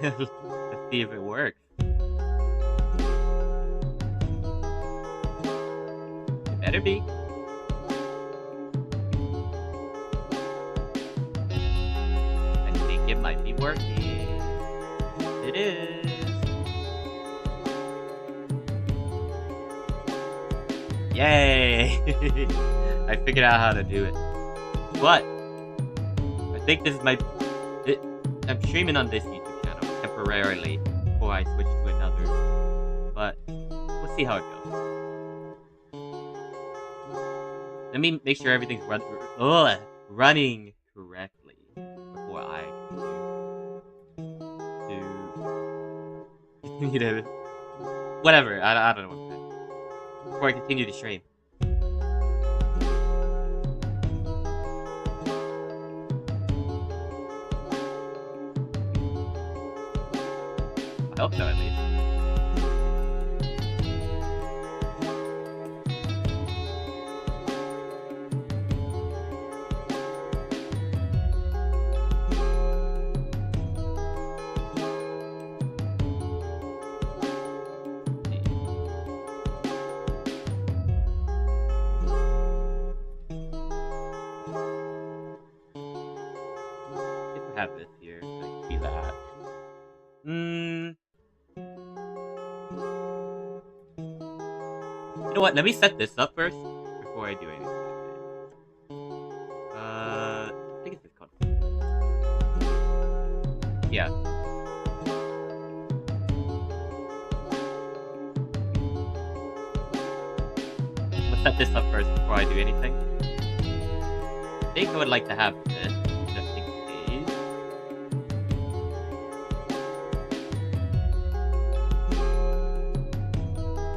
Let's see if it works. It better be. I think it might be working. It is. Yay! I figured out how to do it. But I think this is my. I'm streaming on this YouTube channel temporarily before I switch to another. But we'll see how it goes. Let me make sure everything's running correctly before I continue to whatever. I don't know what to say. Before I continue to stream. I hope so, at least. Have this here. I can see that. You know what? Let me set this up first before I do anything. I think it's just called. Yeah. I'm gonna set this up first before I do anything. I think I would like to have this.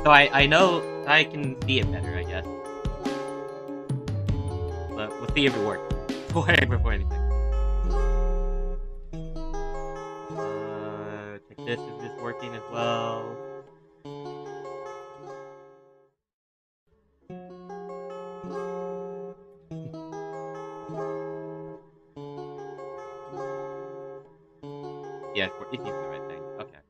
So I know I can see it better, I guess. But we'll see if it works before anything. Check this. Is this working as well? Yeah, it's the right thing. Okay.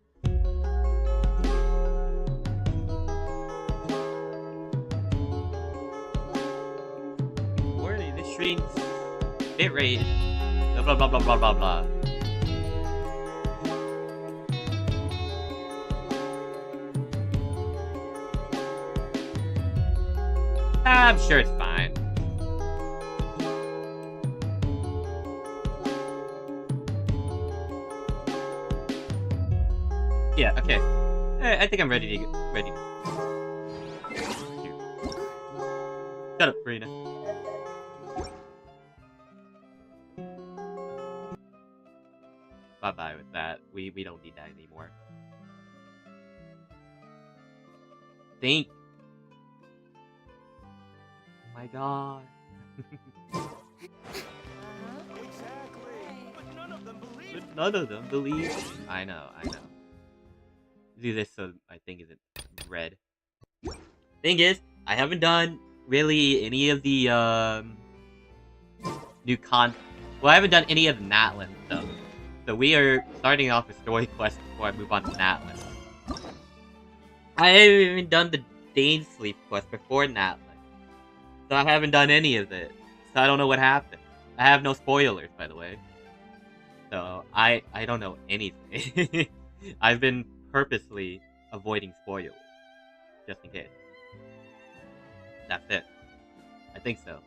Streams, bitrate, blah blah blah blah blah blah. I'm sure it's fine. Yeah. Okay. I think I'm ready to get ready. Shut up, Karina. Bye-bye with that. We don't need that anymore. Think. Oh my god. Exactly. But none of them believe. I know. Do this so I think isn't red. Thing is, I haven't done really any of the new well, I haven't done any of the Natlan stuff. So we are starting off a story quest before I move on to Natlan. I haven't even done the Dane Sleep quest before Natlan. So I haven't done any of it. So I don't know what happened. I have no spoilers, by the way. So I don't know anything. I've been purposely avoiding spoilers. Just in case. That's it. I think so.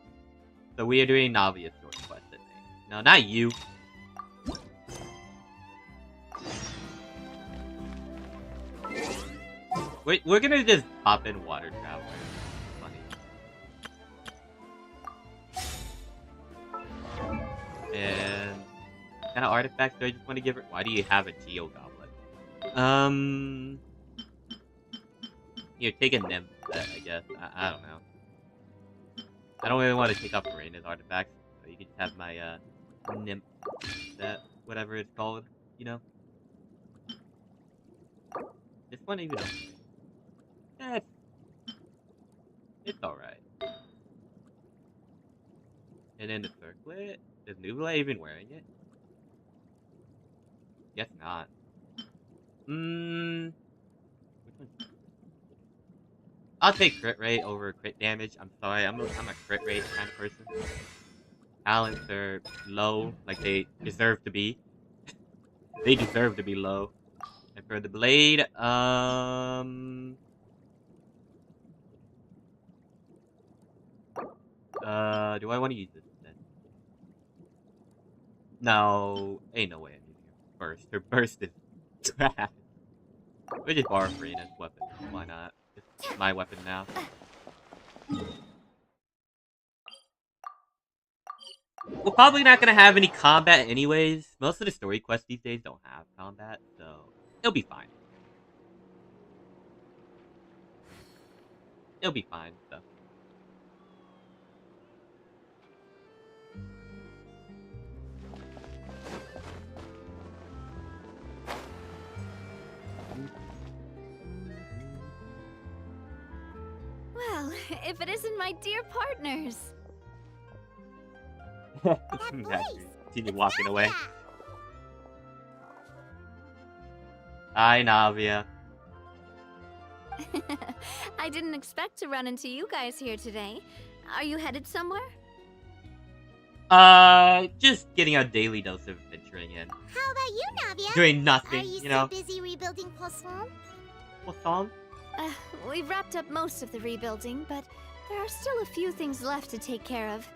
So we are doing Navia's story quest, I think. No, not you. We're gonna just pop in Water Traveler. Funny. And what kind of artifacts do I just want to give her? Why do you have a Geo Goblet? Here, take a nymph set, I guess. I don't know. I don't really want to take off Marina's artifacts, so you can just have my nymph set, whatever it's called, you know? This one even it's alright. And then the circlet. Is Nubla even wearing it? Guess not. Which one? I'll take crit rate over crit damage. I'm sorry, I'm a crit rate kind of person. Talents are low, like they deserve to be. They deserve to be low. And for the blade, do I want to use this then? No, ain't no way I'm using her burst. Her burst is trash. We just borrow Farina's weapon. Why not? It's my weapon now. We're probably not gonna have any combat anyways. Most of the story quests these days don't have combat, so it'll be fine. It'll be fine, so. Well, if it isn't my dear partners. Continue walking away. Hi, Navia. I didn't expect to run into you guys here today. Are you headed somewhere? Just getting a daily dose of adventuring in. How about you, Navia? Doing nothing, Are you you know. still busy rebuilding Poisson? What's on? We've wrapped up most of the rebuilding, but there are still a few things left to take care of.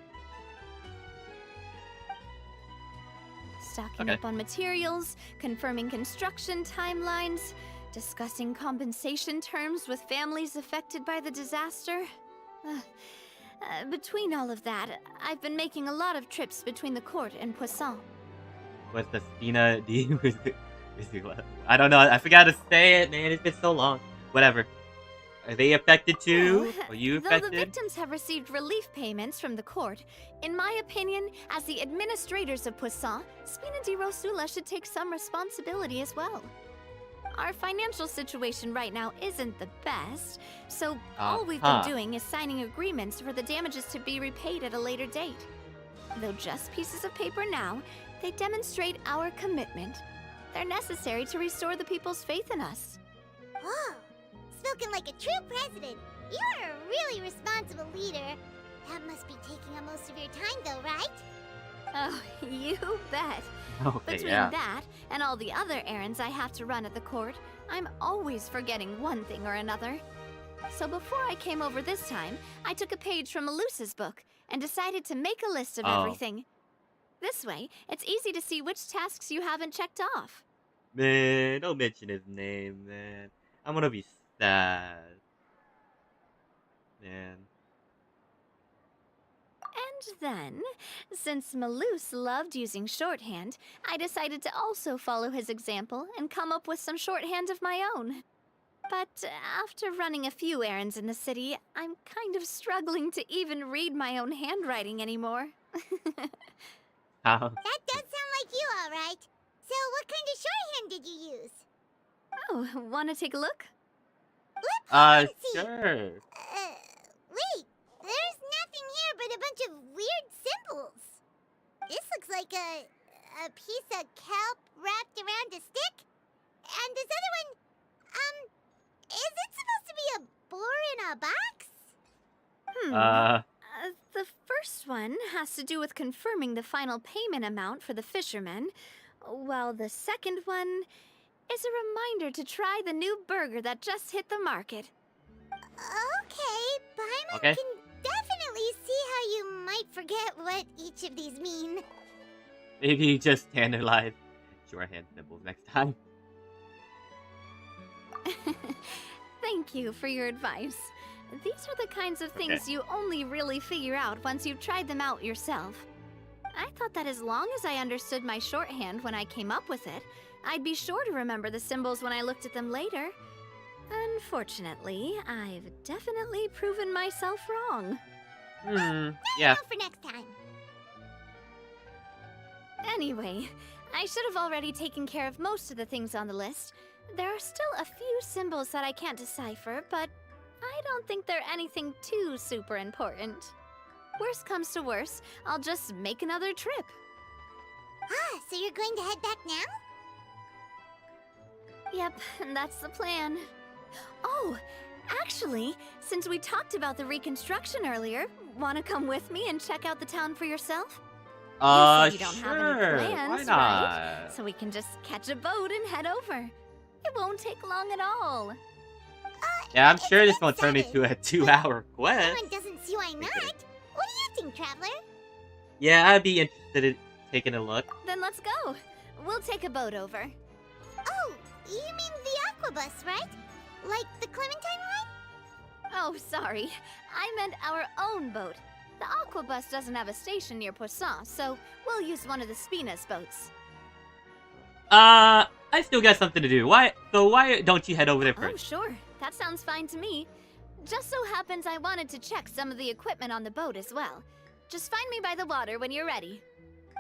Stocking up on materials, confirming construction timelines, discussing compensation terms with families affected by the disaster. Between all of that, I've been making a lot of trips between the court and Poisson. What's the Spina D? I don't know. I forgot to say it, man. It's been so long. Whatever. Are they affected too? Are you affected? Though the victims have received relief payments from the court, in my opinion, as the administrators of Poisson, Spina di Rosula should take some responsibility as well. Our financial situation right now isn't the best, so all we've been doing is signing agreements for the damages to be repaid at a later date. Though just pieces of paper now, they demonstrate our commitment. They're necessary to restore the people's faith in us. Whoa! Spoken like a true president. You're a really responsible leader. That must be taking up most of your time, though, right? Oh, you bet. Okay, Between yeah. that and all the other errands I have to run at the court, I'm always forgetting one thing or another. So before I came over this time, I took a page from Melusa's book and decided to make a list of everything. This way, it's easy to see which tasks you haven't checked off. Man, don't mention his name, man. I'm gonna be sad. Man. And then, since Melus loved using shorthand, I decided to also follow his example and come up with some shorthand of my own. But after running a few errands in the city, I'm kind of struggling to even read my own handwriting anymore. That does sound like you, all right. So what kind of shorthand did you use? Oh, wanna take a look? Let's see. Sure. Wait. There's nothing here but a bunch of weird symbols. This looks like a piece of kelp wrapped around a stick. And this other one, is it supposed to be a boar in a box? The first one has to do with confirming the final payment amount for the fishermen, while the second one is a reminder to try the new burger that just hit the market. Okay, Paimon Okay. can definitely see how you might forget what each of these mean. Maybe just standardize shorthand symbols next time. Thank you for your advice. These are the kinds of things you only really figure out once you've tried them out yourself. I thought that as long as I understood my shorthand when I came up with it, I'd be sure to remember the symbols when I looked at them later. Unfortunately, I've definitely proven myself wrong. Yeah. For next time. Anyway, I should have already taken care of most of the things on the list. There are still a few symbols that I can't decipher, but I don't think they're anything too super important. Worst comes to worst, I'll just make another trip. Ah, so you're going to head back now? Yep, that's the plan. Oh, actually, since we talked about the reconstruction earlier, wanna come with me and check out the town for yourself? You said you don't have any Sure. plans, Why right? not? So we can just catch a boat and head over. It won't take long at all. Yeah, I'm It's sure this a won't bit turn into a 2-hour quest. Someone doesn't see why not. What do you think, Traveler? Yeah, I'd be interested in taking a look. Then let's go. We'll take a boat over. Oh, you mean the Aquabus, right? Like the Clementine line? Oh, sorry. I meant our own boat. The Aquabus doesn't have a station near Poisson, so we'll use one of the Spina's boats. I still got something to do. Why don't you head over there Oh, first? sure. That sounds fine to me. Just so happens I wanted to check some of the equipment on the boat as well. Just find me by the water when you're ready.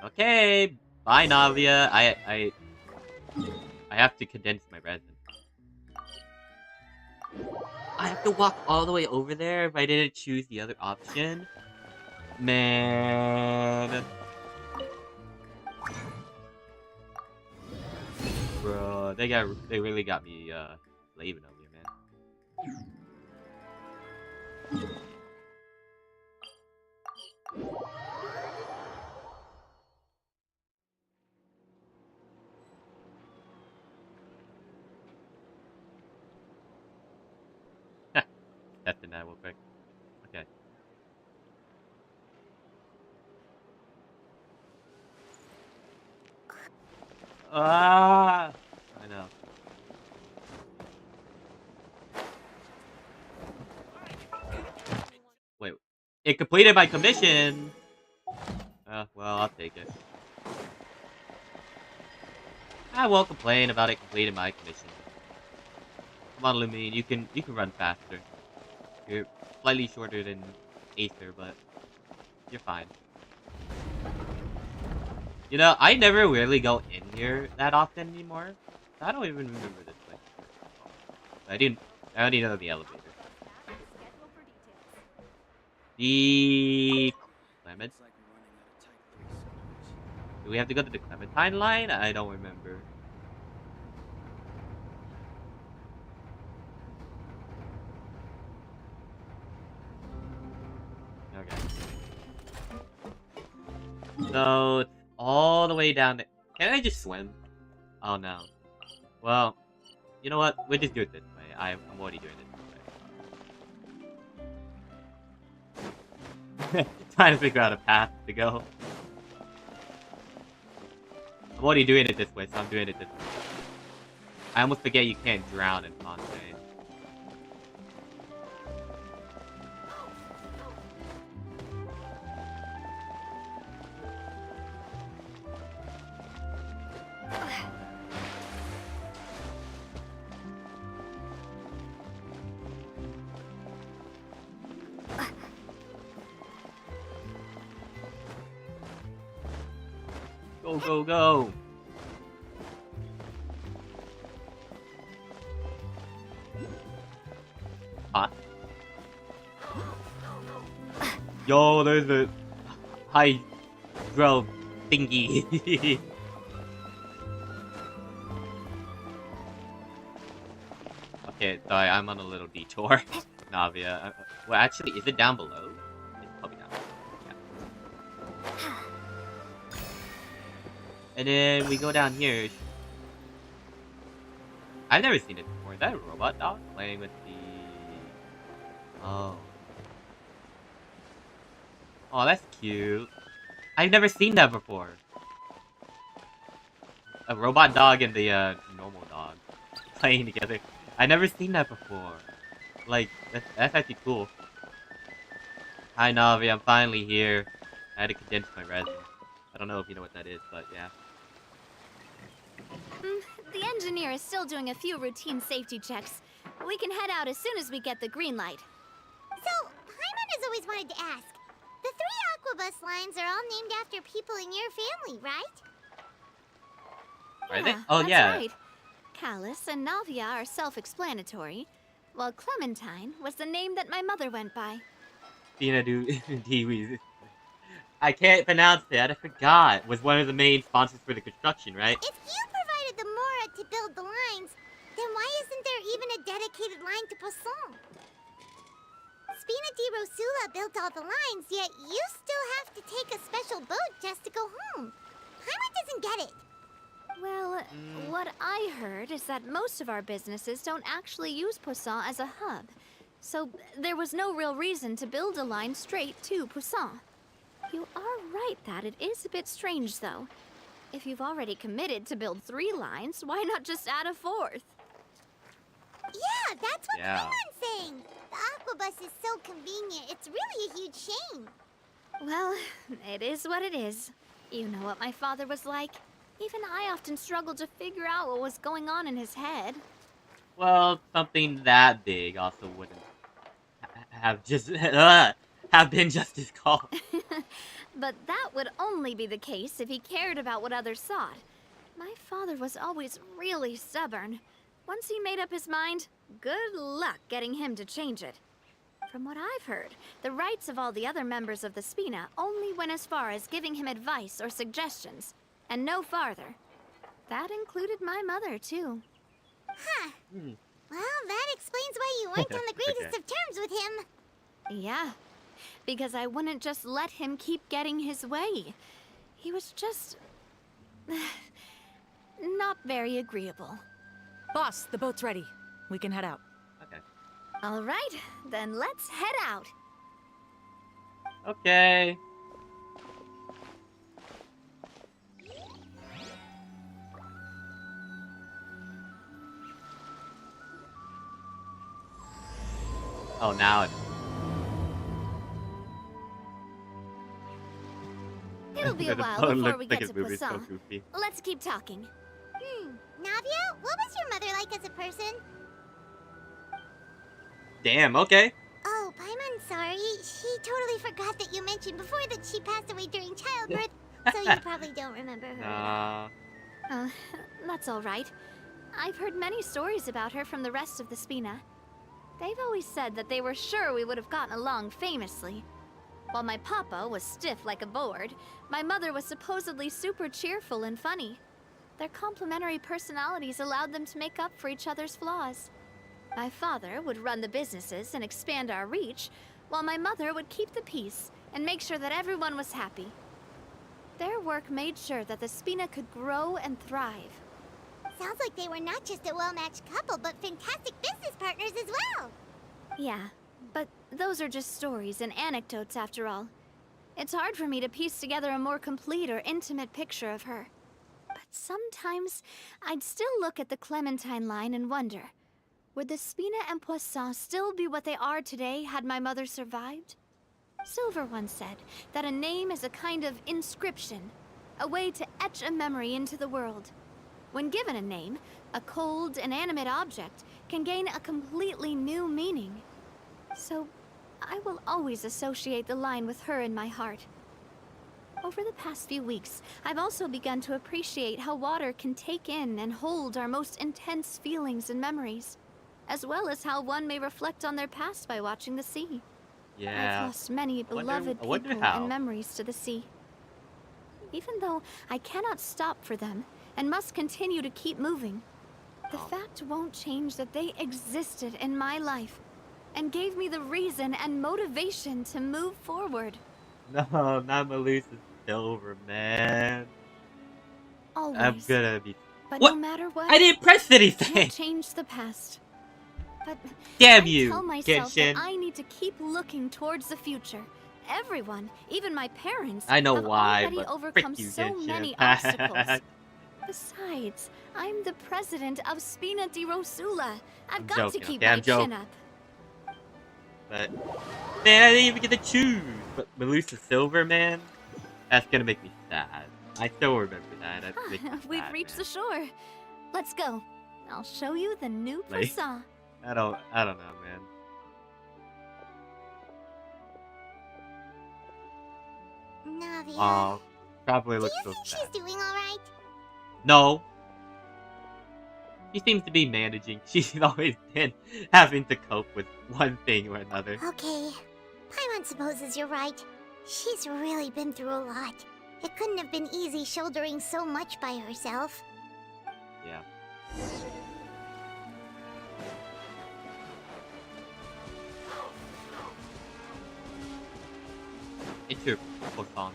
Okay. Bye, Navia. I have to condense my resin. I have to walk all the way over there if I didn't choose the other option. Man. Bro, they really got me slaving over here, man. Testing that real quick. Okay. Ah, I know. Wait, it completed my commission. Well, I'll take it. I won't complain about it completing my commission. Come on, Lumine, you can run faster. You're slightly shorter than Aether, but you're fine. You know, I never really go in here that often anymore. I don't even remember this place. I already know the elevator. The Clement. Do we have to go to the Clementine line? I don't remember. Okay. So it's all the way down there. Can I just swim? Oh no. Well, you know what? We'll just do it this way. I'm already doing it this way. Trying to figure out a path to go. I'm already doing it this way, so I'm doing it this way. I almost forget you can't drown in Fontaine. Go, go, go! Huh? Yo, there's a hydro thingy. Okay, sorry, I'm on a little detour. Navia. Well, actually, is it down below? It's probably down below. Yeah. And then we go down here. I've never seen it before. Is that a robot dog playing with the... Oh. Oh, that's cute. I've never seen that before. A robot dog and the normal dog playing together. I've never seen that before. Like, that's actually cool. Hi Navi, I'm finally here. I had to condense my resin. I don't know if you know what that is, but yeah. The engineer is still doing a few routine safety checks. We can head out as soon as we get the green light. So, Paimon has always wanted to ask. The 3 Aquabus lines are all named after people in your family, right? Are they? Yeah, Oh, that's yeah. right. Callus and Navia are self-explanatory, while Clementine was the name that my mother went by. Diwi. I can't pronounce that. I forgot. Was one of the main sponsors for the construction, right? If you provided the Mora to build the lines, then why isn't there even a dedicated line to Poisson? Spina di Rosula built all the lines, yet you still have to take a special boat just to go home. Paimon doesn't get it. Well, what I heard is that most of our businesses don't actually use Poisson as a hub. So there was no real reason to build a line straight to Poisson. You are right that it is a bit strange, though. If you've already committed to build 3 lines, why not just add a 4th? Yeah, that's what Paimon's saying. The Aquabus is so convenient, it's really a huge shame. Well, it is what it is. You know what my father was like. Even I often struggled to figure out what was going on in his head. Well, something that big also wouldn't have just have been just his call. But that would only be the case if he cared about what others thought. My father was always really stubborn. Once he made up his mind, good luck getting him to change it. From what I've heard, the rights of all the other members of the Spina only went as far as giving him advice or suggestions, and no farther. That included my mother, too. Huh. Well, that explains why you weren't on the greatest of terms with him. Yeah, because I wouldn't just let him keep getting his way. He was just... not very agreeable. Boss, the boat's ready. We can head out. Okay. All right, then let's head out. Okay. Oh, now it. It'll be a The while phone before looks we like get it's to moving so Poisson. goofy. Let's keep talking. Navia, what was your mother like as a person? Damn. Okay. Oh, Paimon, sorry. She totally forgot that you mentioned before that she passed away during childbirth, so you probably don't remember her. That's all right. I've heard many stories about her from the rest of the Spina. They've always said that they were sure we would have gotten along famously. While my papa was stiff like a board, my mother was supposedly super cheerful and funny. Their complementary personalities allowed them to make up for each other's flaws. My father would run the businesses and expand our reach, while my mother would keep the peace and make sure that everyone was happy. Their work made sure that the Spina could grow and thrive. Sounds like they were not just a well-matched couple, but fantastic business partners as well. Yeah, but those are just stories and anecdotes after all. It's hard for me to piece together a more complete or intimate picture of her. But sometimes, I'd still look at the Clementine line and wonder, would the Spina and Poisson still be what they are today had my mother survived? Silver once said that a name is a kind of inscription, a way to etch a memory into the world. When given a name, a cold, inanimate object can gain a completely new meaning. So, I will always associate the line with her in my heart. Over the past few weeks, I've also begun to appreciate how water can take in and hold our most intense feelings and memories, as well as how one may reflect on their past by watching the sea. Yeah. I've lost many beloved I wonder people how. and memories to the sea. Even though I cannot stop for them and must continue to keep moving, the fact won't change that they existed in my life and gave me the reason and motivation to move forward. No, not Melusa Silver, man. Always. I'm gonna be. But What? no matter what, I didn't press can't anything. change the past. But Damn I you, tell myself Genshin. that I need to keep looking towards the future. Everyone, even my parents, I know have why, already but overcome frick you, so Genshin. many obstacles. Besides, I'm the president of Spina di Rosula. I've I'm got joking, to keep okay? my I'm chin joking. up. But man, I didn't even get to choose. But Melusa Silver, man, that's gonna make me sad. I still remember that. That's making me We've sad, reached man. the shore. Let's go. I'll show you the new Like- Poisson. I don't know, man. Navia. Oh, probably Do looks you so think sad. she's doing alright? No. She seems to be managing. She's always been having to cope with one thing or another. Okay. Paimon supposes you're right. She's really been through a lot. It couldn't have been easy shouldering so much by herself. Yeah. Into Poisson.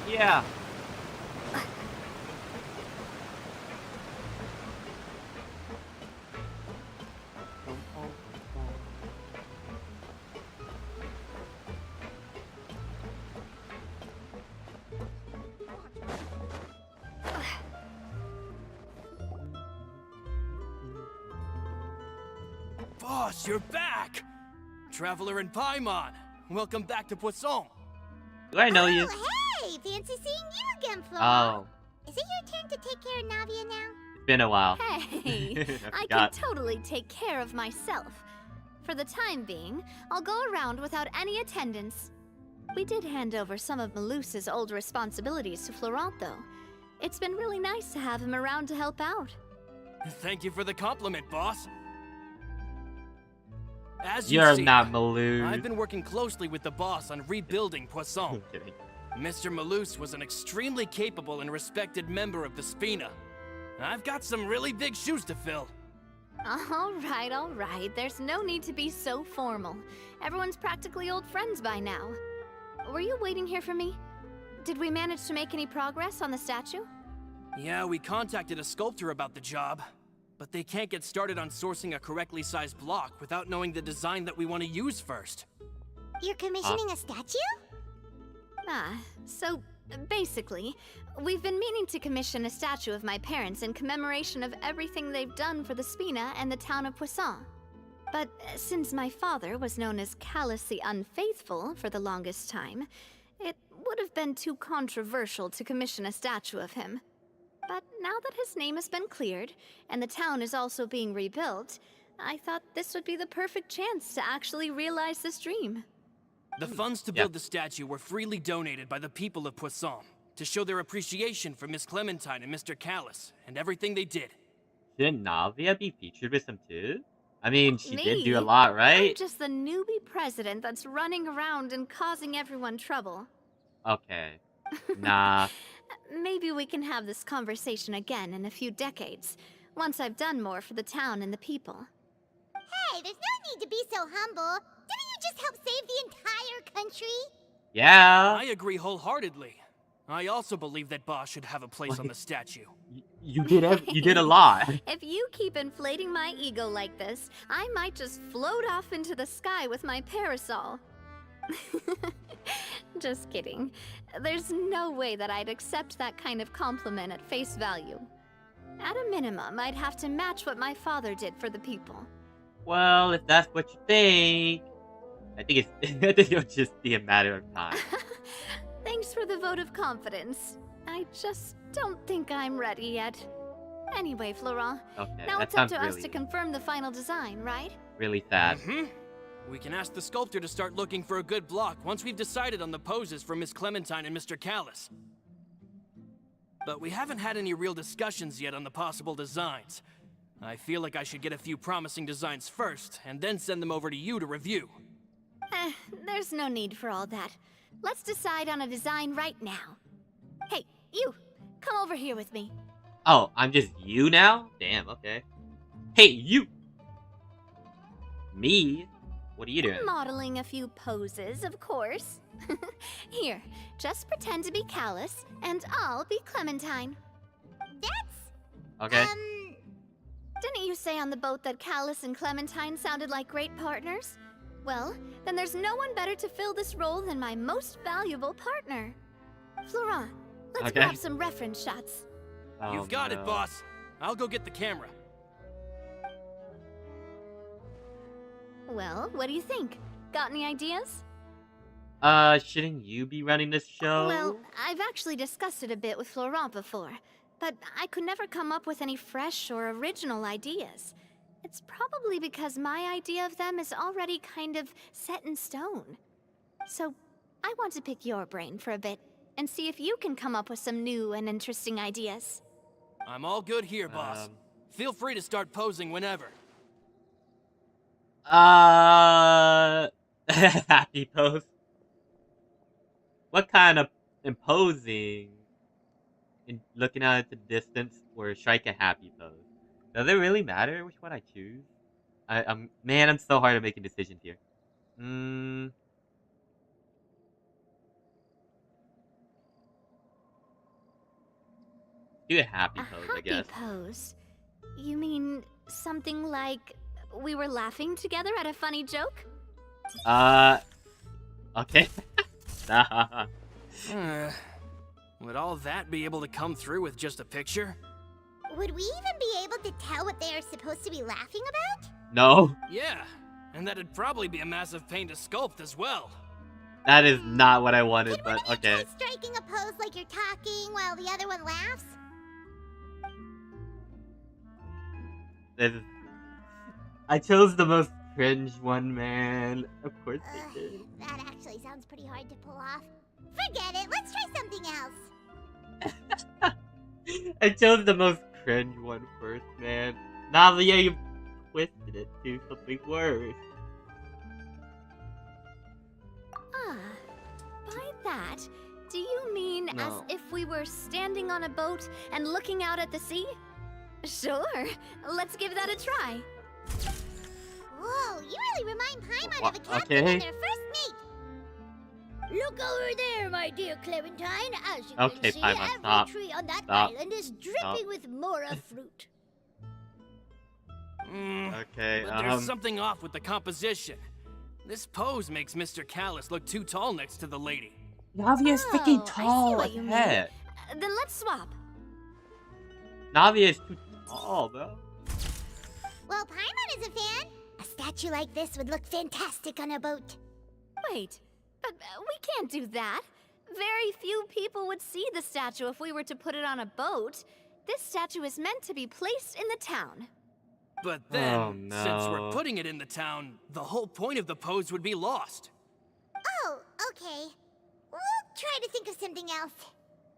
Yeah. Boss, you're back! Traveler and Paimon, welcome back to Poisson. Do I know you? Oh, hey! Fancy seeing you again, Flora. Oh, Is it your turn to take care of Navia now? it's been a while. Hey, I can forgot. totally take care of myself. For the time being, I'll go around without any attendance. We did hand over some of Malus's old responsibilities to Florent, though. It's been really nice to have him around to help out. Thank you for the compliment, boss. As You're you've seen, not Malou. I've been working closely with the boss on rebuilding Poisson. I'm kidding. Mr. Malus was an extremely capable and respected member of the Spina. I've got some really big shoes to fill. All right. There's no need to be so formal. Everyone's practically old friends by now. Were you waiting here for me? Did we manage to make any progress on the statue? Yeah, we contacted a sculptor about the job, but they can't get started on sourcing a correctly sized block without knowing the design that we want to use first. You're commissioning a statue? So basically, we've been meaning to commission a statue of my parents in commemoration of everything they've done for the Spina and the town of Poisson. But since my father was known as callously unfaithful for the longest time, it would have been too controversial to commission a statue of him. But now that his name has been cleared, and the town is also being rebuilt, I thought this would be the perfect chance to actually realize this dream. The funds to build the statue were freely donated by the people of Poisson to show their appreciation for Miss Clementine and Mr. Callus and everything they did. Shouldn't Navia be featured with some too? I mean, she did do a Me? lot, I'm right? just the newbie president that's running around and causing everyone trouble. Okay. Nah. Maybe we can have this conversation again in a few decades, once I've done more for the town and the people. Hey, there's no need to be so humble. Didn't you just help save the entire country? Yeah. I agree wholeheartedly. I also believe that Boss should have a place on the statue. You did a lot. If you keep inflating my ego like this, I might just float off into the sky with my parasol. Just kidding. There's no way that I'd accept that kind of compliment at face value. At a minimum, I'd have to match what my father did for the people. Well, if that's what you think, I think it'll just be a matter of time. Thanks for the vote of confidence. I just don't think I'm ready yet. Anyway, Florent, Okay, now that it's up sounds to us really, to confirm the final design, right? really sad. We can ask the sculptor to start looking for a good block once we've decided on the poses for Miss Clementine and Mr. Callus. But we haven't had any real discussions yet on the possible designs. I feel like I should get a few promising designs first, and then send them over to you to review. There's no need for all that. Let's decide on a design right now. Hey, you! Come over here with me. Oh, I'm just you now? Damn, okay. Hey, you! Me? What are you doing? Modeling a few poses, of course. Here, just pretend to be Callus, and I'll be Clementine. Okay. Didn't you say on the boat that Callus and Clementine sounded like great partners? Well, then there's no one better to fill this role than my most valuable partner. Florent, let's Okay. grab some reference shots. Oh, You've got it, no. boss. I'll go get the camera. Well, what do you think? Got any ideas? Shouldn't you be running this show? Well, I've actually discussed it a bit with Florent before, but I could never come up with any fresh or original ideas. It's probably because my idea of them is already kind of set in stone. So, I want to pick your brain for a bit and see if you can come up with some new and interesting ideas. I'm all good here, boss. Feel free to start posing whenever. Happy pose. What kind of imposing? In looking out at the distance, or strike a happy pose? Does it really matter which one I choose? Man, I'm so hard at making decisions here. Do a happy pose, I guess. A happy pose? You mean something like we were laughing together at a funny joke? Okay. Nah. Would all that be able to come through with just a picture? Would we even be able to tell what they are supposed to be laughing about? No, Yeah, and that'd probably be a massive pain to sculpt as well. that is not what I wanted, Can but one of you okay. try striking a pose like you're talking while the other one laughs? I chose the most cringe one, man. Of course I did. That actually sounds pretty hard to pull off. Forget it, let's try something else. I chose the most cringe one first, man. Navia, you twisted it to something worse. Ah, by that, do you mean as No. if we were standing on a boat and looking out at the sea? Sure, let's give that a try. Whoa, you really remind Paimon of a captain Okay. when they're first meet. Look over there, my dear Clementine. As you Okay, can see, Paimon, every stop. tree on that Stop. island is dripping with mora fruit. Okay, But there's something off with the composition. This pose makes Mr. Callus look too tall next to the lady. Navia's Oh, freaking I see tall. what you mean. Heck. Then let's swap. Navia is too tall, bro. Well, Paimon is a fan. A statue like this would look fantastic on a boat. Wait, but we can't do that. Very few people would see the statue if we were to put it on a boat. This statue is meant to be placed in the town. But then, Oh, since we're no. putting it in the town, the whole point of the pose would be lost. Oh, okay. We'll try to think of something else.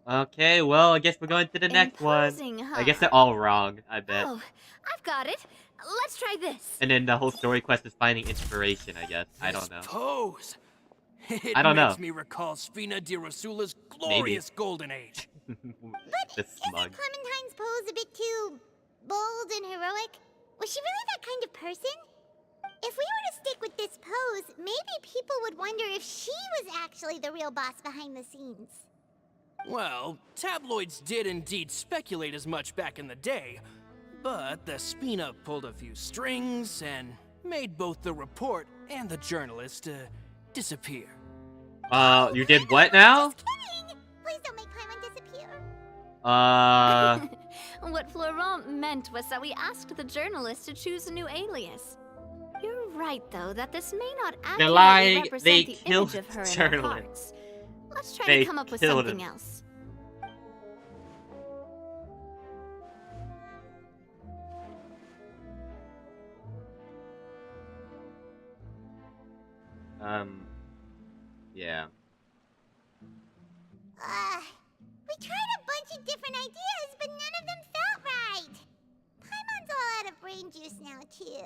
Okay, well, I guess we're going to the next one. Imposing, huh? I guess they're all wrong, I bet. Oh, I've got it. Let's try this. And then the whole story quest is finding inspiration, I guess. I don't know. This pose. It I don't know. makes me recall Spina di Rosula's glorious golden age. The Isn't smug. Clementine's pose a bit too bold and heroic? Was she really that kind of person? If we were to stick with this pose, maybe people would wonder if she was actually the real boss behind the scenes. Well, tabloids did indeed speculate as much back in the day, but the Spina pulled a few strings and made both the report and the journalist disappear. You did what now? Just kidding! Please don't make Paimon disappear. What Florent meant was that we asked the journalist to choose a new alias. You're right, though, that this may not accurately lying. represent They the killed image of her the in our journalist. hearts. Let's try They to come up with killed something him. else. Yeah. We tried a bunch of different ideas, but none of them felt right. Paimon's all out of brain juice now, too.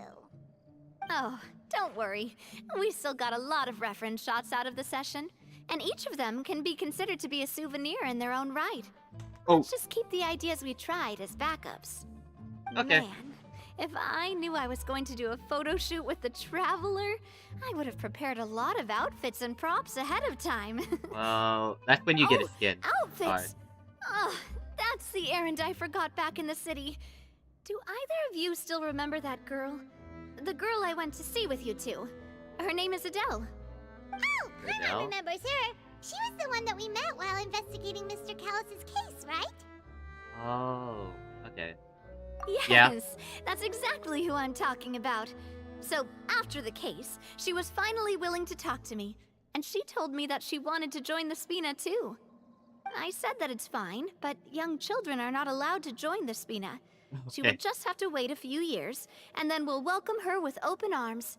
Oh, don't worry. We still got a lot of reference shots out of the session, and each of them can be considered to be a souvenir in their own right. Oh. Let's just keep the ideas we tried as backups. Okay. Man, if I knew I was going to do a photo shoot with the Traveler, I would have prepared a lot of outfits and props ahead of time. Well, that's when you get a Oh, skin. Outfits! Oh, that's the errand I forgot back in the city. Do either of you still remember that girl? The girl I went to see with you two. Her name is Adele. Oh, Paimon Adele? remembers her. She was the one that we met while investigating Mr. Callus's case, right? Oh, okay. Yes, Yeah. that's exactly who I'm talking about. So, after the case, she was finally willing to talk to me, and she told me that she wanted to join the Spina too. I said that it's fine, but young children are not allowed to join the Spina. She Okay. would just have to wait a few years, and then we'll welcome her with open arms.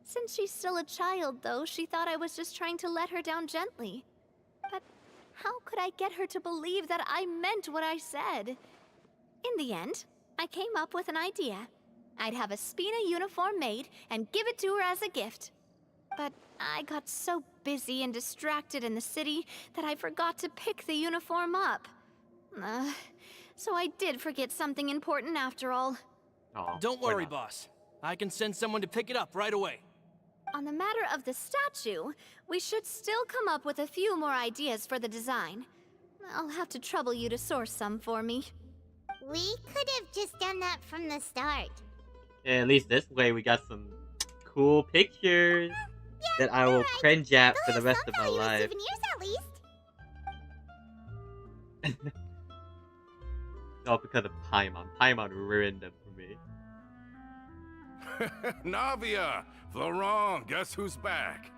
Since she's still a child, though, she thought I was just trying to let her down gently. But how could I get her to believe that I meant what I said? In the end, I came up with an idea. I'd have a Spina uniform made and give it to her as a gift. But I got so busy and distracted in the city that I forgot to pick the uniform up. So I did forget something important after all. Oh, Don't or worry, not. boss. I can send someone to pick it up right away. On the matter of the statue, we should still come up with a few more ideas for the design. I'll have to trouble you to source some for me. We could have just done that from the start. Yeah, at least this way we got some cool pictures that I will cringe at for the rest of my life. Souvenirs at least. All because of Paimon. Paimon ruined them for me. Navia! Florent, guess who's back?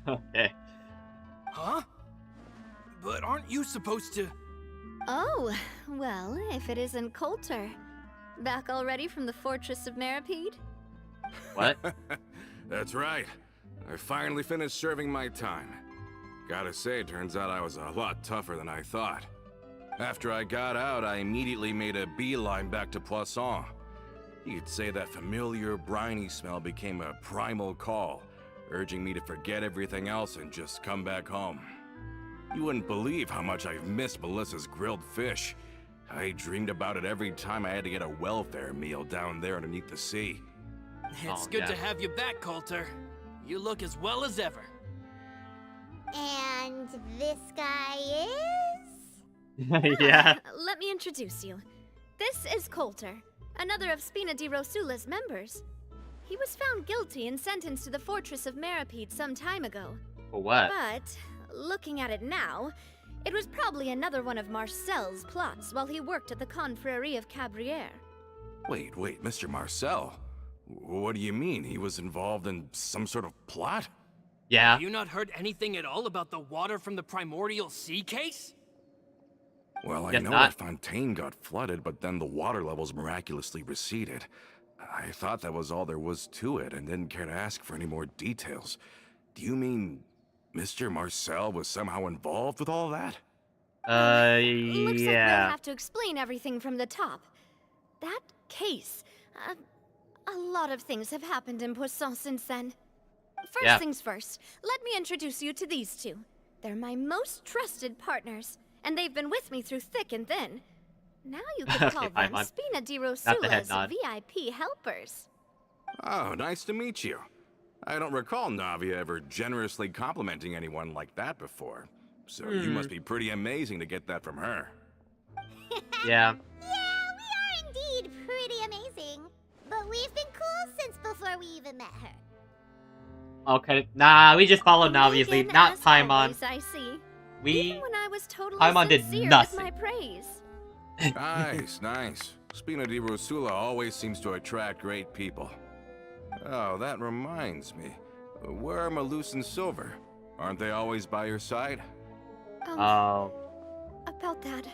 Okay. Huh? But aren't you supposed to... Oh, well, if it isn't Coulter. Back already from the Fortress of Meripede? What? That's right. I finally finished serving my time. Gotta say, turns out I was a lot tougher than I thought. After I got out, I immediately made a beeline back to Poisson. You could say that familiar, briny smell became a primal call, urging me to forget everything else and just come back home. You wouldn't believe how much I've missed Melissa's grilled fish. I dreamed about it every time I had to get a welfare meal down there underneath the sea. It's Oh, good yeah. to have you back, Coulter. You look as well as ever. And this guy is? Yeah. Let me introduce you. This is Coulter, another of Spina di Rosula's members. He was found guilty and sentenced to the Fortress of Meripede some time ago. For what? But, looking at it now, it was probably another one of Marcel's plots while he worked at the Confrérie of Cabrières. Wait, Mr. Marcel? What do you mean? He was involved in some sort of plot? Yeah. Have you not heard anything at all about the water from the primordial sea case? Well, I Guess know not. that Fontaine got flooded, but then the water levels miraculously receded. I thought that was all there was to it and didn't care to ask for any more details. Do you mean Mr. Marcel was somehow involved with all that? Looks like we'll Yeah. have to explain everything from the top. That case, a lot of things have happened in Poisson since then. First Yeah. things first, let me introduce you to these two. They're my most trusted partners, and they've been with me through thick and thin. Now you could call Okay, them fine. Spina di Not the head Rosula's nod. VIP helpers. Oh, nice to meet you. I don't recall Navia ever generously complimenting anyone like that before. So you must be pretty amazing to get that from her. Yeah. Yeah, we are indeed pretty amazing. But we've been cool since before we even met her. Okay. Nah, we just followed Navia's lead, Vegan not as Paimon. always, I see. We. Even when I was totally Paimon did sincere with nothing. my praise. Nice. Spina di Rosula always seems to attract great people. Oh, that reminds me. Where are Malus and Silver? Aren't they always by your side? Oh, About that.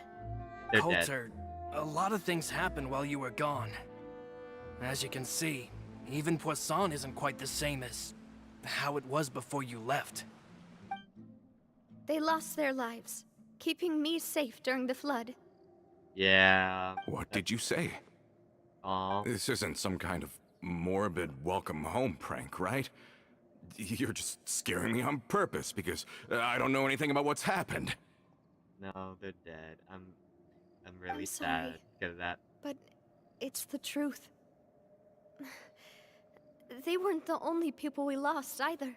they're dead. Coulter, a lot of things happened while you were gone. As you can see, even Poisson isn't quite the same as how it was before you left. They lost their lives, keeping me safe during the flood. Yeah. What did you say? Oh. This isn't some kind of morbid welcome home prank, right? You're just scaring me on purpose because I don't know anything about what's happened. No, they're dead. I'm really I'm sad sorry. because of that. But it's the truth. They weren't the only people we lost either.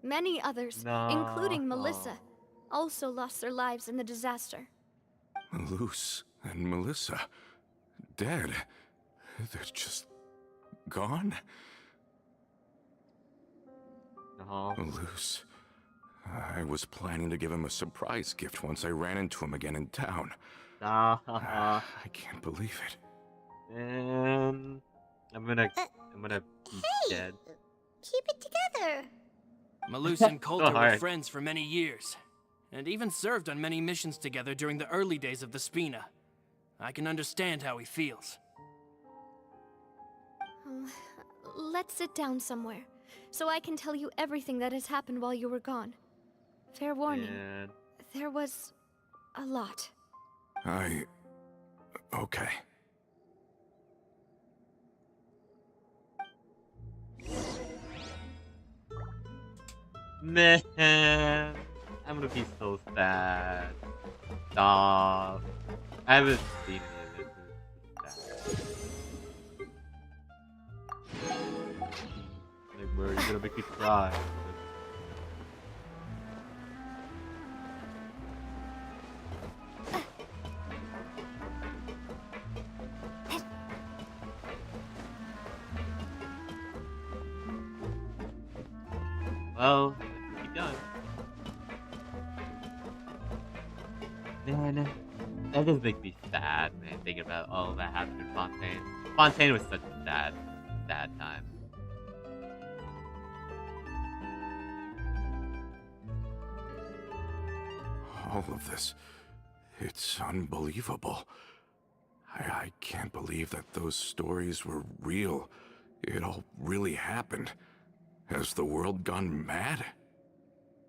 Many others, including No. Melissa, also lost their lives in the disaster. Malus and Melissa, dead. They're just gone? No. Malus. I was planning to give him a surprise gift once I ran into him again in town. No. I can't believe it. I'm gonna be dead. Keep it together. Malus and Coulter were hard. friends for many years, and even served on many missions together during the early days of the Spina. I can understand how he feels. let's sit down somewhere, so I can tell you everything that has happened while you were gone. Fair warning, And there was a lot. Okay. man, I'm gonna be so sad. Stop. I haven't seen any of this. It's sad. Like, where are you gonna make me cry? Well, let's keep going. Man, that does make me sad, man, thinking about all that happened in Fontaine. Fontaine was such a sad, sad time. All of this. It's unbelievable. I can't believe that those stories were real. It all really happened. Has the world gone mad?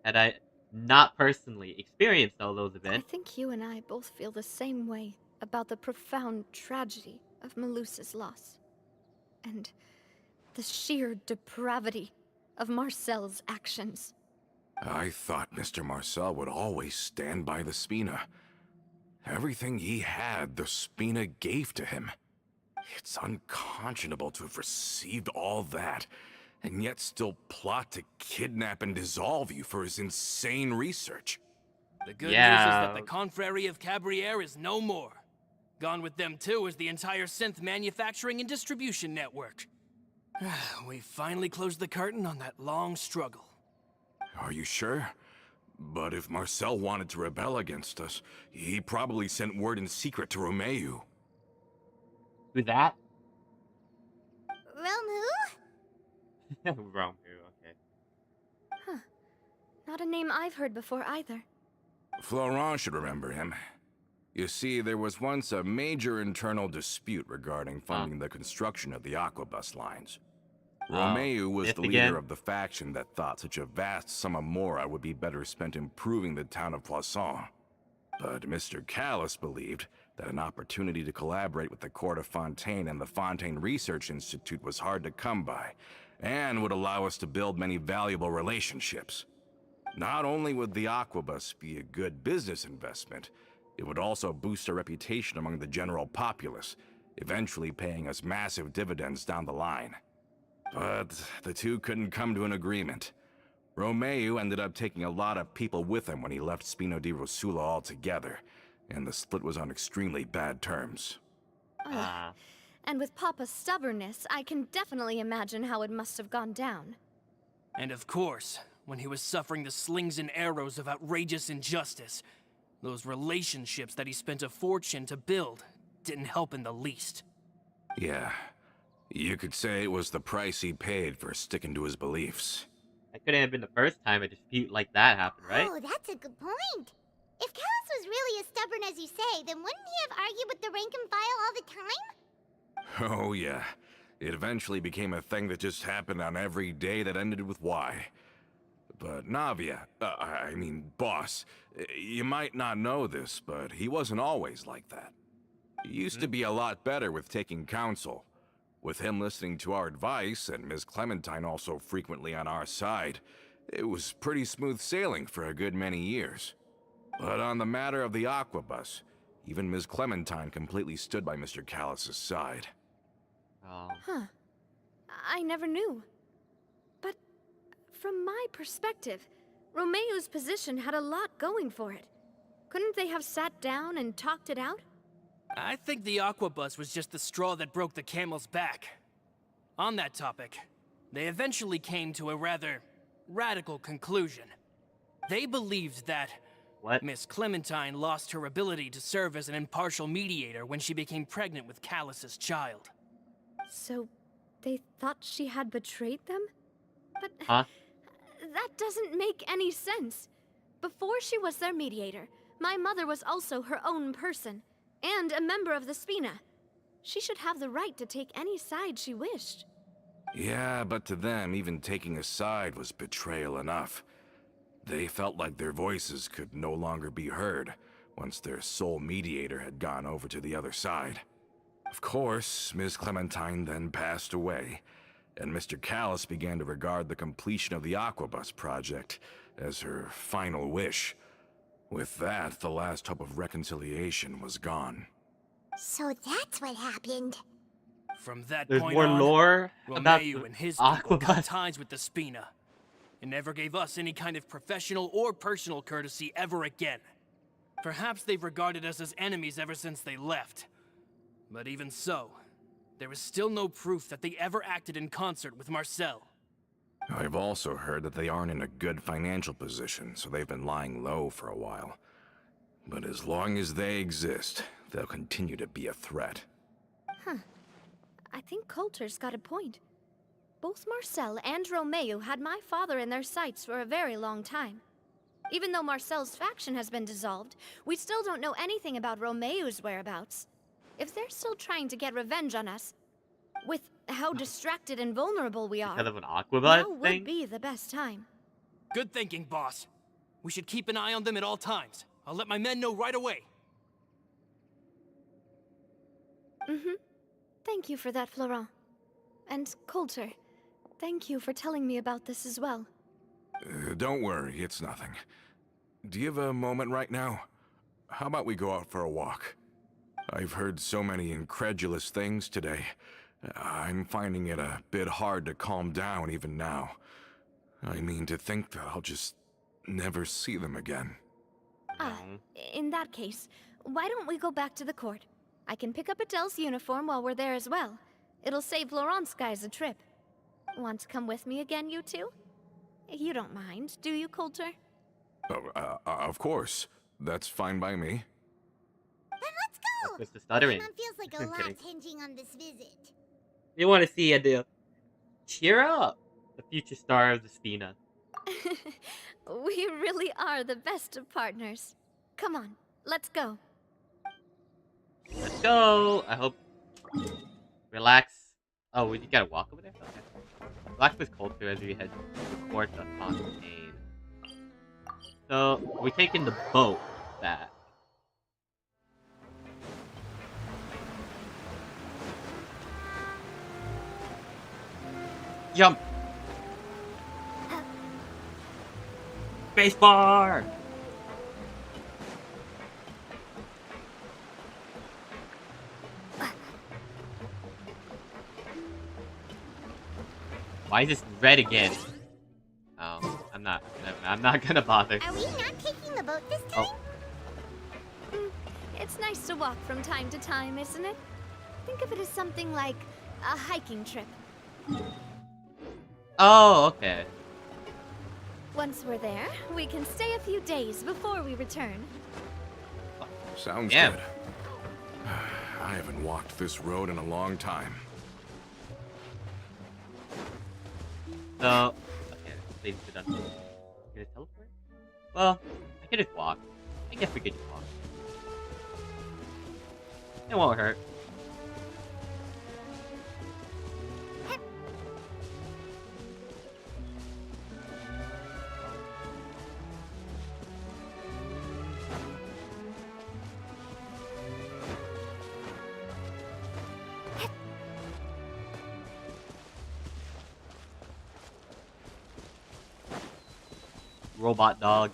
Had I not personally experienced all those I events, think you and I both feel the same way about the profound tragedy of Melusa's loss. And the sheer depravity of Marcel's actions. I thought Mr. Marcel would always stand by the Spina. Everything he had, the Spina gave to him. It's unconscionable to have received all that, and yet still plot to kidnap and dissolve you for his insane research. The good news is Yeah. that the Confrérie of Cabriere is no more. Gone with them too is the entire synth manufacturing and distribution network. We finally closed the curtain on that long struggle. Are you sure? But if Marcel wanted to rebel against us, he probably sent word in secret to Romeu. who's that? Romu? Wrong, okay. Huh. Not a name I've heard before either. Florent should remember him. You see, there was once a major internal dispute regarding funding the construction of the Aquabus lines. Romeu was this the again? leader of the faction that thought such a vast sum of mora would be better spent improving the town of Poisson. But Mr. Callis believed that an opportunity to collaborate with the court of Fontaine and the Fontaine Research Institute was hard to come by, and would allow us to build many valuable relationships. Not only would the Aquabus be a good business investment, it would also boost our reputation among the general populace, eventually paying us massive dividends down the line. But the two couldn't come to an agreement. Romeu ended up taking a lot of people with him when he left Spino di Rosula altogether, and the split was on extremely bad terms. Ah. And with Papa's stubbornness, I can definitely imagine how it must have gone down. And of course, when he was suffering the slings and arrows of outrageous injustice, those relationships that he spent a fortune to build didn't help in the least. Yeah, you could say it was the price he paid for sticking to his beliefs. That couldn't have been the first time a dispute like that happened, right? Oh, that's a good point. If Callis was really as stubborn as you say, then wouldn't he have argued with the rank and file all the time? Oh yeah, it eventually became a thing that just happened on every day that ended with Y. But Navia, boss, you might not know this, but he wasn't always like that. He used to be a lot better with taking counsel. With him listening to our advice, and Ms. Clementine also frequently on our side, it was pretty smooth sailing for a good many years. But on the matter of the Aquabus, even Ms. Clementine completely stood by Mr. Callis' side. Oh. Huh. I never knew. But from my perspective, Romeu's position had a lot going for it. Couldn't they have sat down and talked it out? I think the Aquabus was just the straw that broke the camel's back. On that topic, they eventually came to a rather radical conclusion. They believed that What? Miss Clementine lost her ability to serve as an impartial mediator when she became pregnant with Callus's child. So, they thought she had betrayed them? But Huh? that doesn't make any sense. Before she was their mediator, my mother was also her own person, and a member of the Spina. She should have the right to take any side she wished. Yeah, but to them, even taking a side was betrayal enough. They felt like their voices could no longer be heard once their sole mediator had gone over to the other side. Of course, Ms. Clementine then passed away, and Mr. Callis began to regard the completion of the Aquabus project as her final wish. With that, the last hope of reconciliation was gone. So that's what happened. From that There's point more on, lore about Romeo the and his people cut Aquabus. ties with the Spina. And never gave us any kind of professional or personal courtesy ever again. Perhaps they've regarded us as enemies ever since they left. But even so, there is still no proof that they ever acted in concert with Marcel. I've also heard that they aren't in a good financial position, so they've been lying low for a while. But as long as they exist, they'll continue to be a threat. I think Coulter's got a point. Both Marcel and Romeo had my father in their sights for a very long time. Even though Marcel's faction has been dissolved, we still don't know anything about Romeo's whereabouts. If they're still trying to get revenge on us, with how distracted and vulnerable we are, Because of an now Aquabus thing? would be the best time. Good thinking, boss. We should keep an eye on them at all times. I'll let my men know right away. Thank you for that, Florent. And Coulter, thank you for telling me about this as well. Don't worry, it's nothing. Do you have a moment right now? How about we go out for a walk? I've heard so many incredulous things today. I'm finding it a bit hard to calm down even now. I mean, to think that I'll just never see them again. In that case, why don't we go back to the court? I can pick up Adele's uniform while we're there as well. It'll save Laurent's guys a trip. Want to come with me again, you two? You don't mind, do you, Coulter? Of course. That's fine by me. Then let's go! What's the stuttering? My mom feels like a I'm kidding. lot's hinging on this visit. You want to see Adele. Cheer up! The future star of the Spina. We really are the best of partners. Come on, let's go. Let's go! I hope... Relax. Oh, you gotta walk over there? Okay. Relax with Coulter as we head to the court of Fontaine. So, we're taking the boat back. Jump! Spacebar! Why is this red again? Oh, I'm not gonna bother. Are we not taking the boat this time? Oh, It's nice to walk from time to time, isn't it? Think of it as something like a hiking trip. oh, okay. Once we're there, we can stay a few days before we return. Sounds Yeah. good. I haven't walked this road in a long time. So, okay, things are done. Can I teleport? Well, I could just walk. I guess we could just walk. It won't hurt. Robot dog.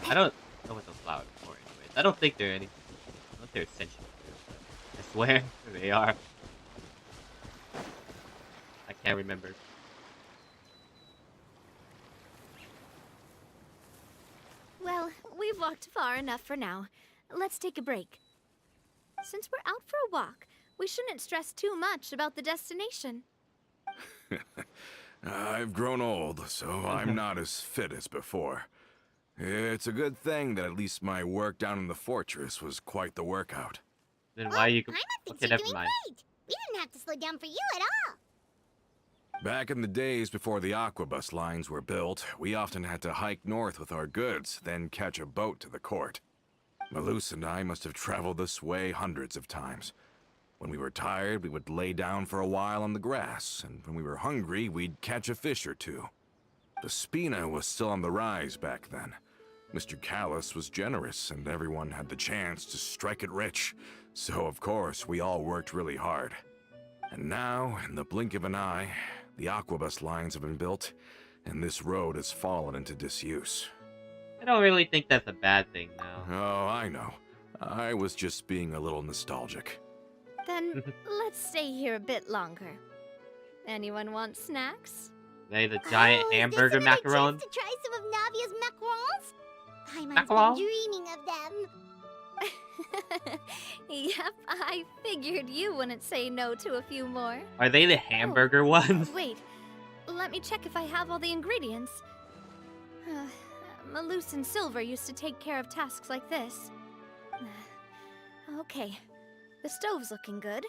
I don't know what those flowers are for anyways. I don't think they're anything. I don't think they're essential. I swear they are. I can't remember. Well, we've walked far enough for now. Let's take a break. Since we're out for a walk, we shouldn't stress too much about the destination. I've grown old, so I'm not as fit as before. It's a good thing that at least my work down in the fortress was quite the workout. Then why are you? Paimon thinks Okay, you're never doing mind. great. We didn't have to slow down for you at all. Back in the days before the aquabus lines were built, we often had to hike north with our goods, then catch a boat to the court. Malus and I must have traveled this way hundreds of times. When we were tired, we would lay down for a while on the grass, and when we were hungry, we'd catch a fish or two. The Spina was still on the rise back then. Mr. Callis was generous, and everyone had the chance to strike it rich. So, of course, we all worked really hard. And now, in the blink of an eye, the aquabus lines have been built, and this road has fallen into disuse. I don't really think that's a bad thing now. Oh, I know. I was just being a little nostalgic. Then let's stay here a bit longer. Anyone want snacks? They the giant hamburger is this another macarons. chance to try some of Navia's macarons? Paimon's Macaron? been dreaming of them. Yep, I figured you wouldn't say no to a few more. Are they the hamburger ones? Wait, let me check if I have all the ingredients. Malus and Silver used to take care of tasks like this. Okay, the stove's looking good.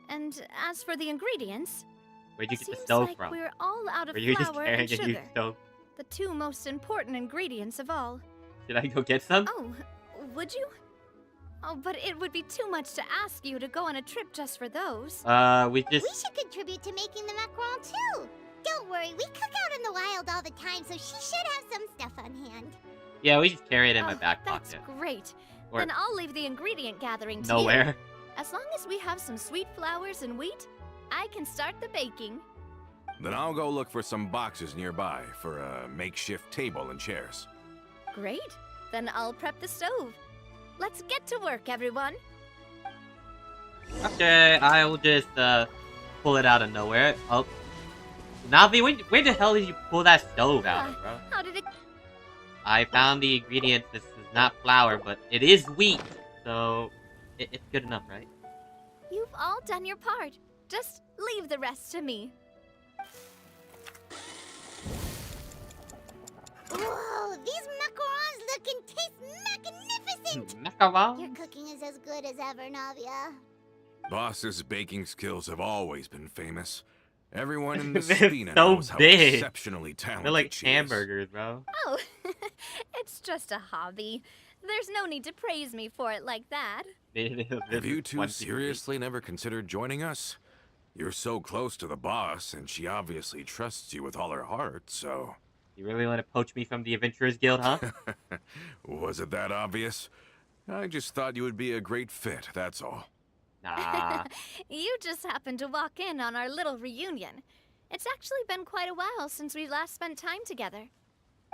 And as for the ingredients, Where'd you get the seems stove like from? we're all out of Or you just flour carrying and a sugar. huge stove? The two most important ingredients of all. Should I go get some? Oh, would you? Oh, but it would be too much to ask you to go on a trip just for those. We We just... should contribute to making the macaron too. Don't worry, we cook out in the wild all the time, so she should have some stuff on hand. Yeah, we just carry it in my Oh, back that's pocket. great. Or Then I'll leave the ingredient gathering to nowhere. you. As long as we have some sweet flowers and wheat, I can start the baking. Then I'll go look for some boxes nearby for a makeshift table and chairs. Great. Then I'll prep the stove. Let's get to work, everyone. Okay, I will just pull it out of nowhere. Oh, Navi, where the hell did you pull that stove out of, bro? How did it... I found the ingredients. This is not flour, but it is wheat, so it's good enough, right? You've all done your part. Just leave the rest to me. Whoa, these macarons look and taste magnificent! Macaron? Your cooking is as good as ever, Navia. Boss's baking skills have always been famous. Everyone in the They're Spina so knows how big. exceptionally talented They're like she is. hamburgers, bro. Oh, it's just a hobby. There's no need to praise me for it like that. Have you two seriously never considered joining us? You're so close to the boss, and she obviously trusts you with all her heart, so... You really want to poach me from the Adventurers Guild, huh? Was it that obvious? I just thought you would be a great fit, that's all. Nah. You just happened to walk in on our little reunion. It's actually been quite a while since we last spent time together.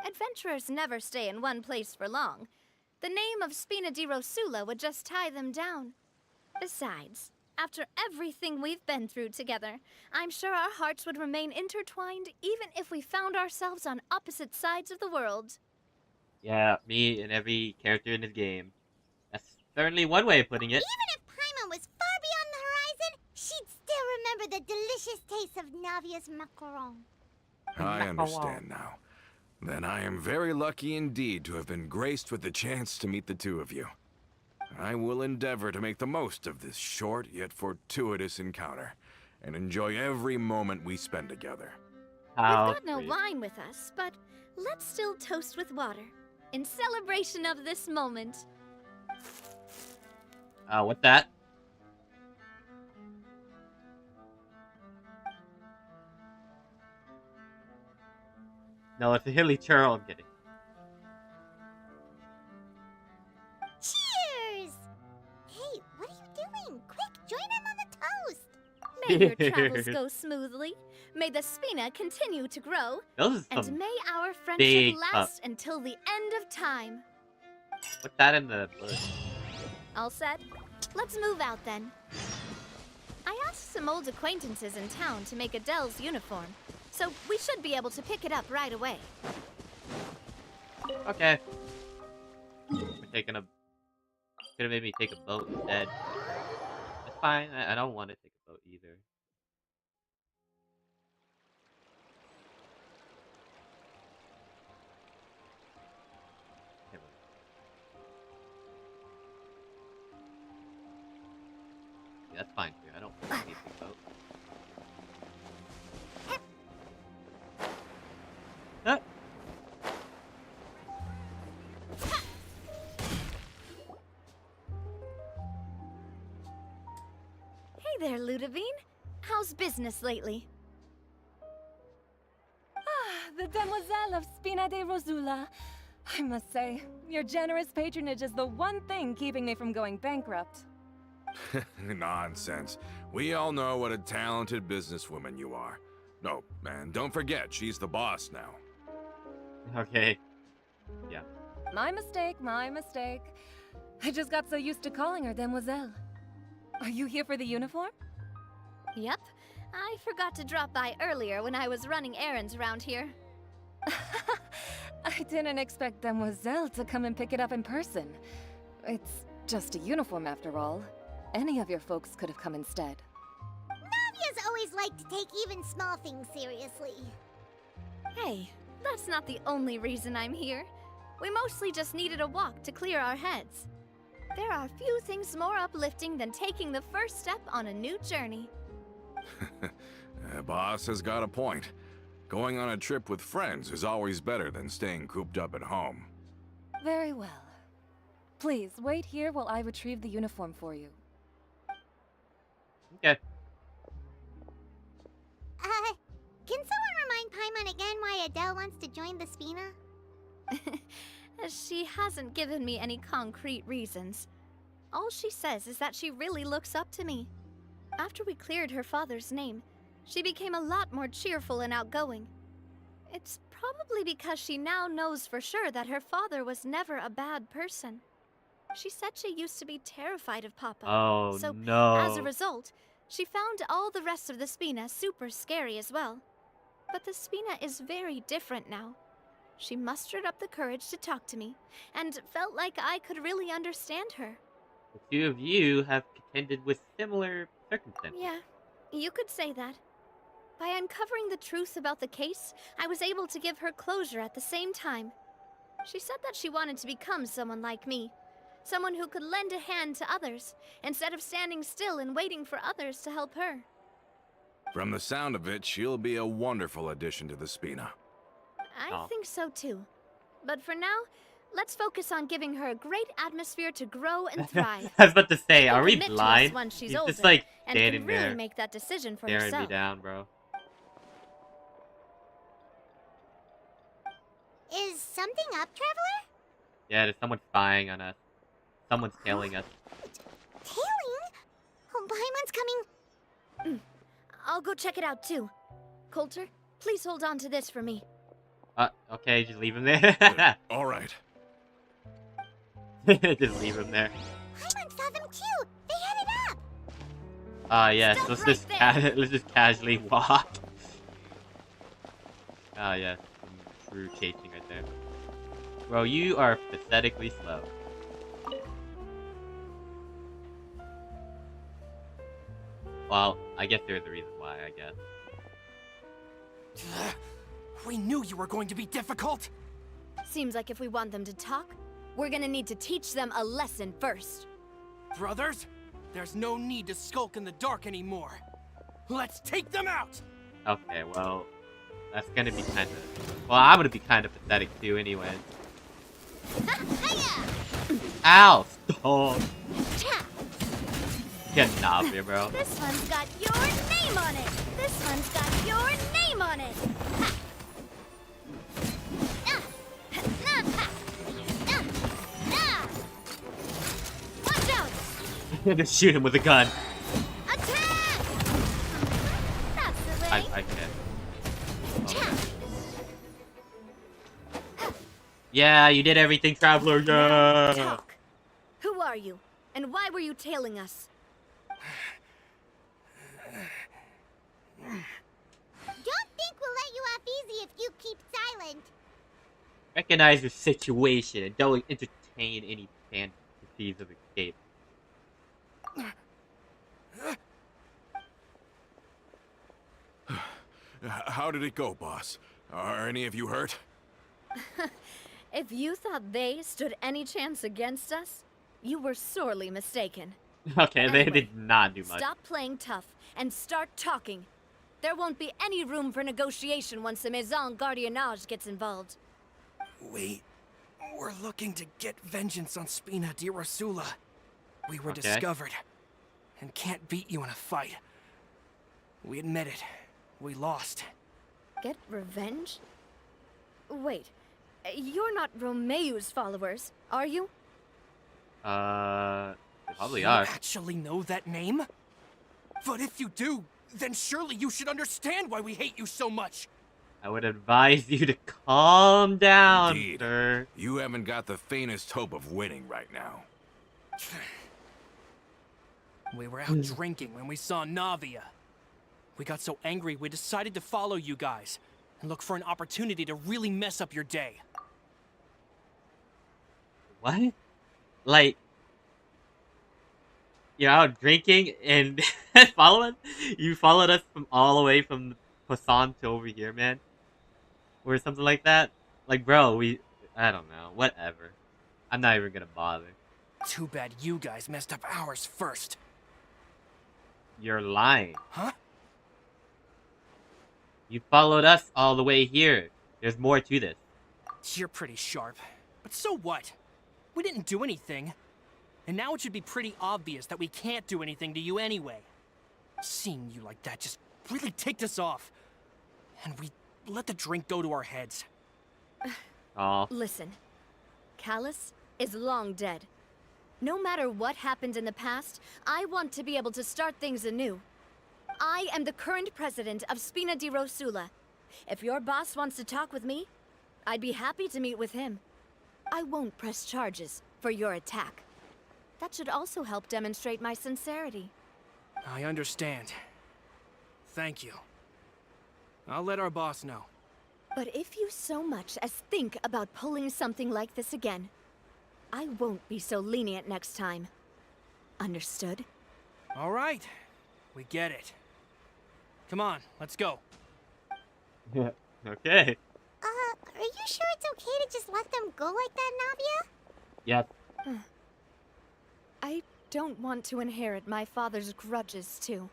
Adventurers never stay in one place for long. The name of Spina di Rosula would just tie them down. Besides, after everything we've been through together, I'm sure our hearts would remain intertwined even if we found ourselves on opposite sides of the world. Yeah, me and every character in this game. That's certainly one way of putting it. Even if Paimon was far beyond the horizon, she'd still remember the delicious taste of Navia's macaron. I understand now. Then I am very lucky indeed to have been graced with the chance to meet the two of you. I will endeavor to make the most of this short yet fortuitous encounter, and enjoy every moment we spend together. How We've got no sweet. wine with us, but let's still toast with water in celebration of this moment. What's that? No, it's a hilly churl. I'm kidding. Cheers! Hey, what are you doing? Quick, join in on the toast! May your travels go smoothly. May the Spina continue to grow. Those are And some... may our big friendship last until the end of time. What's that in the bush? All set? Let's move out then. I asked some old acquaintances in town to make Adele's uniform, so we should be able to pick it up right away. Okay. We're taking a... Could've made me take a boat instead. It's fine. I don't want to take a boat either. Yeah, that's fine too. I don't want to take a boat. there, Ludovine. How's business lately? The Demoiselle of Spina de Rosula. I must say, your generous patronage is the one thing keeping me from going bankrupt. Nonsense. We all know what a talented businesswoman you are. No, and don't forget, she's the boss now. Okay. Yeah. My mistake, my mistake. I just got so used to calling her Demoiselle. Are you here for the uniform? Yep. I forgot to drop by earlier when I was running errands around here. I didn't expect Demoiselle to come and pick it up in person. It's just a uniform after all. Any of your folks could have come instead. Navia's always liked to take even small things seriously. Hey, that's not the only reason I'm here. We mostly just needed a walk to clear our heads. There are few things more uplifting than taking the first step on a new journey. Boss has got a point. Going on a trip with friends is always better than staying cooped up at home. Very well. Please, wait here while I retrieve the uniform for you. Okay. Can someone remind Paimon again why Adele wants to join the Spina? She hasn't given me any concrete reasons. All she says is that she really looks up to me. After we cleared her father's name, she became a lot more cheerful and outgoing. It's probably because she now knows for sure that her father was never a bad person. She said she used to be terrified of Papa. Oh, so, no. as a result, she found all the rest of the Spina super scary as well. But the Spina is very different now. She mustered up the courage to talk to me, and felt like I could really understand her. The two of you have contended with similar circumstances. Yeah, you could say that. By uncovering the truth about the case, I was able to give her closure at the same time. She said that she wanted to become someone like me. Someone who could lend a hand to others, instead of standing still and waiting for others to help her. From the sound of it, she'll be a wonderful addition to the Spina. I think so too. But for now, let's focus on giving her a great atmosphere to grow and thrive. I was about to say, are we Commit to us blind? once she's He's older, just like and standing can really there, make that decision for staring me herself. down, bro. Is something up, Traveler? Yeah, there's someone spying on us. Someone's tailing us. Tailing? Oh, Paimon's coming. I'll go check it out too. Coulter, please hold on to this for me. Okay, just leave him there. All right. Just leave him there. Paimon saw them too. They headed up. Yes, Stop let's right just there. let's just casually walk. Yeah, some true chasing right there. Bro, you are pathetically slow. Well, I guess there's a reason why, I guess. We knew you were going to be difficult. Seems like if we want them to talk, we're gonna need to teach them a lesson first. Brothers, there's no need to skulk in the dark anymore. Let's take them out! Okay, well, that's gonna be kind of... Well, I'm gonna be kind of pathetic too anyway. Ow! Stop! Get Navia, bro. This one's got your name on it! This one's got your name on it! Watch out! Just shoot him with a gun. Attack! That's the way. I can't. Oh. Yeah, you did everything, Traveler. Yeah. Talk. Who are you? And why were you tailing us? Don't think we'll let you off easy if you keep silent. Recognize your situation and don't entertain any fantasies of escape. How did it go, boss? Are any of you hurt? If you thought they stood any chance against us, you were sorely mistaken. Okay, they Anyway, did not do much. Stop playing tough and start talking. There won't be any room for negotiation once the Maison Gardiennage gets involved. We're looking to get vengeance on Spina di Rosula. We were Okay. discovered. and can't beat you in a fight. We admit it. We lost. Get revenge? Wait, you're not Romeu's followers, are you? They probably You are. actually know that name? But if you do, then surely you should understand why we hate you so much. I would advise you to calm down, Indeed. sir. You haven't got the faintest hope of winning right now. We were out drinking when we saw Navia. We got so angry we decided to follow you guys and look for an opportunity to really mess up your day. What? Like, you're out drinking and following? You followed us from all the way from Poisson to over here, man? Or something like that? Like, bro, I don't know. Whatever. I'm not even gonna bother. Too bad you guys messed up ours first. You're lying. Huh? You followed us all the way here. There's more to this. You're pretty sharp. But so what? We didn't do anything. And now it should be pretty obvious that we can't do anything to you anyway. Seeing you like that just really ticked us off. And we let the drink go to our heads. Oh. Listen, Callus is long dead. No matter what happened in the past, I want to be able to start things anew. I am the current president of Spina di Rosula. If your boss wants to talk with me, I'd be happy to meet with him. I won't press charges for your attack. That should also help demonstrate my sincerity. I understand. Thank you. I'll let our boss know. But if you so much as think about pulling something like this again, I won't be so lenient next time. Understood? All right. We get it. Come on, let's go. Yeah. Okay. Are you sure it's okay to just let them go like that, Navia? Yep. I don't want to inherit my father's grudges, too.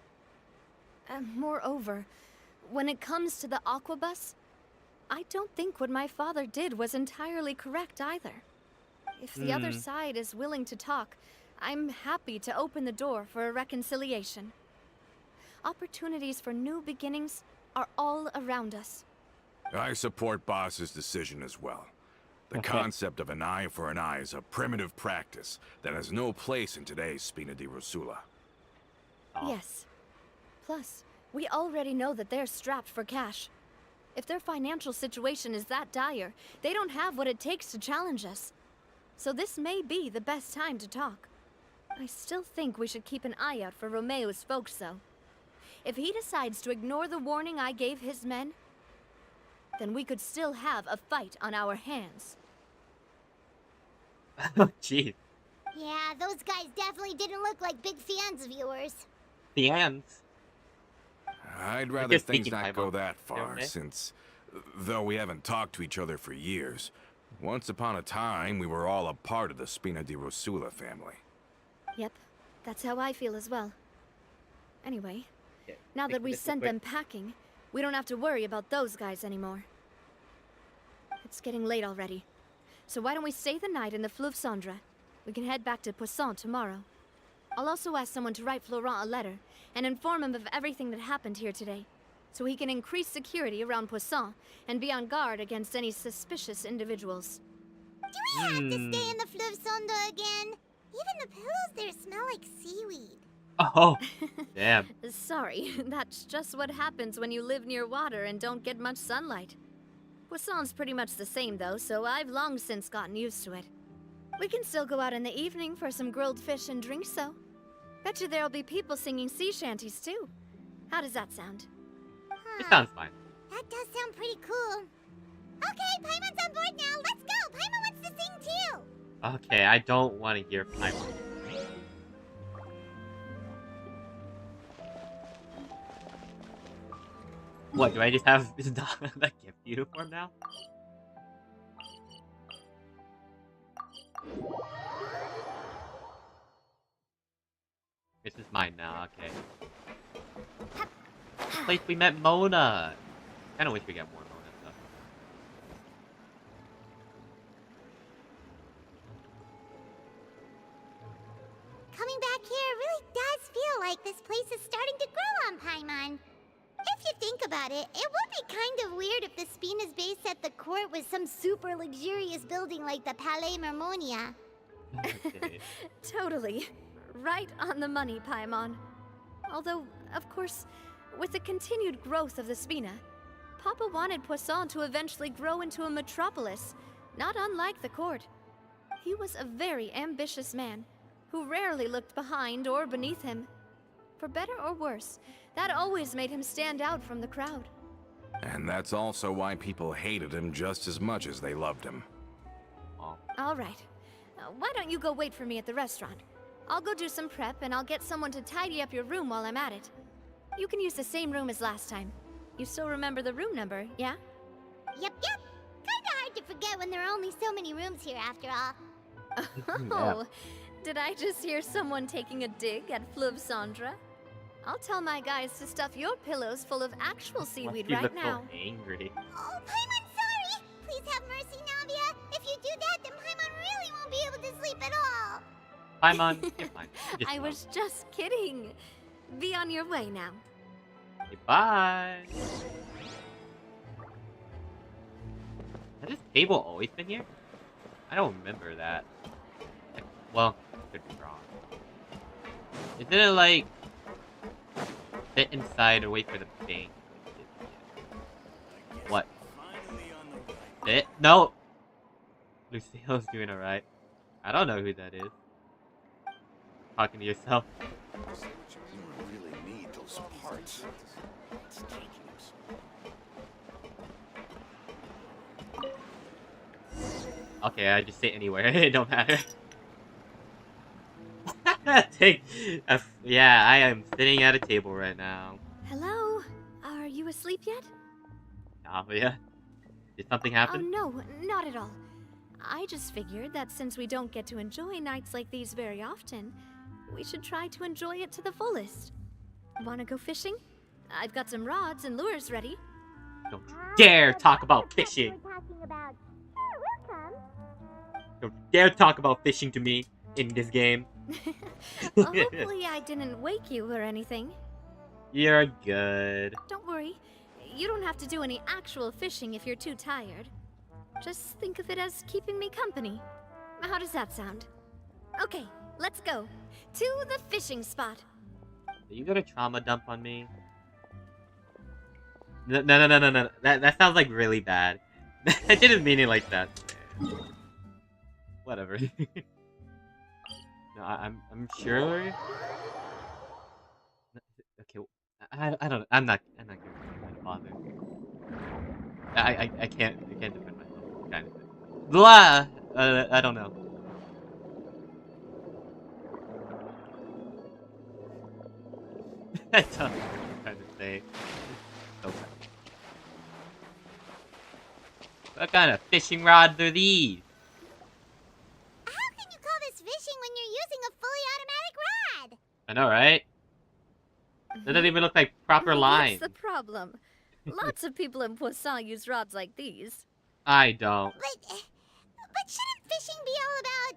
Moreover, when it comes to the Aquabus, I don't think what my father did was entirely correct either. If the other side is willing to talk, I'm happy to open the door for a reconciliation. Opportunities for new beginnings are all around us. I support Boss's decision as well. The Okay. concept of an eye for an eye is a primitive practice that has no place in today's Spina di Rosula. Oh. Yes. Plus, we already know that they're strapped for cash. If their financial situation is that dire, they don't have what it takes to challenge us. So this may be the best time to talk. I still think we should keep an eye out for Romeu's folks, though. If he decides to ignore the warning I gave his men, then we could still have a fight on our hands. Oh, jeez. Yeah, those guys definitely didn't look like big fans of yours. The ends. I'd rather guess things taking not time go off. that far, Okay. since, though we haven't talked to each other for years, once upon a time we were all a part of the Spina di Rosula family. Yep, that's how I feel as well. Anyway, Okay, now take that we this real sent quick. them packing, we don't have to worry about those guys anymore. It's getting late already. So why don't we stay the night in the Fleuve Cendre? We can head back to Poisson tomorrow. I'll also ask someone to write Florent a letter and inform him of everything that happened here today, so he can increase security around Poisson and be on guard against any suspicious individuals. Do we have to stay in the Fleuve Cendre again? Even the pillows there smell like seaweed. Oh, damn. Sorry, that's just what happens when you live near water and don't get much sunlight. Poisson's pretty much the same though, so I've long since gotten used to it. We can still go out in the evening for some grilled fish and drinks though. Bet you there'll be people singing sea shanties too. How does that sound? It sounds fine. That does sound pretty cool. Okay, Paimon's on board now. Let's go. Paimon wants to sing too. Okay, I don't want to hear Paimon. What, do I just have that gift uniform now? This is mine now, okay. Place we met Mona! Kinda wish we got more Mona stuff. Coming back here really does feel about it, it would be kind of weird if the Spina's base at the court was some super luxurious building like the Palais Mermonia. Okay. Totally. Right on the money, Paimon. Although, of course, with the continued growth of the Spina, Papa wanted Poisson to eventually grow into a metropolis, not unlike the court. He was a very ambitious man, who rarely looked behind or beneath him. For better or worse, that always made him stand out from the crowd. And that's also why people hated him just as much as they loved him. Oh. All right. Why don't you go wait for me at the restaurant? I'll go do some prep, and I'll get someone to tidy up your room while I'm at it. You can use the same room as last time. You still remember the room number, yeah? Yep. Kinda hard to forget when there are only so many rooms here after all. Oh, did I just hear someone taking a dig at Fleuve Cendre? I'll tell my guys to stuff your pillows full of actual seaweed You right look so now. angry. Oh, Paimon, sorry! Please have mercy, Navia. If you do that, then Paimon really won't be able to sleep at all. Paimon, you're fine. You just I know. was just kidding. Be on your way now. Okay, bye. Has this table always been here? I don't remember that. Well, could be wrong. Isn't it like sit inside or wait for the bank? What? Sit? No. Lucille's doing alright. I don't know who that is. Talking to yourself. You really need those parts. It's taking Okay, I just sit anywhere. It don't matter. Yeah, I am sitting at a table right now. Hello? Are you asleep yet? Navia, did something Oh, happen? no, not at all. I just figured that since we don't get to enjoy nights like these very often, we should try to enjoy it to the fullest. Wanna go fishing? I've got some rods and lures ready. Don't you dare talk about fishing! We're talking about. Sure, we'll come. Don't you dare talk about fishing to me in this game. Well, hopefully I didn't wake you or anything. You're good. Don't worry. You don't have to do any actual fishing if you're too tired. Just think of it as keeping me company. How does that sound? Okay, let's go. To the fishing spot. Are you gonna trauma dump on me? No. That sounds like really bad. I didn't mean it like that. Whatever. No, I'm sure. Okay, I don't. I'm not gonna bother. I can't defend myself. Kind of. Blah. I don't know. I don't know what I'm trying to say. Okay. What kind of fishing rods are these? How can you call this fishing when you're using a fully automatic rod? I know, right? That doesn't even look like proper Well, lines. That's the problem. Lots of people in Poisson use rods like these. I don't. But shouldn't fishing be all about,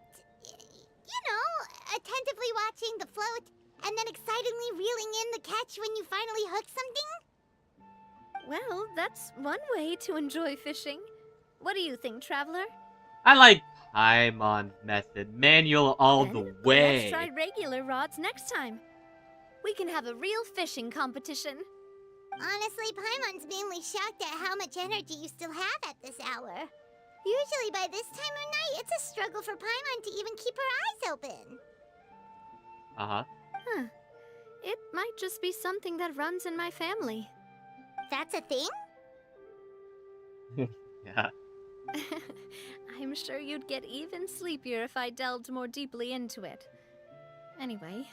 you know, attentively watching the float and then excitedly reeling in the catch when you finally hook something? Well, that's one way to enjoy fishing. What do you think, Traveler? I like Paimon's method. Manual all Then the way. Let's try regular rods next time. We can have a real fishing competition. Honestly, Paimon's mainly shocked at how much energy you still have at this hour. Usually by this time of night, it's a struggle for Paimon to even keep her eyes open. Uh-huh. Huh. It might just be something that runs in my family. That's a thing? Yeah. I'm sure you'd get even sleepier if I delved more deeply into it. Anyway,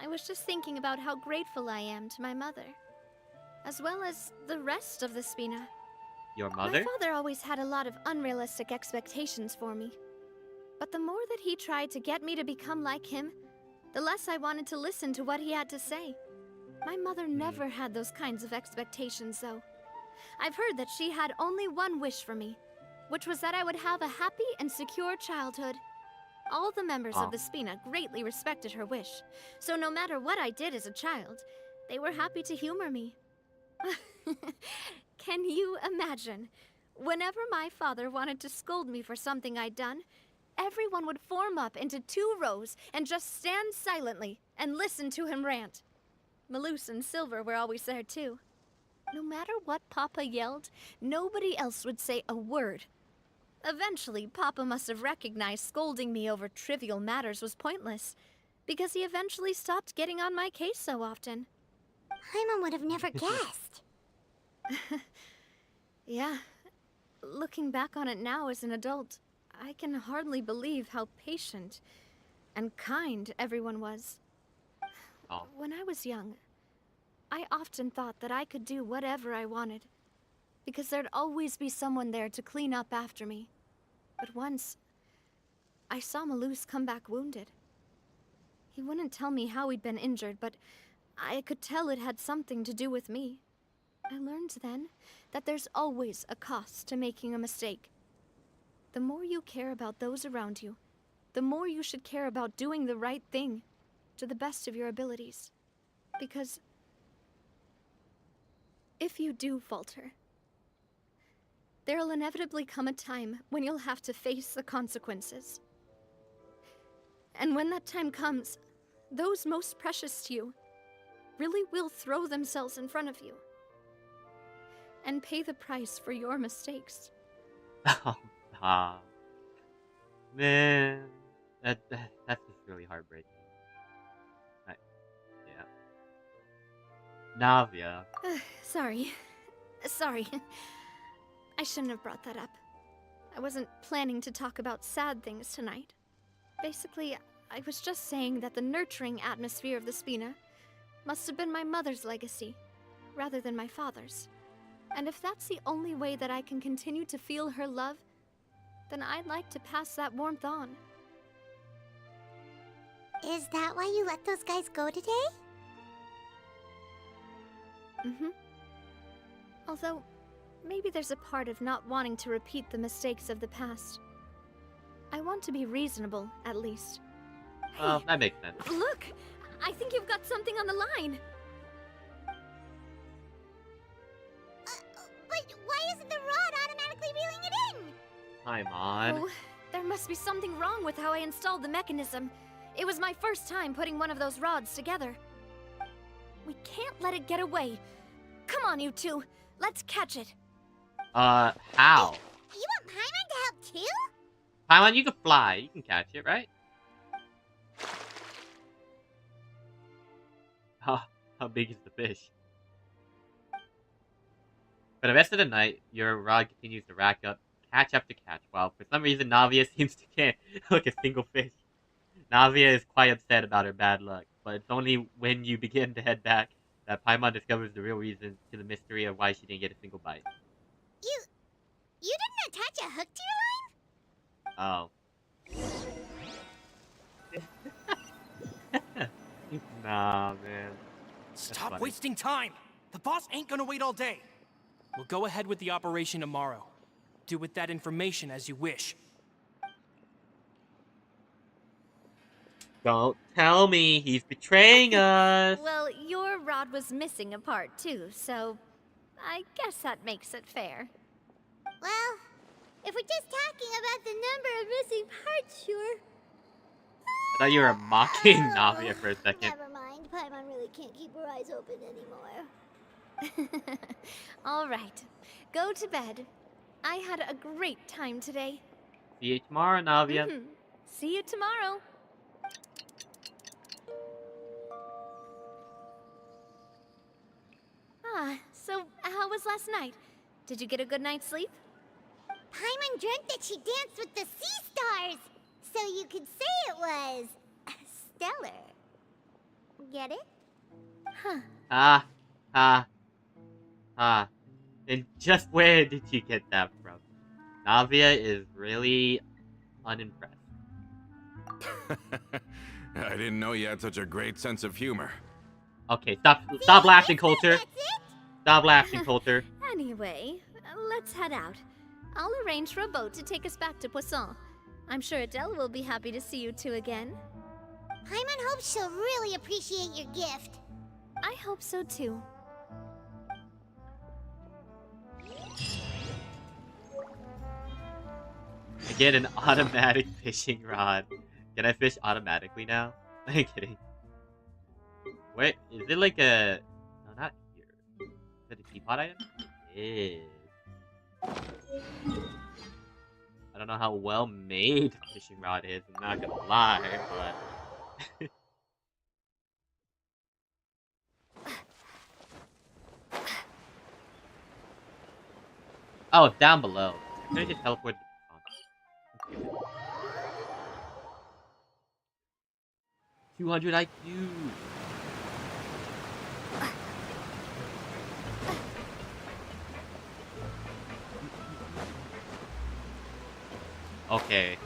I was just thinking about how grateful I am to my mother, as well as the rest of the Spina. Your mother? My father always had a lot of unrealistic expectations for me. But the more that he tried to get me to become like him, the less I wanted to listen to what he had to say. My mother never had those kinds of expectations, though. I've heard that she had only one wish for me, which was that I would have a happy and secure childhood. All the members of the Spina greatly respected her wish, so no matter what I did as a child, they were happy to humor me. Can you imagine? Whenever my father wanted to scold me for something I'd done, everyone would form up into 2 rows and just stand silently and listen to him rant. Malus and Silver were always there too. No matter what Papa yelled, nobody else would say a word. Eventually, Papa must have recognized scolding me over trivial matters was pointless, because he eventually stopped getting on my case so often. Paimon would have never guessed. Yeah. Looking back on it now as an adult, I can hardly believe how patient and kind everyone was. Oh. When I was young, I often thought that I could do whatever I wanted, because there'd always be someone there to clean up after me. But once, I saw Malus come back wounded. He wouldn't tell me how he'd been injured, but I could tell it had something to do with me. I learned then that there's always a cost to making a mistake. The more you care about those around you, the more you should care about doing the right thing to the best of your abilities. Because if you do falter, there'll inevitably come a time when you'll have to face the consequences. And when that time comes, those most precious to you really will throw themselves in front of you and pay the price for your mistakes. Oh, man, that's just really heartbreaking. Yeah. Navia. Sorry. I shouldn't have brought that up. I wasn't planning to talk about sad things tonight. Basically, I was just saying that the nurturing atmosphere of the Spina must have been my mother's legacy, rather than my father's. And if that's the only way that I can continue to feel her love, then I'd like to pass that warmth on. Is that why you let those guys go today? Mm-hmm. Although, maybe there's a part of not wanting to repeat the mistakes of the past. I want to be reasonable, at least. Well, that makes sense. Look! I think you've got something on the line! But why isn't the rod automatically reeling it in? Paimon. Oh, there must be something wrong with how I installed the mechanism. It was my first time putting one of those rods together. We can't let it get away. Come on, you two. Let's catch it. How? You want Paimon to help too? Paimon, you can fly. You can catch it, right? How big is the fish? For the rest of the night, your rod continues to rack up catch after catch, while for some reason Navia seems to can't hook a single fish. Navia is quite upset about her bad luck, but it's only when you begin to head back that Paimon discovers the real reason to the mystery of why she didn't get a single bite. You didn't attach a hook to your line? Oh. Nah, man. Stop funny. wasting time! The boss ain't gonna wait all day. We'll go ahead with the operation tomorrow. Do with that information as you wish. Don't tell me he's betraying us. Well, your rod was missing a part too, so I guess that makes it fair. Well, if we're just talking about the number of missing parts, sure. I thought you were mocking Navia for a second. Never mind. Paimon really can't keep her eyes open anymore. All right, go to bed. I had a great time today. See you tomorrow, Navia. Mhm. See you tomorrow. So how was last night? Did you get a good night's sleep? Paimon dreamt that she danced with the sea stars, so you could say it was stellar. Get it? Huh. And just where did you get that from? Navia is really unimpressed. I didn't know you had such a great sense of humor. Okay, stop laughing, Coulter. That's it? Stop laughing, Coulter. Anyway, let's head out. I'll arrange for a boat to take us back to Poisson. I'm sure Adele will be happy to see you two again. Paimon hopes she'll really appreciate your gift. I hope so too. Get an automatic fishing rod. Can I fish automatically now? I'm kidding. Wait, is it like a... No, not here. Is it a teapot item? It is. I don't know how well made the fishing rod is, I'm not gonna lie, but... Oh, down below. Can I just teleport to the front? 200 IQ! Okay.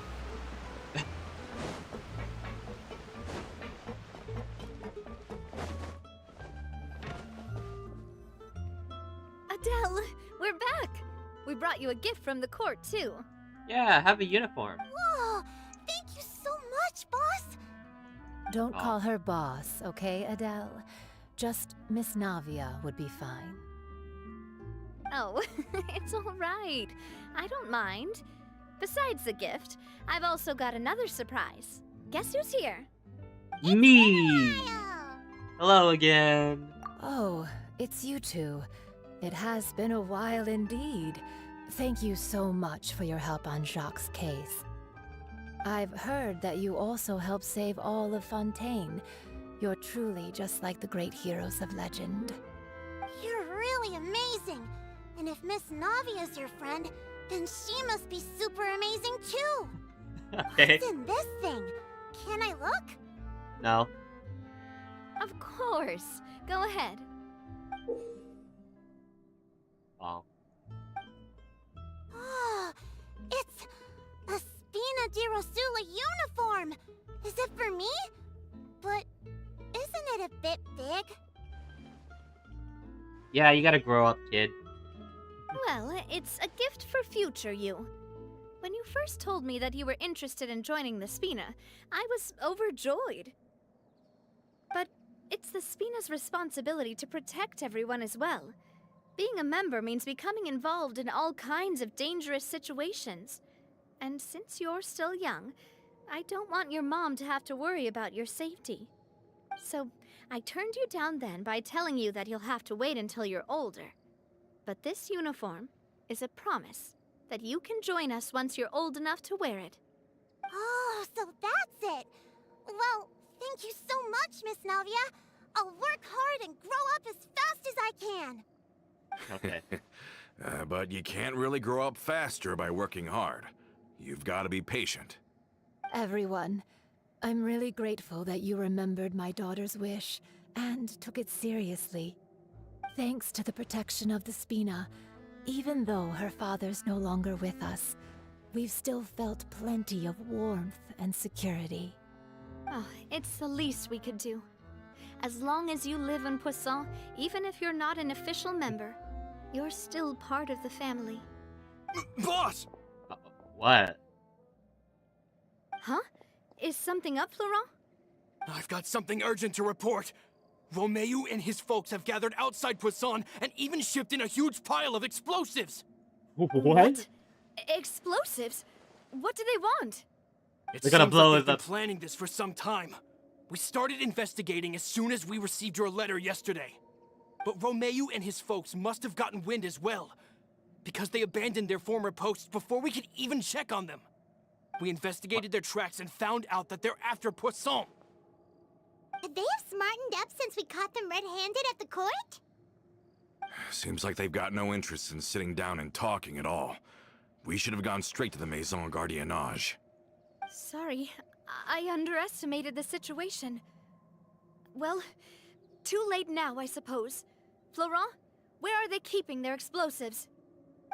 Adele, we're back! We brought you a gift from the court, too. Yeah, have a uniform. Whoa! Thank you so much, boss! Don't Oh. call her boss, okay, Adele? Just Miss Navia would be fine. Oh, it's all right. I don't mind. Besides the gift, I've also got another surprise. Guess who's here? Me! Oh. Hello again. Oh, it's you two. It has been a while indeed. Thank you so much for your help on Jacques' case. I've heard that you also helped save all of Fontaine. You're truly just like the great heroes of legend. You're really amazing! And if Miss Navia's your friend, then she must be super amazing too! Okay. What's in this thing? Can I look? No. Of course. Go ahead. Oh. Oh, it's a Spina di Rosula uniform! Is it for me? But isn't it a bit big? Yeah, you gotta grow up, kid. Well, it's a gift for future you. When you first told me that you were interested in joining the Spina, I was overjoyed. But it's the Spina's responsibility to protect everyone as well. Being a member means becoming involved in all kinds of dangerous situations. And since you're still young, I don't want your mom to have to worry about your safety. So I turned you down then by telling you that you'll have to wait until you're older. But this uniform is a promise that you can join us once you're old enough to wear it. Oh, so that's it! Well, thank you so much, Miss Navia! I'll work hard and grow up as fast as I can! Okay. But you can't really grow up faster by working hard. You've got to be patient. Everyone, I'm really grateful that you remembered my daughter's wish and took it seriously. Thanks to the protection of the Spina, even though her father's no longer with us, we've still felt plenty of warmth and security. Oh, it's the least we could do. As long as you live in Poisson, even if you're not an official member, you're still part of the family. Boss! What? Huh? Is something up, Florent? I've got something urgent to report. Romeu and his folks have gathered outside Poisson and even shipped in a huge pile of explosives. What? Explosives? What do they want? It They're gonna seems blow like us they've up. been planning this for some time. We started investigating as soon as we received your letter yesterday. But Romeu and his folks must have gotten wind as well, because they abandoned their former posts before we could even check on them. We investigated their tracks and found out that they're after Poisson. Could they have smartened up since we caught them red-handed at the court? Seems like they've got no interest in sitting down and talking at all. We should have gone straight to the Maison Gardiennage. Sorry, I underestimated the situation. Well, too late now, I suppose. Florent, where are they keeping their explosives?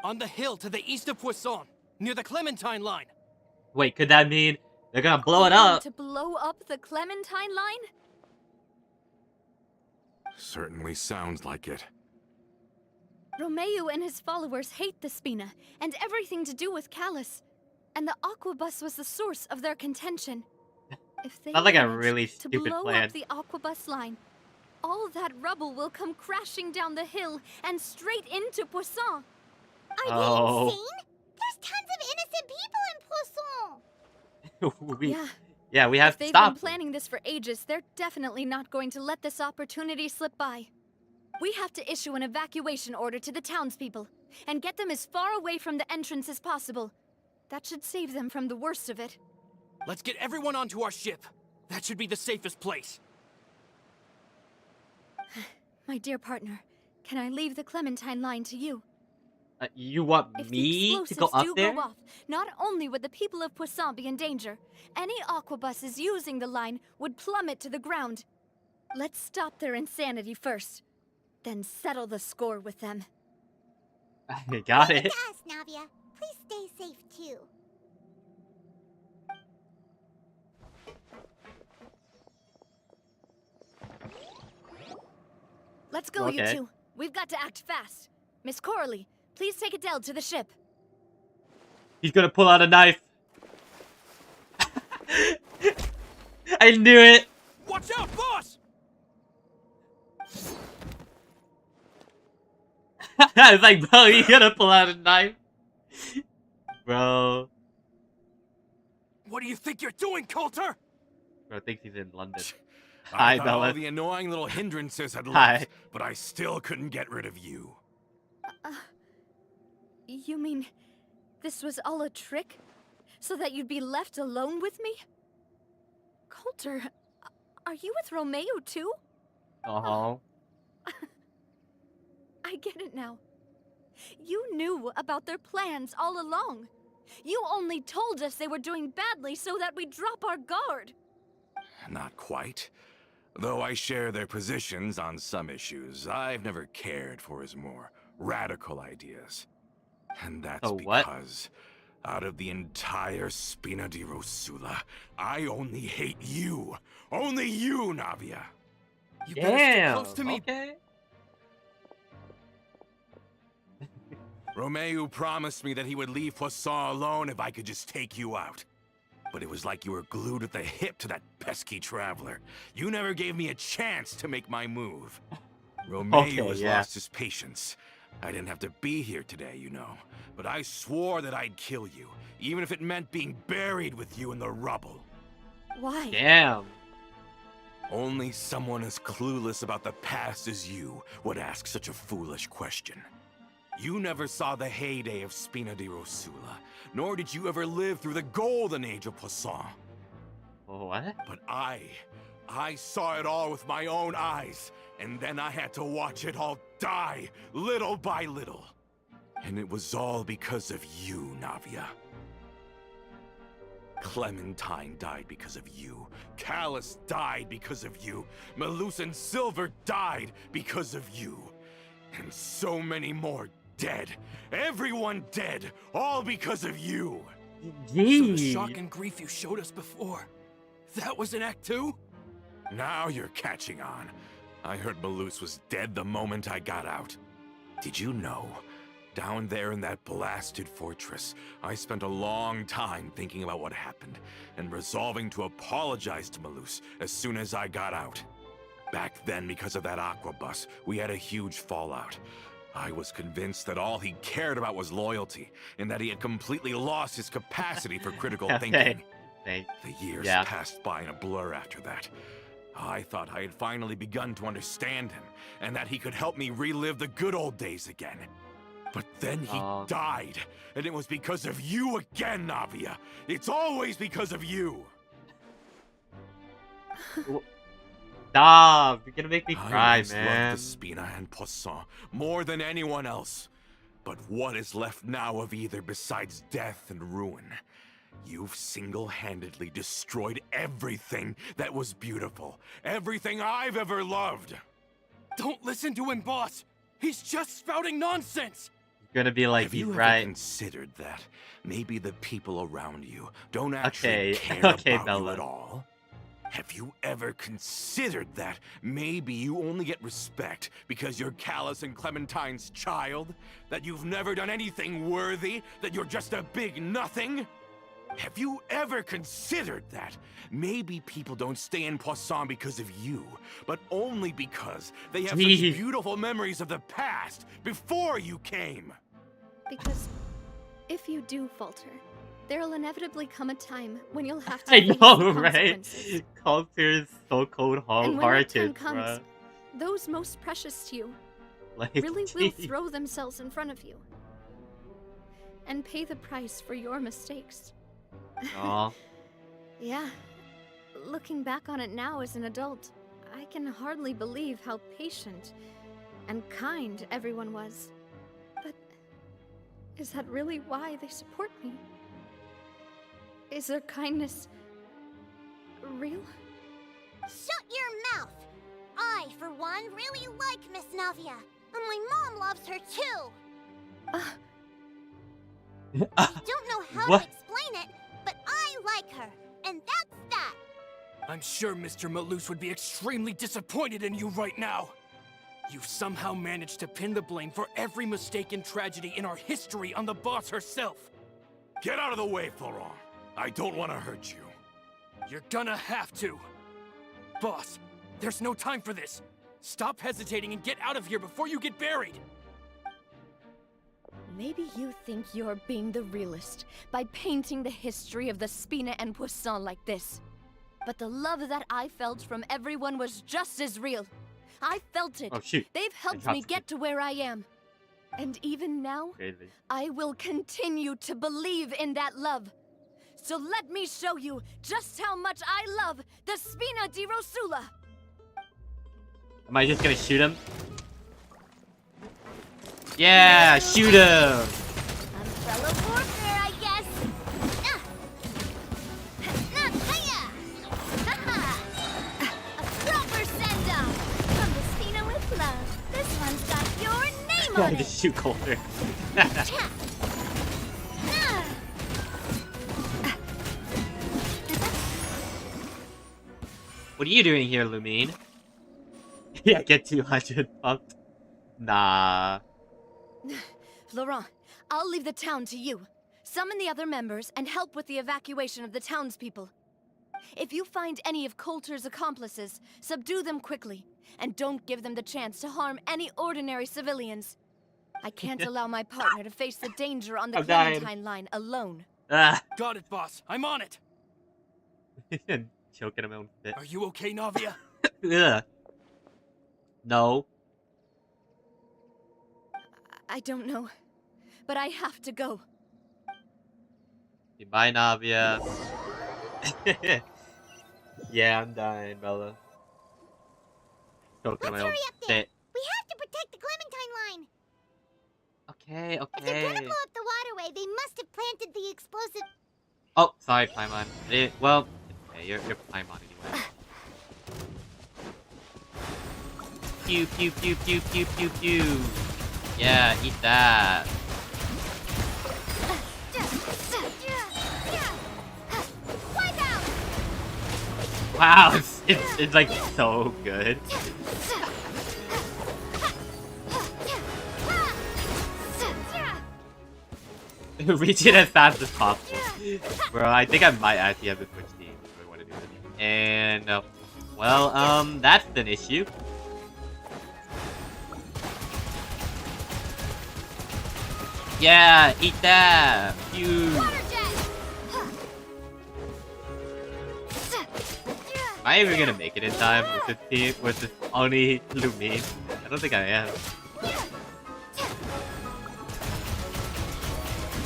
On the hill to the east of Poisson, near the Clementine line. Wait, could that mean they're gonna blow it You want up? to blow up the Clementine line? Certainly sounds like it. Romeu and his followers hate the Spina and everything to do with Callus. And the Aquabus was the source of their contention. If they Sounds like a manage really to stupid blow plan. up the Aquabus line, all that rubble will come crashing down the hill and straight into Poisson. Are Oh. you insane? There's tons of innocent people in Poisson! Yeah, we have If to they've stop. been planning this for ages, they're definitely not going to let this opportunity slip by. We have to issue an evacuation order to the townspeople and get them as far away from the entrance as possible. That should save them from the worst of it. Let's get everyone onto our ship. That should be the safest place. My dear partner, can I leave the Clementine line to you? You want If the me to explosives go up do there? go off, not only would the people of Poisson be in danger, any aquabuses using the line would plummet to the ground. Let's stop their insanity first, then settle the score with them. I got it. Yes, Navia. Please stay safe too. Let's go, you Okay. two. We've got to act fast. Miss Coralie, please take Adele to the ship. He's gonna pull out a knife. I knew it. Watch out, boss! I was like, bro, you gonna pull out a knife, bro. What do you think you're doing, Coulter? Bro thinks he's in London. I Hi, thought Bella. all the annoying little hindrances had Hi. left, but I still couldn't get rid of you. You mean this was all a trick? So that you'd be left alone with me? Coulter, are you with Romeo too? Uh-huh. I get it now. You knew about their plans all along. You only told us they were doing badly so that we'd drop our guard. Not quite. Though I share their positions on some issues, I've never cared for his more radical ideas. And that's So what? because, out of the entire Spina di Rosula, I only hate you. Only you, Navia. You better stick Damn. close to me. Okay. Romeo promised me that he would leave Poisson alone if I could just take you out. But it was like you were glued at the hip to that pesky traveler. You never gave me a chance to make my move. Romeo has yeah. lost his patience. I didn't have to be here today, you know. But I swore that I'd kill you, even if it meant being buried with you in the rubble. Why? Damn. Only someone as clueless about the past as you would ask such a foolish question. You never saw the heyday of Spina di Rosula, nor did you ever live through the golden age of Poisson. What? But I saw it all with my own eyes, and then I had to watch it all die, little by little. And it was all because of you, Navia. Clementine died because of you. Callus died because of you. Malus and Silver died because of you. And so many more dead. Everyone dead, all because of you. So the Gee. shock and grief you showed us before, that was in Act 2? Now you're catching on. I heard Malus was dead the moment I got out. Did you know? Down there in that blasted fortress, I spent a long time thinking about what happened and resolving to apologize to Malus as soon as I got out. Back then, because of that aquabus, we had a huge fallout. I was convinced that all he cared about was loyalty, and that he had completely lost his capacity for critical thinking. Thanks. The years Yeah. passed by in a blur after that. I thought I had finally begun to understand him, and that he could help me relive the good old days again. But then he died, and it was because of you again, Navia. It's always because of you. Stop. You're gonna make me I cry, once man. loved the Spina and Poisson more than anyone else. But what is left now of either besides death and ruin? You've single-handedly destroyed everything that was beautiful. Everything I've ever loved. Don't listen to him, boss! He's just spouting nonsense! You're gonna be like, Have he's you ever right. considered that maybe the people around you don't actually Okay, care okay, about Bella. you at all? Have you ever considered that maybe you only get respect because you're Callus and Clementine's child? That you've never done anything worthy? That you're just a big nothing? Have you ever considered that maybe people don't stay in Poisson because of you, but only because they have such Jeez. beautiful memories of the past before you came? Because if you do falter, There'll inevitably come a time when you'll have to I face know, the right? consequences. Culture is so And when that time cold-hearted, comes, bruh. those most precious to you Like, really will geez. throw themselves in front of you and pay the price for your mistakes. Aw. Yeah, looking back on it now as an adult, I can hardly believe how patient and kind everyone was. But is that really why they support me? Is their kindness real? Shut your mouth! I, for one, really like Miss Navia. And my mom loves her too. I don't know how What? to explain it, but I like her. And that's that. I'm sure Mr. Malus would be extremely disappointed in you right now. You've somehow managed to pin the blame for every mistake and tragedy in our history on the boss herself. Get out of the way, Florent. I don't want to hurt you. You're gonna have to. Boss, there's no time for this. Stop hesitating and get out of here before you get buried. Maybe you think you're being the realist by painting the history of the Spina and Poisson like this. But the love that I felt from everyone was just as real. I felt it. Oh, shoot. They've helped dropped me it. get to where I am. And even now, Crazy. I will continue to believe in that love. So let me show you just how much I love the Spina di Rosula. Am I just gonna shoot him? Yeah, shoot him! Umbrella warfare, I guess. Hiya! A proper send-off from the Spina with love. This one's got your name I on just it. shoot Coulter. What are you doing here, Lumine? Yeah, get 200 pumped. Nah. Laurent, I'll leave the town to you. Summon the other members and help with the evacuation of the townspeople. If you find any of Coulter's accomplices, subdue them quickly, and don't give them the chance to harm any ordinary civilians. I can't allow my partner to face the danger on the I'm dying. Clementine line alone. Ah. Got it, boss. I'm on it. Choking him own fit. Are you okay, Navia? Ugh. No. I don't know, but I have to go. Bye, Navia. Yeah, I'm dying, Bella. Choking Let's my own hurry up there. fit. We have to protect the Clementine line. Okay, If they're gonna okay. blow up the waterway, they must have planted the explosive. Oh, sorry, Paimon. Well, okay, you're Paimon anyway. Pew, pew, pew, pew, pew, pew, pew. Yeah, eat that. Wipe out! Wow, it's like so good. Reach it as fast as possible. Bro, I think I might actually have to switch teams if I want to do this. And, well, that's an issue. Yeah, eat that! Huge! Am I even gonna make it in time with this team, with this only Lumine? I don't think I am.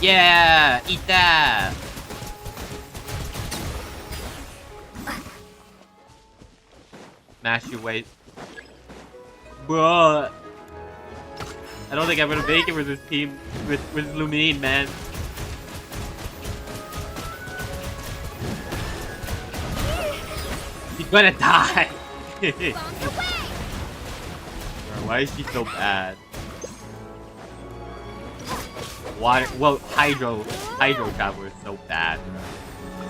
Yeah! Eat that! Smash your weight. Bruh! I don't think I'm gonna make it with this team, with Lumine, man. He's gonna die! Bro, why is she so bad? Water, well, hydro travel is so bad.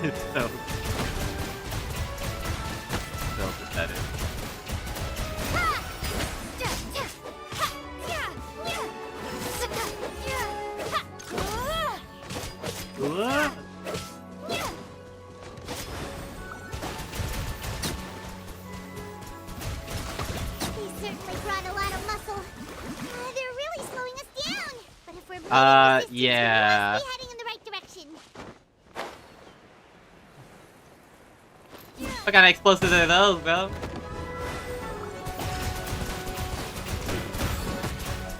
It's so pathetic. What? He certainly brought a lot of muscle. They're really slowing us down. But if we're moving Yeah. we must be heading in the right direction. What kind of explosives are those, bro?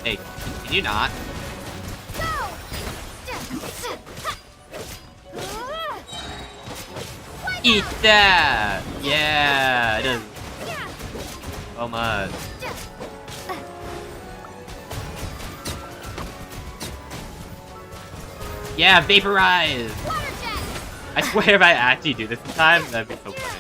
Hey, can you not? Eat that! Yeah, it does so much. Yeah, vaporize! I swear if I actually do this in time, that'd be so funny.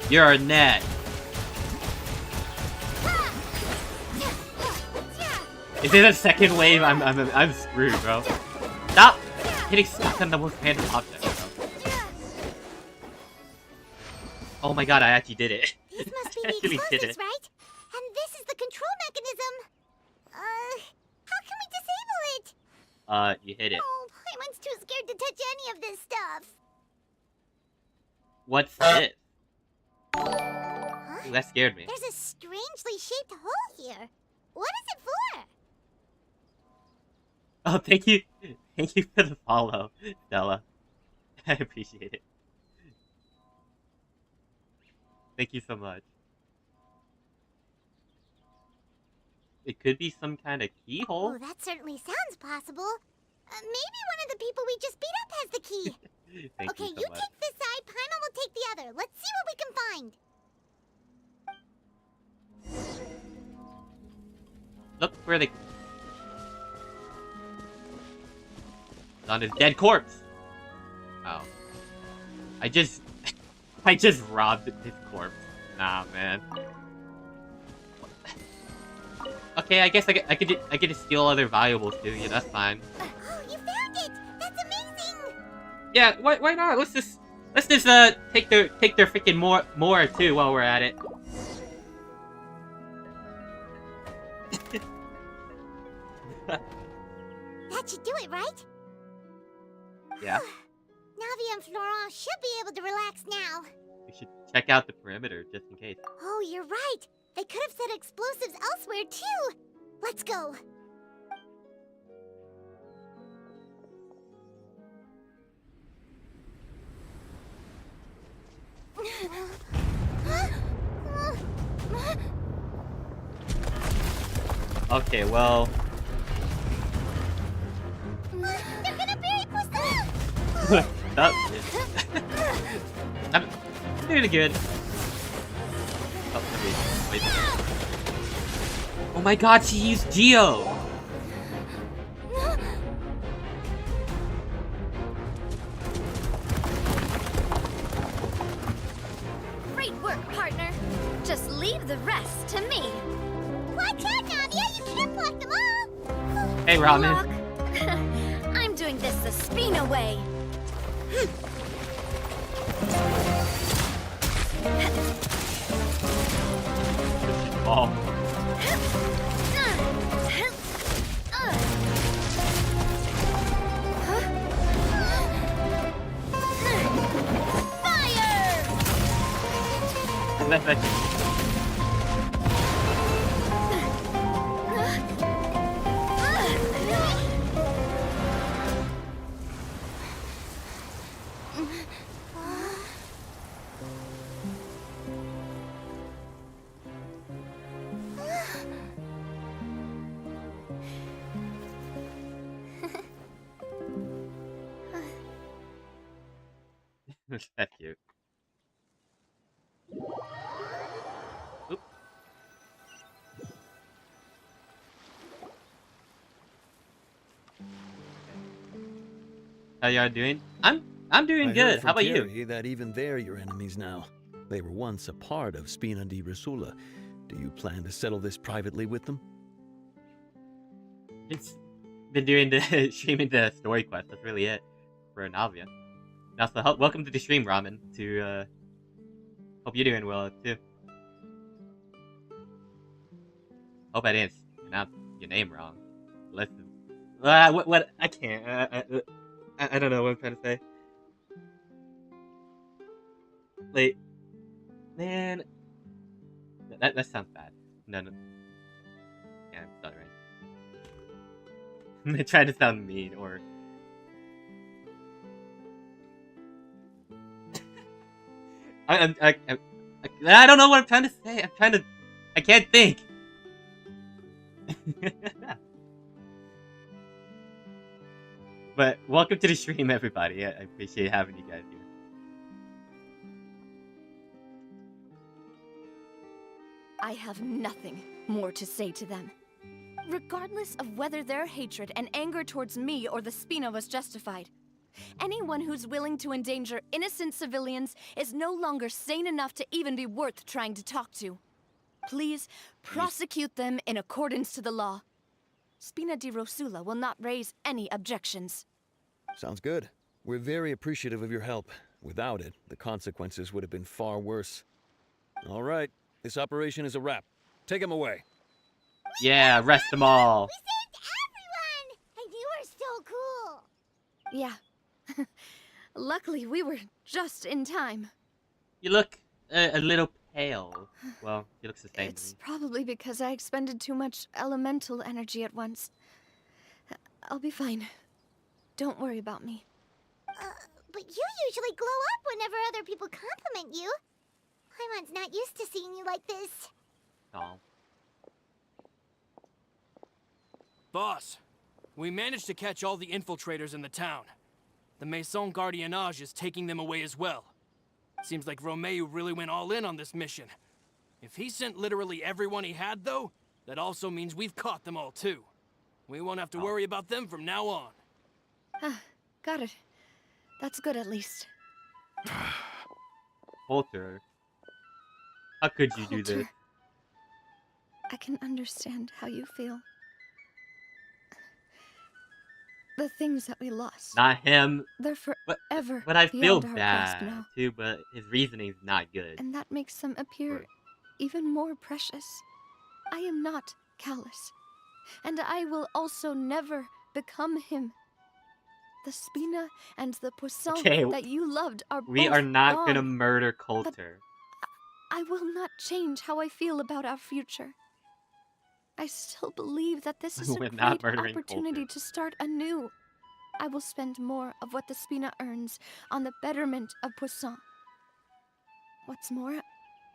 You're a net. Is it a second wave? I'm screwed, bro. Stop getting stuck on the most random object, bro. Oh my god, I actually did it. These must be I the actually did explosives, it. right? And this is the control mechanism. How can we disable it? You hit it. Oh, Paimon's too scared to touch any of this stuff. What's this? Huh? Ooh, that scared me. There's a strangely shaped hole here. What is it for? Oh, thank you. Thank you for the follow, Stella. I appreciate it. Thank you so much. It could be some kind of keyhole. Oh, that certainly sounds possible. Maybe one of the people we just beat up has the key. Thank Okay, you so you much. take this side, Paimon will take the other. Let's see what we can find. Look where they... On his dead corpse. Oh. I just robbed his corpse. Nah, man. Okay, I guess I could just steal other valuables too. Yeah, that's fine. Oh, you found it! That's amazing! Yeah, why not? Let's just take their freaking more too while we're at it. That should do it, right? Yeah. Navia and Florent should be able to relax now. We should check out the perimeter just in case. Oh, you're right. They could have set explosives elsewhere too. Let's go. Okay, well. They're gonna bury Poisson! That I'm doing good. Oh, wait. Oh my god, she used Geo! Great work, partner. Just leave the rest to me. Watch out, Navia! You can't block them all! Hey, Ramen. Look, I'm doing this the Spina way. Oh. Fire! That's cute. Oop. How y'all doing? I'm doing good. How about you? That even they're your enemies now. They were once a part of Spina di Rosula. Do you plan to settle this privately with them? It's been doing the streaming the story quest. That's really it for Navia. Now, so welcome to the stream, Ramen. To hope you're doing well too. Hope I didn't pronounce your name wrong. Listen, what? I can't. I don't know what I'm trying to say. Like, man, that sounds bad. No. Yeah, I'm sorry. I try to sound mean, or... I don't know what I'm trying to say. I can't think. But welcome to the stream, everybody. I appreciate having you guys here. I have nothing more to say to them. Regardless of whether their hatred and anger towards me or the Spina was justified, anyone who's willing to endanger innocent civilians is no longer sane enough to even be worth trying to talk to. Please prosecute them in accordance to the law. Spina di Rosula will not raise any objections. Sounds good. We're very appreciative of your help. Without it, the consequences would have been far worse. All right, this operation is a wrap. Take him away. Yeah, arrest them all. We saved everyone! And you were so cool. Yeah. Luckily, we were just in time. You look a little pale. Well, he looks the same It's to me. probably because I expended too much elemental energy at once. I'll be fine. Don't worry about me. But you usually glow up whenever other people compliment you. Paimon's not used to seeing you like this. Oh. Boss, we managed to catch all the infiltrators in the town. The Maison Gardiennage is taking them away as well. Seems like Romeo really went all in on this mission. If he sent literally everyone he had, though, that also means we've caught them all, too. We won't have to worry about them from now on. Got it. That's good, at least. Coulter. How could you do this? Coulter, I can understand how you feel. The things that we lost. Not him. They're forever But I feel beyond our grasp bad, now. too, but his reasoning's not good. And that makes them appear even more precious. I am not callous. And I will also never become him. The Spina and the Poisson Okay, that you loved are we both are not gone. gonna murder Coulter. I will not change how I feel about our future. I still believe that this is a We're great not murdering opportunity Coulter. to start anew. I will spend more of what the Spina earns on the betterment of Poisson. What's more,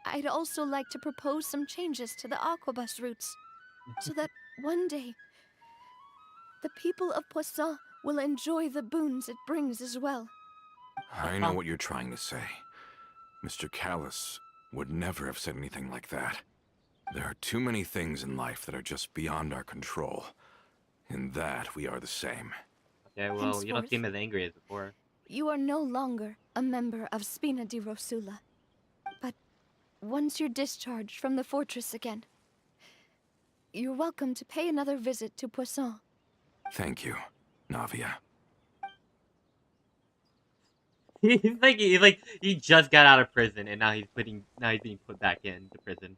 I'd also like to propose some changes to the Aquabus routes, so that one day, the people of Poisson will enjoy the boons it brings as well. I know what you're trying to say. Mr. Callus would never have said anything like that. There are too many things in life that are just beyond our control. In that, we are the same. Okay, well, you don't seem as angry as before. You are no longer a member of Spina di Rosula. But once you're discharged from the fortress again, you're welcome to pay another visit to Poisson. Thank you, Navia. he's like he just got out of prison and now he's being put back into prison.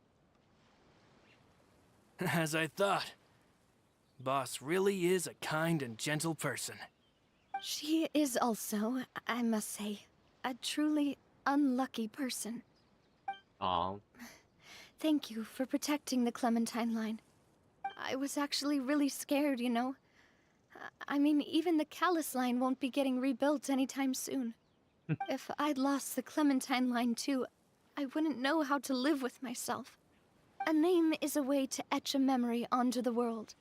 As I thought. Boss really is a kind and gentle person. She is also, I must say, a truly unlucky person. Aw. Thank you for protecting the Clementine line. I was actually really scared, you know. I mean, even the Callus line won't be getting rebuilt anytime soon. If I'd lost the Clementine line too, I wouldn't know how to live with myself. A name is a way to etch a memory onto the world.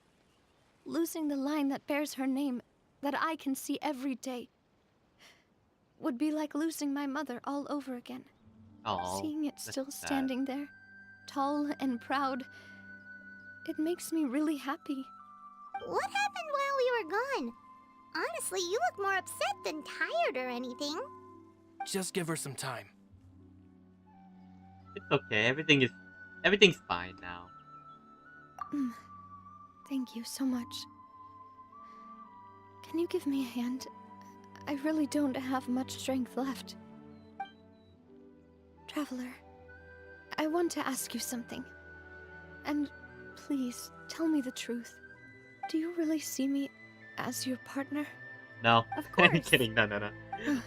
Losing the line that bears her name, that I can see every day, would be like losing my mother all over again. Aw, Seeing it that's still sad. standing there, tall and proud, it makes me really happy. What happened while we were gone? Honestly, you look more upset than tired or anything. Just give her some time. It's okay. Everything's fine now. Thank you so much. Can you give me a hand? I really don't have much strength left. Traveler, I want to ask you something. And please, tell me the truth. Do you really see me as your partner? No. Of I'm course. kidding. No.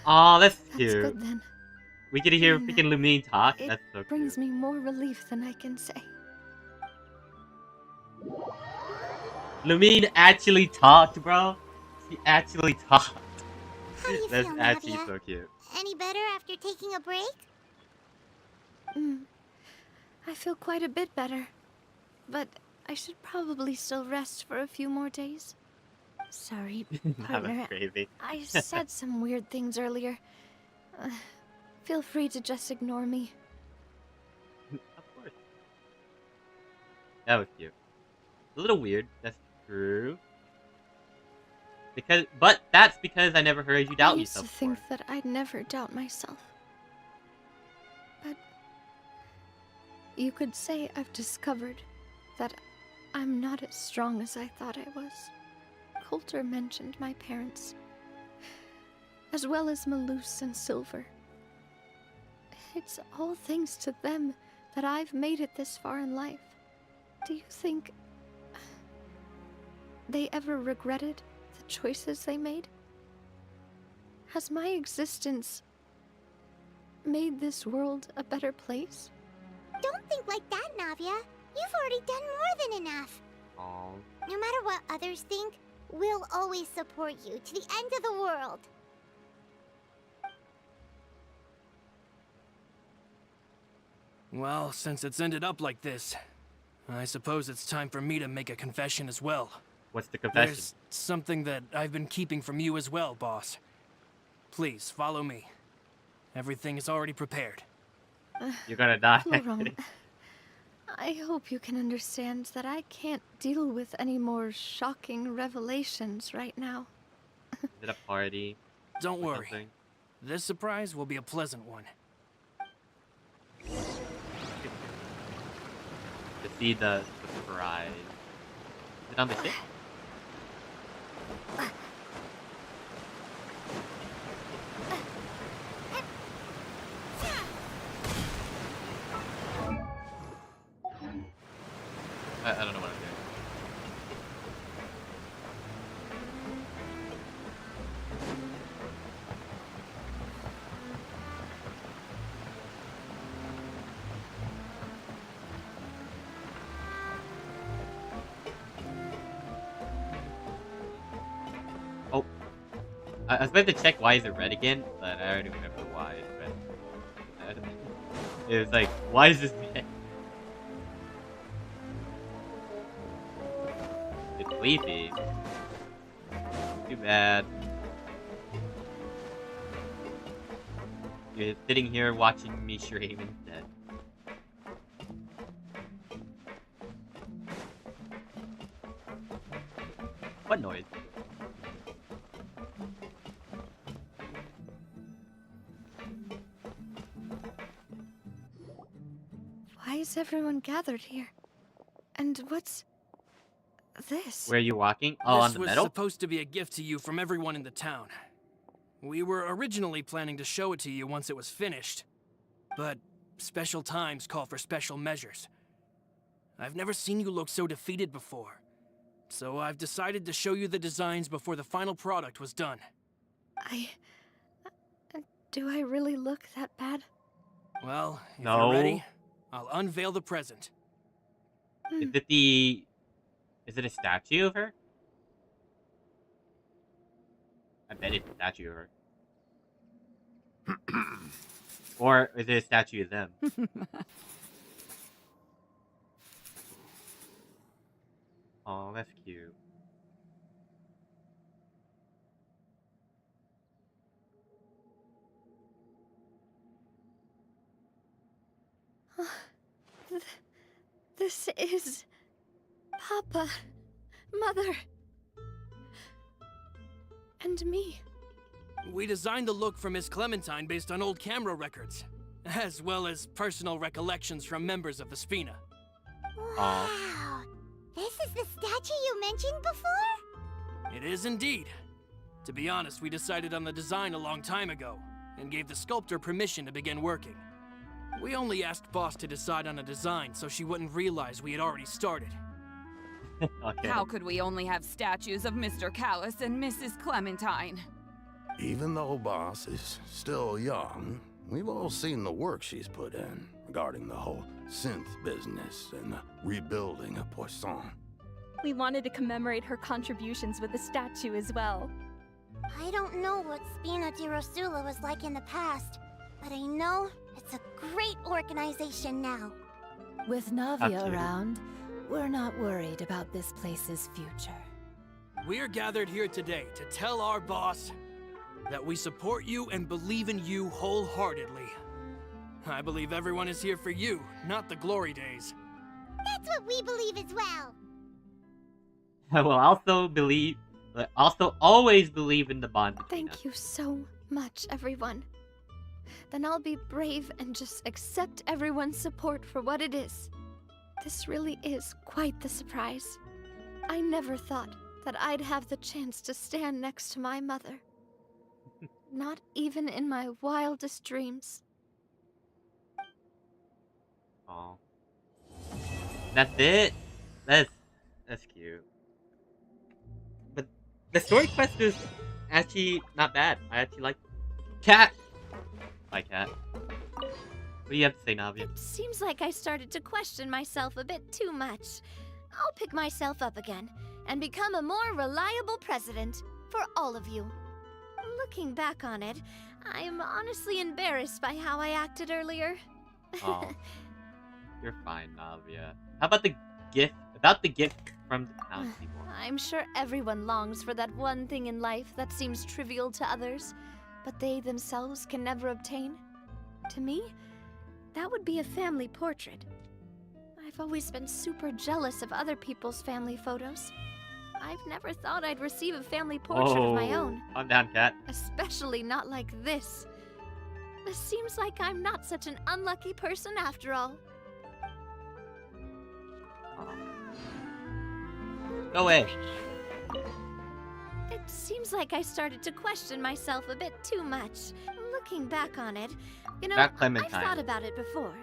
Aw, that's That's cute. good then. We get to hear Then, freaking Lumine talk. It That's so cute. brings me more relief than I can say. Lumine actually talked, bro. She actually talked. How do you That's feel, actually Navia? so cute. Any better after taking a break? I feel quite a bit better. But I should probably still rest for a few more days. Sorry, Nah, partner. that's crazy. I said some weird things earlier. Feel free to just ignore me. Of course. That was cute. A little weird, that's true. But that's because I never heard you I doubt used yourself to think before. that I'd never doubt myself. But you could say I've discovered that I'm not as strong as I thought I was. Coulter mentioned my parents, as well as Malus and Silver. It's all thanks to them that I've made it this far in life. Do you think they ever regretted the choices they made? Has my existence made this world a better place? Don't think like that, Navia. You've already done more than enough. Aww. No matter what others think, we'll always support you to the end of the world. Well, since it's ended up like this, I suppose it's time for me to make a confession as well. What's the confession? There's something that I've been keeping from you as well, boss. Please, follow me. Everything is already prepared. You're gonna die. Clorinde, I hope you can understand that I can't deal with any more shocking revelations right now. Is it a party? Don't or worry. something? This surprise will be a pleasant one. To see the surprise. Is it on the ship? I don't know what I'm doing. Oh. I was about to check why is it red again, but I already remember why it's red. It was like, why is this red? It's sleepy. Too bad. You're sitting here watching me stream instead. What noise? Why is everyone gathered here? And what's this? Where are you walking? Oh, on This the was metal? supposed to be a gift to you from everyone in the town. We were originally planning to show it to you once it was finished, but special times call for special measures. I've never seen you look so defeated before, so I've decided to show you the designs before the final product was done. Do I really look that bad? Well, if No. you're ready, I'll unveil the present. Is it a statue of her? I bet it's a statue of her. Or is it a statue of them? Oh, that's cute. This is... Papa, Mother, and me. We designed the look for Miss Clementine based on old camera records, as well as personal recollections from members of the Spina. Wow! This is the statue you mentioned before? It is indeed. To be honest, we decided on the design a long time ago, and gave the sculptor permission to begin working. We only asked Boss to decide on a design so she wouldn't realize we had already started. Okay. How could we only have statues of Mr. Callis and Mrs. Clementine? Even though Boss is still young, we've all seen the work she's put in regarding the whole synth business and the rebuilding of Poisson. We wanted to commemorate her contributions with a statue as well. I don't know what Spina di Rosula was like in the past, but I know it's a great organization now. With How Navia cute. around, we're not worried about this place's future. We're gathered here today to tell our boss that we support you and believe in you wholeheartedly. I believe everyone is here for you, not the glory days. That's what we believe as well. I will also always believe in the bond between us. Thank you so much, everyone. Then I'll be brave and just accept everyone's support for what it is. This really is quite the surprise. I never thought that I'd have the chance to stand next to my mother. Not even in my wildest dreams. Aw. That's it? That's cute. But the story quest is actually not bad. I actually like Cat! Bye, Cat. What do you have to say, Navia? It seems like I started to question myself a bit too much. I'll pick myself up again and become a more reliable president for all of you. Looking back on it, I'm honestly embarrassed by how I acted earlier. Aw. You're fine, Navia. How about the gift? About the gift from the townspeople. I'm sure everyone longs for that one thing in life that seems trivial to others, but they themselves can never obtain. To me, that would be a family portrait. I've always been super jealous of other people's family photos. I've never thought I'd receive a family portrait of my own. Calm down, Cat. Especially not like this. It seems like I'm not such an unlucky person after all. Go away. It seems like I started to question myself a bit too much. Looking back on it, you know, Back Clementine. I've thought about it before.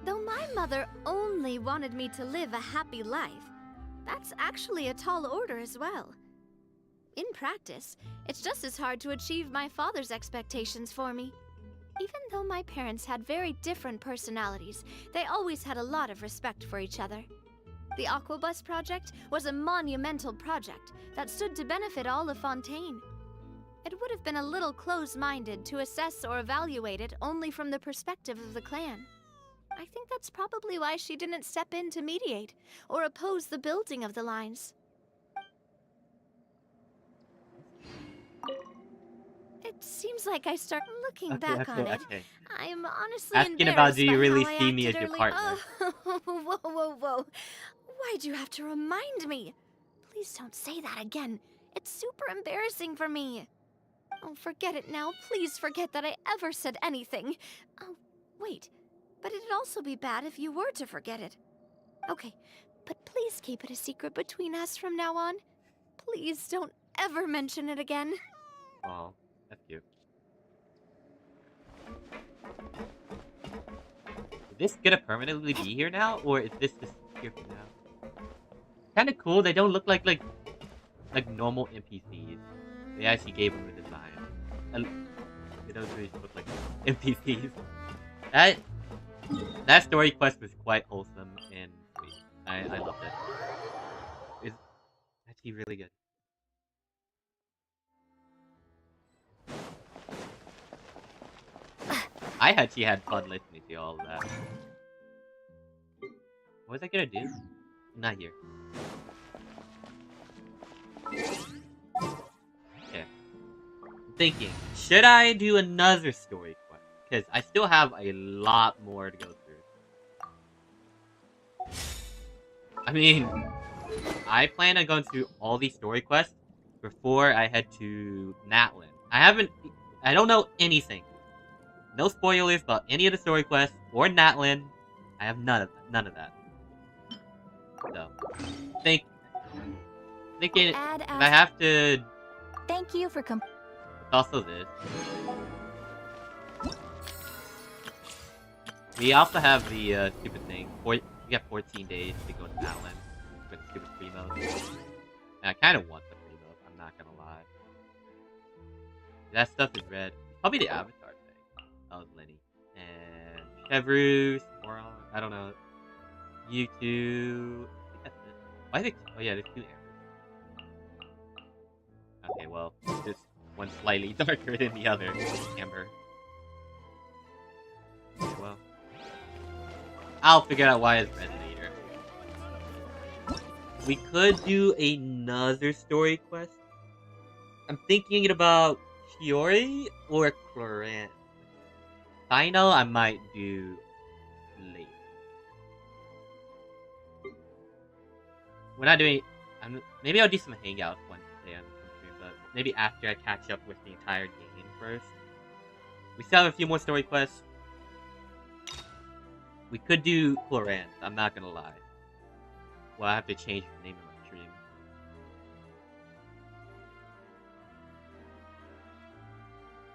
Though my mother only wanted me to live a happy life, that's actually a tall order as well. In practice, it's just as hard to achieve my father's expectations for me. Even though my parents had very different personalities, they always had a lot of respect for each other. The Aquabus project was a monumental project that stood to benefit all of Fontaine. It would have been a little close-minded to assess or evaluate it only from the perspective of the clan. I think that's probably why she didn't step in to mediate or oppose the building of the lines. It seems like I start looking back on it. Okay. I'm honestly Asking embarrassed about do you by really how I see me as acted your earlier. partner? Oh, whoa. Why'd you have to remind me? Please don't say that again. It's super embarrassing for me. Oh, forget it now. Please forget that I ever said anything. Oh, wait. But it'd also be bad if you were to forget it. Okay, but please keep it a secret between us from now on. Please don't ever mention it again. Oh, that's cute. Is this gonna permanently be here now, or is this just here for now? Kind of cool. They don't look like normal NPCs. They actually gave them a design. They don't really look like NPCs. That story quest was quite wholesome and sweet. I loved it. It's actually really good. I actually had fun listening to all of that. What was I gonna do? I'm not here. Okay. I'm thinking, should I do another story quest? Because I still have a lot more to go through. I mean, I plan on going through all these story quests before I head to Natlin. I don't know anything. No spoilers about any of the story quests or Natlin. I have none of that. So, thinking if I have to. Thank you for It's also this. We also have the stupid thing. We have 14 days to go to Natlin with the stupid free mode. And I kind of want the free mode. I'm not gonna lie. That stuff is red. Probably the avatar thing. That was Lenny. And Chevrolet, Moron, I don't know. You two. I think that's it. Why is it? Oh yeah, there's 2 embers. Okay, well, this one's slightly darker than the other amber. Okay, well, I'll figure out why it's red later. We could do another story quest. I'm thinking about Chiori or Clorinde. Final, I might do later. We're not doing. Maybe I'll do some hangouts one day on some stream, but maybe after I catch up with the entire game first. We still have a few more story quests. We could do Clorinde, I'm not gonna lie. Well, I have to change the name of my stream.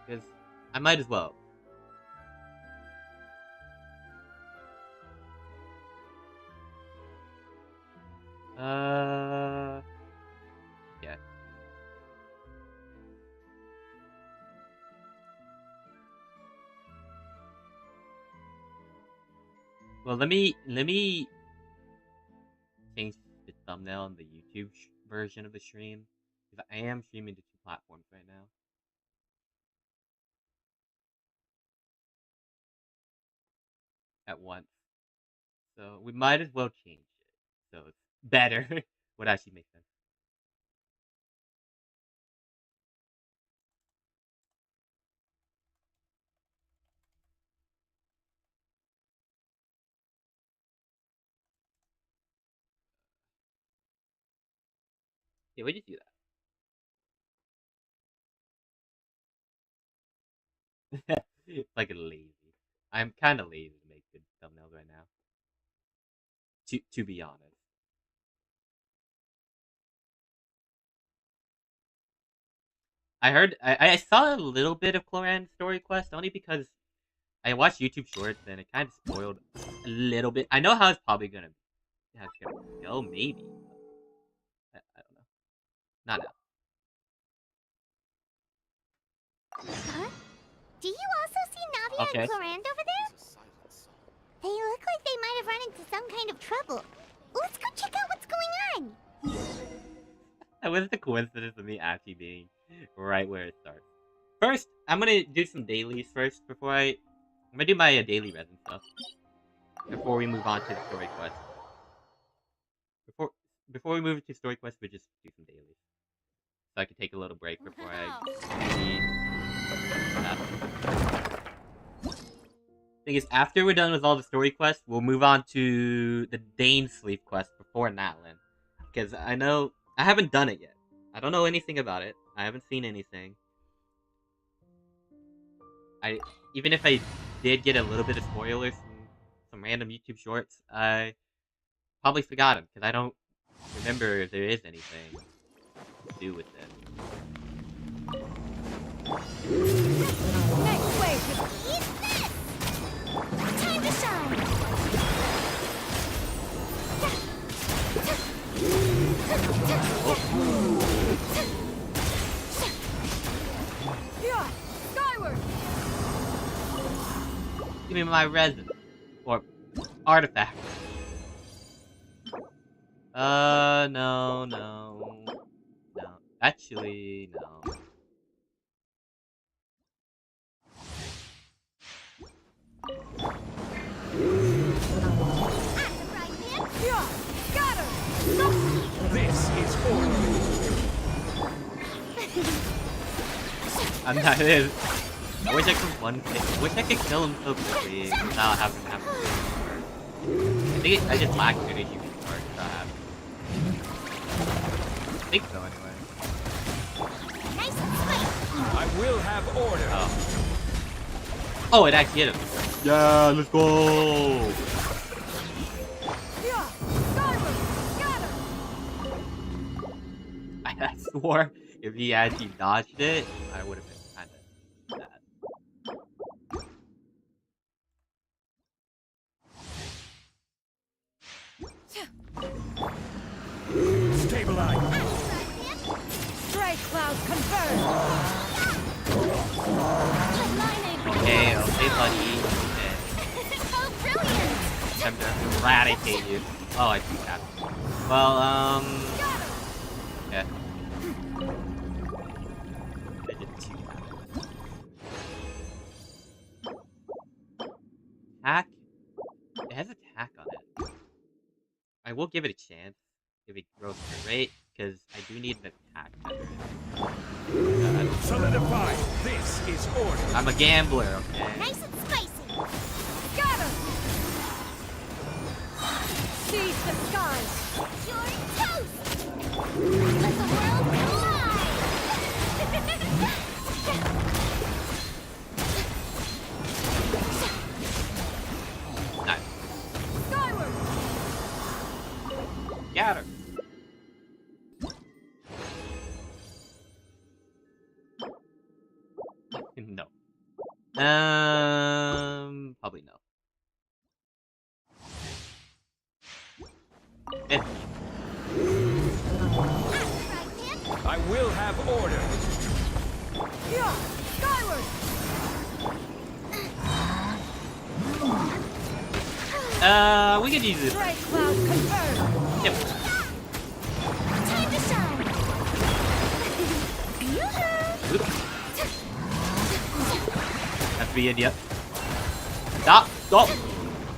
Because I might as well. Yeah. Well, let me change the thumbnail on the YouTube version of the stream, because I am streaming to 2 platforms right now. At once. So we might as well change it. So it's better. Would actually make sense. Yeah, we just do that. It's like a lazy. I'm kind of lazy to make good thumbnails right now. To be honest. I saw a little bit of Cloran's story quest only because I watched YouTube shorts and it kind of spoiled a little bit. I know how it's probably gonna go, maybe. I don't know. Not now. Huh? Do you also see Navia Okay. and Clorinde over there? They look like they might have run into some kind of trouble. Let's go check out what's going on. That was the coincidence of me actually being right where it starts. First, I'm gonna do some dailies first before I'm gonna do my daily resin stuff before we move on to the story quest. Before we move to story quest, we just do some dailies, so I can take a little break before I need that. Thing is, after we're done with all the story quests, we'll move on to the Dane sleep quest before Natlin, because I know I haven't done it yet. I don't know anything about it. I haven't seen anything. Even if I did get a little bit of spoilers from some random YouTube shorts, I probably forgot them because I don't remember if there is anything to do with it. Next wave! Eat this! Time to shine! Yeah! Skyward! Give me my resin. Or artifact. No. No. Actually, no. Yeah! Scatter! This is order. I'm not in. I wish I could I wish I could kill him so quickly without having to have to restart. I think I just lagged as soon as you restart without having to. I think so anyway. Nice and sweet. I will have order. Oh, it actually hit him. Yeah, let's go! Yeah! Skyward! Scatter! I swore if he actually dodged it, I would have been kind of sad. Stabilize. Stray cloud converge! Okay, buddy. Okay. Oh, brilliant! Time to eradicate you. Oh, I see that. Well, yeah. I did 2. Attack? It has attack on it. I will give it a chance if it grows rate, because I do need an attack feather. Solidify. This is order. I'm a gambler, okay? Nice and spicy. Got him! Seize the skies! You're toast! Let the world collide! Nice. Skyward! Got her. No. Probably no. 50. I will have order. Yeah! Skyward! We could use this. Great cloud confirmed! Yep. Time to shine! That's the end, yep. Stop! Stop!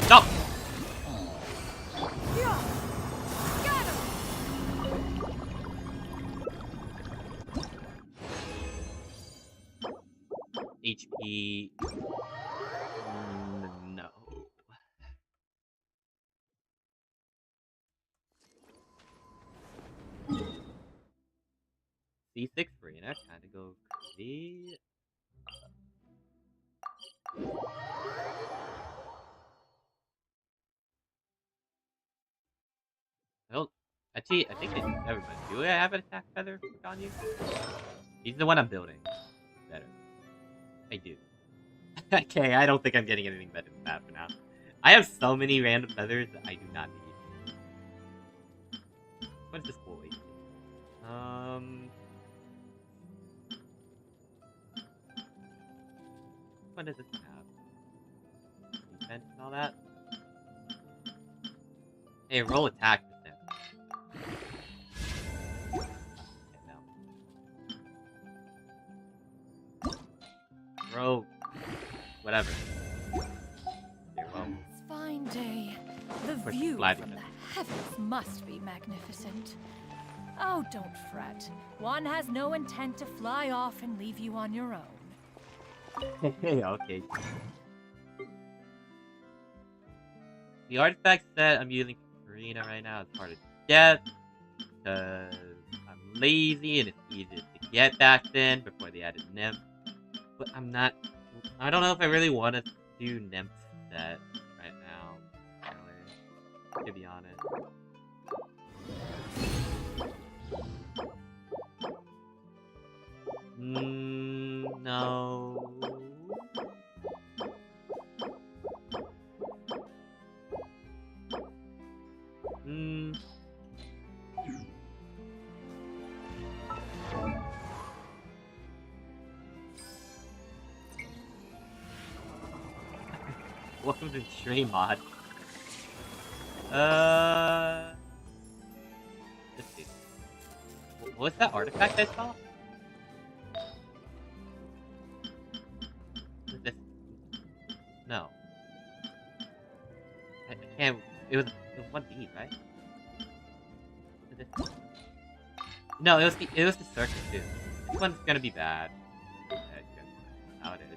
Stop! Yeah! Got him! HP. No. C6 Arena kind of go crazy. Well, actually, I think everybody. Do I have an attack feather on you? He's the one I'm building. Better. I do. Okay, I don't think I'm getting anything better than that for now. I have so many random feathers that I do not need. What is this cool HP? What does this have? Defense and all that? Hey, roll attack percent. Okay, no. Roll whatever. Okay, well. It's fine day. The We're view glad from we the did. heavens must be magnificent. Oh, don't fret. One has no intent to fly off and leave you on your own. Okay. The artifact set I'm using for Arena right now is part of death, because I'm lazy and it's easy to get back then before they added nymph. But I'm not. I don't know if I really want to do nymph set right now. Really, to be honest. No. Welcome to stream mod. Let's see. What's that artifact I saw? This? No. I can't. It was 1B, right? This? No, it was the circus too. This one's gonna be bad. How it is.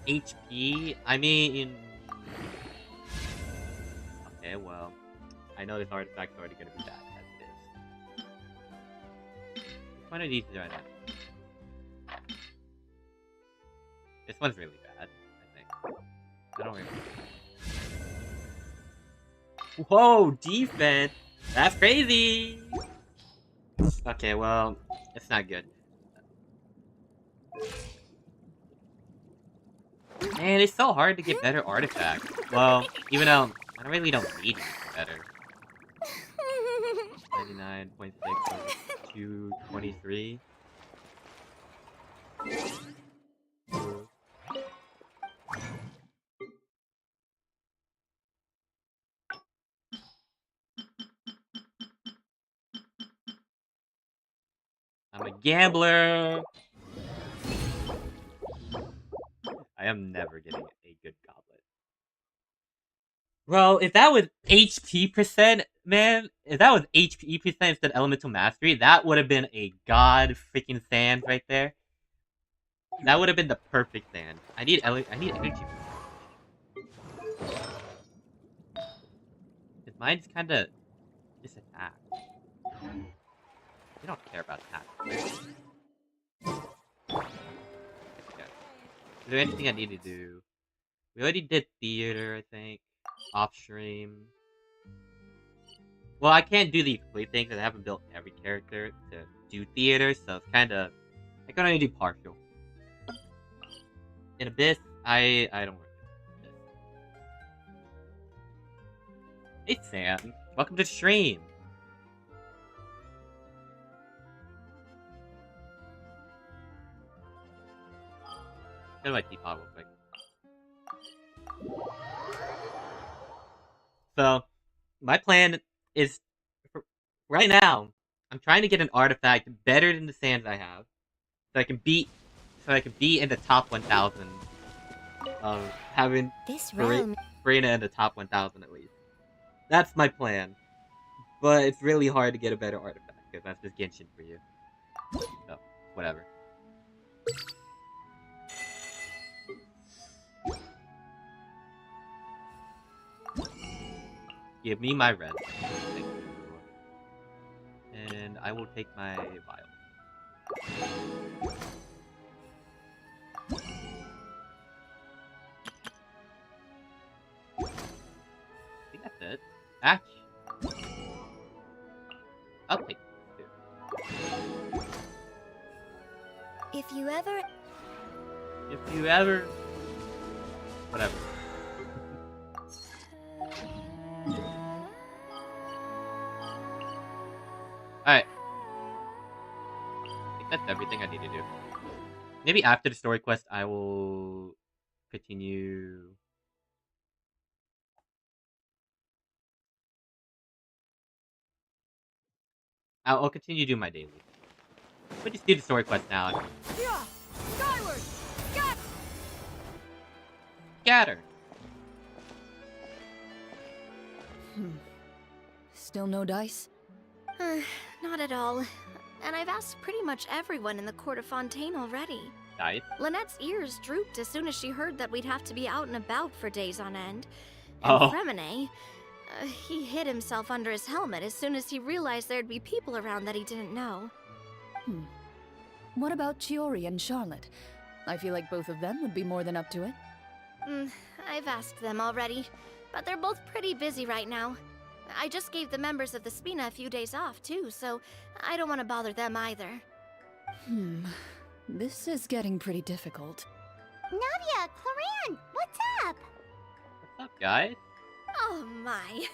HP? I mean... Okay, well... I know this artifact's already gonna be bad as it is. Which one of these is right now? This one's really bad, I think. I don't really... Whoa! Defense! That's crazy! Okay, well... It's not good. Man, it's so hard to get better artifacts. Well, even though I really don't need anything better. 99.6 over 223. gambler. I am never getting a good goblet. Bro, if that was HP percent, man, if that was HP percent instead of elemental mastery, that would have been a god freaking sand right there. That would have been the perfect sand. I need energy. Cause mine's kind of just attack. We don't care about attack. Okay. Is there anything I need to do? We already did theater, I think. Off stream. Well, I can't do the complete thing because I haven't built every character to do theater, so it's kind of... I can only do partial. In Abyss, I don't work with Abyss. Hey, Sam. Welcome to the stream. Go to my teapot real quick. So, my plan is, right now, I'm trying to get an artifact better than the sands I have, so I can be in the top 1,000 of having Farina in the top 1,000 at least. That's my plan, but it's really hard to get a better artifact because that's just Genshin for you. So, whatever. Give me my red. Thank you. And I will take my vial. I think that's it. Actually, I'll take this too. If you ever... Whatever. Alright. I think that's everything I need to do. Maybe after the story quest, I will continue... I'll continue doing my daily. We'll just do the story quest now. Yeah! Skyward! Scatter! Still no dice? Not at all. And I've asked pretty much everyone in the court of Fontaine already. Dice? Lynette's ears drooped as soon as she heard that we'd have to be out and about for days on end. And Oh. Fremine, he hid himself under his helmet as soon as he realized there'd be people around that he didn't know. What about Chiori and Charlotte? I feel like both of them would be more than up to it. I've asked them already, but they're both pretty busy right now. I just gave the members of the Spina a few days off, too, so I don't want to bother them either. This is getting pretty difficult. Navia, Clorinde, what's up? What's up, guys? Oh my.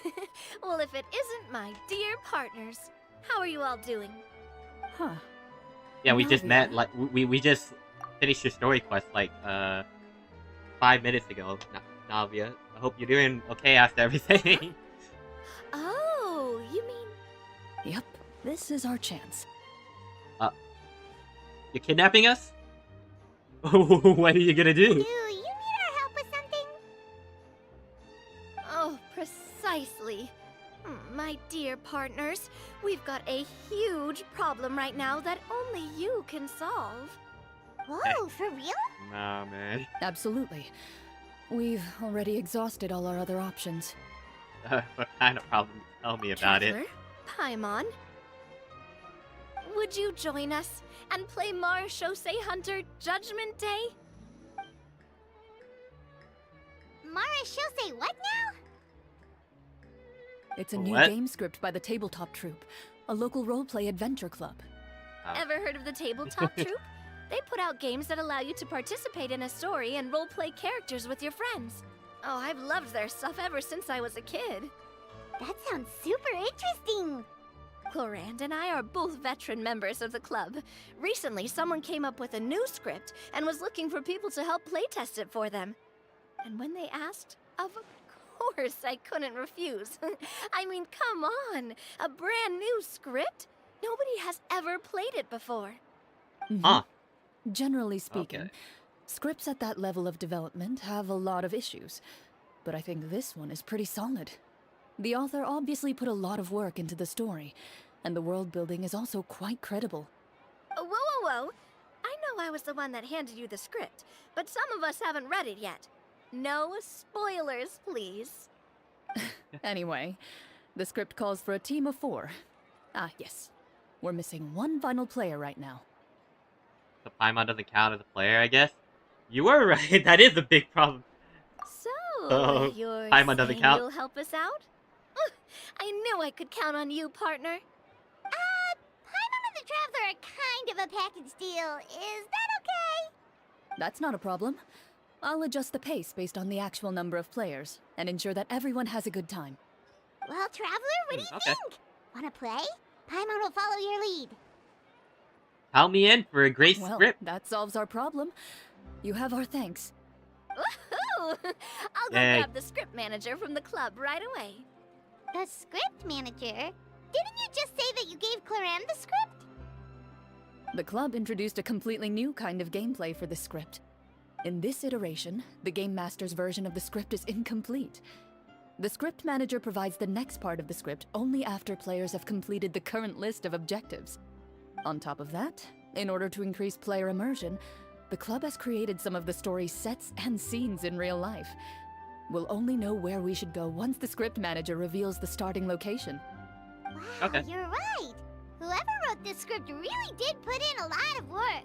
Well, if it isn't my dear partners. How are you all doing? Huh. Yeah, we just Navia. met, like, we just finished your story quest, like, 5 minutes ago, Navia. I hope you're doing okay after everything. Oh, you mean... Yep, this is our chance. You're kidnapping us? What are you gonna do? Do you need our help with something? Oh, precisely. My dear partners, we've got a huge problem right now that only you can solve. Whoa, for real? Nah, man. Absolutely. We've already exhausted all our other options. What kind of problem? Tell me about it. Traveler, Paimon, would you join us and play Marechaussee Hunter Judgment Day? Marechaussee what now? It's a new What? game script by the Tabletop Troupe, a local roleplay adventure club. Ever heard of the Tabletop Troupe? They put out games that allow you to participate in a story and roleplay characters with your friends. Oh, I've loved their stuff ever since I was a kid. That sounds super interesting. Clorinde and I are both veteran members of the club. Recently, someone came up with a new script and was looking for people to help playtest it for them. And when they asked, of course I couldn't refuse. I mean, come on, a brand new script? Nobody has ever played it before. Huh. Generally speaking, Okay. scripts at that level of development have a lot of issues, but I think this one is pretty solid. The author obviously put a lot of work into the story, and the world building is also quite credible. Whoa, whoa, whoa! I know I was the one that handed you the script, but some of us haven't read it yet. No spoilers, please. Anyway, the script calls for a team of 4. Ah, yes. We're missing one final player right now. The Paimon doesn't count as a player, I guess. You were right. That is a big problem. So, you're Paimon doesn't saying count. you'll help us out? I knew I could count on you, partner. Paimon and the Traveler are kind of a package deal. Is that okay? That's not a problem. I'll adjust the pace based on the actual number of players, and ensure that everyone has a good time. Well, Traveler, what do you think? Wanna play? Paimon will follow your lead. Count me in for a great Well, script. that solves our problem. You have our thanks. Woohoo! I'll go Yay. grab the script manager from the club right away. The script manager? Didn't you just say that you gave Clorinde the script? The club introduced a completely new kind of gameplay for the script. In this iteration, the Game Master's version of the script is incomplete. The script manager provides the next part of the script only after players have completed the current list of objectives. On top of that, in order to increase player immersion, the club has created some of the story's sets and scenes in real life. We'll only know where we should go once the script manager reveals the starting location. Wow, Okay. You're right. Whoever wrote this script really did put in a lot of work.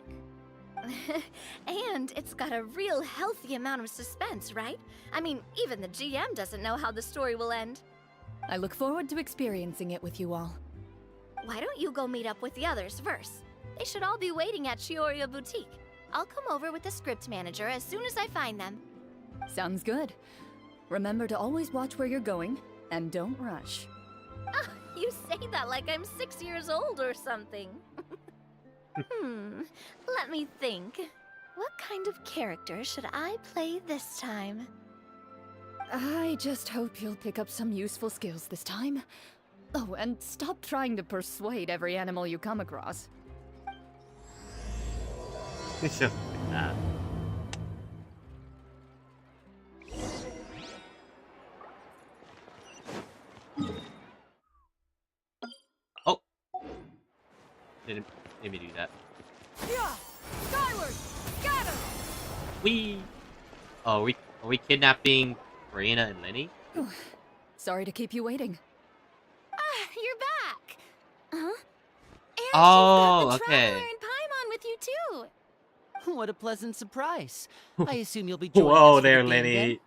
And it's got a real healthy amount of suspense, right? I mean, even the GM doesn't know how the story will end. I look forward to experiencing it with you all. Why don't you go meet up with the others first? They should all be waiting at Chioria Boutique. I'll come over with the script manager as soon as I find them. Sounds good. Remember to always watch where you're going, and don't rush. Oh, you say that like I'm 6 years old or something. Let me think. What kind of character should I play this time? I just hope you'll pick up some useful skills this time. Oh, and stop trying to persuade every animal you come across. It's just that. Oh! Didn't let me do that. Yeah! Skyward! Scatter! Wee! Oh, are we kidnapping Marina and Lenny? Sorry to keep you waiting. Ah, you're back! Huh? And Oh, you've got the okay. Traveler and Paimon with you too! What a pleasant surprise. I assume you'll be joining us Whoa for there, the game then? Lenny.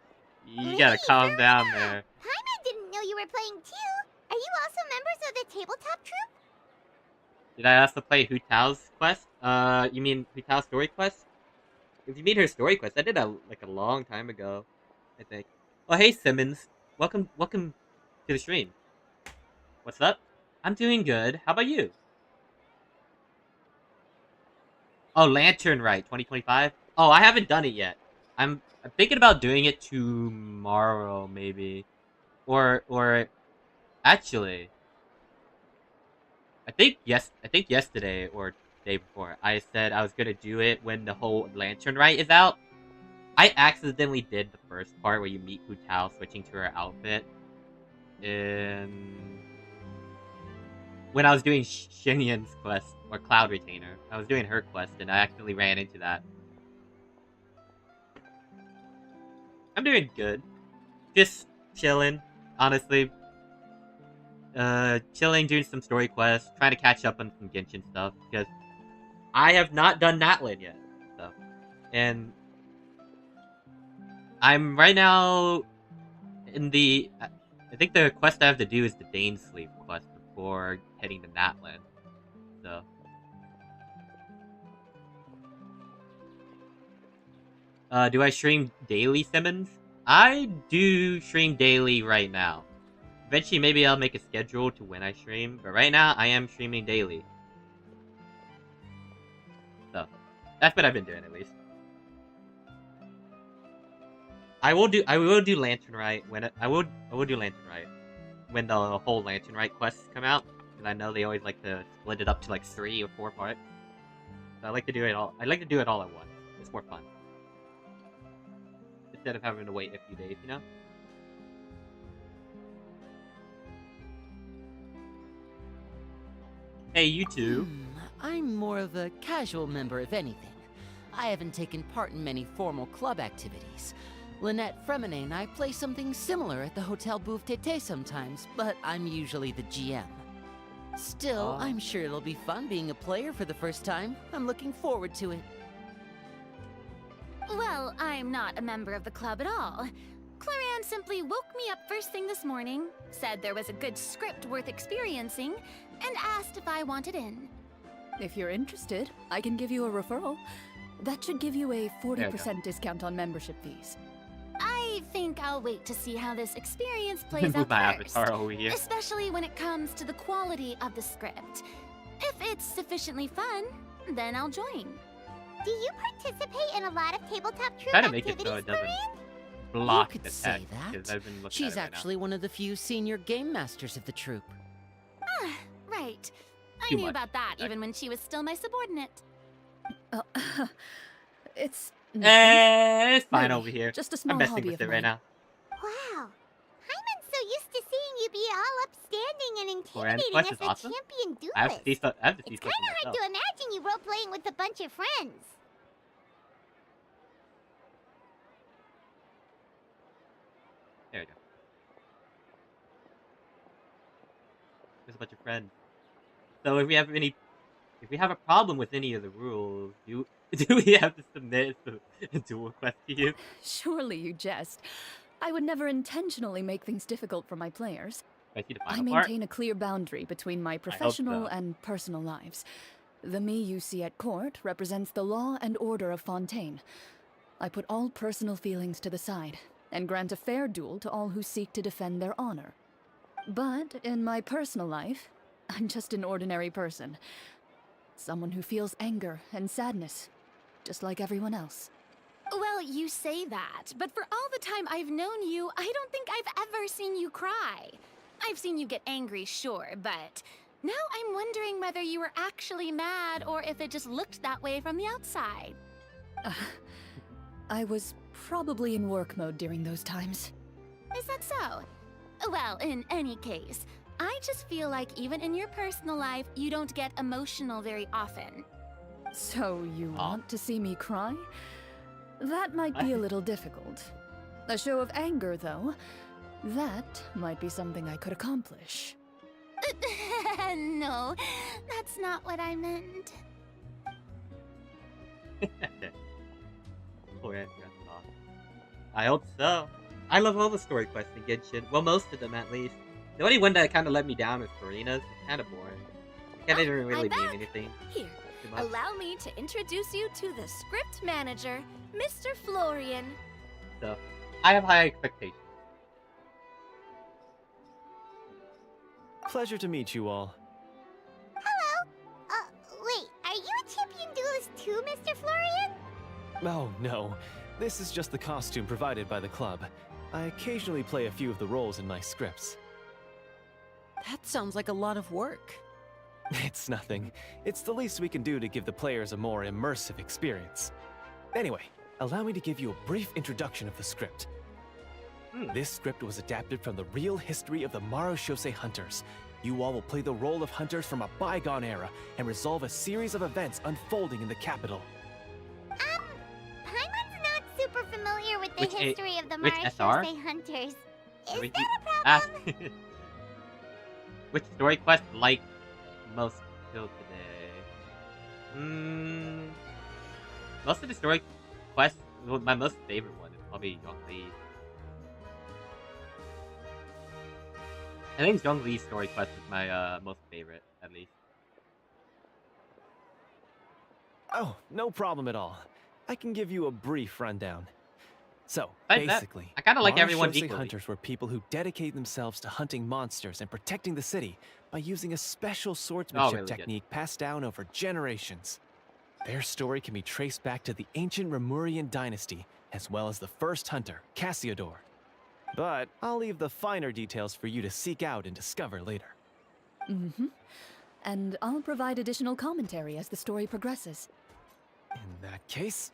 You gotta calm down there. Paimon didn't know you were playing too. Are you also members of the tabletop troupe? Did I also play Hu Tao's quest? You mean Hu Tao's story quest? If you mean her story quest, I did that like a long time ago, I think. Oh, hey Simmons. Welcome to the stream. What's up? I'm doing good. How about you? Oh, Lantern Rite 2025? Oh, I haven't done it yet. I'm thinking about doing it tomorrow, maybe. Or actually, I think yesterday or day before, I said I was gonna do it when the whole Lantern Rite is out. I accidentally did the first part where you meet Hu Tao switching to her outfit. And when I was doing Xinyan's quest, or Cloud Retainer, I was doing her quest and I actually ran into that. I'm doing good. Just chilling, honestly. Chilling, doing some story quests, trying to catch up on some Genshin stuff, because I have not done Natlin yet. So, and I'm right now in the... I think the quest I have to do is the Danesleep quest before heading to Natlin. So... do I stream daily, Simmons? I do stream daily right now. Eventually, maybe I'll make a schedule to when I stream, but right now, I am streaming daily. So, that's what I've been doing, at least. I will do Lantern Rite when I will do Lantern Rite when the whole Lantern Rite quests come out, because I know they always like to split it up to like 3 or 4 parts. I like to do it all. I like to do it all at once. It's more fun instead of having to wait a few days, you know. Hey, you two. I'm more of a casual member, if anything. I haven't taken part in many formal club activities. Lynette Fremine and I play something similar at the Hotel Bouffe Tété sometimes, but I'm usually the GM. Still, I'm sure it'll be fun being a player for the first time. I'm looking forward to it. Well, I'm not a member of the club at all. Clorinde simply woke me up first thing this morning, said there was a good script worth experiencing, and asked if I wanted in. If you're interested, I can give you a referral. That should give you a 40% discount on membership fees. I think I'll wait to see how this experience plays Move out my first, avatar over here. especially when it comes to the quality of the script. If it's sufficiently fun, then I'll join. Do you participate in a lot of tabletop troop Try to make activities, it so it doesn't Clorinde? block You could the say text, that. 'cause I've been looking She's at it right actually one of the few senior game masters of the troupe. Ah, right. I Too knew much. about that even when she was still my subordinate. It's It's fine Really, over here. just a I'm small messing hobby with of it right mine. now. Wow. Hyman's so used to seeing you be all upstanding and Clorinde intimidating Quest as is the awesome. champion duelist. I have to see stuff. I have to see It's stuff kind for of hard myself. to imagine you role-playing with a bunch of friends. There we go. There's a bunch of friends. So if we have a problem with any of the rules, do we have to submit a duel quest to you? Surely you jest. I would never intentionally make things difficult for my players. I see the I final part. maintain a clear boundary between my professional and personal lives. The me you see at court represents the law and order of Fontaine. I put all personal feelings to the side and grant a fair duel to all who seek to defend their honor. But in my personal life, I'm just an ordinary person. Someone who feels anger and sadness, just like everyone else. Well, you say that, but for all the time I've known you, I don't think I've ever seen you cry. I've seen you get angry, sure, but now I'm wondering whether you were actually mad or if it just looked that way from the outside. I was probably in work mode during those times. Is that so? Well, in any case, I just feel like even in your personal life, you don't get emotional very often. So you want to see me cry? That might be a little difficult. A show of anger, though, that might be something I could accomplish. No, that's not what I meant. I hope so. I love all the story quests in Genshin. Well, most of them at least. The only one that kind of let me down is Farina's. It's kind of boring. It kind of didn't really mean anything. Here, allow me to introduce you to the script manager, Mr. Florian. So, I have high expectations. Pleasure to meet you all. Hello. Wait, are you a champion duelist too, Mr. Florian? Oh, no. This is just the costume provided by the club. I occasionally play a few of the roles in my scripts. That sounds like a lot of work. It's nothing. It's the least we can do to give the players a more immersive experience. Anyway, allow me to give you a brief introduction of the script. This script was adapted from the real history of the Marushose hunters. You all will play the role of hunters from a bygone era and resolve a series of events unfolding in the capital. Paimon's not super familiar with the Which history of the which SR? Marishose hunters. Is Which- that a problem? Which story quest like most till today? Most of the story quests, well, my most favorite one is probably Zhongli. I think Zhongli's story quest is my most favorite, at least. Oh, no problem at all. I can give you a brief rundown. So, Besides that, basically, I kinda like everyone Marushose equally. hunters were people who dedicate themselves to hunting monsters and protecting the city by using a special swordsmanship really good. technique passed down over generations. Their story can be traced back to the ancient Remurian dynasty, as well as the first hunter, Cassiodor. But I'll leave the finer details for you to seek out and discover later. And I'll provide additional commentary as the story progresses. In that case,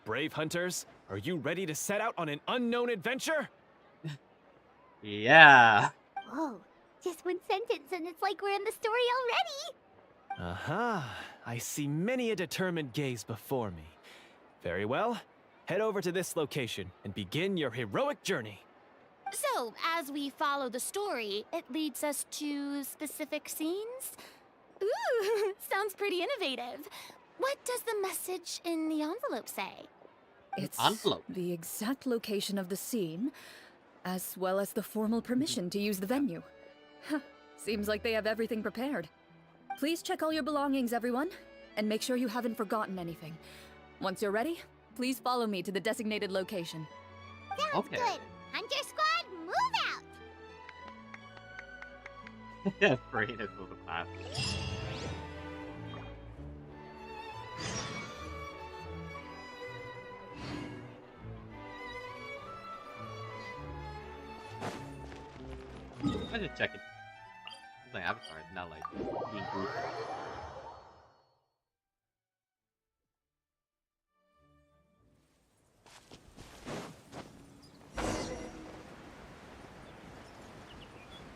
brave hunters, are you ready to set out on an unknown adventure? Yeah. Whoa, just one sentence and it's like we're in the story already! Aha, I see many a determined gaze before me. Very well, head over to this location and begin your heroic journey. So, as we follow the story, it leads us to specific scenes? Ooh, sounds pretty innovative. What does the message in the envelope say? It's envelope. the exact location of the scene, as well as the formal permission to use the venue. Seems like they have everything prepared. Please check all your belongings, everyone, and make sure you haven't forgotten anything. Once you're ready, please follow me to the designated location. Sounds good. Hunter Squad, move out! Yeah, Furina's a little fast. I'm just checking. My avatar is not like being goofy.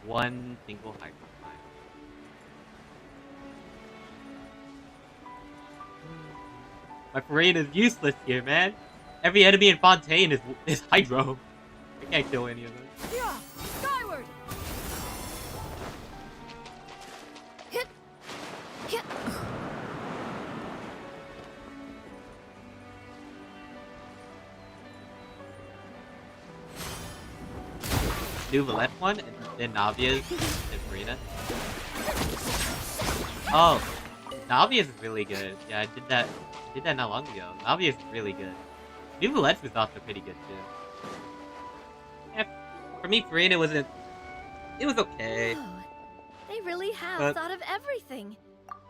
One single hydro time. My Furina is useless here, man. Every enemy in Fontaine is hydro. I can't kill any of them. Yeah, skyward. Hit. Hit. Do the left one and then Navia's and Furina. Oh, Navia's really good. Yeah, I did that not long ago. Navia's really good. Do the left was also pretty good too. Yeah, for me, Furina wasn't. It was okay. Oh, they really have thought of everything.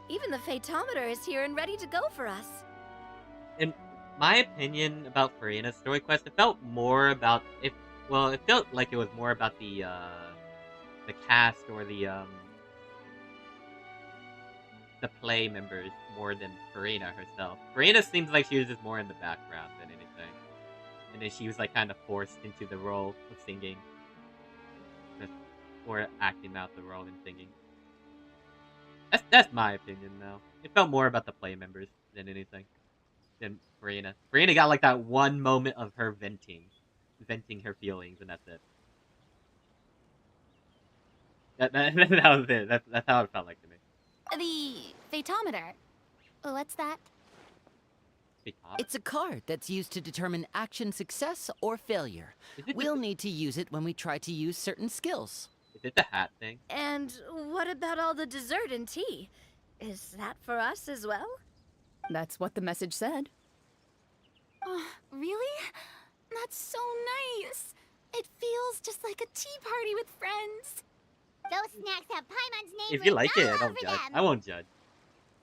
Even the Fatometer is here and ready to go for us. In my opinion about Furina's story quest, it felt more about well, it felt like it was more about the cast or the play members more than Furina herself. Furina seems like she was just more in the background than anything, and then she was like kind of forced into the role of singing, or acting out the role in singing. That's my opinion, though. It felt more about the play members than anything, than Furina. Furina got like that one moment of her venting her feelings, and that's it. That was it. That's how it felt like to me. The Fatometer. What's that? It's a card that's used to determine action success or failure. We'll need to use it when we try to use certain skills. Is it the hat thing? And what about all the dessert and tea? Is that for us as well? That's what the message said. Really? That's so nice. It feels just like a tea party with friends. Those snacks have Paimon's name If you like it, all don't over judge. them. I won't judge.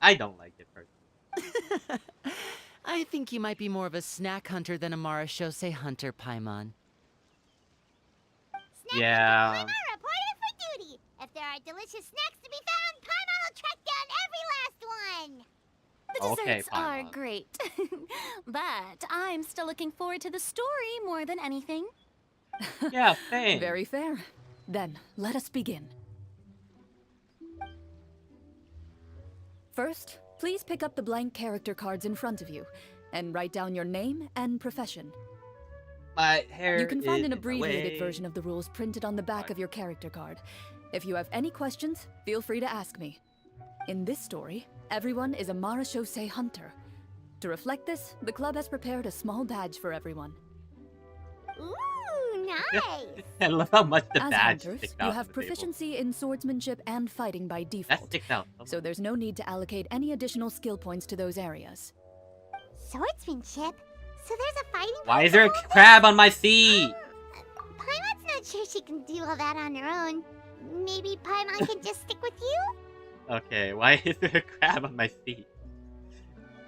I don't like it personally. I think you might be more of a snack hunter than a Marashose hunter, Paimon. Yeah. Paimon reported for duty. If there are delicious snacks to be found, Paimon will track down every last one. The Okay, desserts are Paimon. great. But I'm still looking forward to the story more than anything. Yeah, same. Very fair. Then, let us begin. First, please pick up the blank character cards in front of you, and write down your name and profession. My hair You can find is an in the abbreviated way. version of the rules printed on the back of your character card. If you have any questions, feel free to ask me. In this story, everyone is a Marashose hunter. To reflect this, the club has prepared a small badge for everyone. Ooh, nice. I love how much the As badge hunters, sticks you out have on the table. proficiency in swordsmanship and fighting by That default. sticks out. So there's no need to allocate any additional skill points to those areas. Swordsmanship? So there's a fighting Why is there a crab on my seat? Paimon's not sure she can do all that on her own. Maybe Paimon can just stick with you? Okay, why is there a crab on my seat?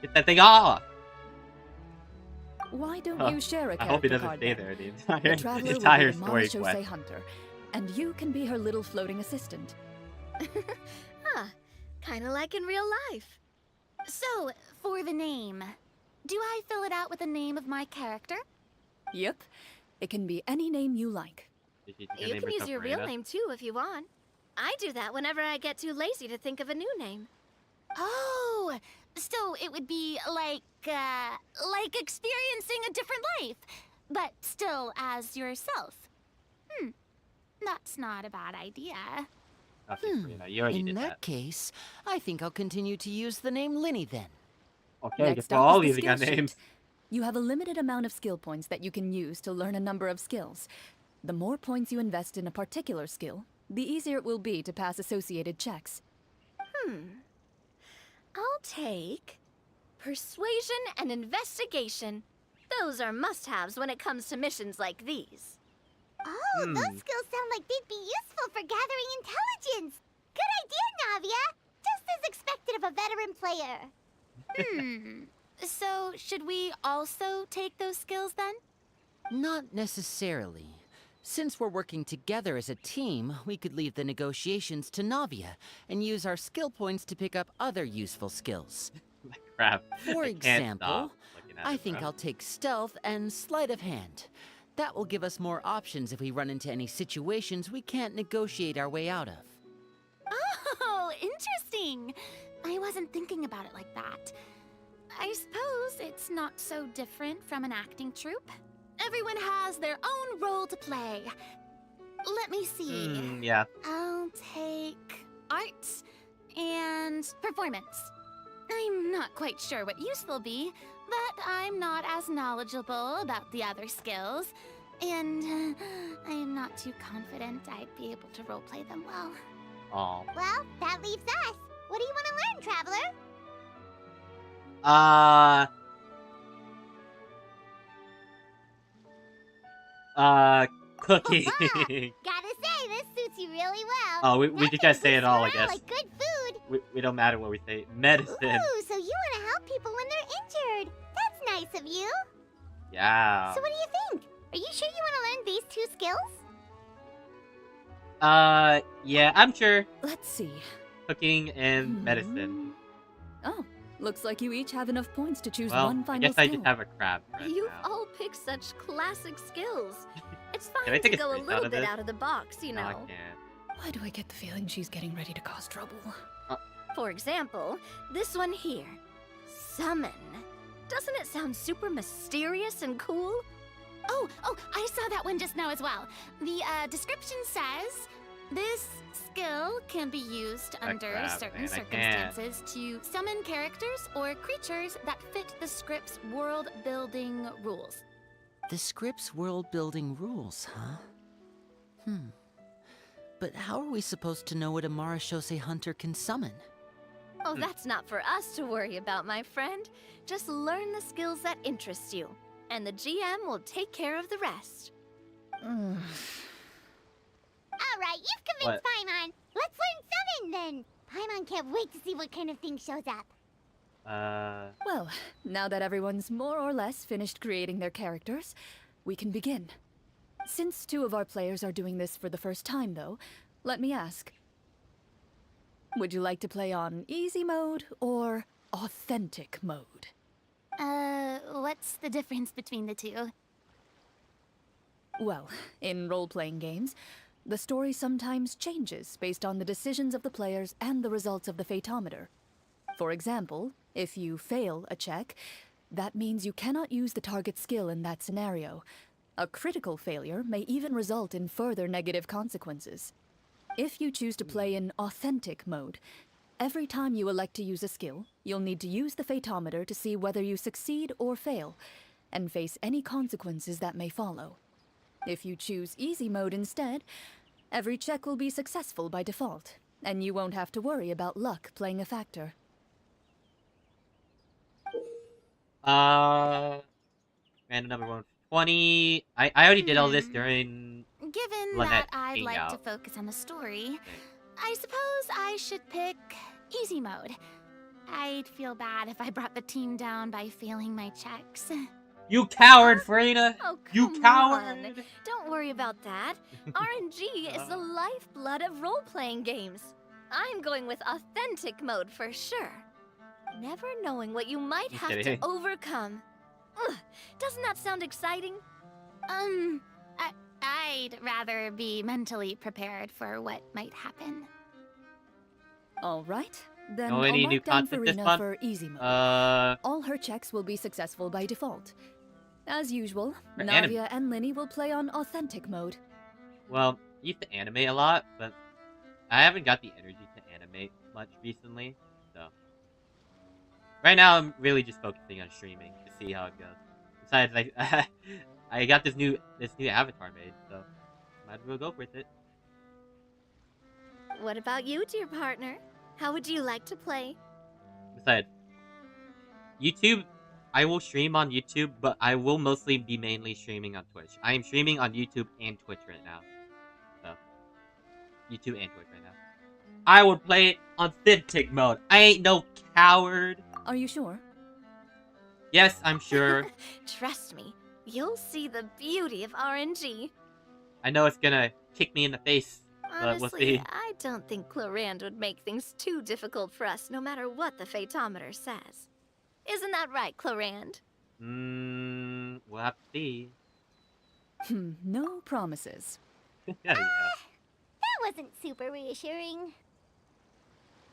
Get that thing off! Why don't Huh. you share a I hope he character doesn't card stay then? there the The entire, traveler the entire will be a story Marashose quest. hunter, and you can be her little floating assistant. Huh. Kinda like in real life. So, for the name, do I fill it out with the name of my character? Yep. It can be any name you like. You can use your real name too if you want. I do that whenever I get too lazy to think of a new name. Oh, so it would be like experiencing a different life, but still as yourself. That's not a bad idea. Okay, Karina, you already In did that case, I think I'll continue to use the name Linny then. Okay, I guess Next we're up all is the using our skill sheet. names. You have a limited amount of skill points that you can use to learn a number of skills. The more points you invest in a particular skill, the easier it will be to pass associated checks. I'll take persuasion and investigation. Those are must-haves when it comes to missions like these. Oh, those skills sound like they'd be useful for gathering intelligence. Good idea, Navia. Just as expected of a veteran player. So, should we also take those skills then? Not necessarily. Since we're working together as a team, we could leave the negotiations to Navia and use our skill points to pick up other useful skills. Crap. For I can't example, stop looking at I it, think bro. I'll take stealth and sleight of hand. That will give us more options if we run into any situations we can't negotiate our way out of. Oh, interesting. I wasn't thinking about it like that. I suppose it's not so different from an acting troupe. Everyone has their own role to play. Let me see. Yeah. I'll take arts and performance. I'm not quite sure what use they'll be, but I'm not as knowledgeable about the other skills, and I am not too confident I'd be able to roleplay them well. Oh. Well, that leaves us. What do you want to learn, Traveler? Cooking. Gotta say, this suits you really well. Oh, we could just say it all, I guess. Like good food. We don't matter what we say. Medicine. Ooh, so you want to help people when they're injured. That's nice of you. Yeah. So what do you think? Are you sure you want to learn these 2 skills? Yeah, I'm sure. Let's see. Cooking and medicine. Oh, looks like you each have enough points to choose Well, one I final guess skill. I just have a crab right You've now. all picked such classic skills. It's Can I fine take to a go a screenshot little of bit this? out of the box, you No, I know. can't. Why do I get the feeling she's getting ready to cause trouble? For example, this one here. Summon. Doesn't it sound super mysterious and cool? Oh, I saw that one just now as well. The description says, this skill can be used under crap, certain man, I can't. circumstances to summon characters or creatures that fit the script's world-building rules. The script's world-building rules, huh? But how are we supposed to know what a Marashose hunter can summon? Oh, that's not for us to worry about, my friend. Just learn the skills that interest you, and the GM will take care of the rest. All right, you've convinced Paimon. Let's learn summon then. Paimon can't wait to see what kind of thing shows up. Well, now that everyone's more or less finished creating their characters, we can begin. Since 2 of our players are doing this for the first time, though, let me ask. Would you like to play on easy mode or authentic mode? What's the difference between the 2? Well, in role-playing games, the story sometimes changes based on the decisions of the players and the results of the Fatometer. For example, if you fail a check, that means you cannot use the target skill in that scenario. A critical failure may even result in further negative consequences. If you choose to play in authentic mode, every time you elect to use a skill, you'll need to use the Fatometer to see whether you succeed or fail, and face any consequences that may follow. If you choose easy mode instead, every check will be successful by default, and you won't have to worry about luck playing a factor. Random number 120. I already did all this during Given Lynette that I'd like to Hangout. focus on the story, I suppose I should pick easy mode. I'd feel bad if I brought the team down by failing my checks. You coward, Freda! Oh, You come coward! on. Don't worry about that. RNG is the lifeblood of role-playing games. I'm going with authentic mode for sure. Never knowing what you might I'm have to kidding. overcome. Ugh, doesn't that sound exciting? I'd rather be mentally prepared for what might happen. All right, then Know I'll any new mark down content this Farina month? for easy mode. Uh, All her checks will be successful by default. As usual, For Navia and Linny will play on authentic mode. well, I used to animate a lot, but I haven't got the energy to animate much recently, so. Right now, I'm really just focusing on streaming to see how it goes. Besides, I got this new avatar made, so might as well go with it. What about you, dear partner? How would you like to play? Besides, YouTube, I will stream on YouTube, but I will mostly be mainly streaming on Twitch. I am streaming on YouTube and Twitch right now. So, YouTube and Twitch right now. I would play it on authentic mode. I ain't no coward. Are you sure? Yes, I'm sure. Trust me, you'll see the beauty of RNG. I know it's gonna kick me in the face, but we'll Honestly, see. I don't think Clorinde would make things too difficult for us, no matter what the Fatometer says. Isn't that right, Clorinde? We'll have to see. No promises. Yeah. That wasn't super reassuring.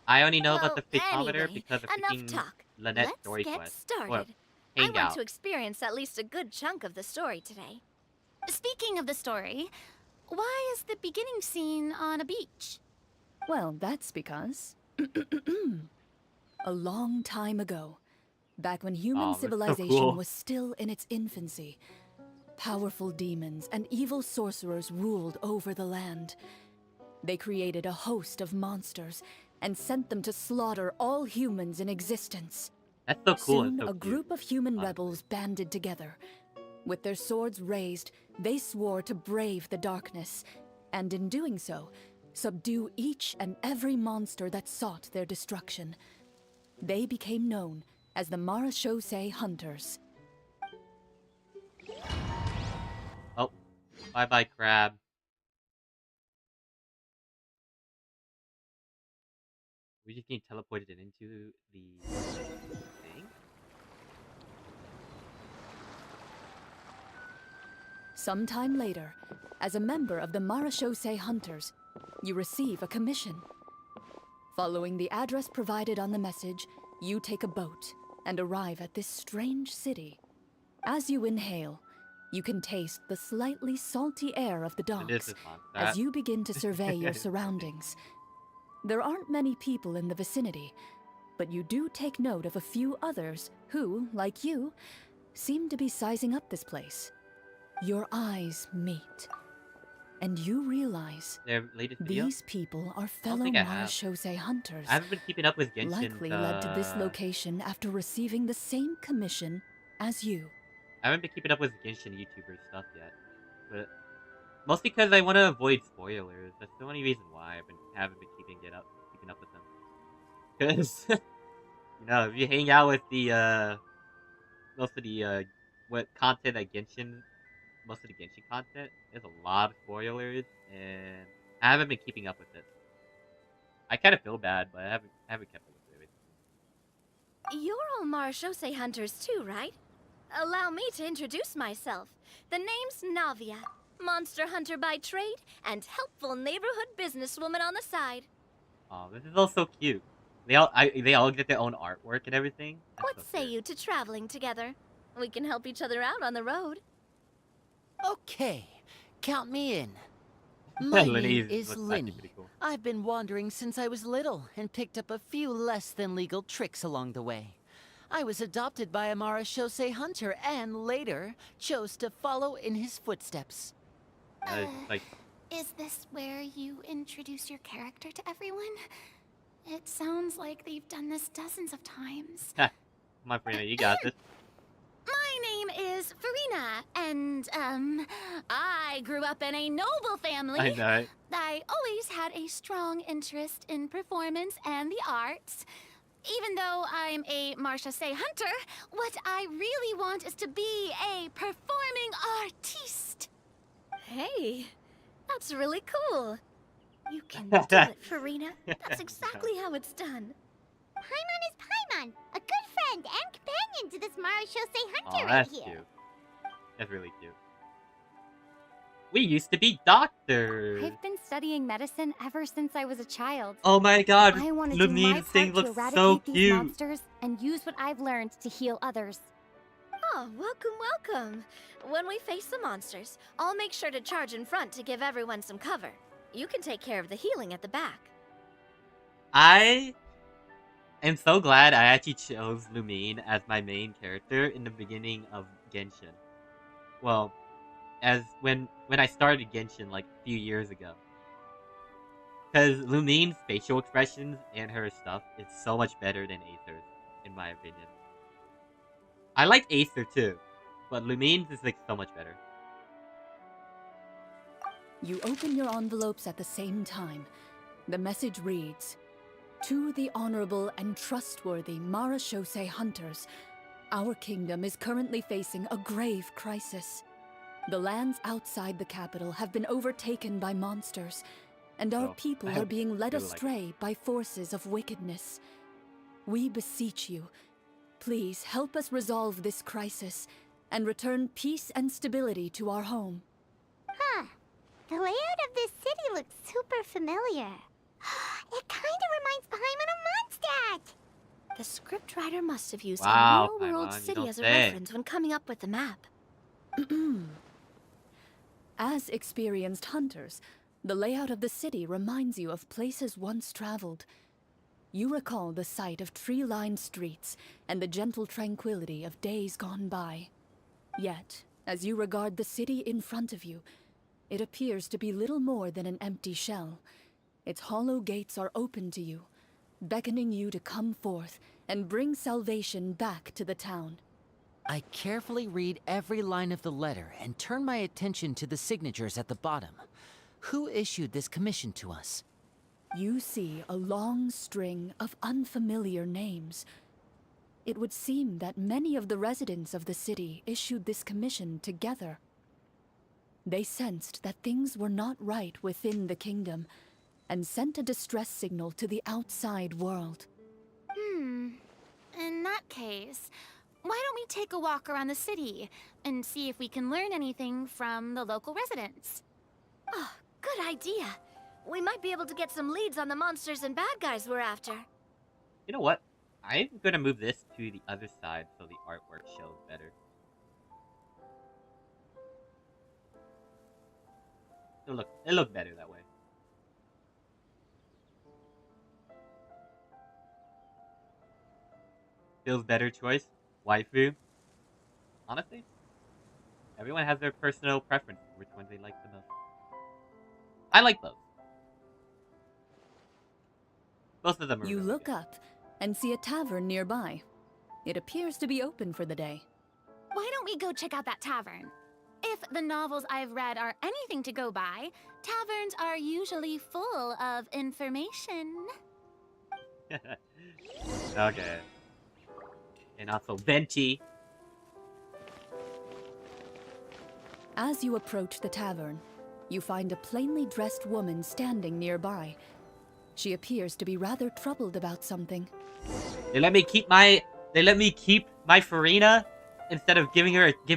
I only know about Well, the Fatometer anyway, because of enough freaking talk. Lynette Let's story get quest. started. Or I want hangout. to experience at least a good chunk of the story today. Speaking of the story, why is the beginning scene on a beach? Well, that's because... a long time ago, back when human Aw, that's so civilization cool. was still in its infancy, powerful demons and evil sorcerers ruled over the land. They created a host of monsters and sent them to slaughter all humans in existence. That's so cool and Soon, so a cute. group of human rebels banded together. With their swords raised, they swore to brave the darkness, and in doing so, subdue each and every monster that sought their destruction. They became known as the Marachose Hunters. Oh, bye-bye, crab. We just need teleported it into the thing? Sometime later, as a member of the Marachose Hunters, you receive a commission. Following the address provided on the message, you take a boat and arrive at this strange city. As you inhale, you can taste the slightly salty air of the So this docks is fun. as you begin to survey your surroundings. There aren't many people in the vicinity, but you do take note of a few others who, like you, seem to be sizing up this place. Your eyes meet, and you realize Their latest video? these people are I don't fellow think I have. Marachose hunters. I haven't been keeping up with Genshin. Likely led to this location after receiving the same commission as you. I haven't been keeping up with Genshin YouTuber stuff yet, but mostly because I want to avoid spoilers. That's the only reason why haven't been keeping up with them. Because you know, if you hang out with the most of the what content that most of the Genshin content, there's a lot of spoilers, and I haven't been keeping up with it. I kind of feel bad, but I haven't kept up with it. You're all Marachose hunters too, right? Allow me to introduce myself. The name's Navia, monster hunter by trade, and helpful neighborhood businesswoman on the side. Oh, this is all so cute. They all get their own artwork and everything. That's What say you to traveling together? We can help each other out on the road. Okay, count me in. My Linny name is looks actually Linny. pretty cool. I've been wandering since I was little and picked up a few less than legal tricks along the way. I was adopted by a Marachose hunter and later chose to follow in his footsteps. Like, Is this where you introduce your character to everyone? It sounds like they've done this dozens of times. my friend, you got this. My name is Farina, and, I grew up in a noble family. I know it. I always had a strong interest in performance and the arts. Even though I'm a Marachose hunter, what I really want is to be a performing artiste. Hey, that's really cool. You can do it, Farina. That's exactly how it's done. Paimon is Paimon, a friend and companion to this Marashosei hunter Oh, right that's here. cute. That's really cute. We used to be doctors. I've been studying medicine ever since I was a child. Oh my god, I want to do my Lumine's thing part to looks eradicate so these cute. monsters and use what I've learned to heal others. Oh, welcome. When we face the monsters, I'll make sure to charge in front to give everyone some cover. You can take care of the healing at the back. I am so glad I actually chose Lumine as my main character in the beginning of Genshin. Well, as when I started Genshin like a few years ago. Because Lumine's facial expressions and her stuff is so much better than Aether's, in my opinion. I like Aether too, but Lumine's is like so much better. You open your envelopes at the same time. The message reads, "To the honorable and trustworthy Marashosei hunters, our kingdom is currently facing a grave crisis. The lands outside the capital have been overtaken by monsters, and our people are being led astray by forces of wickedness. We beseech you, please help us resolve this crisis and return peace and stability to our home." Huh. The layout of this city looks super familiar. It kinda reminds Paimon of Mondstadt! The scriptwriter must have used Wow, a real-world Paimon, you city don't as a say. reference when coming up with the map. As experienced hunters, the layout of the city reminds you of places once traveled. You recall the sight of tree-lined streets and the gentle tranquility of days gone by. Yet, as you regard the city in front of you, it appears to be little more than an empty shell. Its hollow gates are open to you, beckoning you to come forth and bring salvation back to the town. I carefully read every line of the letter and turn my attention to the signatures at the bottom. Who issued this commission to us? You see a long string of unfamiliar names. It would seem that many of the residents of the city issued this commission together. They sensed that things were not right within the kingdom and sent a distress signal to the outside world. In that case, why don't we take a walk around the city and see if we can learn anything from the local residents? Oh, good idea. We might be able to get some leads on the monsters and bad guys we're after. You know what? I'm gonna move this to the other side so the artwork shows better. It look better that way. Feels better choice. Waifu. Honestly, everyone has their personal preference for which ones they like the most. I like both. Both of them are You really look good. up and see a tavern nearby. It appears to be open for the day. Why don't we go check out that tavern? If the novels I've read are anything to go by, taverns are usually full of information. Okay. And also Venti. As you approach the tavern, you find a plainly dressed woman standing nearby. She appears to be rather troubled about something. They let me keep my Farina instead of giving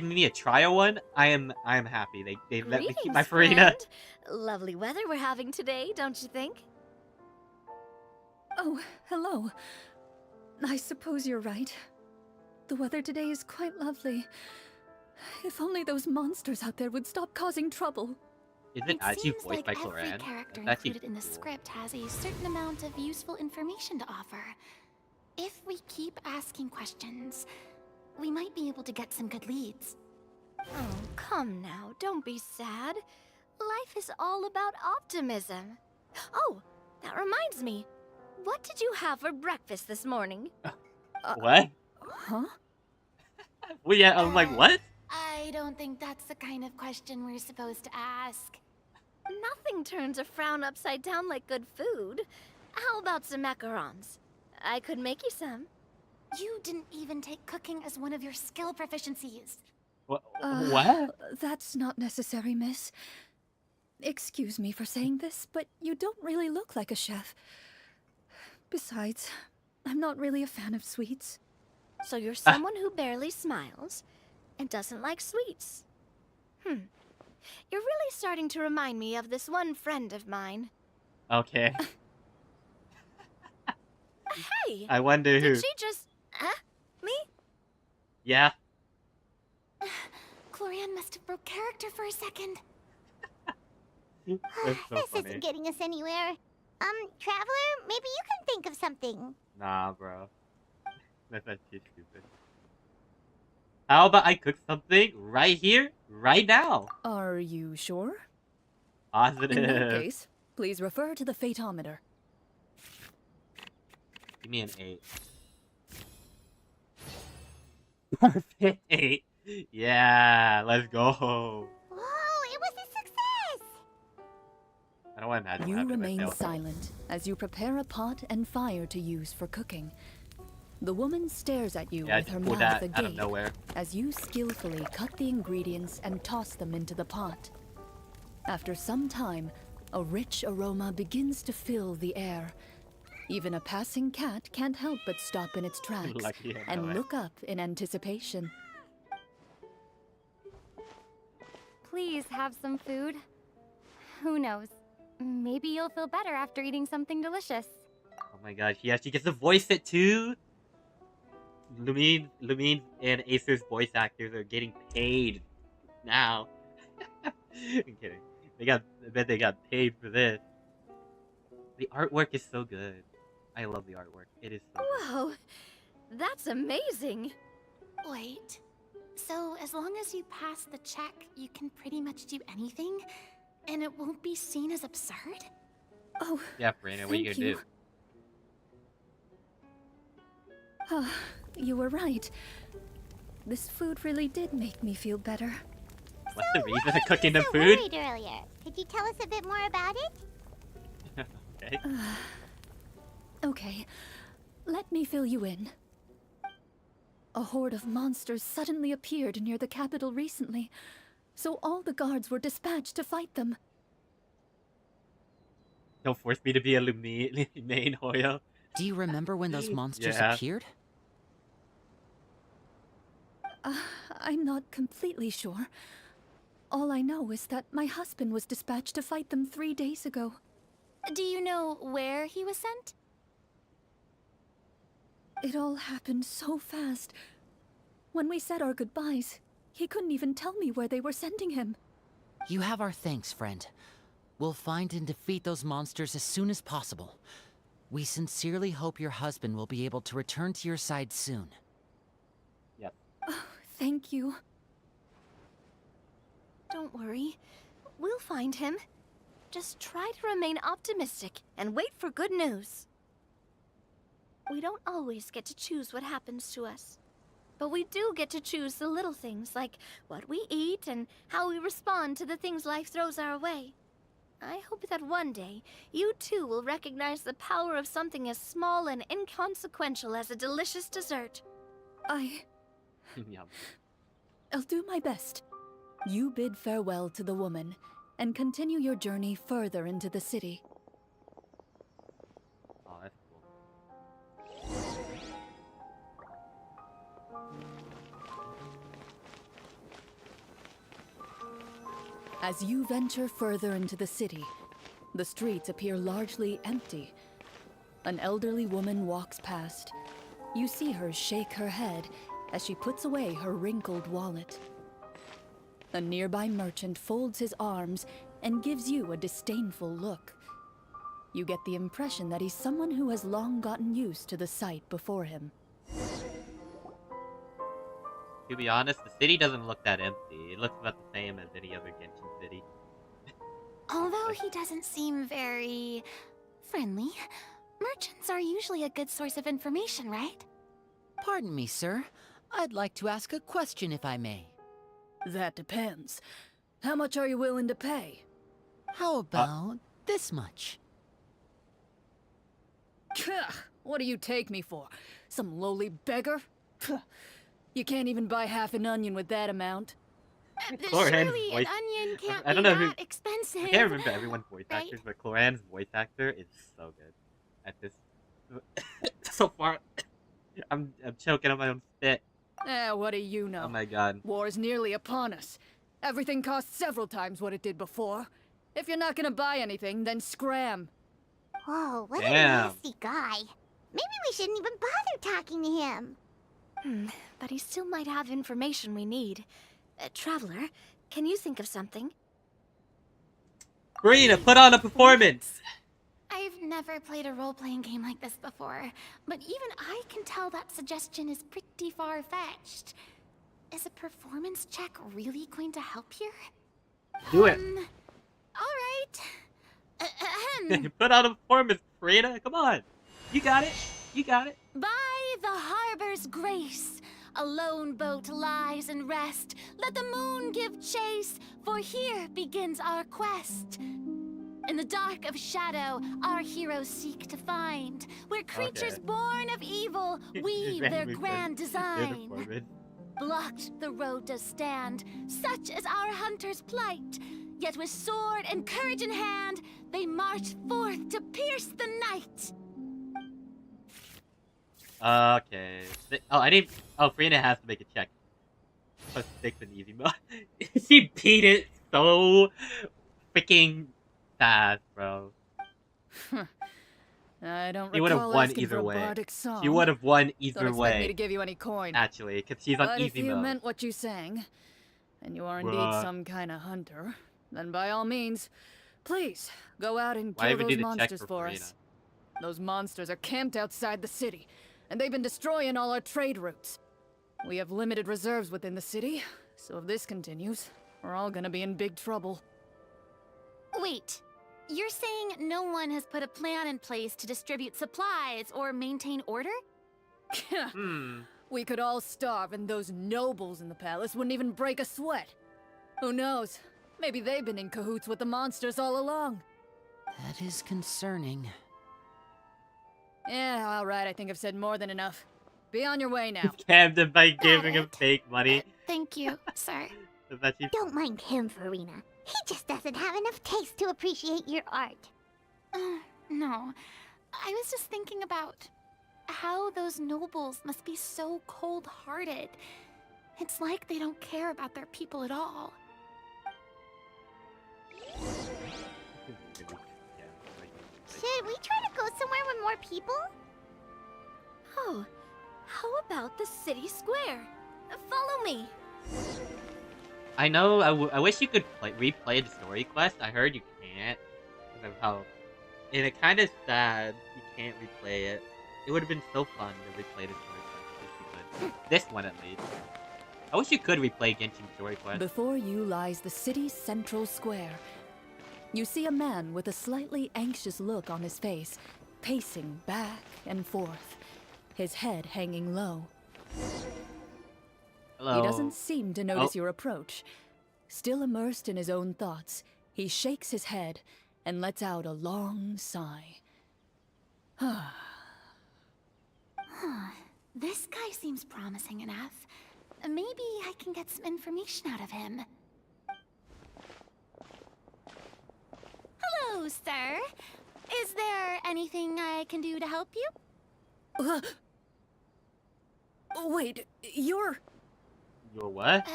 me a trial one. I am happy. They let me keep my Farina. Friend. Lovely weather we're having today, don't you think? Oh, hello. I suppose you're right. The weather today is quite lovely. If only those monsters out there would stop causing trouble. Is it actually Seems voiced like by every Clorinde? character That's actually included in the cool. script has a certain amount of useful information to offer. If we keep asking questions, we might be able to get some good leads. Oh, come now, don't be sad. Life is all about optimism. Oh, that reminds me. What did you have for breakfast this morning? What? Huh? Well, yeah, I'm like, what? I don't think that's the kind of question we're supposed to ask. Nothing turns a frown upside down like good food. How about some macarons? I could make you some. You didn't even take cooking as one of your skill proficiencies. What? That's not necessary, miss. Excuse me for saying this, but you don't really look like a chef. Besides, I'm not really a fan of sweets. So you're someone who barely smiles and doesn't like sweets. You're really starting to remind me of this one friend of mine. Okay. Hey! I wonder who. Did she just... Huh? Me? Yeah. Clorinde must have broke character for a second. That's so This funny. isn't getting us anywhere. Traveler, maybe you can think of something. Nah, bro. That's not too stupid. How about I cook something right here, right now? Are you sure? Positive. In that case, please refer to the fatometer. Give me an 8. Perfect 8. Yeah, let's go. Whoa, it was a success! I don't want to imagine what You happened if I remain failed. silent as you prepare a pot and fire to use for cooking. The woman stares at you Yeah, I with just her pulled mouth that out of agape nowhere. as you skillfully cut the ingredients and toss them into the pot. After some time, a rich aroma begins to fill the air. Even a passing cat can't help but stop in its tracks Lucky I know and it. look up in anticipation. Please have some food. Who knows? Maybe you'll feel better after eating something delicious. Oh my god, she actually gets to voice it too? Lumine and Acer's voice actors are getting paid now. I'm kidding. I bet they got paid for this. The artwork is so good. I love the artwork. It is so good. Whoa, that's amazing. Wait. So, as long as you pass the check, you can pretty much do anything? And it won't be seen as absurd? Oh, Yeah, Brandon, what are you thank gonna you. Ah, you were right. This food really did make me feel better. What's the reason for cooking the So food? worried earlier. Could you tell us a bit more about it? Okay. Okay, let me fill you in. A horde of monsters suddenly appeared near the capital recently, so all the guards were dispatched to fight them. Don't force me to be a Lumine Hoyo. Do you remember when those monsters Yeah. appeared? I'm not completely sure. All I know is that my husband was dispatched to fight them 3 days ago. Do you know where he was sent? It all happened so fast. When we said our goodbyes, he couldn't even tell me where they were sending him. You have our thanks, friend. We'll find and defeat those monsters as soon as possible. We sincerely hope your husband will be able to return to your side soon. Yep. Oh, thank you. Don't worry. We'll find him. Just try to remain optimistic and wait for good news. We don't always get to choose what happens to us. But we do get to choose the little things, like what we eat and how we respond to the things life throws our way. I hope that one day, you too will recognize the power of something as small and inconsequential as a delicious dessert. Yum. I'll do my best. You bid farewell to the woman and continue your journey further into the city. Oh, that's cool. As you venture further into the city, the streets appear largely empty. An elderly woman walks past. You see her shake her head as she puts away her wrinkled wallet. A nearby merchant folds his arms and gives you a disdainful look. You get the impression that he's someone who has long gotten used to the sight before him. To be honest, the city doesn't look that empty. It looks about the same as any other Genshin city. Although he doesn't seem very friendly, merchants are usually a good source of information, right? Pardon me, sir. I'd like to ask a question if I may. That depends. How much are you willing to pay? How about this much? What do you take me for? Some lowly beggar? You can't even buy half an onion with that amount. Surely an onion can't I don't be know that who. expensive. I can't remember everyone's voice right? actors, but Clorinde's voice actor is so good at this. So far, I'm choking on my own spit. What do you know? Oh my god. War is nearly upon us. Everything costs several times what it did before. If you're not gonna buy anything, then scram. Whoa, what a Damn. nasty guy. Maybe we shouldn't even bother talking to him. But he still might have information we need. Traveler, can you think of something? Karina, put on a performance! I've never played a role-playing game like this before, but even I can tell that suggestion is pretty far-fetched. Is a performance check really going to help here? Do it. Alright. Put on a performance, Karina. Come on. You got it. You got it. By the harbor's grace, a lone boat lies in rest. Let the moon give chase, for here begins our quest. In the dark of shadow, our heroes seek to find where creatures born of evil weave their grand design. Blocked the road does stand, such is our hunter's plight. Yet with sword and courage in hand, they march forth to pierce the night. Okay. Oh, I didn't. Oh, Frina has to make a check. Plus 6 in easy mode. She beat it so freaking fast, bro. I don't She would have recall won asking either for a way. bardic song. She would have won either Don't expect way. me to give you any coin. Actually, because she's on But easy if you mode. meant what you sang, and you are indeed Bruh. some kind of hunter, then by all means, please go out and Why kill even those do the check monsters for for Farina? us. Those monsters are camped outside the city, and they've been destroying all our trade routes. We have limited reserves within the city, so if this continues, we're all gonna be in big trouble. Wait, you're saying no one has put a plan in place to distribute supplies or maintain order? We could all starve and those nobles in the palace wouldn't even break a sweat. Who knows? Maybe they've been in cahoots with the monsters all along. That is concerning. Yeah, alright, I think I've said more than enough. Be on your way now. Scammed him by giving him fake money. Thank you, sir. Don't mind him, Farina. He just doesn't have enough taste to appreciate your art. No. I was just thinking about how those nobles must be so cold-hearted. It's like they don't care about their people at all. Should we try to go somewhere with more people? Oh, how about the city square? Follow me. I know. I wish you could replay the story quest. I heard you can't because of how, and it kind of sad you can't replay it. It would have been so fun to replay the story quest if you could. This one at least. I wish you could replay Genshin story quest. Before you lies the city's central square. You see a man with a slightly anxious look on his face, pacing back and forth, his head hanging low. Hello. He doesn't seem to notice your approach. Still immersed in his own thoughts, he shakes his head and lets out a long sigh. This guy seems promising enough. Maybe I can get some information out of him. Hello, sir. Is there anything I can do to help you? Wait, you're... You're what?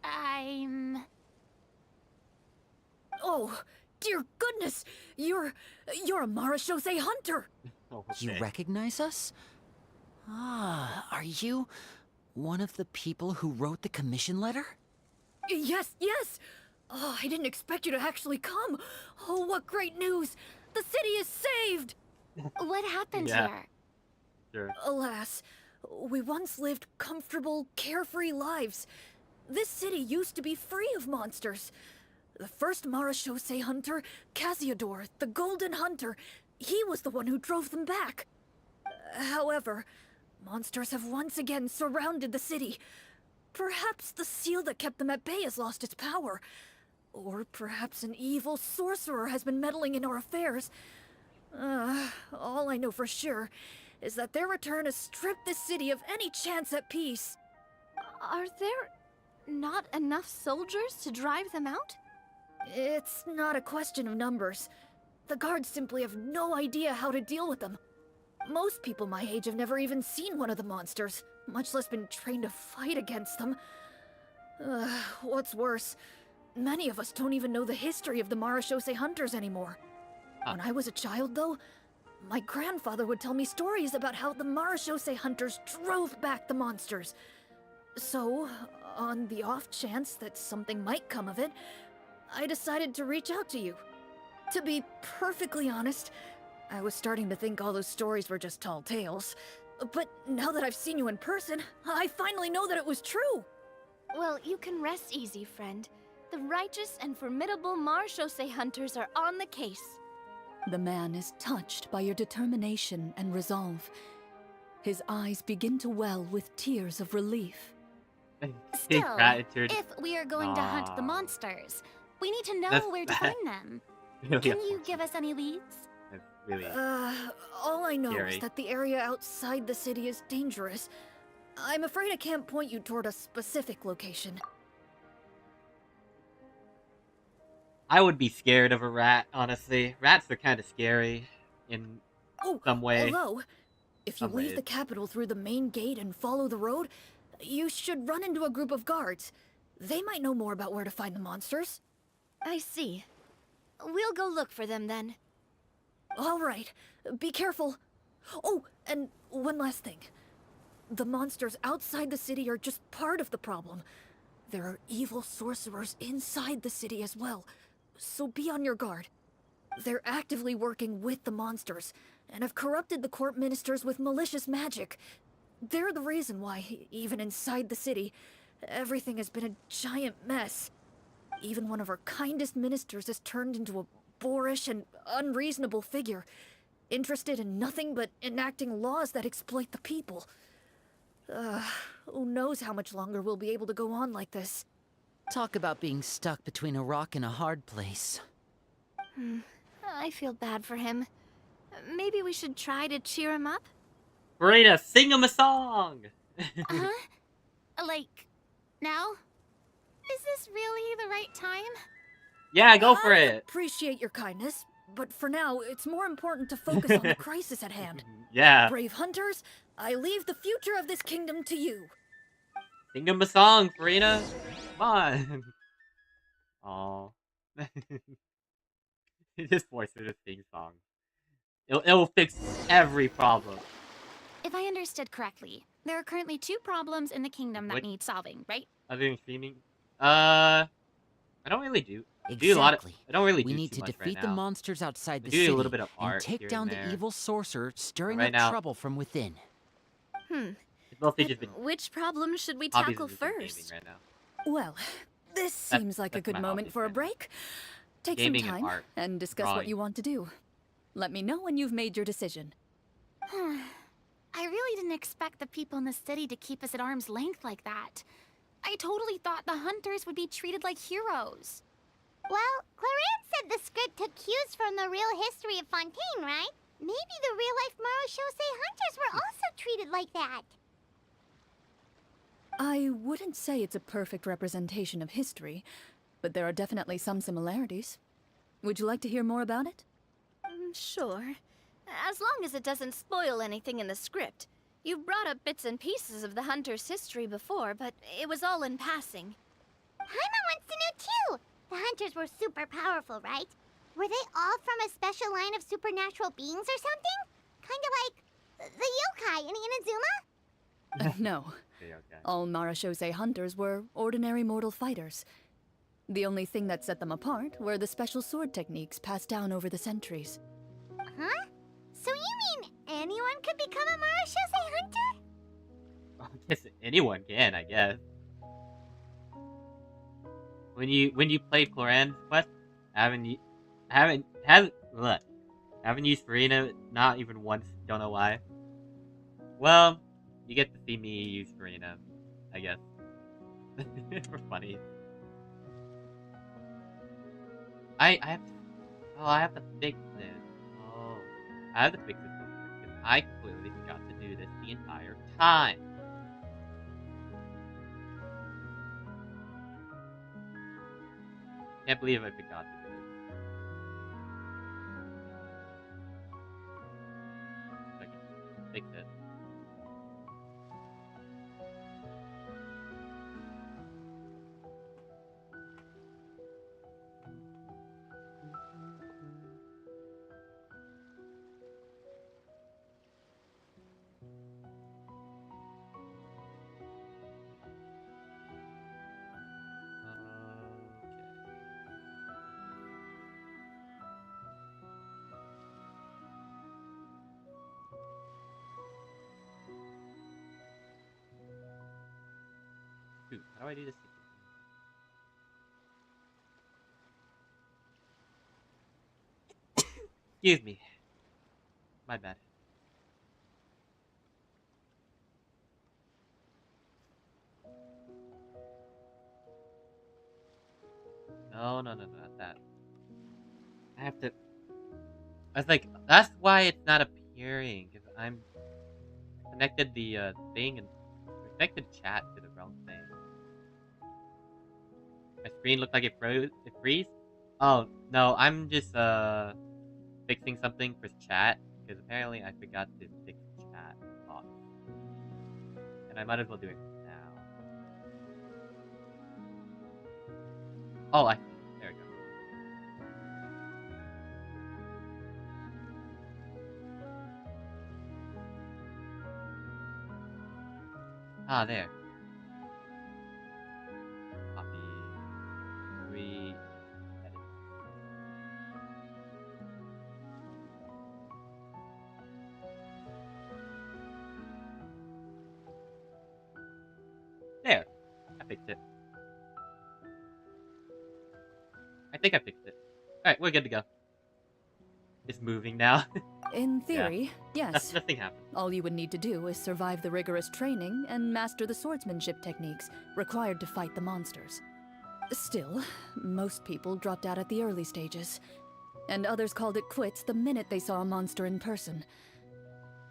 I'm... Oh, dear goodness! You're a Marashose hunter! You recognize us? Ah, are you one of the people who wrote the commission letter? Yes, yes! Oh, I didn't expect you to actually come! Oh, what great news! The city is saved! What happened here? Sure. Alas, we once lived comfortable, carefree lives. This city used to be free of monsters. The first Marashose hunter, Casiodor, the Golden Hunter, he was the one who drove them back. However, monsters have once again surrounded the city. Perhaps the seal that kept them at bay has lost its power. Or perhaps an evil sorcerer has been meddling in our affairs. All I know for sure is that their return has stripped the city of any chance at peace. Are there not enough soldiers to drive them out? It's not a question of numbers. The guards simply have no idea how to deal with them. Most people my age have never even seen one of the monsters, much less been trained to fight against them. What's worse, many of us don't even know the history of the Marashose hunters anymore. When I was a child, though, my grandfather would tell me stories about how the Marashose hunters drove back the monsters. So, on the off chance that something might come of it, I decided to reach out to you. To be perfectly honest, I was starting to think all those stories were just tall tales. But now that I've seen you in person, I finally know that it was true! Well, you can rest easy, friend. The righteous and formidable Marashose hunters are on the case. The man is touched by your determination and resolve. His eyes begin to well with tears of relief. Still, gratitude. if we are going to hunt the monsters, we need to know That's where to bad. find them. Really Can you give us any leads? That's really All I know scary. is that the area outside the city is dangerous. I'm afraid I can't point you toward a specific location. I would be scared of a rat, honestly. Rats are kind of scary in some way. Although, if you leave the capital through the main gate and follow the road, you should run into a group of guards. They might know more about where to find the monsters. I see. We'll go look for them then. All right. Be careful. Oh, and one last thing. The monsters outside the city are just part of the problem. There are evil sorcerers inside the city as well, so be on your guard. They're actively working with the monsters, and have corrupted the court ministers with malicious magic. They're the reason why, even inside the city, everything has been a giant mess. Even one of our kindest ministers has turned into a boorish and unreasonable figure, interested in nothing but enacting laws that exploit the people. Who knows how much longer we'll be able to go on like this. Talk about being stuck between a rock and a hard place. I feel bad for him. Maybe we should try to cheer him up? Breda, sing him a song! Like, now? Is this really the right time? Yeah, go for I it! appreciate your kindness, but for now, it's more important to focus on the crisis at hand. Yeah. Brave hunters, I leave the future of this kingdom to you. Sing him a song, Farina! Come on! Aww. Just voice it a sing song. It'll fix every problem. If I understood correctly, there are currently 2 problems in the kingdom that need solving, right? Other than streaming? I don't really do. Exactly. Do a lot of, I don't really we do need too to much defeat right the now. monsters outside the I do city a little bit of and art take here down and there. the evil sorcerer, stirring Right up now- trouble from within. It's mostly just been Which problem should we hobbies tackle and just been gaming first? right now. Well, this seems like a that's good my moment hobbies for a right now. break. Take Gaming some and time art, and discuss what drawing. you want to do. Let me know when you've made your decision. I really didn't expect the people in the city to keep us at arm's length like that. I totally thought the hunters would be treated like heroes. Well, Clorinde said the script took cues from the real history of Fontaine, right? Maybe the real-life Marashose hunters were also treated like that. I wouldn't say it's a perfect representation of history, but there are definitely some similarities. Would you like to hear more about it? Sure. As long as it doesn't spoil anything in the script. You brought up bits and pieces of the hunter's history before, but it was all in passing. Haima wants to know too! The hunters were super powerful, right? Were they all from a special line of supernatural beings or something? Kind of like the yokai in Inazuma? No. All Marashose hunters were ordinary mortal fighters. The only thing that set them apart were the special sword techniques passed down over the centuries. Huh? So you mean anyone could become a Marashose hunter? I guess anyone can, I guess. When you played Clorinde's quest, haven't used Farina not even once, don't know why. Well, you get to see me use Farina, I guess. For funny. I have to fix this. Oh, I have to fix this because I clearly forgot to do this the entire time. Can't believe I forgot to do this. Okay. Shoot, how do I do this? Excuse me. My bad. No, not that. I have to... I was like, that's why it's not appearing, because I'm connected the thing and connected chat to the wrong thing. My screen looked like it froze. It freeze? Oh, no, I'm just fixing something for chat, because apparently I forgot to fix chat box. And I might as well do it now. Oh, I see. There we go. Ah, there. Copy. Edit. There. I fixed it. I think I fixed it. Alright, we're good to go. It's moving now. In theory, yes. Nothing happened. All you would need to do is survive the rigorous training and master the swordsmanship techniques required to fight the monsters. Still, most people dropped out at the early stages, and others called it quits the minute they saw a monster in person.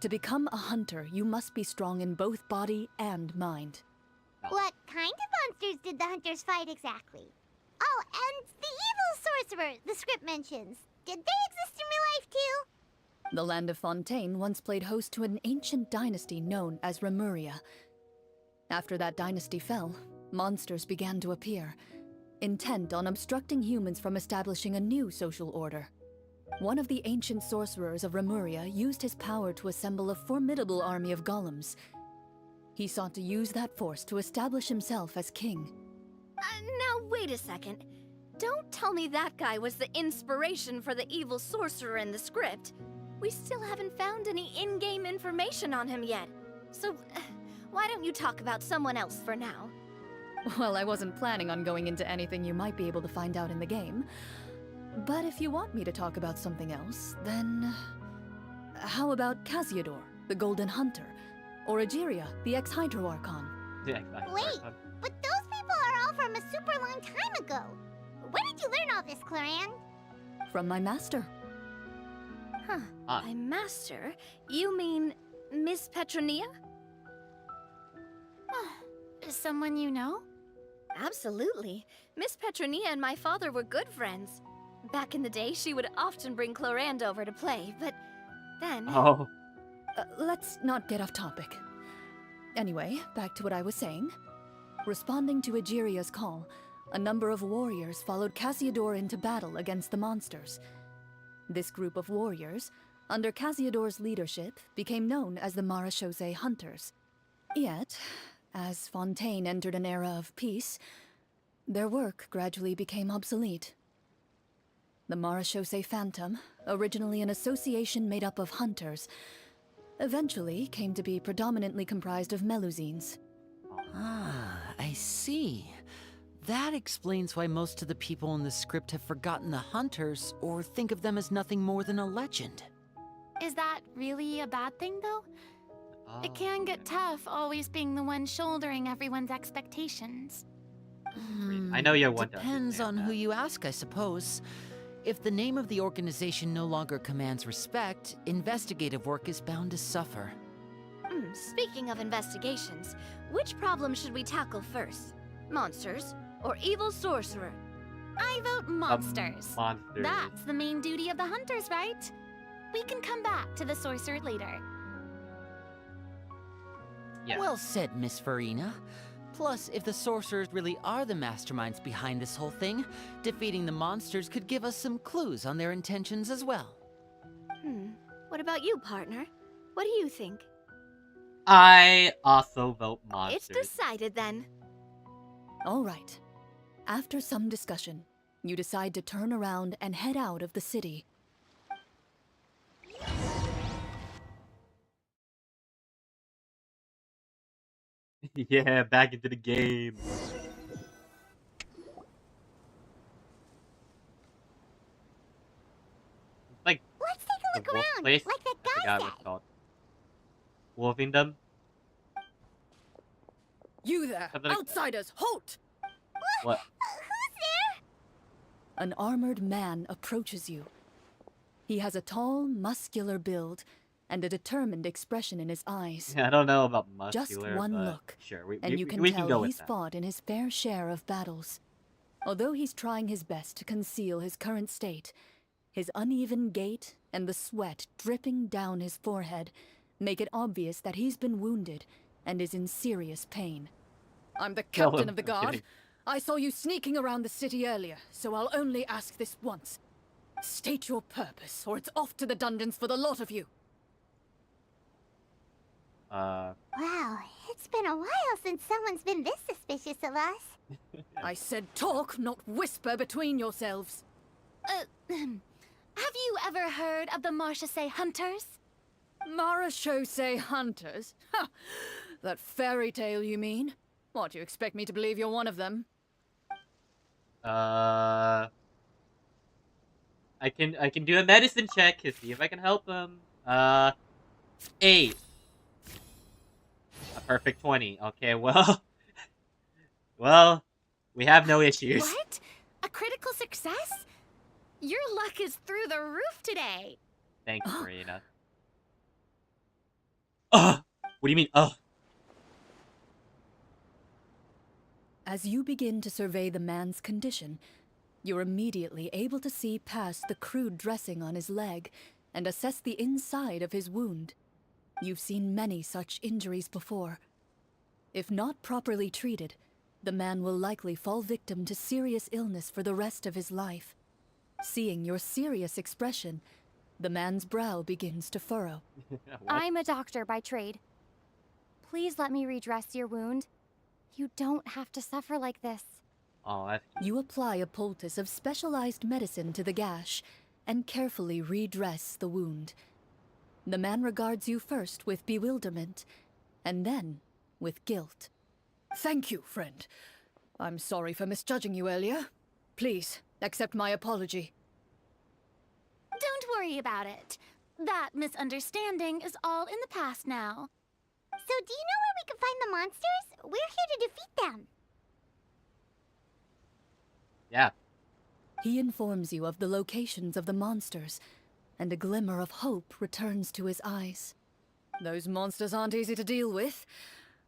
To become a hunter, you must be strong in both body and mind. What kind of monsters did the hunters fight exactly? Oh, and the evil sorcerer the script mentions. Did they exist in real life too? The land of Fontaine once played host to an ancient dynasty known as Remuria. After that dynasty fell, monsters began to appear, intent on obstructing humans from establishing a new social order. One of the ancient sorcerers of Remuria used his power to assemble a formidable army of golems. He sought to use that force to establish himself as king. Now wait a second. Don't tell me that guy was the inspiration for the evil sorcerer in the script. We still haven't found any in-game information on him yet. So, why don't you talk about someone else for now? Well, I wasn't planning on going into anything you might be able to find out in the game. But if you want me to talk about something else, then... how about Casiodor, the Golden Hunter? Or Egeria, the ex-Hydro Archon? Yeah, Wait, but those people are all from a super long time ago. Where did you learn all this, Clorinde? From my master. Huh. My master? You mean Miss Petronia? Someone you know? Absolutely. Miss Petronia and my father were good friends. Back in the day, she would often bring Clorinde over to play, but then... Oh. Let's not get off topic. Anyway, back to what I was saying. Responding to Egeria's call, a number of warriors followed Casiodor into battle against the monsters. This group of warriors, under Casiodor's leadership, became known as the Marechaussee Hunters. Yet, as Fontaine entered an era of peace, their work gradually became obsolete. The Marechaussee Phantom, originally an association made up of hunters, eventually came to be predominantly comprised of Melusines. Ah, I see. That explains why most of the people in the script have forgotten the hunters or think of them as nothing more than a legend. Is that really a bad thing, though? It can get tough always being the one shouldering everyone's expectations. I know you're one to Depends on who you ask, I suppose. If the name of the organization no longer commands respect, investigative work is bound to suffer. Speaking of investigations, which problem should we tackle first? Monsters or evil sorcerer? I vote monsters. Monsters. That's the main duty of the hunters, right? We can come back to the sorcerer later. Yeah. Well said, Miss Farina. Plus, if the sorcerers really are the masterminds behind this whole thing, defeating the monsters could give us some clues on their intentions as well. What about you, partner? What do you think? I also vote monsters. It's decided then. All right. After some discussion, you decide to turn around and head out of the city. Yeah, back into the game. It's like Let's take a the look wolf around, place. like that I guy forgot what said. it's called. Wolfingdom? You there, Something like that. outsiders, halt! What? Who's there? An armored man approaches you. He has a tall, muscular build and a determined expression in his eyes. Yeah, I don't know about muscular, Just one but look, sure, and you can we tell can go with he's that. fought in his fair share of battles. Although he's trying his best to conceal his current state, his uneven gait and the sweat dripping down his forehead make it obvious that he's been wounded and is in serious pain. I'm the Kill captain him. of the I'm guard. kidding. I saw you sneaking around the city earlier, so I'll only ask this once. State your purpose, or it's off to the dungeons for the lot of you. Wow, it's been a while since someone's been this suspicious of us. I said talk, not whisper between yourselves. Have you ever heard of the Marchese Hunters? Marachose hunters? Ha! That fairy tale, you mean? What, you expect me to believe you're one of them? I can do a medicine check to see if I can help him. 8. A perfect 20. Okay, well, well, we have no issues. What? A critical success? Your luck is through the roof today. Thanks, Marina. What do you mean, As you begin to survey the man's condition, you're immediately able to see past the crude dressing on his leg and assess the inside of his wound. You've seen many such injuries before. If not properly treated, the man will likely fall victim to serious illness for the rest of his life. Seeing your serious expression, the man's brow begins to furrow. I'm a doctor by trade. Please let me redress your wound. You don't have to suffer like this. Oh, that's... You apply a poultice of specialized medicine to the gash and carefully redress the wound. The man regards you first with bewilderment, and then with guilt. Thank you, friend. I'm sorry for misjudging you earlier. Please, accept my apology. Don't worry about it. That misunderstanding is all in the past now. So do you know where we can find the monsters? We're here to defeat them. Yeah. He informs you of the locations of the monsters, and a glimmer of hope returns to his eyes. Those monsters aren't easy to deal with.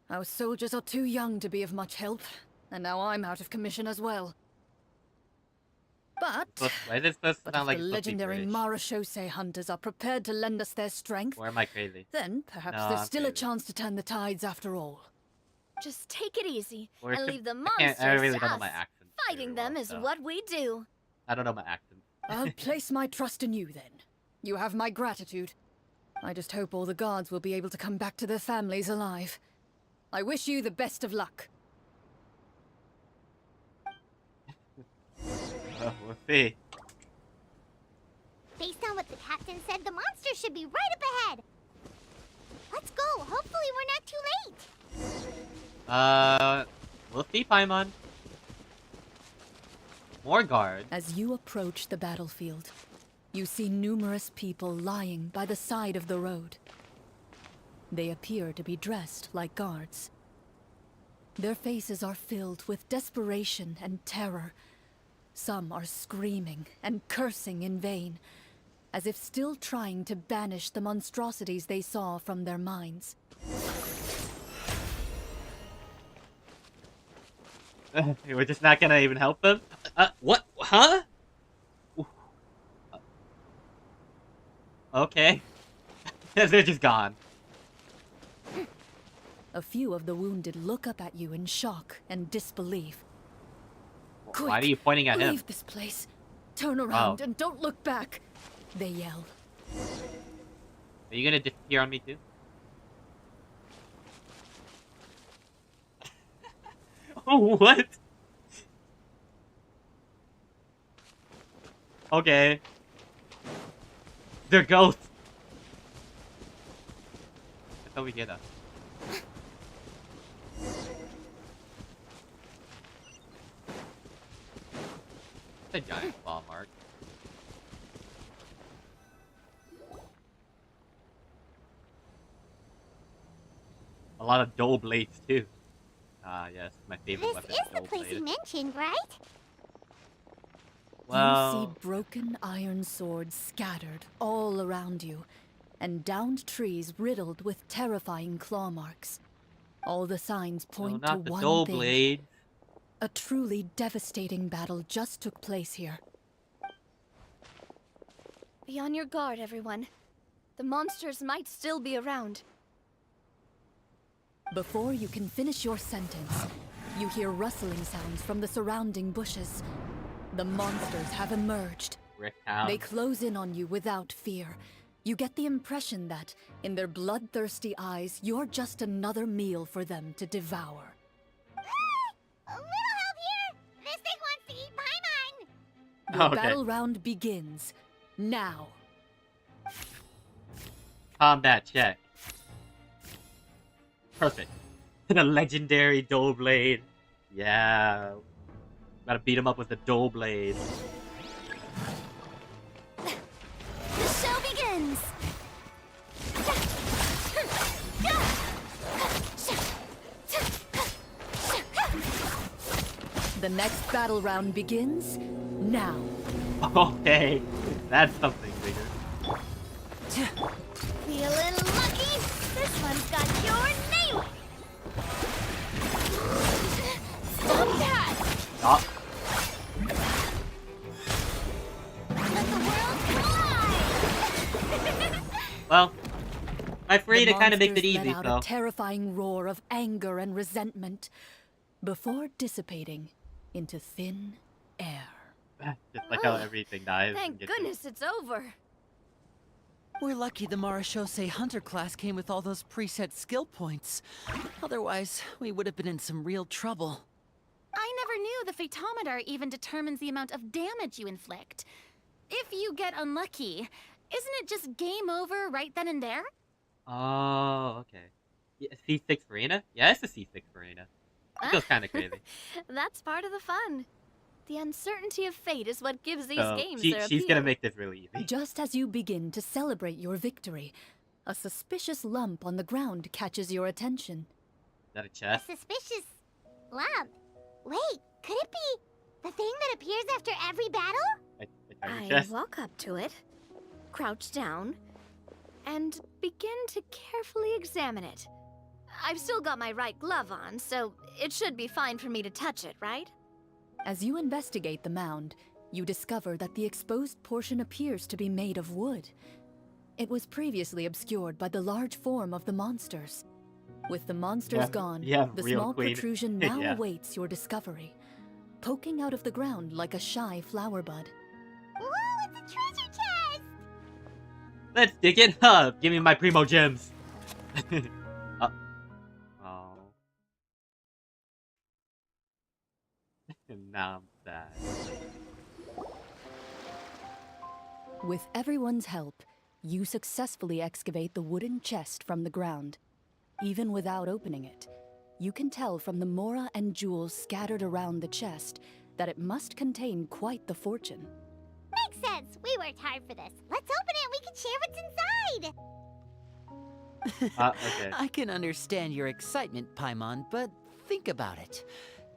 Our soldiers are too young to be of much help, and now I'm out of commission as well. But Why is it supposed to sound like the it's supposed to be legendary British? Marachose hunters are prepared to lend us their strength, Or am I crazy? then perhaps No, there's I'm still a crazy. chance to turn the tides after all. Just take it easy Or and could- leave the I monsters really to don't know us. my accent. Fighting them is so. what we do. I don't know my accent. I'll place my trust in you then. You have my gratitude. I just hope all the guards will be able to come back to their families alive. I wish you the best of luck. We'll see. Based on what the captain said, the monsters should be right up ahead. Let's go. Hopefully we're not too late. We'll see, Paimon. More guards. As you approach the battlefield, you see numerous people lying by the side of the road. They appear to be dressed like guards. Their faces are filled with desperation and terror. Some are screaming and cursing in vain, as if still trying to banish the monstrosities they saw from their minds. We're just not gonna even help them? What? Huh? Okay. They're just gone. A few of the wounded look up at you in shock and disbelief. Why are you pointing at him? Leave this place. Turn around Oh. and don't look back. They yell. Are you gonna disappear on me too? Oh, what? Okay. They're ghosts. I thought we get that. The giant claw mark. A lot of dull blades too. Ah, yes, my favorite weapon. This is the place you mentioned, right? Well, You see broken iron swords scattered all around you, and downed trees riddled with terrifying claw marks. All the signs point to one dull thing. blades. A truly devastating battle just took place here. Be on your guard, everyone. The monsters might still be around. Before you can finish your sentence, you hear rustling sounds from the surrounding bushes. The monsters have emerged. They close in on you without fear. You get the impression that, in their bloodthirsty eyes, you're just another meal for them to devour. A little help here! This thing wants to eat Paimon! Your Okay. battle round begins now. Combat check. Perfect. The legendary dull blade. Yeah. Gotta beat him up with the dull blade. The show begins! The next battle round begins now. Okay. That's something bigger. Feeling lucky? This one's got your name! Stop that! Stop. Let the world collide! Well, my Frida kind of makes it The monsters easy, let so. out a terrifying roar of anger and resentment before dissipating into thin air. Just like how everything dies. Thank goodness it's over. We're lucky the Marashose Hunter class came with all those preset skill points. Otherwise, we would have been in some real trouble. I never knew the Fatometer even determines the amount of damage you inflict. If you get unlucky, isn't it just game over right then and there? Oh, okay. Yeah, C6 Farina? Yeah, it's a C6 Farina. It feels kind of crazy. That's part of the fun. The uncertainty of fate is what gives these So, games she's their appeal. gonna make this really easy. Just as you begin to celebrate your victory, a suspicious lump on the ground catches your attention. Is that a chest? Suspicious lump. Wait, could it be the thing that appears after every battle? I chest? walk up to it, crouch down, and begin to carefully examine it. I've still got my right glove on, so it should be fine for me to touch it, right? As you investigate the mound, you discover that the exposed portion appears to be made of wood. It was previously obscured by the large form of the monsters. With the monsters gone, the small protrusion now Yeah. awaits your discovery, poking out of the ground like a shy flower bud. Whoa, it's a treasure chest! Let's dig it up! Give me my primo gems! Oh. Now I'm sad. With everyone's help, you successfully excavate the wooden chest from the ground. Even without opening it, you can tell from the mora and jewels scattered around the chest that it must contain quite the fortune. Makes sense. We worked hard for this. Let's open it and we can share what's inside. Okay. I can understand your excitement, Paimon, but think about it.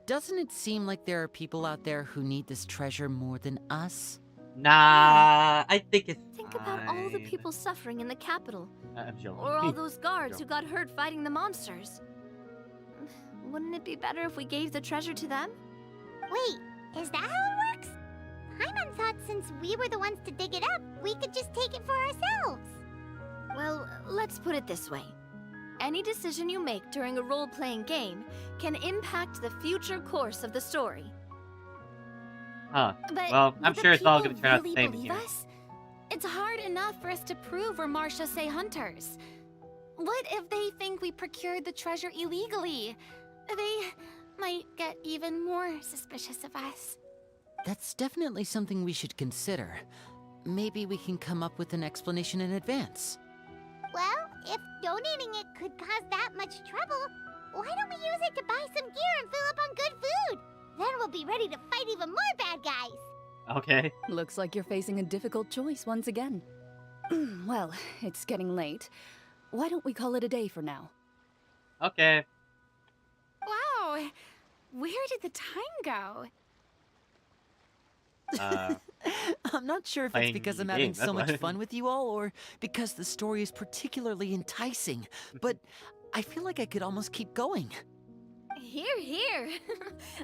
Doesn't it seem like there are people out there who need this treasure more than us? Nah, I think it's Think about all the people suffering in the capital. I'm joking. Or all those guards who Joking. got hurt fighting the monsters. Wouldn't it be better if we gave the treasure to them? Wait, is that how it works? Paimon thought since we were the ones to dig it up, we could just take it for ourselves. Well, let's put it this way. Any decision you make during a role-playing game can impact the future course of the story. Huh. But Well, I'm will sure the it's all gonna people turn out the really same believe here. us? It's hard enough for us to prove we're Marshase hunters. What if they think we procured the treasure illegally? They might get even more suspicious of us. That's definitely something we should consider. Maybe we can come up with an explanation in advance. Well, if donating it could cause that much trouble, why don't we use it to buy some gear and fill up on good food? Then we'll be ready to fight even more bad guys. Okay. Looks like you're facing a difficult choice once again. Well, it's getting late. Why don't we call it a day for now? Okay. Wow, where did the time go? I'm not sure if it's Playing because the I'm having game, that's so much why. fun with you all, or because the story is particularly enticing. But I feel like I could almost keep going. Here, here.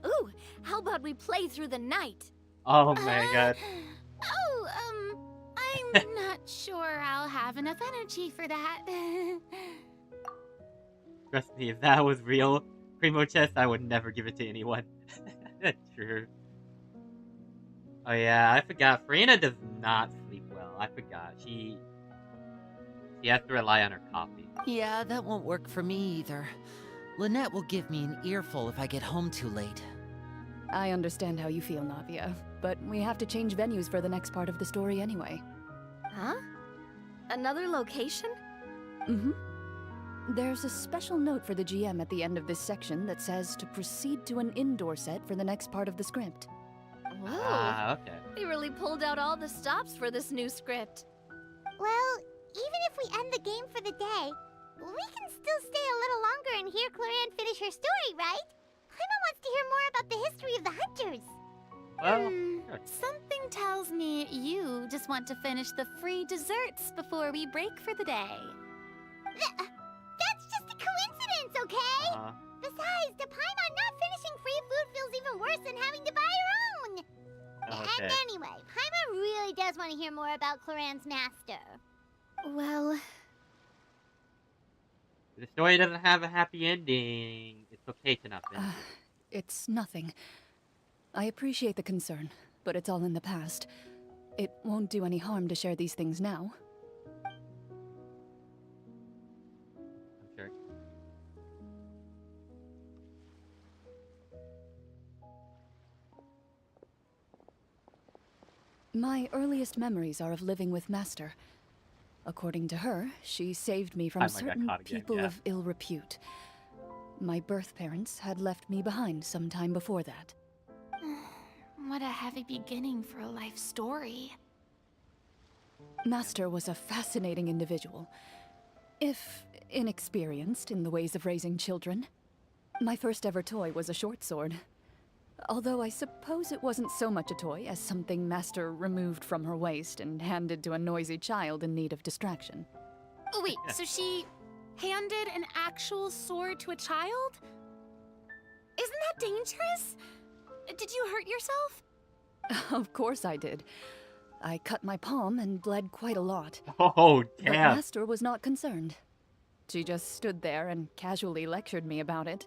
Ooh, how about we play through the night? Oh my god. I'm not sure I'll have enough energy for that. Trust me, if that was real Primo chest, I would never give it to anyone. True. Oh yeah, I forgot. Farina does not sleep well. I forgot. She has to rely on her coffee. Yeah, that won't work for me either. Lynette will give me an earful if I get home too late. I understand how you feel, Navia, but we have to change venues for the next part of the story anyway. Huh? Another location? Mm-hmm. There's a special note for the GM at the end of this section that says to proceed to an indoor set for the next part of the script. Whoa. Okay. They really pulled out all the stops for this new script. Well, even if we end the game for the day, we can still stay a little longer and hear Clorinde finish her story, right? Paimon wants to hear more about the history of the hunters. Well, sure. Something tells me you just want to finish the free desserts before we break for the day. That's just a coincidence, okay? Besides, to Paimon, not finishing free food feels even worse than having to buy her own. Okay. And anyway, Paimon really does want to hear more about Clorinde's master. Well, The story doesn't have a happy ending. It's okay to not finish it. It's nothing. I appreciate the concern, but it's all in the past. It won't do any harm to share these things now. I'm sure. My earliest memories are of living with Master. According to her, she saved me from Oh my God, certain caught again, people yeah. of ill repute. My birth parents had left me behind some time before that. What a heavy beginning for a life story. Master was a fascinating individual, if inexperienced in the ways of raising children. My first ever toy was a short sword. Although I suppose it wasn't so much a toy as something Master removed from her waist and handed to a noisy child in need of distraction. Oh wait, so she handed an actual sword to a child? Isn't that dangerous? Did you hurt yourself? Of course I did. I cut my palm and bled quite a lot. Oh, But damn. Master was not concerned. She just stood there and casually lectured me about it.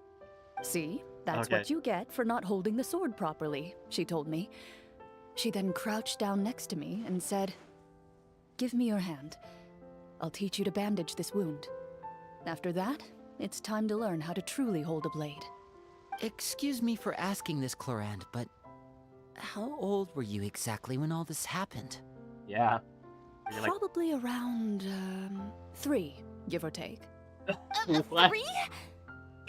See, that's Okay. what you get for not holding the sword properly, she told me. She then crouched down next to me and said, "Give me your hand. I'll teach you to bandage this wound. After that, it's time to learn how to truly hold a blade." Excuse me for asking this, Clorinde, but how old were you exactly when all this happened? Yeah. You're like, Probably around, 3, give or take. what? 3?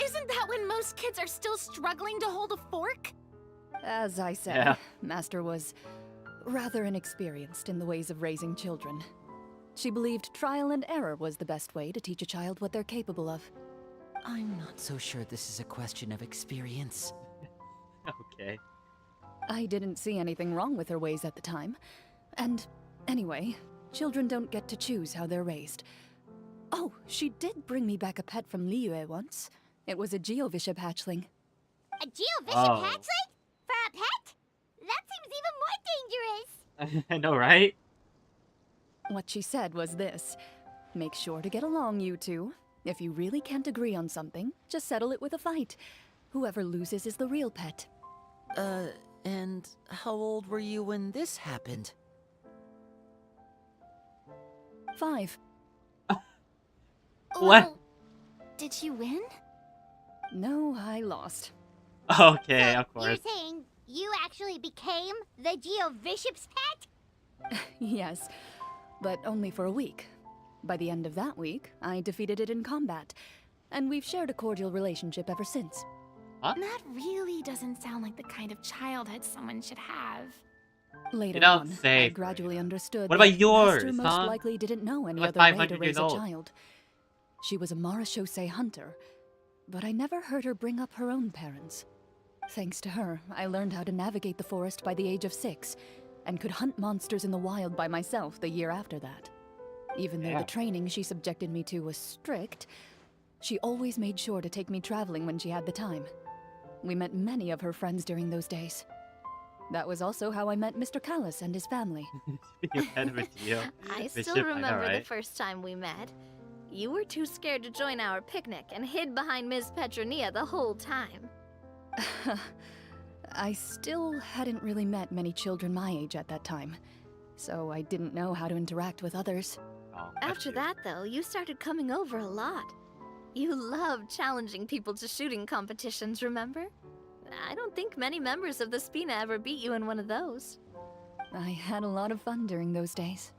Isn't that when most kids are still struggling to hold a fork? As I said, Yeah. Master was rather inexperienced in the ways of raising children. She believed trial and error was the best way to teach a child what they're capable of. I'm not so sure this is a question of experience. Okay. I didn't see anything wrong with her ways at the time. And anyway, children don't get to choose how they're raised. Oh, she did bring me back a pet from Liyue once. It was a Geovishap hatchling. A Geovishap Oh. hatchling? For a pet? That seems even more dangerous. I know, right? What she said was this: make sure to get along, you two. If you really can't agree on something, just settle it with a fight. Whoever loses is the real pet. And how old were you when this happened? 5. What? Well, did you win? No, I lost. Okay, So of course. You're saying you actually became the Geovishap's pet? Yes, but only for a week. By the end of that week, I defeated it in combat, and we've shared a cordial relationship ever since. Huh? That really doesn't sound like the kind of childhood someone should have. Later don't on, say, I gradually understood What that about yours, Master most huh? likely didn't know any Like other way to 500 raise years a old. child. She was a Marechaussee hunter, but I never heard her bring up her own parents. Thanks to her, I learned how to navigate the forest by the age of 6, and could hunt monsters in the wild by myself the year after that. Even though the training she subjected me to was strict, she always made sure to take me traveling when she had the time. We met many of her friends during those days. That was also how I met Mr. Callis and his family. Ahead of a deal. I Bishop, still I know, remember the right? first time we met. You were too scared to join our picnic and hid behind Ms. Petronia the whole time. I still hadn't really met many children my age at that time, so I didn't know how to interact with others. After that, though, you started coming over a lot. You loved challenging people to shooting competitions, remember? I don't think many members of the Spina ever beat you in one of those. I had a lot of fun during those days.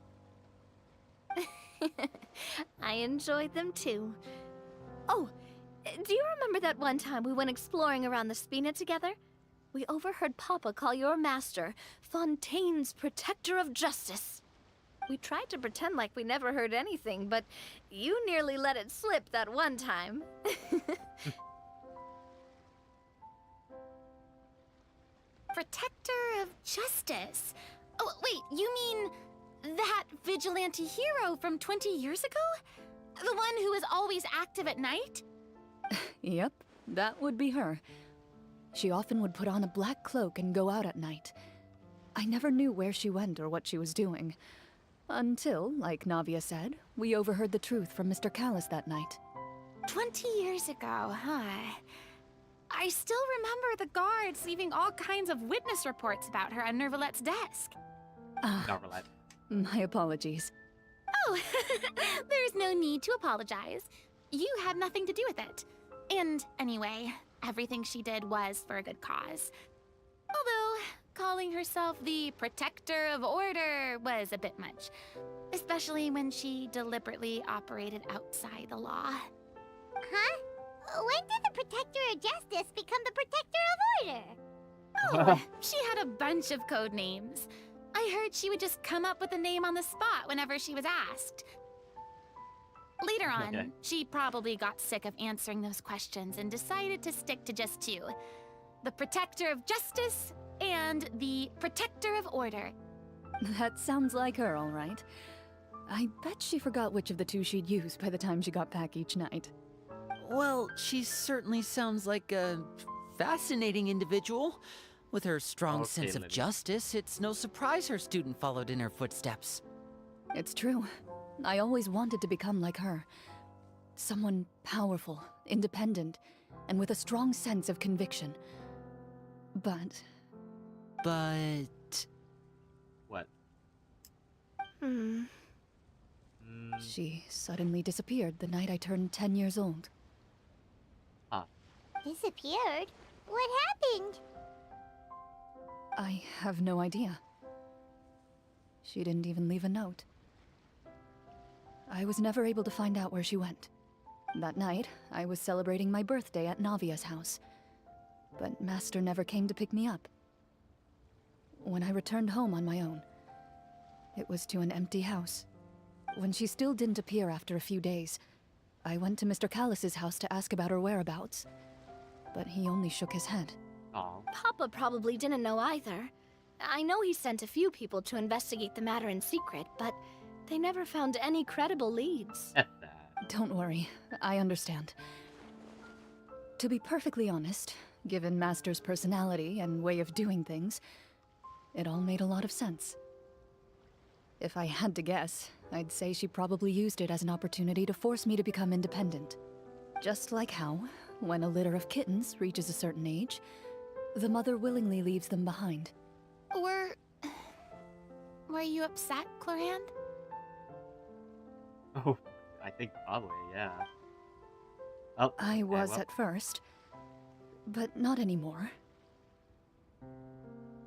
I enjoyed them too. Oh, do you remember that one time we went exploring around the Spina together? We overheard Papa call your master Fontaine's Protector of Justice. We tried to pretend like we never heard anything, but you nearly let it slip that one time. Protector of Justice. Oh, wait, you mean that vigilante hero from 20 years ago? The one who is always active at night? Yep, that would be her. She often would put on a black cloak and go out at night. I never knew where she went or what she was doing. Until, like Navia said, we overheard the truth from Mr. Callis that night. 20 years ago, huh? I still remember the guards leaving all kinds of witness reports about her on Nervalette's desk. Nervalette. My apologies. Oh, there's no need to apologize. You had nothing to do with it. And anyway, everything she did was for a good cause. Although, calling herself the Protector of Order was a bit much. Especially when she deliberately operated outside the law. Huh? When did the Protector of Justice become the Protector of Order? Oh, she had a bunch of code names. I heard she would just come up with a name on the spot whenever she was asked. Later on, she probably got sick of answering those questions and decided to stick to just 2. The Protector of Justice and the Protector of Order. That sounds like her, all right. I bet she forgot which of the 2 she'd use by the time she got back each night. Well, she certainly sounds like a fascinating individual. With her strong sense of justice, it's no surprise her student followed in her footsteps. It's true. I always wanted to become like her. Someone powerful, independent, and with a strong sense of conviction. But... What? She suddenly disappeared the night I turned 10 years old. Disappeared? What happened? I have no idea. She didn't even leave a note. I was never able to find out where she went. That night, I was celebrating my birthday at Navia's house. But Master never came to pick me up. When I returned home on my own, it was to an empty house. When she still didn't appear after a few days, I went to Mr. Callis's house to ask about her whereabouts. But he only shook his head. Papa probably didn't know either. I know he sent a few people to investigate the matter in secret, but they never found any credible leads. Don't worry, I understand. To be perfectly honest, given Master's personality and way of doing things, it all made a lot of sense. If I had to guess, I'd say she probably used it as an opportunity to force me to become independent. Just like how, when a litter of kittens reaches a certain age, the mother willingly leaves them behind. Were you upset, Clorinde? Oh, I think probably, yeah. Oh, I was at first, but not anymore.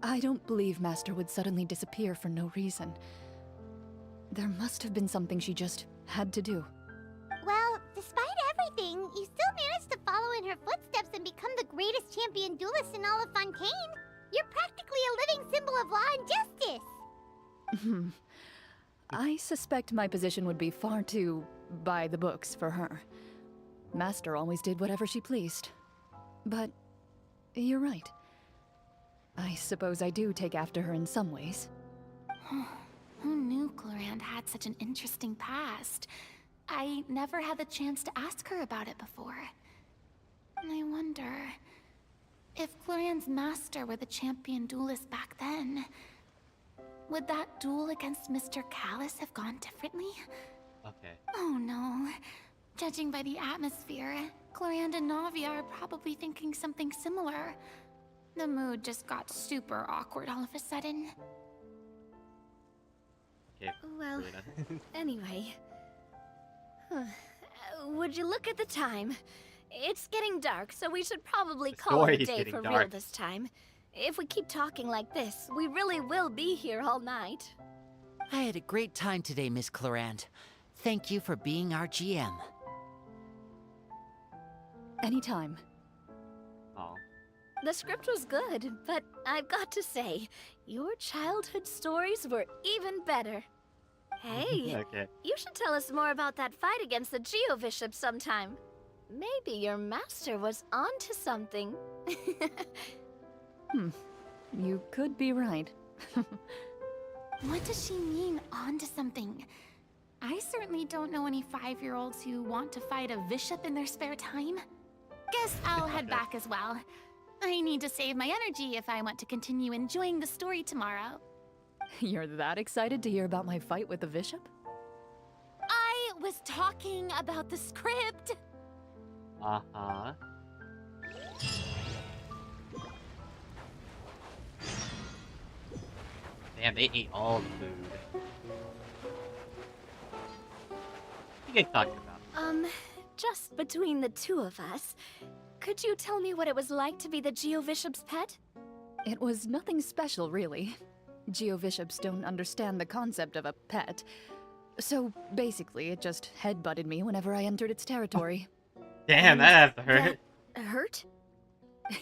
I don't believe Master would suddenly disappear for no reason. There must have been something she just had to do. Well, despite everything, you still managed to follow in her footsteps and become the greatest champion duelist in all of Fontaine. You're practically a living symbol of law and justice. I suspect my position would be far too by the books for her. Master always did whatever she pleased. But you're right. I suppose I do take after her in some ways. Who knew Clorinde had such an interesting past? I never had the chance to ask her about it before. And I wonder... if Clorinde's master were the champion duelist back then... would that duel against Mr. Callus have gone differently? Okay. Oh no. Judging by the atmosphere, Clorinde and Navia are probably thinking something similar. The mood just got super awkward all of a sudden. Okay. Well, anyway. Would you look at the time? It's getting dark, so we should probably call it a story's day getting for real dark. this time. If we keep talking like this, we really will be here all night. I had a great time today, Miss Clorinde. Thank you for being our GM. Anytime. Oh. The script was good, but I've got to say, your childhood stories were even better. Hey, Okay. you should tell us more about that fight against the Geovishop sometime. Maybe your master was onto something. You could be right. What does she mean, onto something? I certainly don't know any 5-year-olds who want to fight a bishop in their spare time. Guess I'll head back as well. I need to save my energy if I want to continue enjoying the story tomorrow. You're that excited to hear about my fight with the bishop? I was talking about the script. Uh-huh. Damn, they ate all the food. What you guys talking about? Just between the two of us, could you tell me what it was like to be the Geovishop's pet? It was nothing special, really. Geovishops don't understand the concept of a pet. So basically, it just headbutted me whenever I entered its territory. Damn, that has to hurt. That hurt?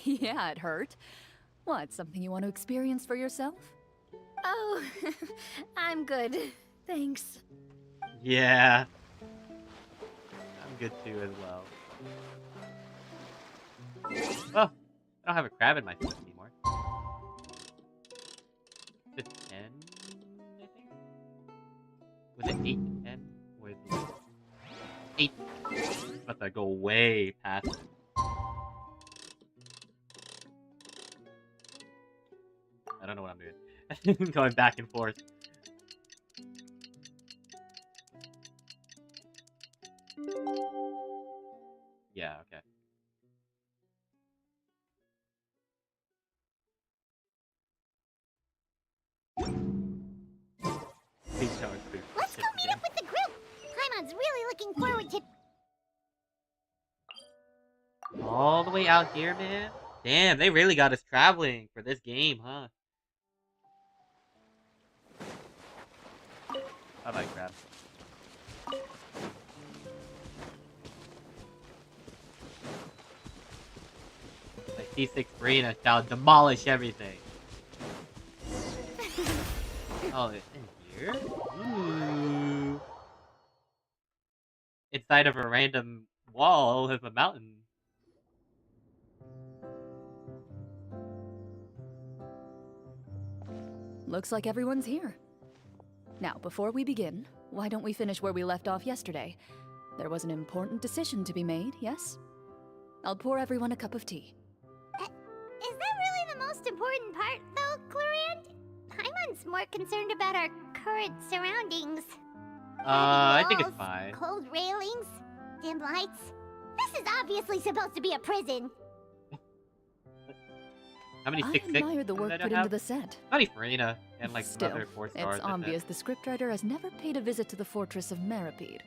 Yeah, it hurt. What, something you want to experience for yourself? Oh, I'm good. Thanks. Yeah. I'm good too as well. Oh, I don't have a crab in my food anymore. Is it 10, I think? Was it 8 to 10? Or is it 8 to 10? I'm about to go way past it. I don't know what I'm doing. Going back and forth. Yeah, okay. Let's go meet up with the group. Paimon's really looking forward to... All the way out here, man? Damn, they really got us traveling for this game, huh? Bye-bye, crab. Like C6 Brina shall demolish everything. Oh, it's in here? Ooh. Inside of a random wall of a mountain. Looks like everyone's here. Now, before we begin, why don't we finish where we left off yesterday? There was an important decision to be made, yes? I'll pour everyone a cup of tea. Is that really the most important part, though, Clorinde? Paimon's more concerned about our current surroundings. I think it's Walls, fine. Cold railings, dim lights. This is obviously supposed to be a prison. How many I 6-6 admire the work did I put have? into the set. How many Farina and like some Still, other 4 stars? it's obvious the scriptwriter has never paid a visit to the fortress of Meripede.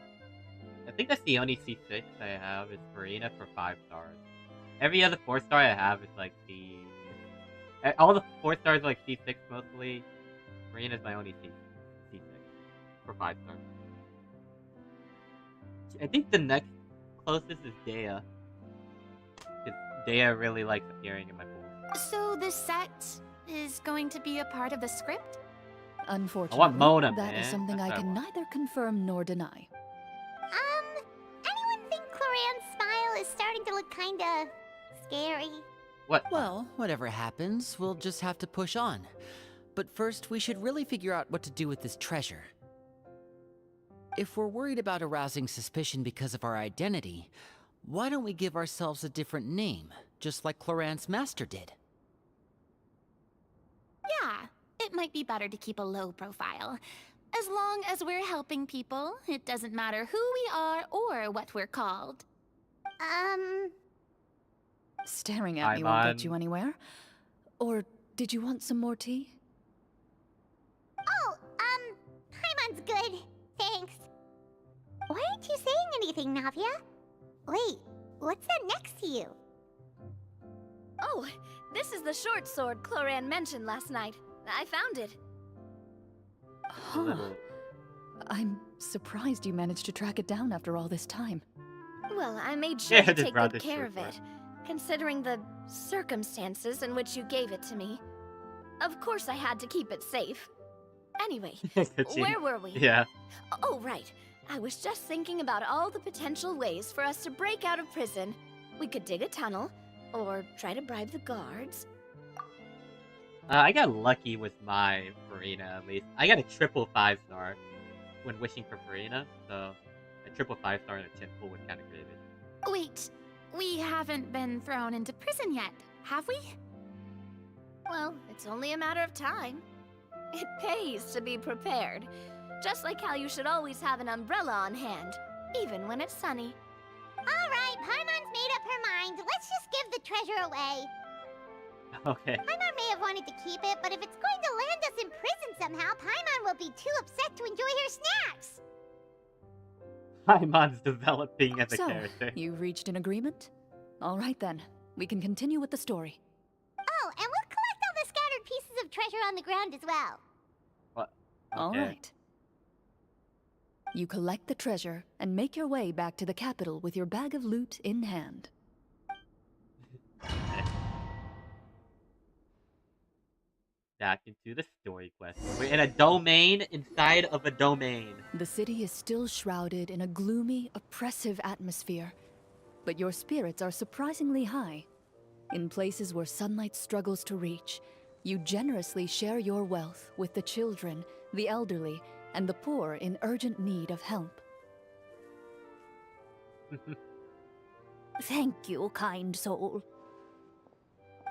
I think that's the only C6 I have is Farina for 5 stars. Every other 4 star I have is like the... All the 4 stars are like C6 mostly. Farina is my only C6 for 5 stars. I think the next closest is Dea. Because Dea really likes appearing in my pool. So the set is going to be a part of the script? Unfortunately, Mona, that is man. something That's I what I can want. neither confirm nor deny. Anyone think Clorinde's smile is starting to look kinda scary? What? Well, whatever happens, we'll just have to push on. But first, we should really figure out what to do with this treasure. If we're worried about arousing suspicion because of our identity, why don't we give ourselves a different name, just like Clorinde's master did? Yeah, it might be better to keep a low profile. As long as we're helping people, it doesn't matter who we are or what we're called. Staring at me won't get you Paimon. anywhere. Or did you want some more tea? Oh, Paimon's good. Thanks. Why aren't you saying anything, Navia? Wait, what's that next to you? Oh, this is the short sword Clorinde mentioned last night. I found it. Huh. I'm surprised you managed to track it down after all this time. Well, I made sure Yeah, to just take brought good this care short of sword. it, considering the circumstances in which you gave it to me. Of course I had to keep it safe. Anyway, where were we? Yeah. Oh, right. I was just thinking about all the potential ways for us to break out of prison. We could dig a tunnel, or try to bribe the guards. I got lucky with my Farina, at least. I got a triple 5-star when wishing for Farina, so a triple 5-star and a 10 full was kind of crazy. Wait, we haven't been thrown into prison yet, have we? Well, it's only a matter of time. It pays to be prepared. Just like how you should always have an umbrella on hand, even when it's sunny. Alright, Paimon's made up her mind. Let's just give the treasure away. Okay. Paimon may have wanted to keep it, but if it's going to land us in prison somehow, Paimon will be too upset to enjoy her snacks. Paimon's developing as a So, character. you've reached an agreement? All right then, we can continue with the story. Oh, and we'll collect all the scattered pieces of treasure on the ground as well. What? All right. You collect the treasure and make your way back to the capital with your bag of loot in hand. Back into the story quest. We're in a domain inside of a domain. The city is still shrouded in a gloomy, oppressive atmosphere, but your spirits are surprisingly high. In places where sunlight struggles to reach, you generously share your wealth with the children, the elderly, and the poor in urgent need of help. Thank you, kind soul.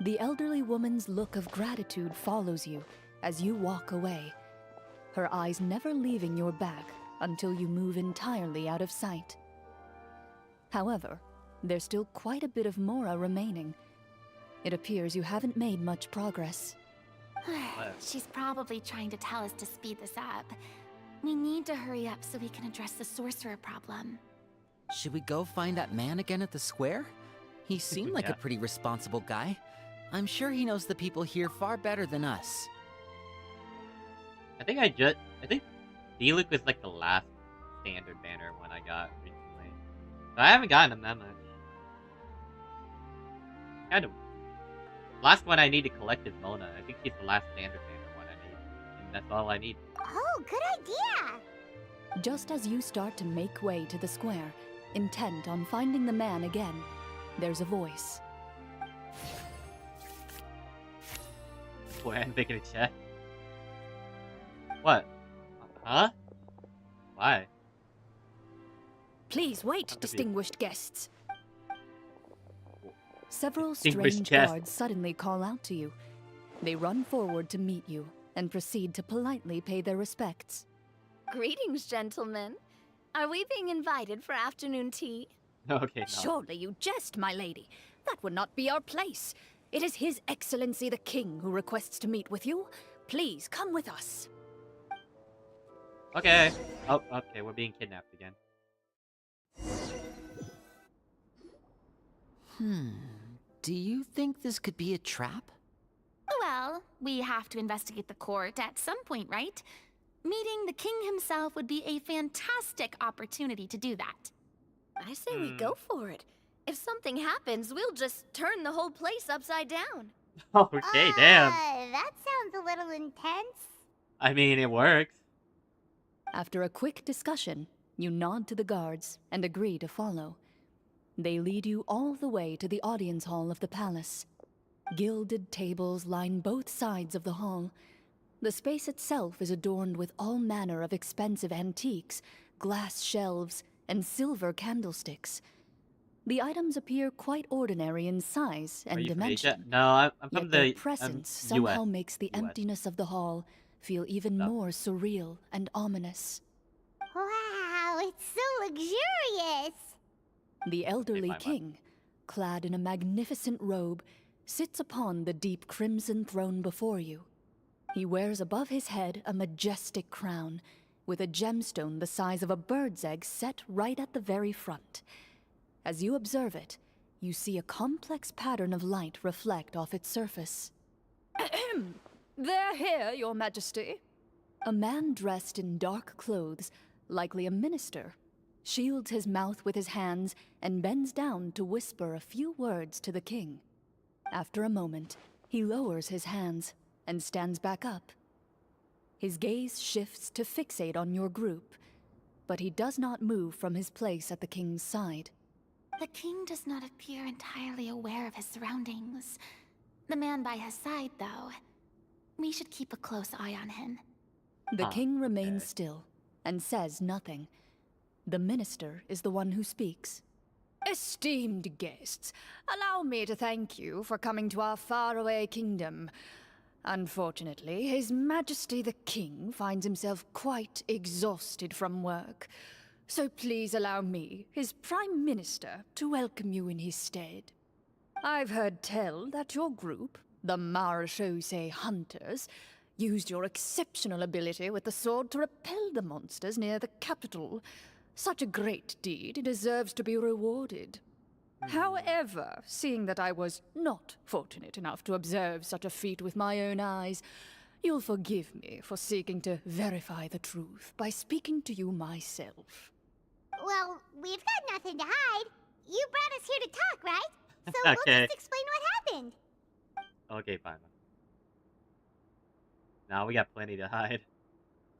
The elderly woman's look of gratitude follows you as you walk away, her eyes never leaving your back until you move entirely out of sight. However, there's still quite a bit of Mora remaining. It appears you haven't made much progress. She's probably trying to tell us to speed this up. We need to hurry up so we can address the sorcerer problem. Should we go find that man again at the square? He seemed like Yeah. a pretty responsible guy. I'm sure he knows the people here far better than us. I think D-Luke was like the last standard banner one I got recently. So I haven't gotten him that much. Kind of. Last one I need to collect is Mona. I think he's the last standard banner one I need. And that's all I need. Oh, good idea! Just as you start to make way to the square, intent on finding the man again, there's a voice. Boy, I'm making a check. What? Huh? Why? Please wait, Not to be- distinguished guests. Several Distinguished strange guest. guards suddenly call out to you. They run forward to meet you and proceed to politely pay their respects. Greetings, gentlemen. Are we being invited for afternoon tea? Okay, no. Surely you jest, my lady. That would not be our place. It is His Excellency the King who requests to meet with you. Please come with us. Okay. Oh, okay, we're being kidnapped again. Do you think this could be a trap? Well, we have to investigate the court at some point, right? Meeting the king himself would be a fantastic opportunity to do that. I say we go for it. If something happens, we'll just turn the whole place upside down. Okay, damn. That sounds a little intense. I mean, it works. After a quick discussion, you nod to the guards and agree to follow. They lead you all the way to the audience hall of the palace. Gilded tables line both sides of the hall. The space itself is adorned with all manner of expensive antiques, glass shelves, and silver candlesticks. The items appear quite ordinary in size Are and you from dimension. Asia? No, I'm from Yet their the presence US. somehow makes the US. emptiness of the hall feel even more surreal and ominous. Wow, it's so luxurious. The elderly king, clad in a magnificent robe, sits upon the deep crimson throne before you. He wears above his head a majestic crown, with a gemstone the size of a bird's egg set right at the very front. As you observe it, you see a complex pattern of light reflect off its surface. They're here, your majesty. A man dressed in dark clothes, likely a minister, shields his mouth with his hands and bends down to whisper a few words to the king. After a moment, he lowers his hands and stands back up. His gaze shifts to fixate on your group, but he does not move from his place at the king's side. The king does not appear entirely aware of his surroundings. The man by his side, though. We should keep a close eye on him. The king remains still and says nothing. The minister is the one who speaks. Esteemed guests, allow me to thank you for coming to our faraway kingdom. Unfortunately, His Majesty the King finds himself quite exhausted from work. So please allow me, his Prime Minister, to welcome you in his stead. I've heard tell that your group, the Marechaussee Hunters, used your exceptional ability with the sword to repel the monsters near the capital. Such a great deed deserves to be rewarded. However, seeing that I was not fortunate enough to observe such a feat with my own eyes, you'll forgive me for seeking to verify the truth by speaking to you myself. Well, we've got nothing to hide. You brought us here to talk, right? So Okay. we'll just explain what happened. Okay, fine. Now we got plenty to hide.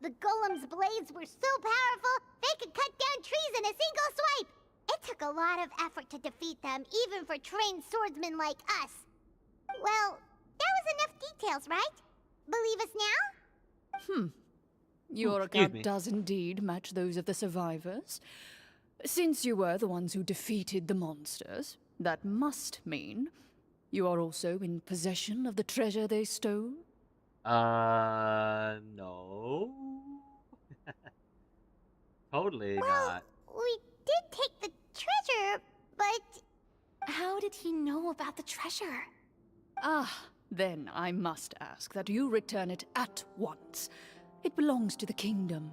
The golem's blades were so powerful, they could cut down trees in a single swipe. It took a lot of effort to defeat them, even for trained swordsmen like us. Well, that was enough details, right? Believe us now? Your excuse account me. does indeed match those of the survivors. Since you were the ones who defeated the monsters, that must mean you are also in possession of the treasure they stole? No. Totally not. We did take the treasure, but... How did he know about the treasure? Then I must ask that you return it at once. It belongs to the kingdom.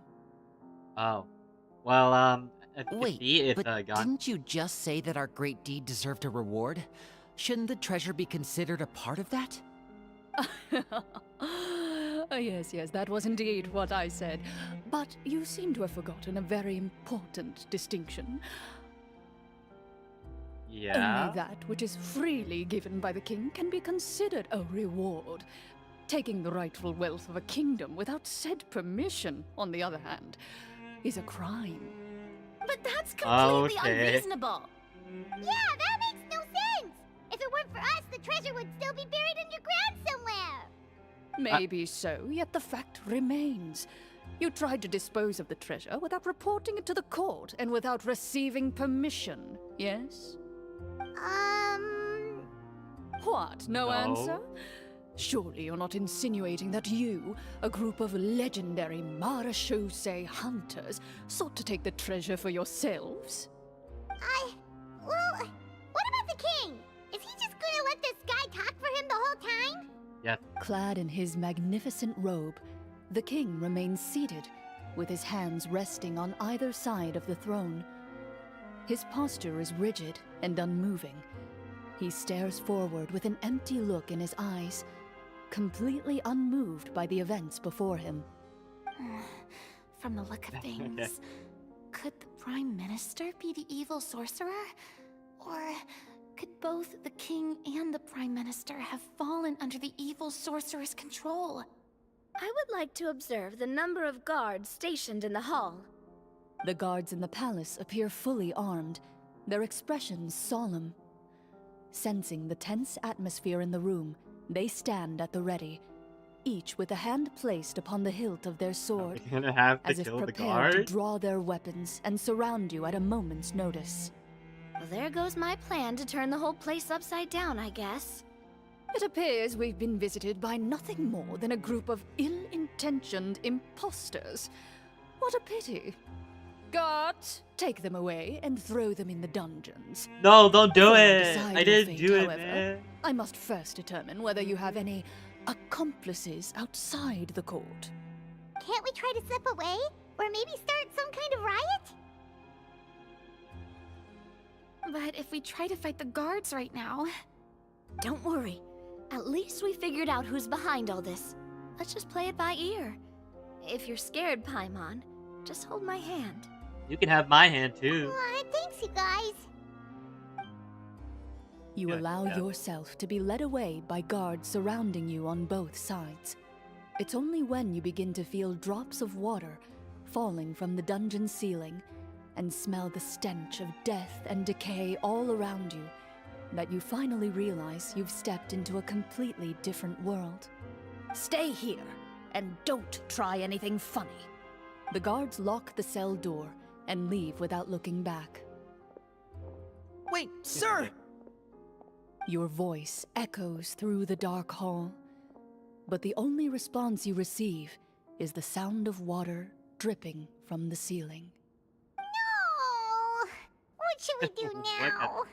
Oh. Well, as you can Wait, see, it's but gone. didn't you just say that our great deed deserved a reward? Shouldn't the treasure be considered a part of that? Yes, that was indeed what I said. But you seem to have forgotten a very important distinction. Yeah. Only that which is freely given by the king can be considered a reward. Taking the rightful wealth of a kingdom without said permission, on the other hand, is a crime. But that's completely Okay. unreasonable. Yeah, that makes no sense! If it weren't for us, the treasure would still be buried underground somewhere! Maybe so, yet the fact remains. You tried to dispose of the treasure without reporting it to the court and without receiving permission, yes? What, no answer? Surely you're not insinuating that you, a group of legendary Marechaussee hunters, sought to take the treasure for yourselves? Well, what about the king? Is he just gonna let this guy talk for him the whole time? Yes. Clad in his magnificent robe, the king remains seated, with his hands resting on either side of the throne. His posture is rigid and unmoving. He stares forward with an empty look in his eyes, completely unmoved by the events before him. From the look of things, could the Prime Minister be the evil sorcerer? Or Could both the king and the prime minister have fallen under the evil sorcerer's control? I would like to observe the number of guards stationed in the hall. The guards in the palace appear fully armed, their expressions solemn. Sensing the tense atmosphere in the room, they stand at the ready, each with a hand placed upon the hilt of their sword, We're gonna have to as if kill the prepared to guard? draw their weapons and surround you at a moment's notice. Well, there goes my plan to turn the whole place upside down, I guess. It appears we've been visited by nothing more than a group of ill-intentioned imposters. What a pity. Guards, take them away and throw them in the dungeons. No, don't do Before it! decide I your didn't fate, do it, however, man. I must first determine whether you have any accomplices outside the court. Can't we try to slip away? Or maybe start some kind of riot? But if we try to fight the guards right now... Don't worry. At least we figured out who's behind all this. Let's just play it by ear. If you're scared, Paimon, just hold my hand. You can have my hand too. Aw, thanks, you guys. You allow yourself to be led away by guards surrounding you on both sides. It's only when you begin to feel drops of water falling from the dungeon ceiling and smell the stench of death and decay all around you that you finally realize you've stepped into a completely different world. Stay here, and don't try anything funny. The guards lock the cell door and leave without looking back. Wait, sir! Your voice echoes through the dark hall, but the only response you receive is the sound of water dripping from the ceiling. No! What should we do now?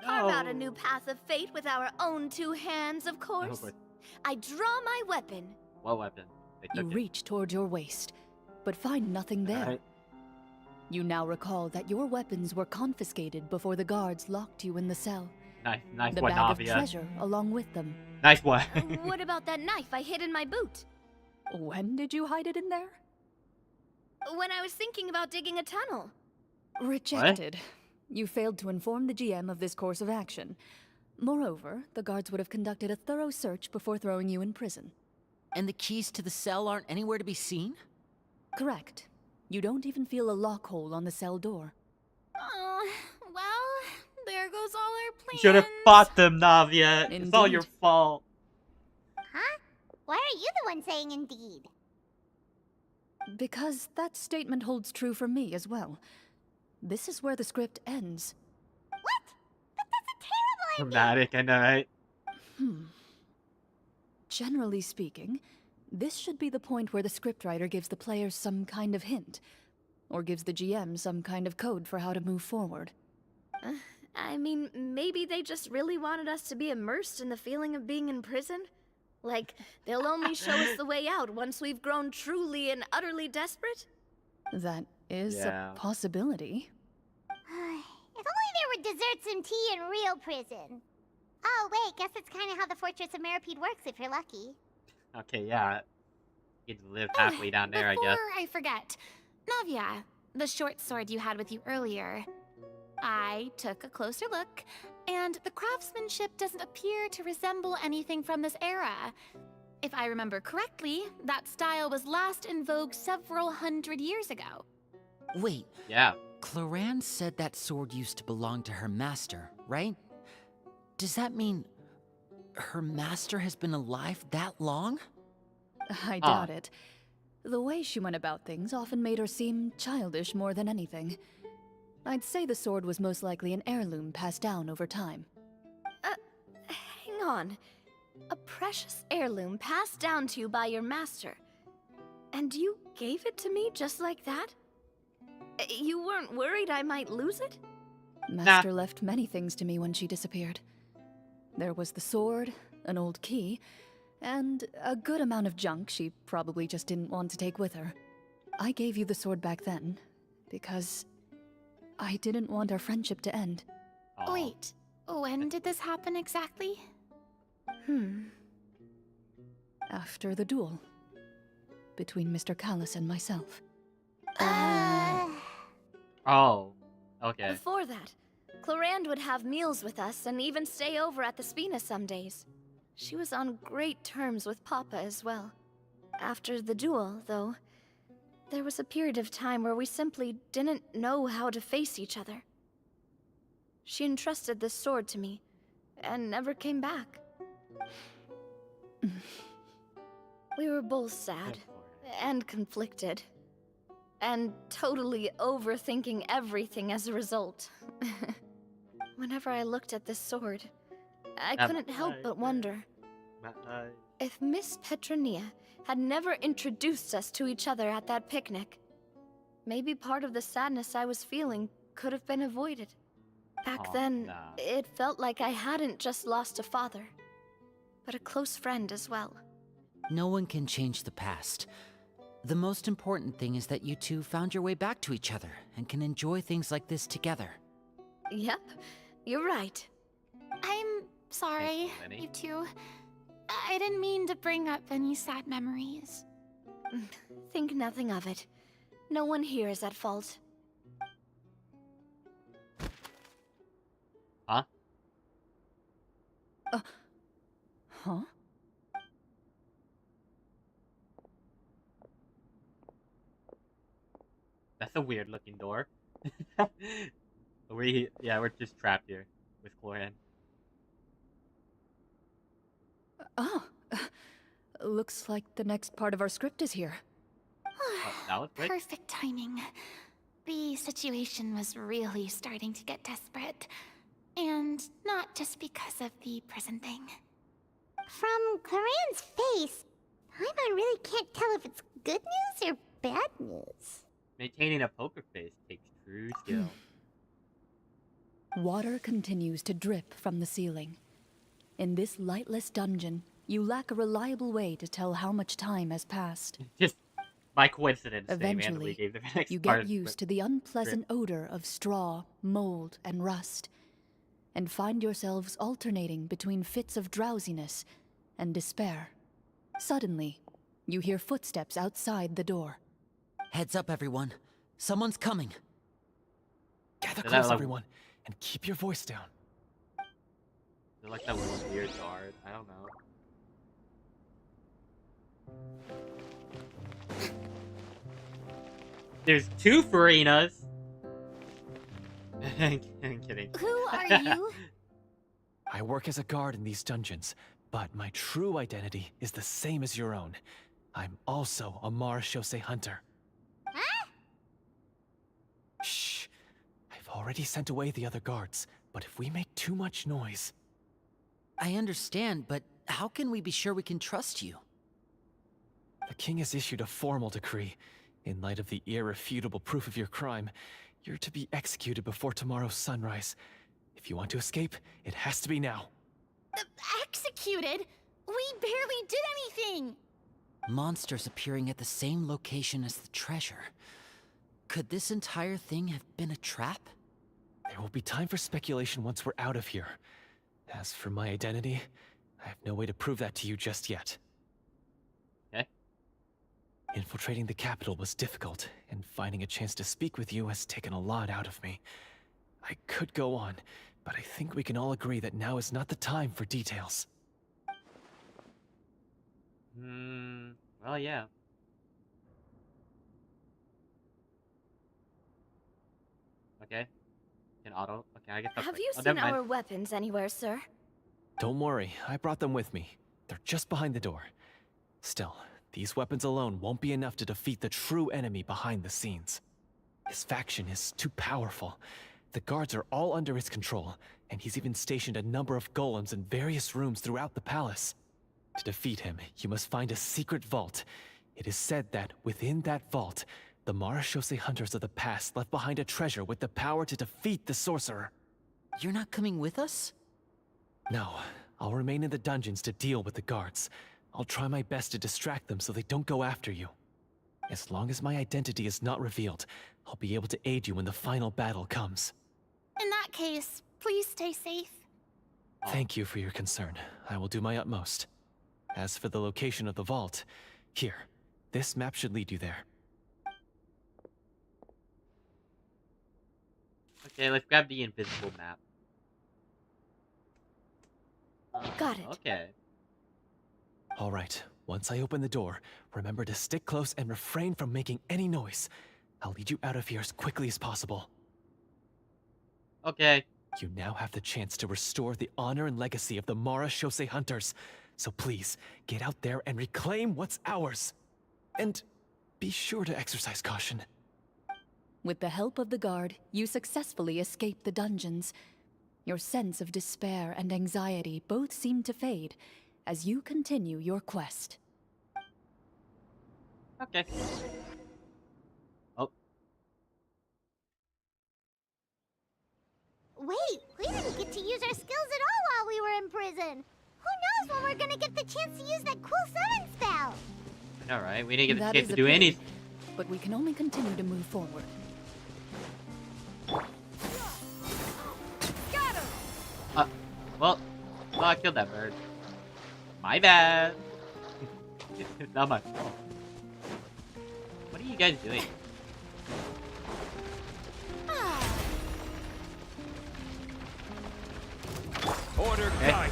Carve out a new path of fate with our own two hands, of course. I draw my weapon. What weapon? You reach toward your waist, but find nothing there. Right. You now recall that your weapons were confiscated before the guards locked you in the cell. Nice the one, bag of Navia. treasure along with them. Nice one. What about that knife I hid in my boot? When did you hide it in there? When I was thinking about digging a tunnel. Rejected. You failed to inform the GM of this course of action. Moreover, the guards would have conducted a thorough search before throwing you in prison. And the keys to the cell aren't anywhere to be seen? Correct. You don't even feel a lock hole on the cell door. Oh, well, there goes all our plans. You should have fought them, Navia. It's all Indeed. your fault. Huh? Why are you the one saying indeed? Because that statement holds true for me as well. This is where the script ends. What? But that's a terrible ending! Dramatic, I know, right? Generally speaking, this should be the point where the scriptwriter gives the players some kind of hint, or gives the GM some kind of code for how to move forward. I mean, maybe they just really wanted us to be immersed in the feeling of being in prison? Like, they'll only show us the way out once we've grown truly and utterly desperate? That is Yeah. a possibility. If only there were desserts and tea in real prison. Oh, wait, guess that's kind of how the Fortress of Meripede works if you're lucky. Okay, yeah. You can live happily down there, I guess. Before I forget, Navia, the short sword you had with you earlier. I took a closer look, and the craftsmanship doesn't appear to resemble anything from this era. If I remember correctly, that style was last in vogue several hundred years ago. Wait. Yeah. Clorinde said that sword used to belong to her master, right? Does that mean her master has been alive that long? I doubt it. The way she went about things often made her seem childish more than anything. I'd say the sword was most likely an heirloom passed down over time. Hang on. A precious heirloom passed down to you by your master. And you gave it to me just like that? You weren't worried I might lose it? Master left many things to me when she disappeared. There was the sword, an old key, and a good amount of junk she probably just didn't want to take with her. I gave you the sword back then, because I didn't want our friendship to end. Wait, when did this happen exactly? After the duel. Between Mr. Callis and myself. Oh. Okay. Before that, Clorinde would have meals with us and even stay over at the Spina some days. She was on great terms with Papa as well. After the duel, though, there was a period of time where we simply didn't know how to face each other. She entrusted this sword to me, and never came back. We were both sad, and conflicted, and totally overthinking everything as a result. Whenever I looked at this sword, I couldn't help but wonder if Miss Petronia had never introduced us to each other at that picnic. Maybe part of the sadness I was feeling could have been avoided. Back then, it felt like I hadn't just lost a father, but a close friend as well. No one can change the past. The most important thing is that you two found your way back to each other and can enjoy things like this together. Yep, you're right. I'm sorry, you two. I didn't mean to bring up any sad memories. Think nothing of it. No one here is at fault. Huh? Huh? That's a weird looking door. We're just trapped here with Clorinde. Oh, looks like the next part of our script is here. That was quick. Perfect timing. The situation was really starting to get desperate. And not just because of the prison thing. From Clorinde's face, I really can't tell if it's good news or bad news. Maintaining a poker face takes true skill. Water continues to drip from the ceiling. In this lightless dungeon, you lack a reliable way to tell how much time has passed. Just by coincidence, Eventually, gave the next you part get used to the unpleasant odor of straw, mold, and rust, and find yourselves alternating between fits of drowsiness and despair. Suddenly, you hear footsteps outside the door. Heads up, everyone. Someone's coming. Gather close, everyone, and keep your voice down. They're like that one weird guard. I don't know. There's two Farinas. I'm kidding. Who are you? I work as a guard in these dungeons, but my true identity is the same as your own. I'm also a Marechaussee hunter. Huh? Shh. I've already sent away the other guards, but if we make too much noise... I understand, but how can we be sure we can trust you? The king has issued a formal decree. In light of the irrefutable proof of your crime, you're to be executed before tomorrow's sunrise. If you want to escape, it has to be now. Executed? We barely did anything! Monsters appearing at the same location as the treasure. Could this entire thing have been a trap? There will be time for speculation once we're out of here. As for my identity, I have no way to prove that to you just yet. Okay. Infiltrating the capital was difficult, and finding a chance to speak with you has taken a lot out of me. I could go on, but I think we can all agree that now is not the time for details. Well, yeah. Okay. Can auto. Okay, I guess that's Have right. you Oh, seen never mind. our weapons anywhere, sir? Don't worry, I brought them with me. They're just behind the door. Still, these weapons alone won't be enough to defeat the true enemy behind the scenes. His faction is too powerful. The guards are all under his control, and he's even stationed a number of golems in various rooms throughout the palace. To defeat him, you must find a secret vault. It is said that within that vault, the Marechaussee hunters of the past left behind a treasure with the power to defeat the sorcerer. You're not coming with us? No, I'll remain in the dungeons to deal with the guards. I'll try my best to distract them so they don't go after you. As long as my identity is not revealed, I'll be able to aid you when the final battle comes. In that case, please stay safe. Thank you for your concern. I will do my utmost. As for the location of the vault, here, this map should lead you there. Okay, let's grab the invisible map. Got it. Okay. All right, once I open the door, remember to stick close and refrain from making any noise. I'll lead you out of here as quickly as possible. Okay. You now have the chance to restore the honor and legacy of the Mara Shosei Hunters. So please, get out there and reclaim what's ours. And be sure to exercise caution. With the help of the guard, you successfully escape the dungeons. Your sense of despair and anxiety both seem to fade as you continue your quest. Okay. Oh. Wait, we didn't get to use our skills at all while we were in prison. Who knows when we're gonna get the chance to use that cool summon spell? I know, right? We didn't get That the chance is to a do pity, anything. but we can only continue to move forward. Got him! Well, I killed that bird. My bad. It's not my fault. What are you guys doing? Order Okay. guide.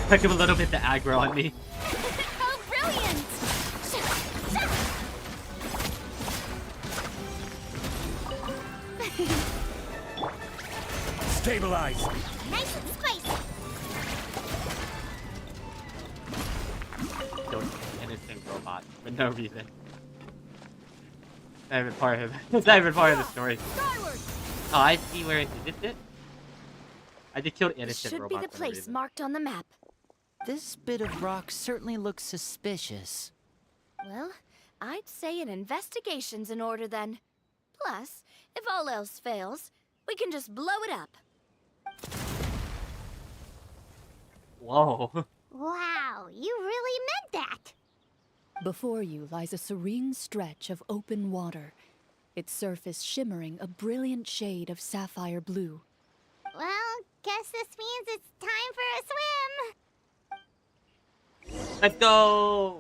Took him a little bit to aggro on me. Oh, brilliant! Stabilize. Nice and spicy. Killed an innocent robot for no reason. Not even part of it's not even part of the story. Skyward! Oh, I see where is this it? I just killed This innocent should be robots the for no place reason. marked on the map. This bit of rock certainly looks suspicious. Well, I'd say an investigation's in order then. Plus, if all else fails, we can just blow it up. Whoa. Wow, you really meant that. Before you lies a serene stretch of open water, its surface shimmering a brilliant shade of sapphire blue. Well, guess this means it's time for a swim. Let's go.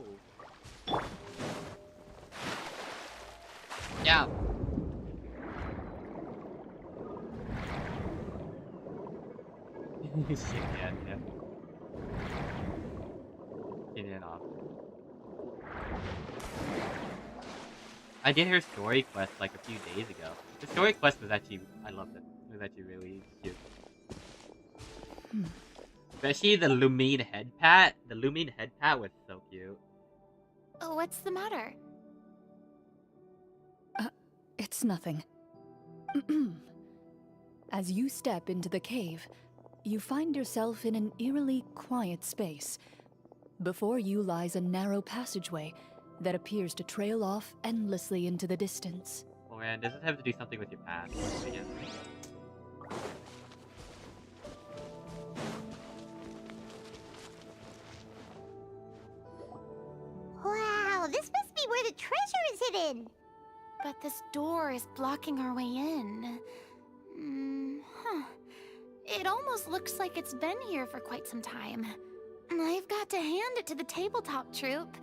Yeah. Shit, yeah. Get it off. I did her story quest like a few days ago. The story quest was actually, I loved it. It was actually really cute. Especially the Lumine head pat. The Lumine head pat was so cute. Oh, what's the matter? It's nothing. As you step into the cave, you find yourself in an eerily quiet space. Before you lies a narrow passageway that appears to trail off endlessly into the distance. Oh man, does this have to do something with your past? Again. Wow, this must be where the treasure is hidden. But this door is blocking our way in. It almost looks like it's been here for quite some time. I've got to hand it to the tabletop troupe.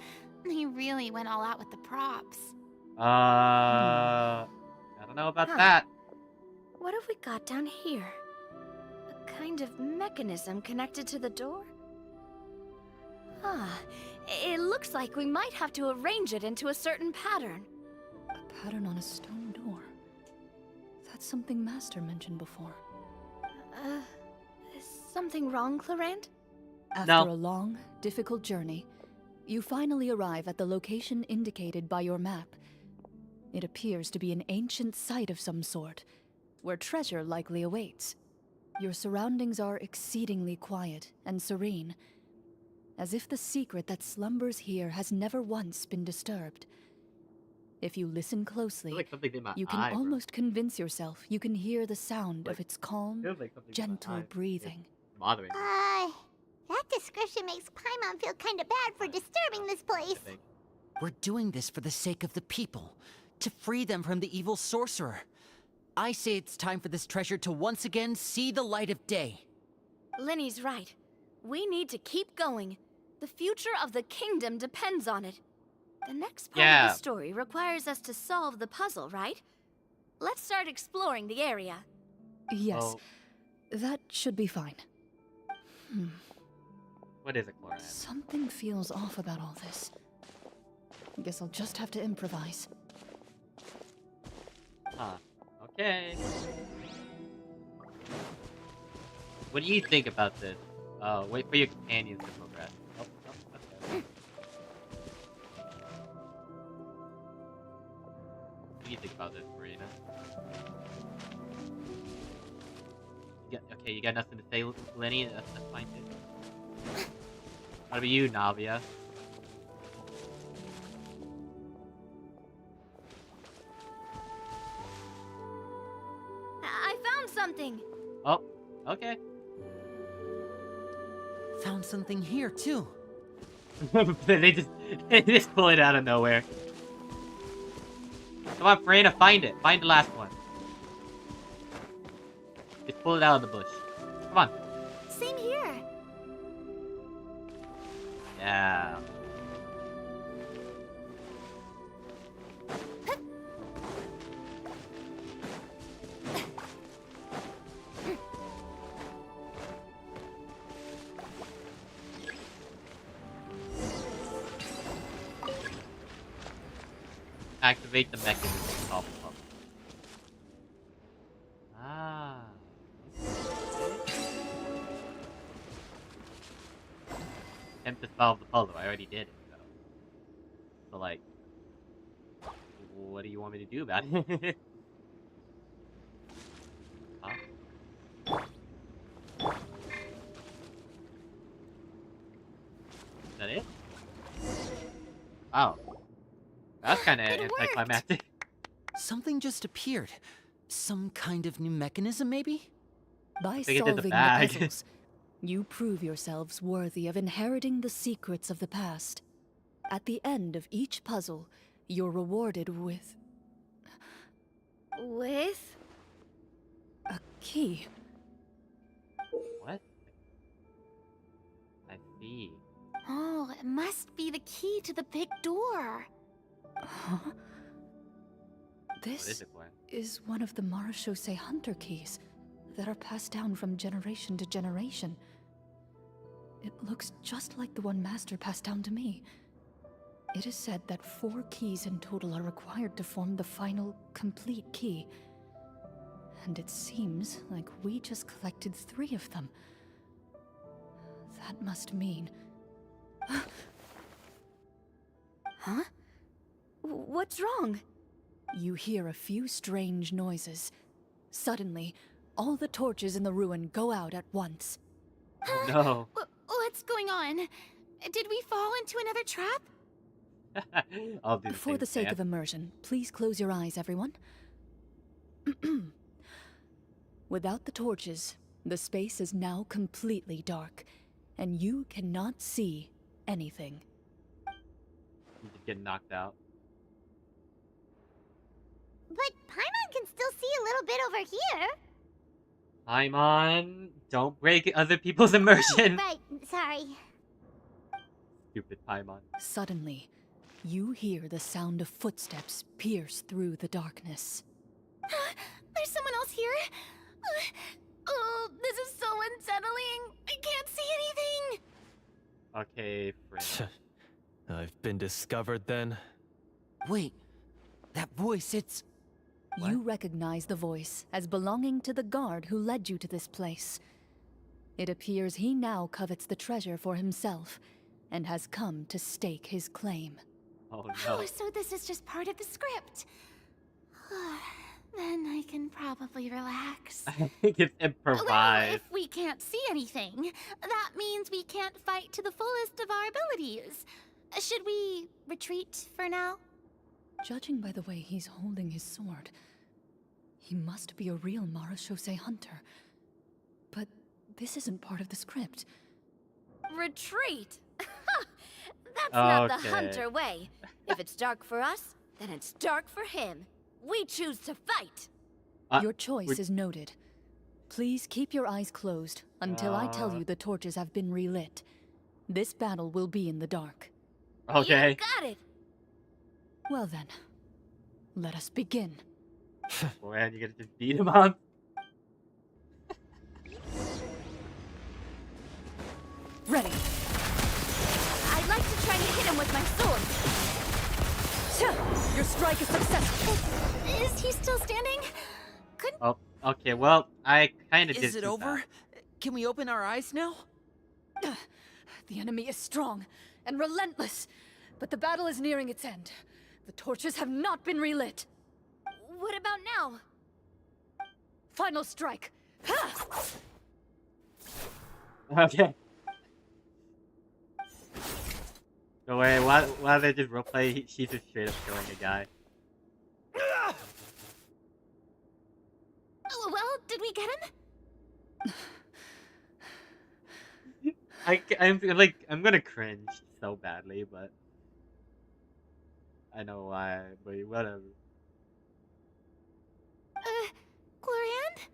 They really went all out with the props. I don't know about that. What have we got down here? A kind of mechanism connected to the door? It looks like we might have to arrange it into a certain pattern. A pattern on a stone door. That's something Master mentioned before. Is something wrong, Clorinde? After a long, difficult journey, you finally arrive at the location indicated by your map. It appears to be an ancient site of some sort, where treasure likely awaits. Your surroundings are exceedingly quiet and serene, as if the secret that slumbers here has never once been disturbed. If you listen closely, Like something in my you can eye, bro. almost convince yourself you can hear the sound of its calm, Feels like something in my gentle eye. breathing. It's bothering me. That description makes Paimon feel kind of bad for disturbing this place. We're doing this for the sake of the people, to free them from the evil sorcerer. I say it's time for this treasure to once again see the light of day. Linny's right. We need to keep going. The future of the kingdom depends on it. The next part of the story requires us to solve the puzzle, right? Let's start exploring the area. Yes, Oh, that should be fine. what is it, Clorinde? Something feels off about all this. Guess I'll just have to improvise. Huh. Okay. What do you think about this? Wait for your companions to progress. Oh, okay. What do you think about this, Marina? Okay, you got nothing to say, Lenny? That's fine, too. What about you, Navia? I found something. Oh, okay. Found something here, too. they just pull it out of nowhere. Come on, Freyna, find it. Find the last one. Just pull it out of the bush. Come on. Same here. Yeah. Activate the mechanism to solve the puzzle. Ah. Attempt to solve the puzzle. I already did it, so. So, like, what do you want me to do about it? Huh? Is that it? Oh. That's kind of anticlimactic. Something just appeared. Some kind of new mechanism, maybe? By Take it to solving the the bag. puzzles, you prove yourselves worthy of inheriting the secrets of the past. At the end of each puzzle, you're rewarded with With? a key. What? I see. Oh, it must be the key to the big door. Huh? What is This it for? is one of the Marachose Hunter keys that are passed down from generation to generation. It looks just like the one Master passed down to me. It is said that 4 keys in total are required to form the final, complete key. And it seems like we just collected 3 of them. That must mean... Huh? What's wrong? You hear a few strange noises. Suddenly, all the torches in the ruin go out at once. No. What's going on? Did we fall into another trap? I'll do the For same the sake thing. of immersion, please close your eyes, everyone. Without the torches, the space is now completely dark, and you cannot see anything. You just get knocked out. But Paimon can still see a little bit over here. Paimon, don't break other people's immersion. Right, sorry. Stupid Paimon. Suddenly, you hear the sound of footsteps pierce through the darkness. There's someone else here? Oh, this is so unsettling. I can't see anything. Okay, friend. I've been discovered then? Wait, that voice, it's... You recognize the voice as belonging to the guard who led you to this place. It appears he now covets the treasure for himself, and has come to stake his claim. Oh Oh, no. so this is just part of the script. Then I can probably relax. I think it's Well, improvised. if we can't see anything, that means we can't fight to the fullest of our abilities. Should we retreat for now? Judging by the way he's holding his sword, he must be a real Marachose hunter. But this isn't part of the script. Retreat! That's not the Okay. hunter way. If it's dark for us, then it's dark for him. We choose to fight. Your choice is noted. Please keep your eyes closed until I tell you the torches have been relit. This battle will be in the dark. Okay. You got it. Well then, let us begin. Man, you gotta just beat him up. Oh, okay. Well, I kind of did Is it too over? fast. Can we open our eyes now? The enemy is strong and relentless, but the battle is nearing its end. The torches have not been relit. What about now? Final strike. Ha! Okay. No way. Why they just roleplay? She's just straight up killing a guy. Oh, well, did we get him? I'm gonna cringe so badly, but I know why. But whatever. Clorinde?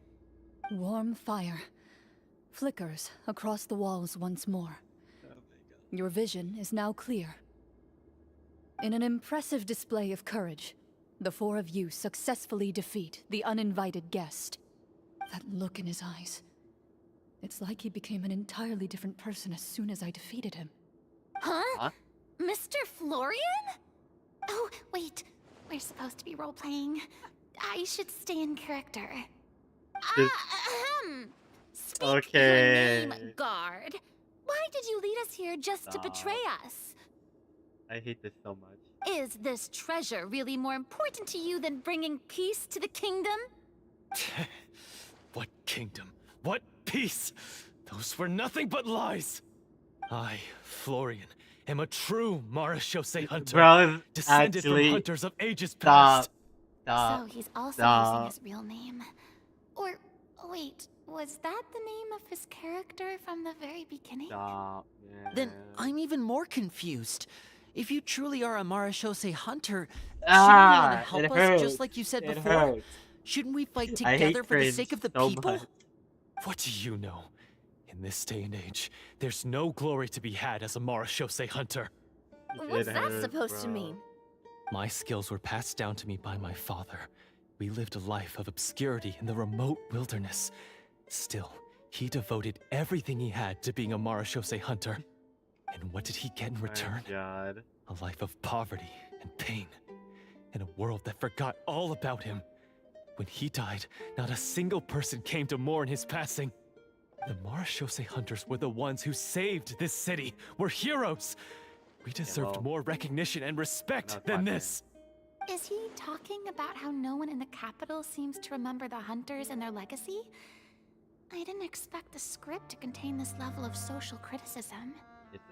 Warm fire flickers across the walls once more. Your vision is now clear. In an impressive display of courage, the four of you successfully defeat the uninvited guest. That look in his eyes. It's like he became an entirely different person as soon as I defeated him. Huh? Mr. Florian? Oh, wait. We're supposed to be role-playing. I should stay in character. Speak your name, guard. Why did you lead us here just to betray us? I hate this so much. Is this treasure really more important to you than bringing peace to the kingdom? What kingdom? What peace? Those were nothing but lies! I, Florian, am a true Marechaussee hunter. Bro, descended actually, from hunters of ages past. So he's also using his real name. Or, wait, was that the name of his character from the very beginning? Then I'm even more confused. If you truly are a Marechaussee hunter, shouldn't you want to help us just like you said before? Shouldn't we fight together for the sake of the people? Much. What do you know? In this day and age, there's no glory to be had as a Marechaussee hunter. What's that supposed to mean? My skills were passed down to me by my father. We lived a life of obscurity in the remote wilderness. Still, he devoted everything he had to being a Marechaussee hunter. And what did he get in return? A life of poverty and pain. In a world that forgot all about him. When he died, not a single person came to mourn his passing. The Marechaussee hunters were the ones who saved this city. We're heroes. We deserved more recognition and respect than this. Is he talking about how no one in the capital seems to remember the hunters and their legacy? I didn't expect the script to contain this level of social criticism.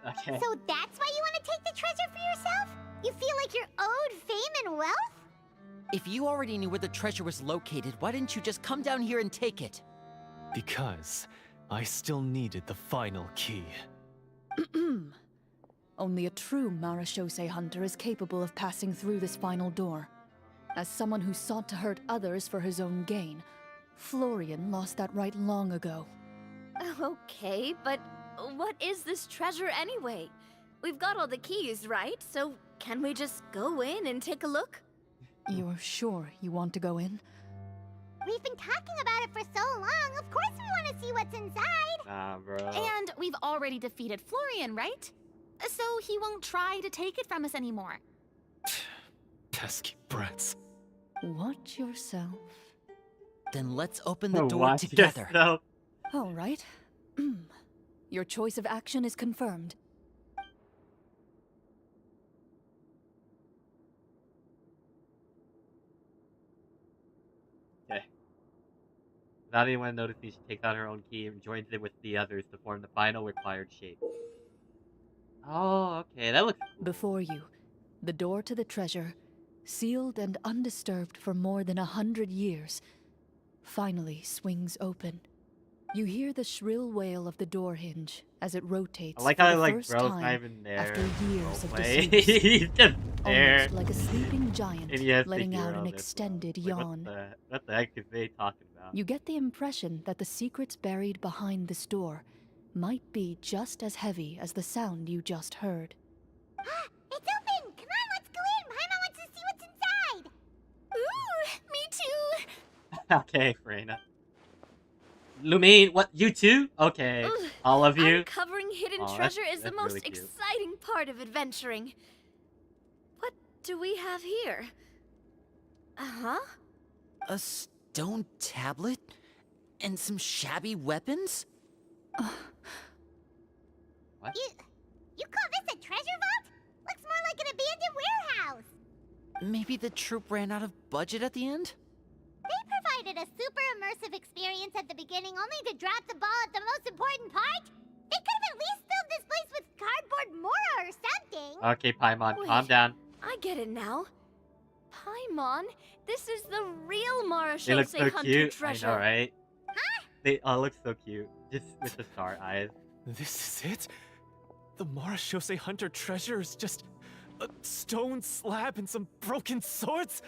Okay. So that's why you want to take the treasure for yourself? You feel like you're owed fame and wealth? If you already knew where the treasure was located, why didn't you just come down here and take it? Because I still needed the final key. Only a true Marechaussee hunter is capable of passing through this final door. As someone who sought to hurt others for his own gain, Florian lost that right long ago. Okay, but what is this treasure anyway? We've got all the keys, right? So can we just go in and take a look? You're sure you want to go in? We've been talking about it for so long. Of course we want to see what's inside. Nah, bro. And we've already defeated Florian, right? So he won't try to take it from us anymore. Pesky brats. Watch yourself. Then let's open the door together. All right. Your choice of action is confirmed. Okay. Without anyone noticing, she takes out her own key and joins it with the others to form the final required shape. Oh, okay, that looks cool. Before you, the door to the treasure, sealed and undisturbed for more than 100 years, finally swings open. You hear the shrill wail of the door hinge as it rotates I like for how, the like, first bro's time not even there. after years of Roleplay. disuse. He's just there. Almost like a sleeping giant And he has to letting out hero an this. extended Like, yawn. what the heck is they talking about? You get the impression that the secrets buried behind this door might be just as heavy as the sound you just heard. It's open! Come on, let's go in! Paimon wants to see what's inside! Ooh, me too! Okay, Freyna. Lumine, what? You too? Okay. Ugh, All of you? Uncovering hidden Aw, treasure is the that's most really cute. exciting part of adventuring. What do we have here? Uh-huh. A stone tablet? And some shabby weapons? What? You call this a treasure vault? Looks more like an abandoned warehouse. Maybe the troop ran out of budget at the end? They provided a super immersive experience at the beginning only to drop the ball at the most important part. They could have at least filled this place with cardboard Mora or something. Okay, Paimon, Wait, calm down. I get it now. Paimon, this is the real They look Marashose so Hunter cute. treasure. I know, right? They all look so cute, just with the star eyes. This is it? The Marashose Hunter treasure is just a stone slab and some broken swords?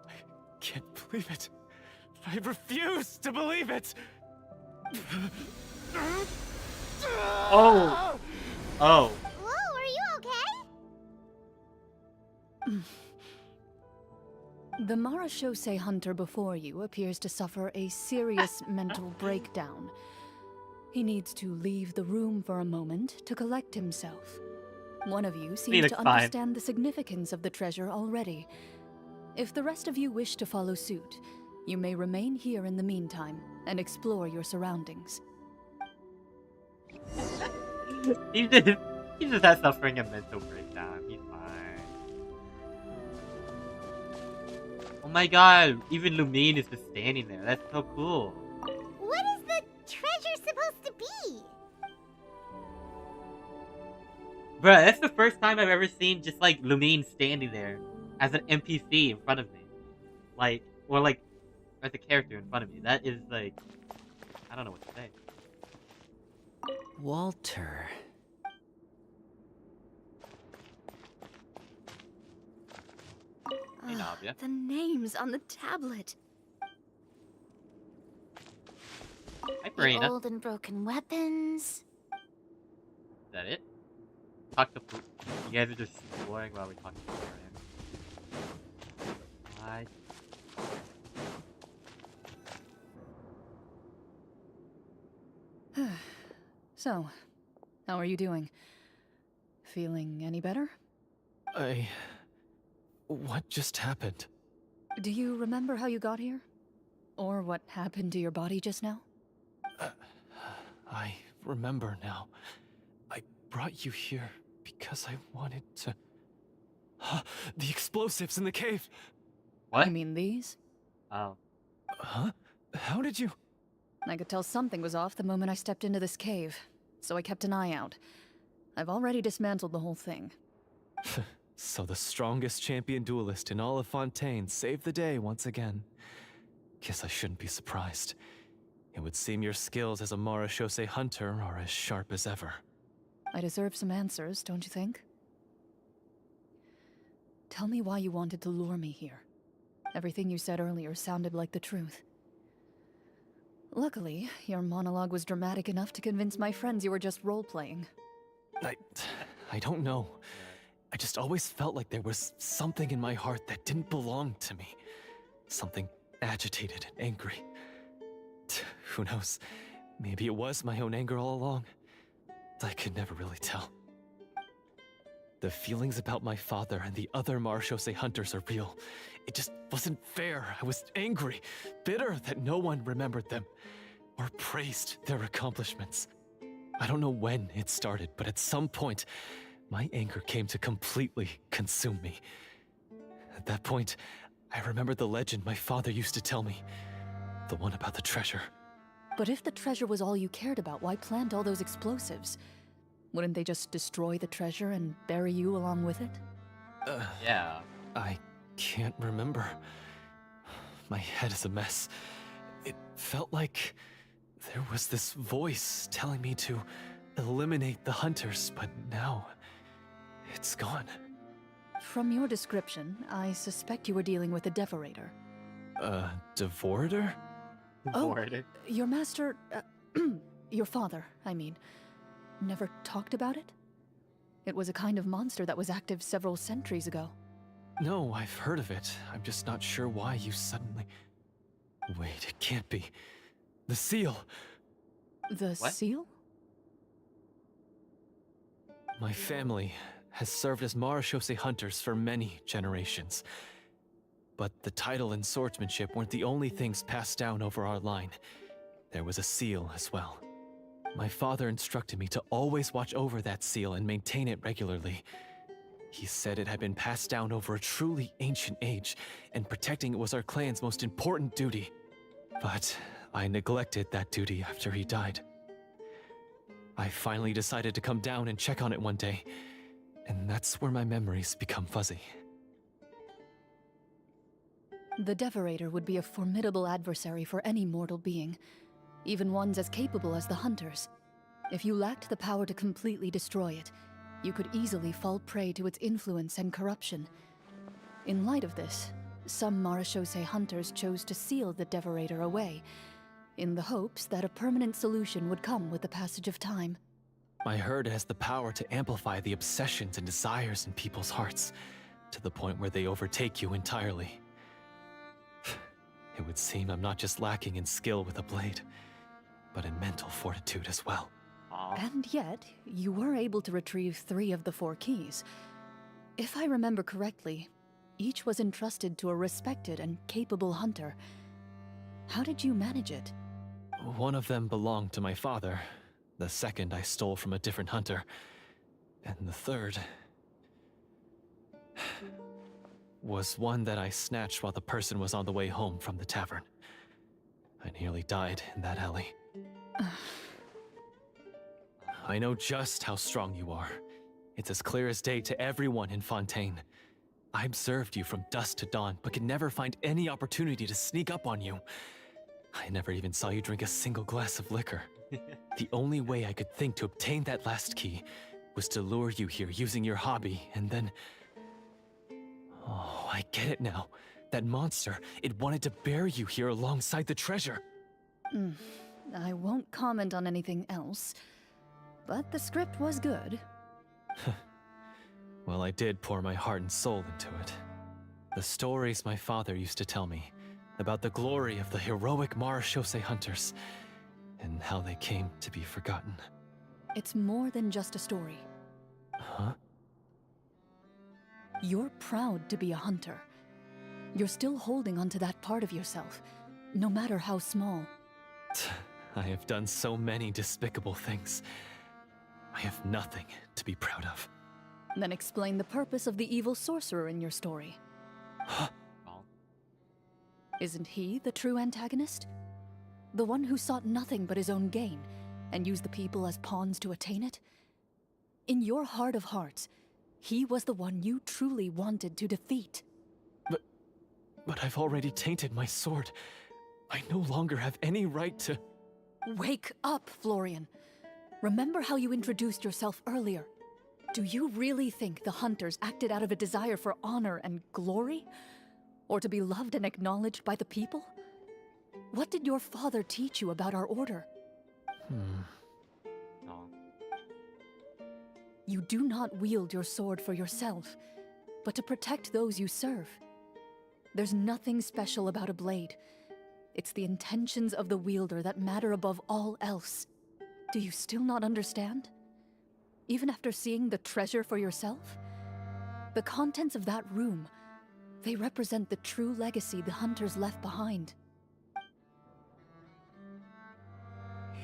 I can't believe it. I refuse to believe it! Oh! Oh. Whoa, are you okay? The Marashose Hunter before you appears to suffer a serious mental breakdown. He needs to leave the room for a moment to collect himself. One of you seems to understand the significance of the treasure already. If the rest of you wish to follow suit, you may remain here in the meantime and explore your surroundings. He just has suffering a mental breakdown. He's fine. Oh my god, even Lumine is just standing there. That's so cool. What is the treasure supposed to be? Bruh, that's the first time I've ever seen just like Lumine standing there as an NPC in front of me. Like, or like as a character in front of me. That is like, I don't know what to say. Walter. Hey, Navia. The names on the tablet. Hi, The Marina. old and broken weapons. Is that it? Talk to Poop. You guys are just exploring while we talk to Clorinde. Hi. So, how are you doing? Feeling any better? What just happened? Do you remember how you got here? Or what happened to your body just now? I remember now. I brought you here because I wanted to... The explosives in the cave! What? You mean these? Oh. Huh? How did you... I could tell something was off the moment I stepped into this cave, so I kept an eye out. I've already dismantled the whole thing. So the strongest champion duelist in all of Fontaine saved the day once again. Guess I shouldn't be surprised. It would seem your skills as a Marashose hunter are as sharp as ever. I deserve some answers, don't you think? Tell me why you wanted to lure me here. Everything you said earlier sounded like the truth. Luckily, your monologue was dramatic enough to convince my friends you were just role-playing. I don't know. I just always felt like there was something in my heart that didn't belong to me. Something agitated and angry. Who knows? Maybe it was my own anger all along. I could never really tell. The feelings about my father and the other Marashose hunters are real. It just wasn't fair. I was angry, bitter that no one remembered them or praised their accomplishments. I don't know when it started, but at some point, my anger came to completely consume me. At that point, I remembered the legend my father used to tell me. The one about the treasure. But if the treasure was all you cared about, why plant all those explosives? Wouldn't they just destroy the treasure and bury you along with it? Yeah. I can't remember. My head is a mess. It felt like there was this voice telling me to eliminate the hunters, but now it's gone. From your description, I suspect you were dealing with a devorator. Devorator? Devorator? Oh, your master, your father, I mean, never talked about it? It was a kind of monster that was active several centuries ago. No, I've heard of it. I'm just not sure why you suddenly... Wait, it can't be. The seal! The seal? My family has served as Marashose hunters for many generations. But the title and swordsmanship weren't the only things passed down over our line. There was a seal as well. My father instructed me to always watch over that seal and maintain it regularly. He said it had been passed down over a truly ancient age, and protecting it was our clan's most important duty. But I neglected that duty after he died. I finally decided to come down and check on it one day, and that's where my memories become fuzzy. The Devorator would be a formidable adversary for any mortal being, even ones as capable as the Hunters. If you lacked the power to completely destroy it, you could easily fall prey to its influence and corruption. In light of this, some Marechaussee Hunters chose to seal the Devorator away, in the hopes that a permanent solution would come with the passage of time. I heard it has the power to amplify the obsessions and desires in people's hearts, to the point where they overtake you entirely. It would seem I'm not just lacking in skill with a blade, but in mental fortitude as well. And yet, you were able to retrieve 3 of the 4 keys. If I remember correctly, each was entrusted to a respected and capable hunter. How did you manage it? One of them belonged to my father. The second I stole from a different hunter. And the third was one that I snatched while the person was on the way home from the tavern. I nearly died in that alley. I know just how strong you are. It's as clear as day to everyone in Fontaine. I observed you from dusk to dawn, but could never find any opportunity to sneak up on you. I never even saw you drink a single glass of liquor. The only way I could think to obtain that last key was to lure you here using your hobby, and then... Oh, I get it now. That monster, it wanted to bury you here alongside the treasure. I won't comment on anything else, but the script was good. Well, I did pour my heart and soul into it. The stories my father used to tell me about the glory of the heroic Marechaussee hunters and how they came to be forgotten. It's more than just a story. Huh? You're proud to be a hunter. You're still holding onto that part of yourself, no matter how small. I have done so many despicable things. I have nothing to be proud of. Then explain the purpose of the evil sorcerer in your story. Isn't he the true antagonist? The one who sought nothing but his own gain, and used the people as pawns to attain it? In your heart of hearts, he was the one you truly wanted to defeat. But I've already tainted my sword. I no longer have any right to... Wake up, Florian. Remember how you introduced yourself earlier. Do you really think the hunters acted out of a desire for honor and glory? Or to be loved and acknowledged by the people? What did your father teach you about our order? You do not wield your sword for yourself, but to protect those you serve. There's nothing special about a blade. It's the intentions of the wielder that matter above all else. Do you still not understand? Even after seeing the treasure for yourself? The contents of that room, they represent the true legacy the hunters left behind.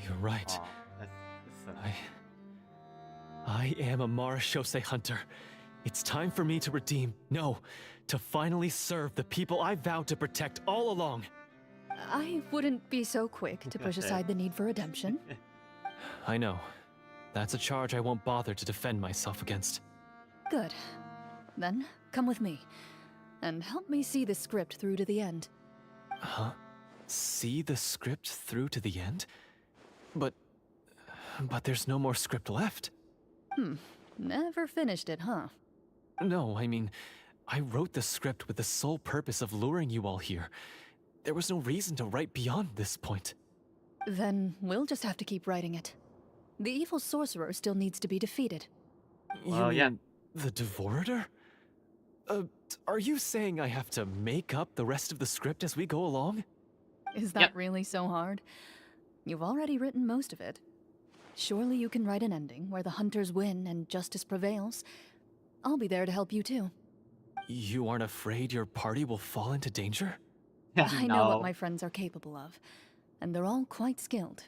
You're right. I am a Marechaussee hunter. It's time for me to redeem, no, to finally serve the people I vowed to protect all along. I wouldn't be so quick to push aside the need for redemption. I know. That's a charge I won't bother to defend myself against. Good. Then, come with me, and help me see the script through to the end. Huh? See the script through to the end? But there's no more script left. Never finished it, huh? No, I mean, I wrote the script with the sole purpose of luring you all here. There was no reason to write beyond this point. Then we'll just have to keep writing it. The evil sorcerer still needs to be defeated. You mean the Devorator? Are you saying I have to make up the rest of the script as we go along? Is that really so hard? You've already written most of it. Surely you can write an ending where the hunters win and justice prevails. I'll be there to help you too. You aren't afraid your party will fall into danger? I know what my friends are capable of, and they're all quite skilled.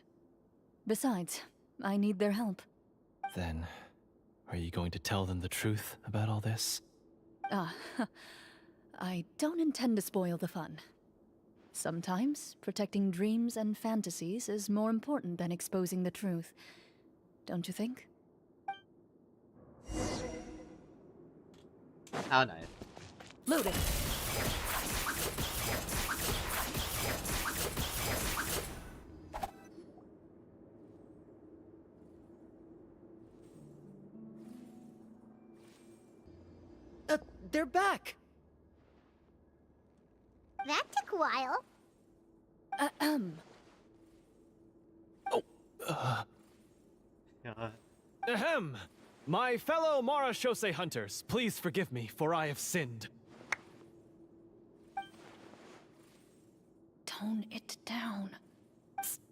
Besides, I need their help. Then, are you going to tell them the truth about all this? I don't intend to spoil the fun. Sometimes, protecting dreams and fantasies is more important than exposing the truth. Don't you think? How nice. Loaded. They're back! That took a while. Ahem! My fellow Marashose hunters, please forgive me, for I have sinned. Tone it down.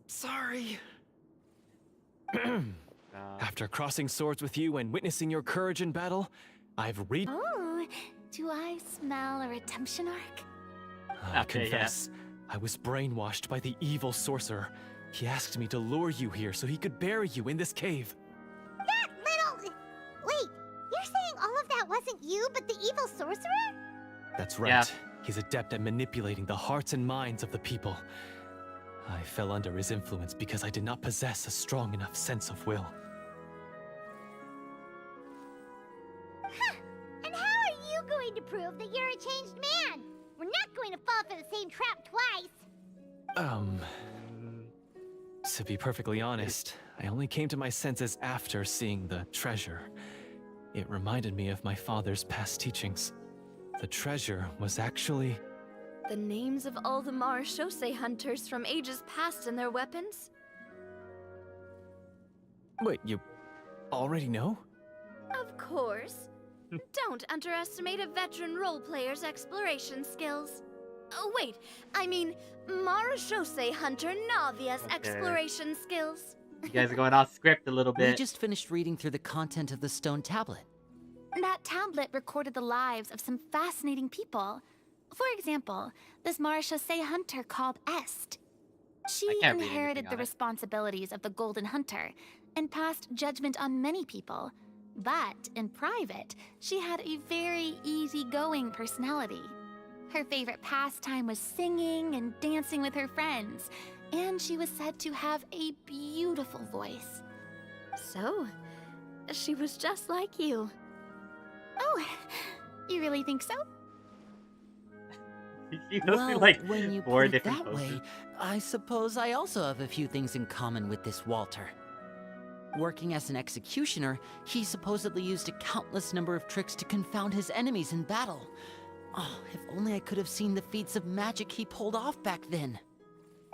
Sorry. After crossing swords with you and witnessing your courage in battle, I've Oh, do I smell a redemption arc? I confess, I was brainwashed by the evil sorcerer. He asked me to lure you here so he could bury you in this cave. That little... Wait, you're saying all of that wasn't you, but the evil sorcerer? That's right. He's adept at manipulating the hearts and minds of the people. I fell under his influence because I did not possess a strong enough sense of will. Huh. And how are you going to prove that you're a changed man? We're not going to fall for the same trap twice. To be perfectly honest, I only came to my senses after seeing the treasure. It reminded me of my father's past teachings. The treasure was actually... The names of all the Marashose hunters from ages past and their weapons? Wait, you already know? Of course. Don't underestimate a veteran role player's exploration skills. Oh wait, I mean Marashose hunter Navia's exploration skills. You guys are going off script a little bit. We just finished reading through the content of the stone tablet. That tablet recorded the lives of some fascinating people. For example, this Marashose hunter called Est. She inherited the responsibilities of the Golden Hunter and passed judgment on many people. But in private, she had a very easygoing personality. Her favorite pastime was singing and dancing with her friends, and she was said to have a beautiful voice. So, she was just like you. Oh, you really think so? Well, like when you put it that way, I suppose I also have a few things in common with this Walter. Working as an executioner, he supposedly used a countless number of tricks to confound his enemies in battle. Oh, if only I could have seen the feats of magic he pulled off back then.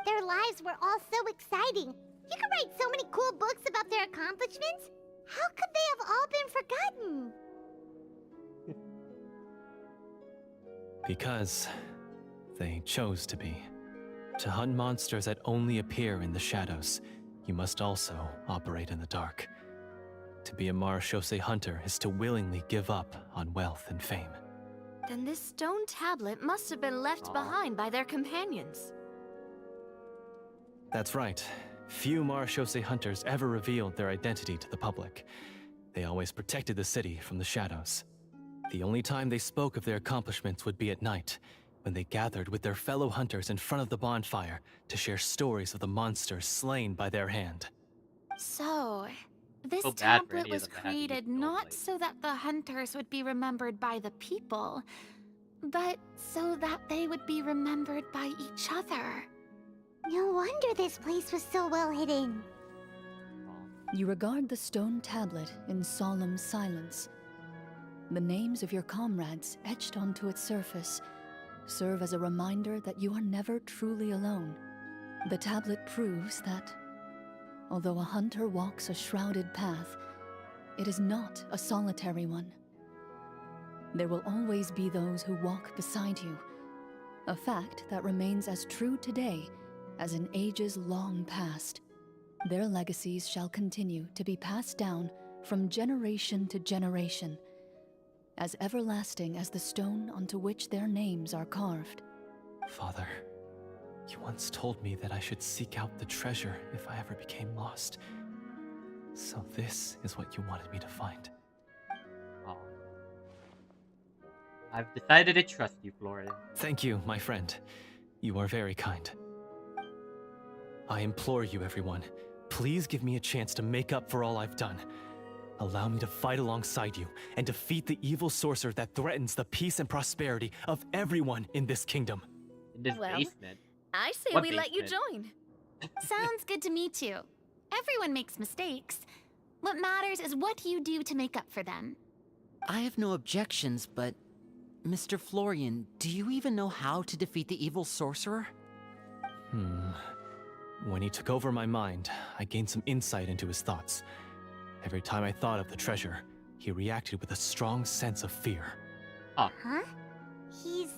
Their lives were all so exciting. You could write so many cool books about their accomplishments. How could they have all been forgotten? Because they chose to be. To hunt monsters that only appear in the shadows, you must also operate in the dark. To be a Marashose hunter is to willingly give up on wealth and fame. Then this stone tablet must have been left behind by their companions. That's right. Few Marashose hunters ever revealed their identity to the public. They always protected the city from the shadows. The only time they spoke of their accomplishments would be at night, when they gathered with their fellow hunters in front of the bonfire to share stories of the monsters slain by their hand. So, this tablet was created not so that the hunters would be remembered by the people, but so that they would be remembered by each other. No wonder this place was so well hidden. You regard the stone tablet in solemn silence. The names of your comrades etched onto its surface serve as a reminder that you are never truly alone. The tablet proves that, although a hunter walks a shrouded path, it is not a solitary one. There will always be those who walk beside you, a fact that remains as true today as in ages long past. Their legacies shall continue to be passed down from generation to generation, as everlasting as the stone onto which their names are carved. Father, you once told me that I should seek out the treasure if I ever became lost. So this is what you wanted me to find. Oh. I've decided to trust you, Clorinde. Thank you, my friend. You are very kind. I implore you, everyone, please give me a chance to make up for all I've done. Allow me to fight alongside you and defeat the evil sorcerer that threatens the peace and prosperity of everyone in this kingdom. In this basement? I say What we let you basement? join. Sounds good to me too. Everyone makes mistakes. What matters is what you do to make up for them. I have no objections, but Mr. Florian, do you even know how to defeat the evil sorcerer? When he took over my mind, I gained some insight into his thoughts. Every time I thought of the treasure, he reacted with a strong sense of fear. Huh? He's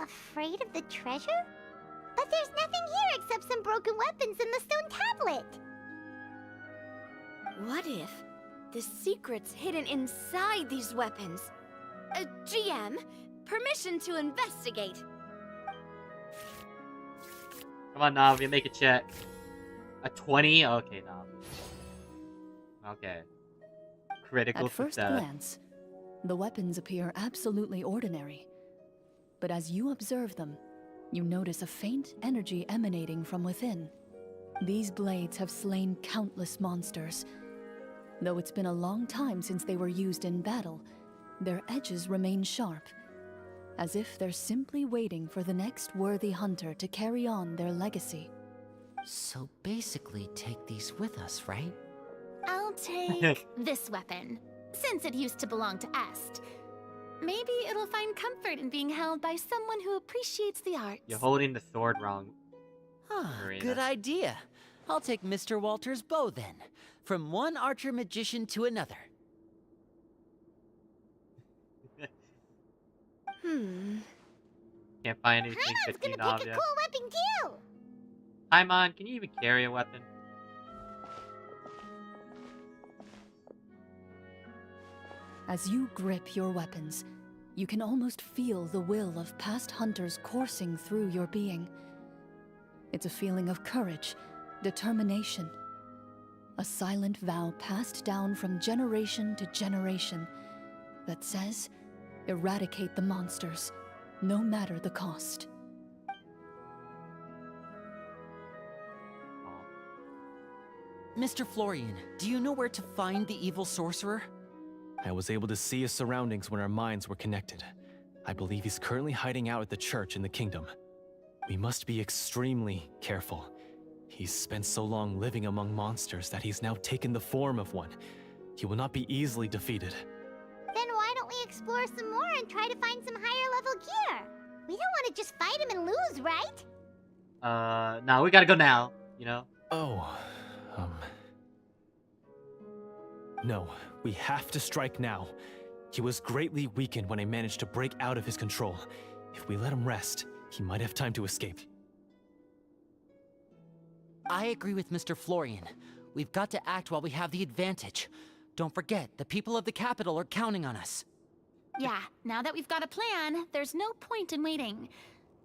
afraid of the treasure? But there's nothing here except some broken weapons and the stone tablet. What if the secret's hidden inside these weapons? GM, permission to investigate. Come on, Navia, make a check. A 20? Okay, Navia. Okay. Critical At first success. glance, the weapons appear absolutely ordinary. But as you observe them, you notice a faint energy emanating from within. These blades have slain countless monsters. Though it's been a long time since they were used in battle, their edges remain sharp, as if they're simply waiting for the next worthy hunter to carry on their legacy. So basically, take these with us, right? I'll take this weapon, since it used to belong to Est. Maybe it'll find comfort in being held by someone who appreciates the arts. You're holding the sword wrong. Ah, good idea. I'll take Mr. Walter's bow then. From one archer magician to another. Can't find anything Paimon's 15, gonna pick a Navia. cool weapon too! Paimon, can you even carry a weapon? As you grip your weapons, you can almost feel the will of past hunters coursing through your being. It's a feeling of courage, determination. A silent vow passed down from generation to generation that says, eradicate the monsters, no matter the cost. Mr. Florian, do you know where to find the evil sorcerer? I was able to see his surroundings when our minds were connected. I believe he's currently hiding out at the church in the kingdom. We must be extremely careful. He's spent so long living among monsters that he's now taken the form of one. He will not be easily defeated. Then why don't we explore some more and try to find some higher level gear? We don't want to just fight him and lose, right? No, we gotta go now, you know? No, we have to strike now. He was greatly weakened when I managed to break out of his control. If we let him rest, he might have time to escape. I agree with Mr. Florian. We've got to act while we have the advantage. Don't forget, the people of the capital are counting on us. Yeah, now that we've got a plan, there's no point in waiting.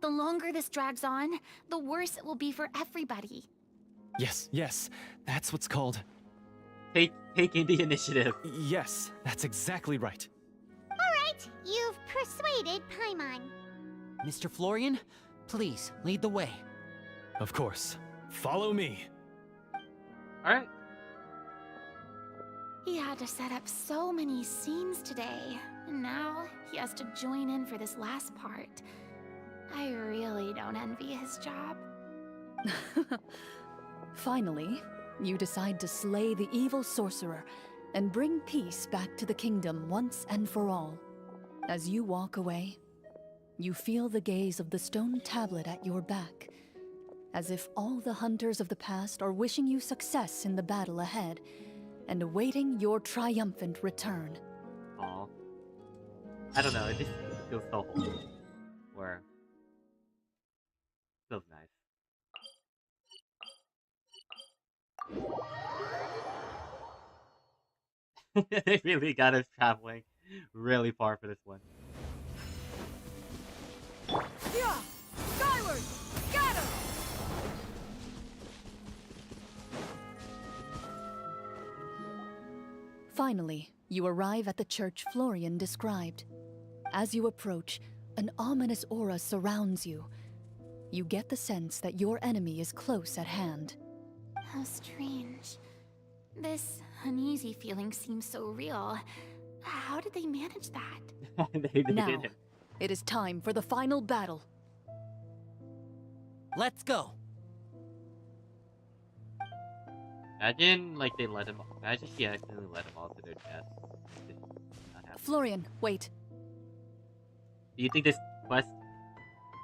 The longer this drags on, the worse it will be for everybody. Yes, that's what's called... Taking the initiative. Yes, that's exactly right. Alright, you've persuaded Paimon. Mr. Florian, please, lead the way. Of course. Follow me. Alright. He had to set up so many scenes today, and now he has to join in for this last part. I really don't envy his job. Finally, you decide to slay the evil sorcerer and bring peace back to the kingdom once and for all. As you walk away, you feel the gaze of the stone tablet at your back, as if all the hunters of the past are wishing you success in the battle ahead and awaiting your triumphant return. Aw. I don't know, it just feels so wholesome. Or... feels nice. They really got us traveling. really far for this one. Yeah! Skyward! Scatter! Finally, you arrive at the church Florian described. As you approach, an ominous aura surrounds you. You get the sense that your enemy is close at hand. How strange. This uneasy feeling seems so real. How did they manage that? They Now, didn't. it is time for the final battle. Let's go. Imagine, like, they let him. Imagine she accidentally let him all to their death. Florian, wait. Do you think this quest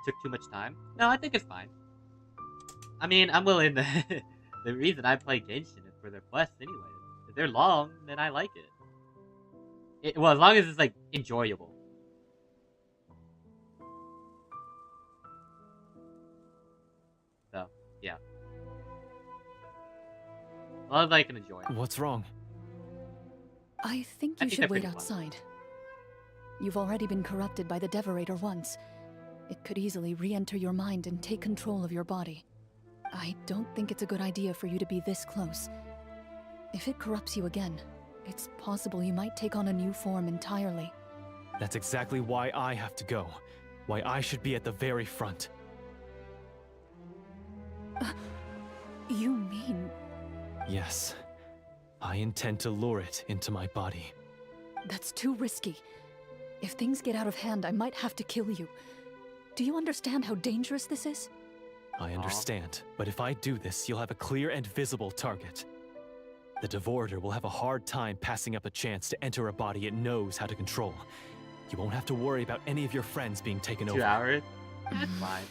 took too much time? No, I think it's fine. I mean, I'm willing to... The reason I play Genshin is for their quests anyway. If they're long, then I like it. Well, as long as it's, like, enjoyable. So, yeah. As long as I can enjoy it. What's wrong? I think you should wait outside. You've already been corrupted by the Devorator once. It could easily re-enter your mind and take control of your body. I don't think it's a good idea for you to be this close. If it corrupts you again, it's possible you might take on a new form entirely. That's exactly why I have to go. Why I should be at the very front. You mean... Yes. I intend to lure it into my body. That's too risky. If things get out of hand, I might have to kill you. Do you understand how dangerous this is? I understand, but if I do this, you'll have a clear and visible target. The Devorator will have a hard time passing up a chance to enter a body it knows how to control. You won't have to worry about any of your friends being taken over. 2 hours? That's fine.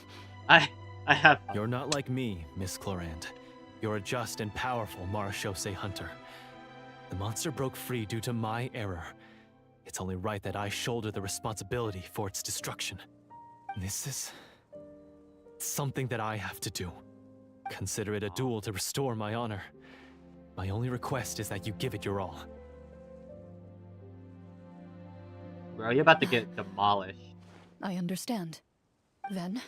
I have fun. You're not like me, Miss Clorinde. You're a just and powerful Marechaussee hunter. The monster broke free due to my error. It's only right that I shoulder the responsibility for its destruction. This is... something that I have to do. Consider it a duel to restore my honor. My only request is that you give it your all. Bro, you're about to get demolished. I understand. Then,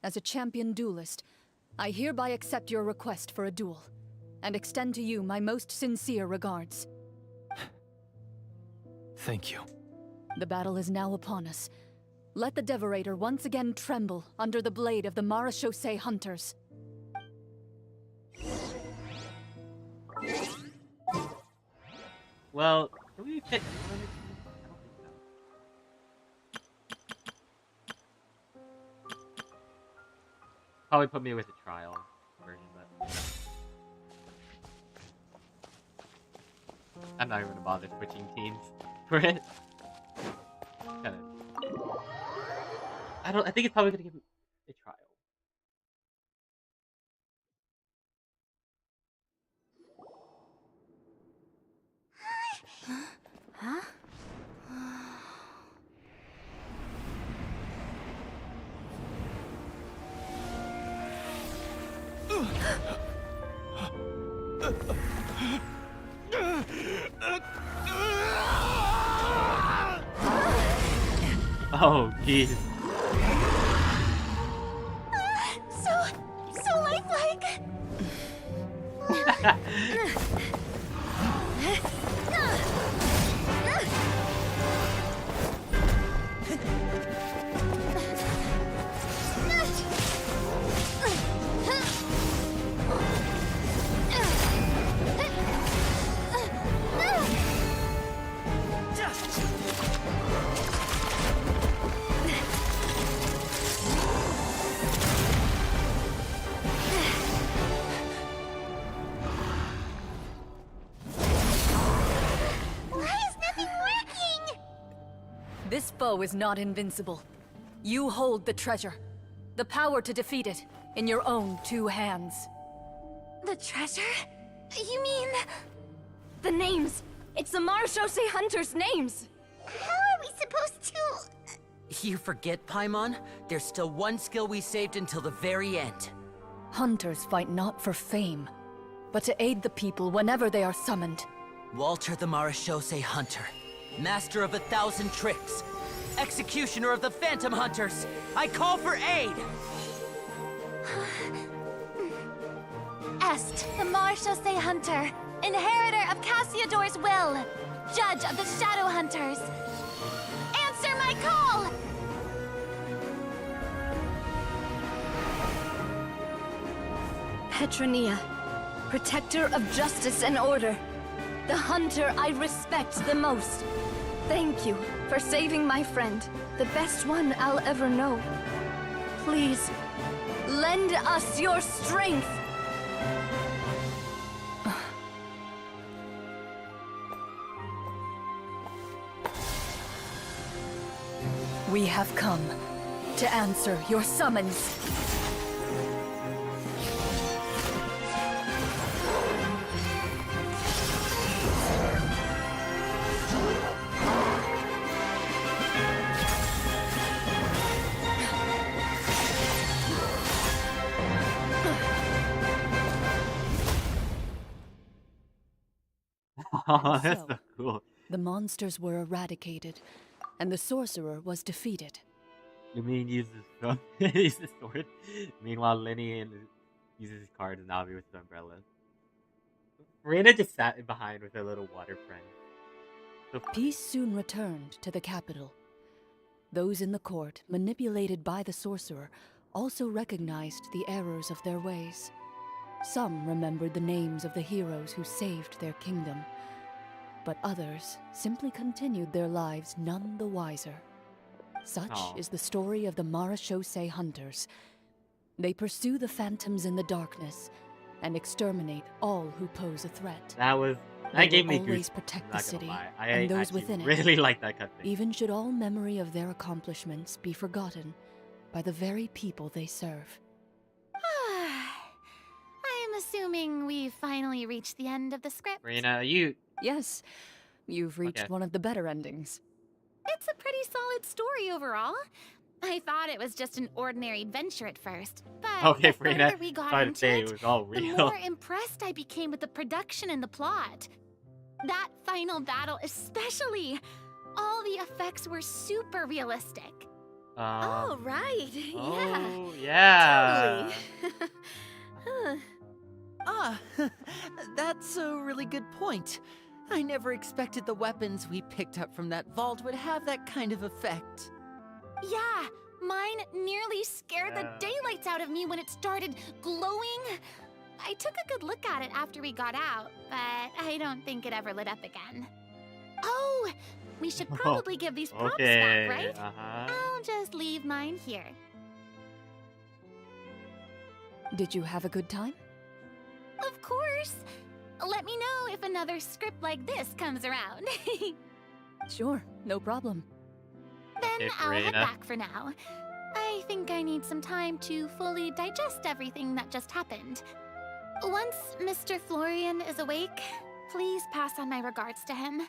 as a champion duelist, I hereby accept your request for a duel, and extend to you my most sincere regards. Thank you. The battle is now upon us. Let the Devorator once again tremble under the blade of the Marechaussee hunters. Well, can we pick... Probably put me with the trial version, but... I'm not even gonna bother switching teams for it. Kinda... I think it's probably gonna give me a trial. Huh? Oh, jeez. So lifelike. This foe is not invincible. You hold the treasure. The power to defeat it in your own 2 hands. The treasure? You mean... The names! It's the Marechaussee hunters' names! How are we supposed to... You forget, Paimon? There's still one skill we saved until the very end. Hunters fight not for fame, but to aid the people whenever they are summoned. Walter the Marechaussee Hunter. Master of 1,000 tricks, executioner of the Phantom Hunters, I call for aid! Est, the Marechaussee Hunter, inheritor of Cassiodor's will, judge of the Shadow Hunters. Answer my call! Petronia, protector of justice and order. The hunter I respect the most. Thank you for saving my friend, the best one I'll ever know. Please, lend us your strength! We have come to answer your summons. Oh, that's so cool. The monsters were eradicated, and the sorcerer was defeated. You mean uses use the sword? Meanwhile, Lenny uses his card and Navia with the umbrella. Rena just sat behind with her little water friend. So Peace soon returned to the capital. Those in the court, manipulated by the sorcerer, also recognized the errors of their ways. Some remembered the names of the heroes who saved their kingdom, but others simply continued their lives none the wiser. Such is the story of the Marechaussee Hunters. They pursue the phantoms in the darkness and exterminate all who pose a threat. That gave me always goosebumps, protect not the gonna city lie. and those actually within it. really like that cutscene. Even should all memory of their accomplishments be forgotten by the very people they serve. I am assuming we've finally reached the end of the script. Rena, you... Yes, you've reached one of the better endings. It's a pretty solid story overall. I thought it was just an ordinary adventure at first, but Okay, the Rena, further we got sorry to into say it, it was all the real. more impressed I became with the production and the plot. That final battle especially. All the effects were super realistic. Oh, right. Oh, yeah. Totally. That's a really good point. I never expected the weapons we picked up from that vault would have that kind of effect. Yeah, mine nearly scared the daylights out of me when it started glowing. I took a good look at it after we got out, but I don't think it ever lit up again. Oh, we should probably give these props back, right? I'll just leave mine here. Did you have a good time? Of course. Let me know if another script like this comes around. Sure, no problem. Then I'll head back for now. I think I need some time to fully digest everything that just happened. Once Mr. Florian is awake, please pass on my regards to him.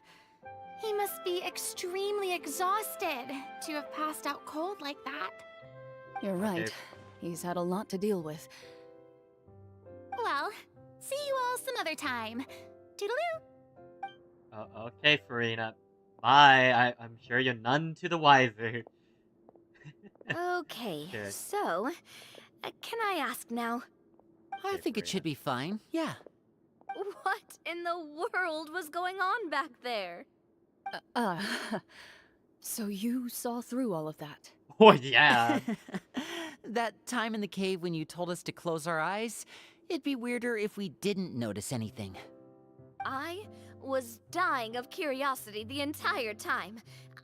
He must be extremely exhausted to have passed out cold like that. You're right. He's had a lot to deal with. Well, see you all some other time. Toodaloo! Okay, Farina. Bye. I'm sure you're none to the wiser. Okay, so, can I ask now? I think it should be fine, yeah. What in the world was going on back there? So you saw through all of that? Oh, yeah. That time in the cave when you told us to close our eyes, it'd be weirder if we didn't notice anything. I was dying of curiosity the entire time.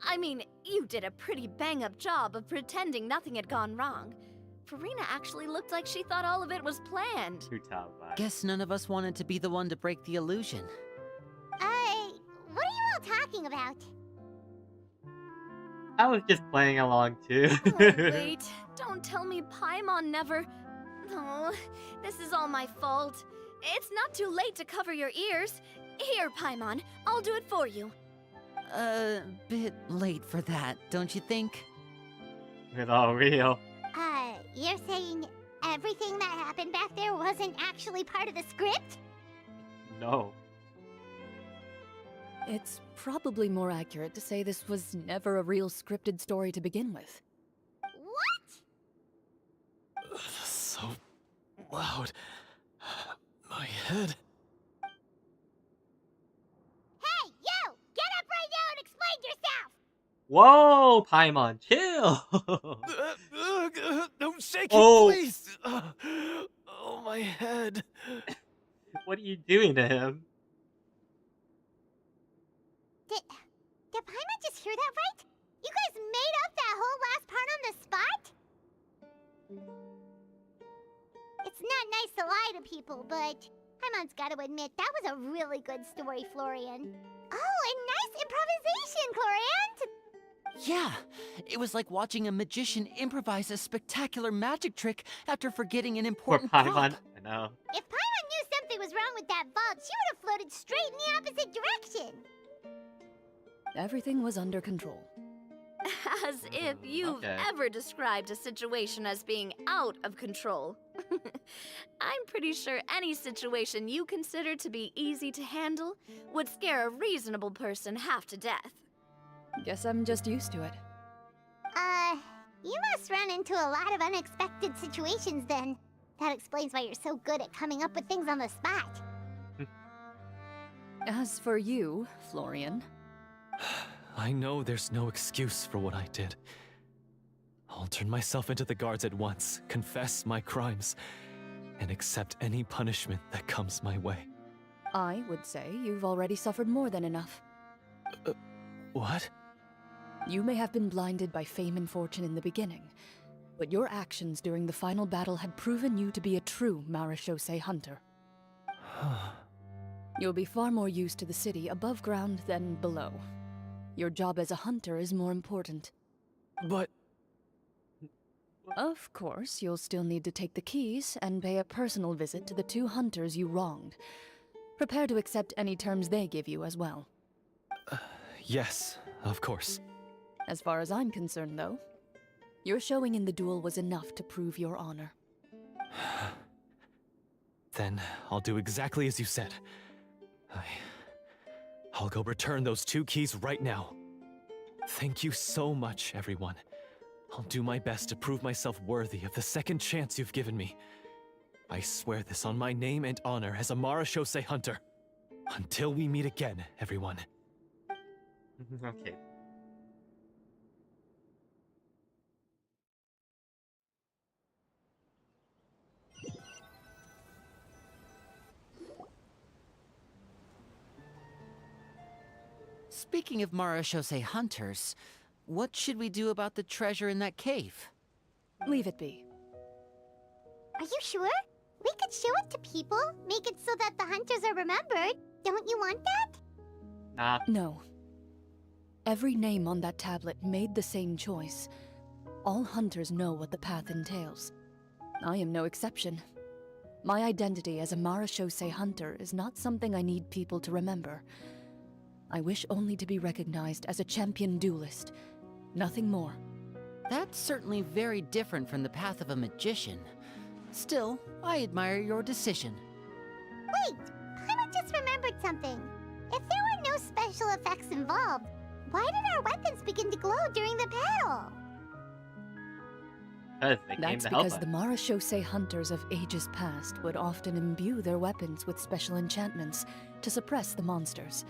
I mean, you did a pretty bang-up job of pretending nothing had gone wrong. Farina actually looked like she thought all of it was planned. Guess none of us wanted to be the one to break the illusion. What are you all talking about? I was just playing along too. Oh, wait, don't tell me Paimon never... Oh, this is all my fault. It's not too late to cover your ears. Here, Paimon, I'll do it for you. Bit late for that, don't you think? It's all real. You're saying everything that happened back there wasn't actually part of the script? No. It's probably more accurate to say this was never a real scripted story to begin with. What? So loud. My head. Hey, you! Get up right now and explain yourself! Whoa, Paimon, chill. No shaking, Oh. please. Oh, my head. What are you doing to him? Did Paimon just hear that right? You guys made up that whole last part on the spot? It's not nice to lie to people, but Paimon's gotta admit, that was a really good story, Florian. Oh, and nice improvisation, Clorinde! Yeah, it was like watching a magician improvise a spectacular magic trick after forgetting an Poor important Paimon. prop. I know. If Paimon knew something was wrong with that vault, she would have floated straight in the opposite direction. Everything was under control. As if you've ever described a situation as being out of control. I'm pretty sure any situation you consider to be easy to handle would scare a reasonable person half to death. Guess I'm just used to it. You must run into a lot of unexpected situations then. That explains why you're so good at coming up with things on the spot. As for you, Florian... I know there's no excuse for what I did. I'll turn myself into the guards at once, confess my crimes, and accept any punishment that comes my way. I would say you've already suffered more than enough. What? You may have been blinded by fame and fortune in the beginning, but your actions during the final battle had proven you to be a true Marechaussee hunter. You'll be far more used to the city above ground than below. Your job as a hunter is more important. But... Of course, you'll still need to take the keys and pay a personal visit to the 2 hunters you wronged. Prepare to accept any terms they give you as well. Yes, of course. As far as I'm concerned, though, your showing in the duel was enough to prove your honor. Then I'll do exactly as you said. I'll go return those 2 keys right now. Thank you so much, everyone. I'll do my best to prove myself worthy of the second chance you've given me. I swear this on my name and honor as a Marechaussee hunter. Until we meet again, everyone. Okay. Speaking of Marechaussee hunters, what should we do about the treasure in that cave? Leave it be. Are you sure? We could show it to people, make it so that the hunters are remembered. Don't you want that? Nah. No. Every name on that tablet made the same choice. All hunters know what the path entails. I am no exception. My identity as a Marechaussee hunter is not something I need people to remember. I wish only to be recognized as a champion duelist. Nothing more. That's certainly very different from the path of a magician. Still, I admire your decision. Wait! Paimon just remembered something. If there were no special effects involved, why did our weapons begin to glow during the battle? That's because the Marechaussee hunters of ages past would often imbue their weapons with special enchantments to suppress the monsters.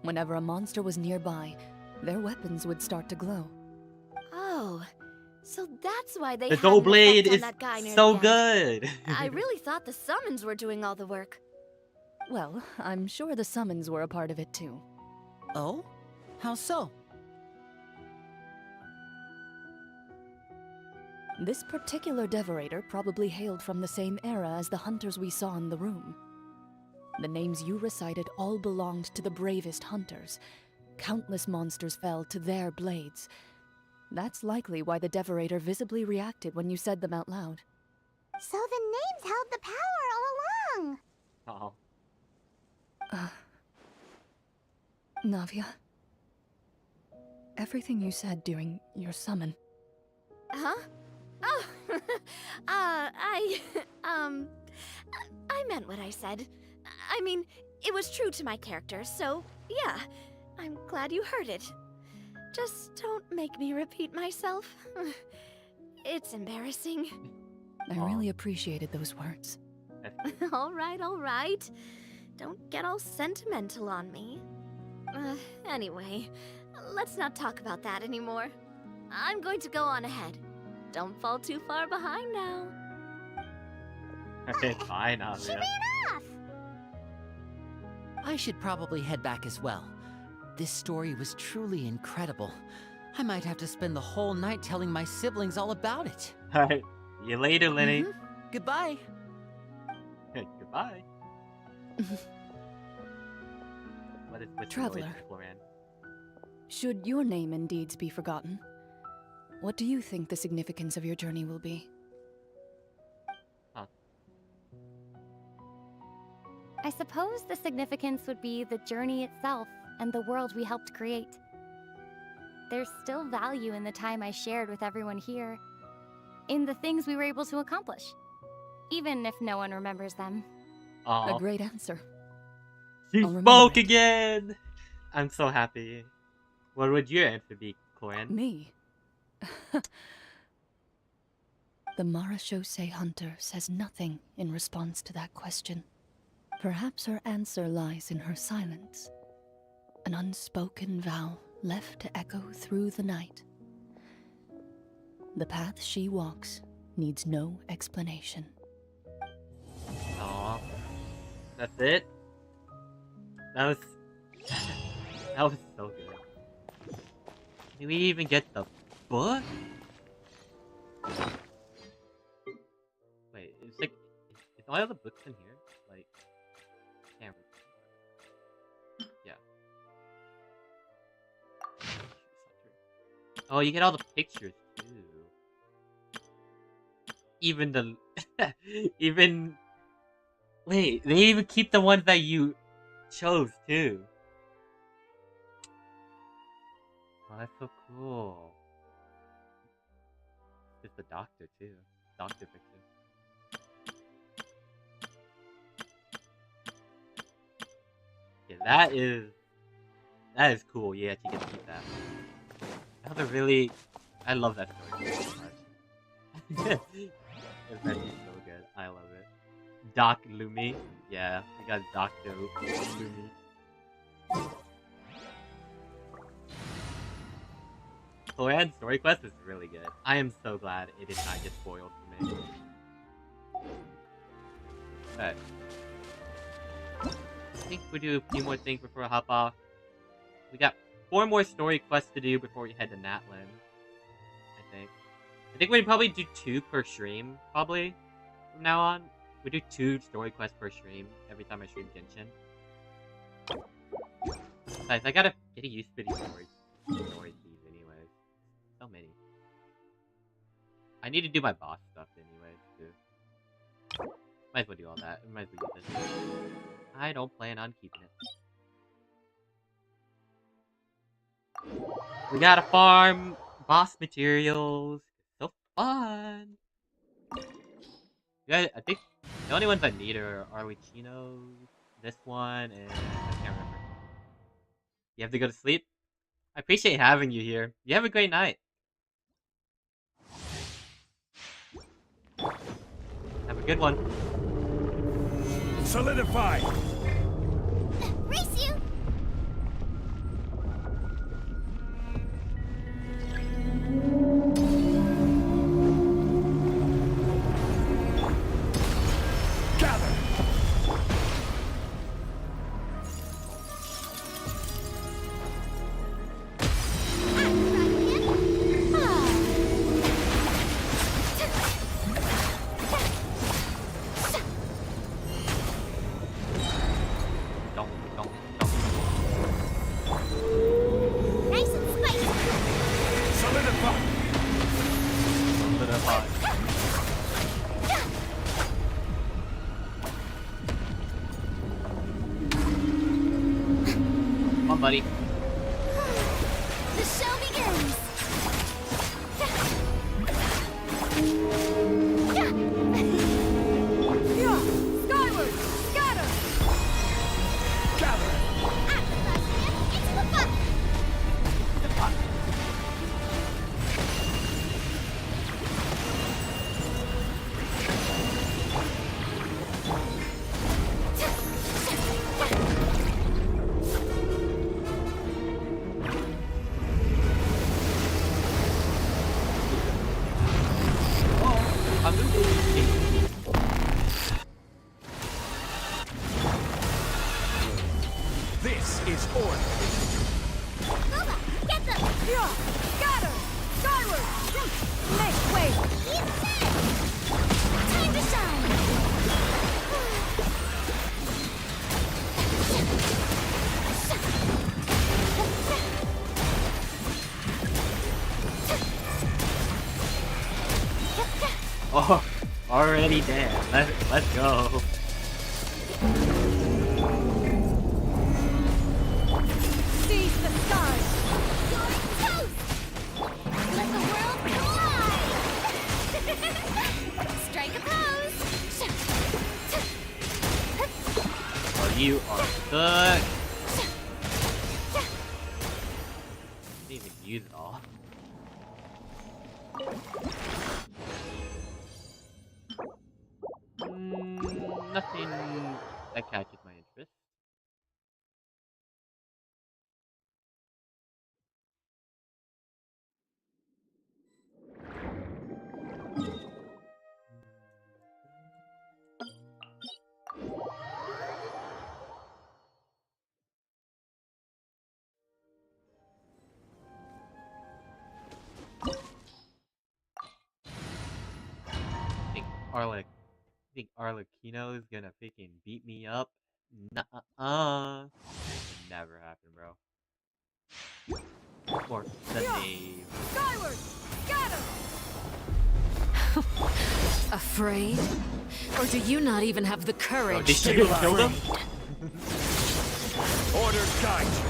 Whenever a monster was nearby, their weapons would start to glow. Oh, so that's why they the had dull an blade effect on is that guy near so the end. good. I really thought the summons were doing all the work. Well, I'm sure the summons were a part of it too. Oh? How so? This particular devorator probably hailed from the same era as the hunters we saw in the room. The names you recited all belonged to the bravest hunters. Countless monsters fell to their blades. That's likely why the devorator visibly reacted when you said them out loud. So the names held the power all along! Uh-oh. Navia. Everything you said during your summon. Huh? Oh, I meant what I said. I mean, It was true to my character, so yeah, I'm glad you heard it. Just don't make me repeat myself. It's embarrassing. I really appreciated those words. All right. Don't get all sentimental on me. Anyway, let's not talk about that anymore. I'm going to go on ahead. Don't fall too far behind now. Okay, fine, Navia. She ran off! I should probably head back as well. This story was truly incredible. I might have to spend the whole night telling my siblings all about it. Alright, see you later, Lenny. Goodbye. Goodbye. What is with Traveler. Clorinde? Should your name and deeds be forgotten, what do you think the significance of your journey will be? I suppose the significance would be the journey itself and the world we helped create. There's still value in the time I shared with everyone here, in the things we were able to accomplish, even if no one remembers them. A great answer. She spoke again! I'm so happy. What would your answer be, Clorinde? Me? The Marachose hunter says nothing in response to that question. Perhaps her answer lies in her silence. An unspoken vow left to echo through the night. The path she walks needs no explanation. Aw. That's it? That was so good. Did we even get the book? Wait, it's like, is all the books in here? Like, can't read. Yeah. Oh, you get all the pictures too. Even the, wait, they even keep the ones that you chose too. Oh, that's so cool. It's the doctor too. Doctor picture. Yeah, that is cool. Yeah, you get to keep that. Another really, I love that story so much. It's actually so good. I love it. Doc Lumi. Yeah, we got Dr. Lumi. Clorinde's story quest is really good. I am so glad it did not get spoiled for me. Alright. I think we do a few more things before I hop off. We got 4 more story quests to do before we head to Natlan. I think we probably do 2 per stream, probably, from now on. We do 2 story quests per stream every time I stream Genshin. Besides, I gotta get used to these story keys anyways. So many. I need to do my boss stuff anyways, too. Might as well do all that. Might as well use this. I don't plan on keeping it. We gotta farm boss materials. So fun! Yeah, I think the only ones I need are Arlecchino, this one, and I can't remember. You have to go to sleep? I appreciate having you here. You have a great night. Have a good one. Solidify! Race you! Buddy. The show begins! Skyward! Scatter! is order. Nova, get them! Scatter! Skyward! Make way! Time to shine! Oh, already dead. Let's go. Seize the skies! Let the world collide! Strike a pose! Oh, you are stuck. Didn't even use it all. Nothing that catches my interest. Think Arlecchino is gonna freaking beat me up? Nuh-uh. Never happen, bro. More the name. Skyward! Scatter! Afraid? Or do you not even have the courage did to you be kill them? Order guide you.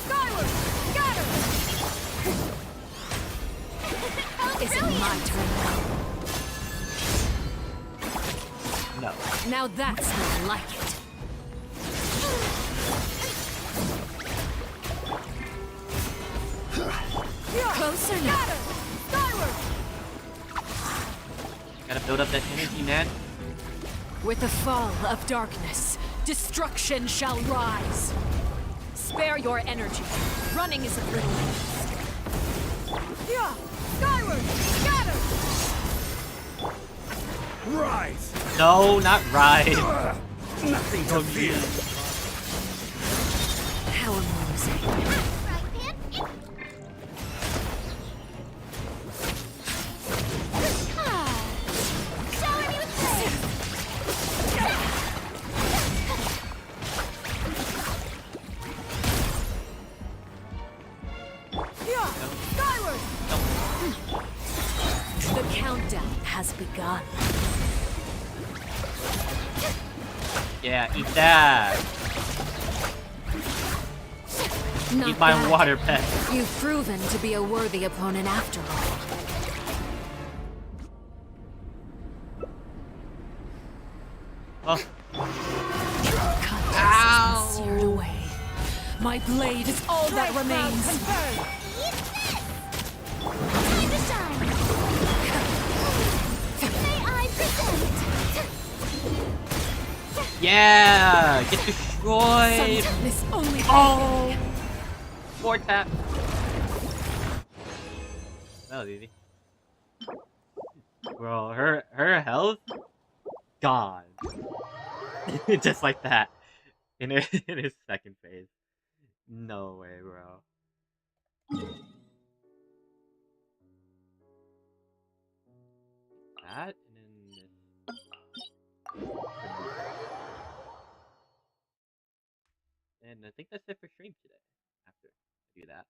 Skyward! Scatter! Is it my turn No. now? Now that's how I like it. Closer now. Skyward! Gotta build up that energy, man. With the fall of darkness, destruction shall rise. Spare your energy. Running is of little use. Yeah! Skyward! Scatter! Rise! No, not ride. Nothing to fear. How amusing. The countdown has begun. Yeah, eat that. Not Eat my bad. water pet. You've proven to be a worthy opponent after all. Oh. Ow! Seared away. My blade is all that remains. Time to shine! May I present? Yeah! Get destroyed! Sometimes this only Oh! Four tap. That was easy. Bro, her health gone. Just like that. In his second phase. No way, bro. That and then this. And I think that's it for stream today. After I do that.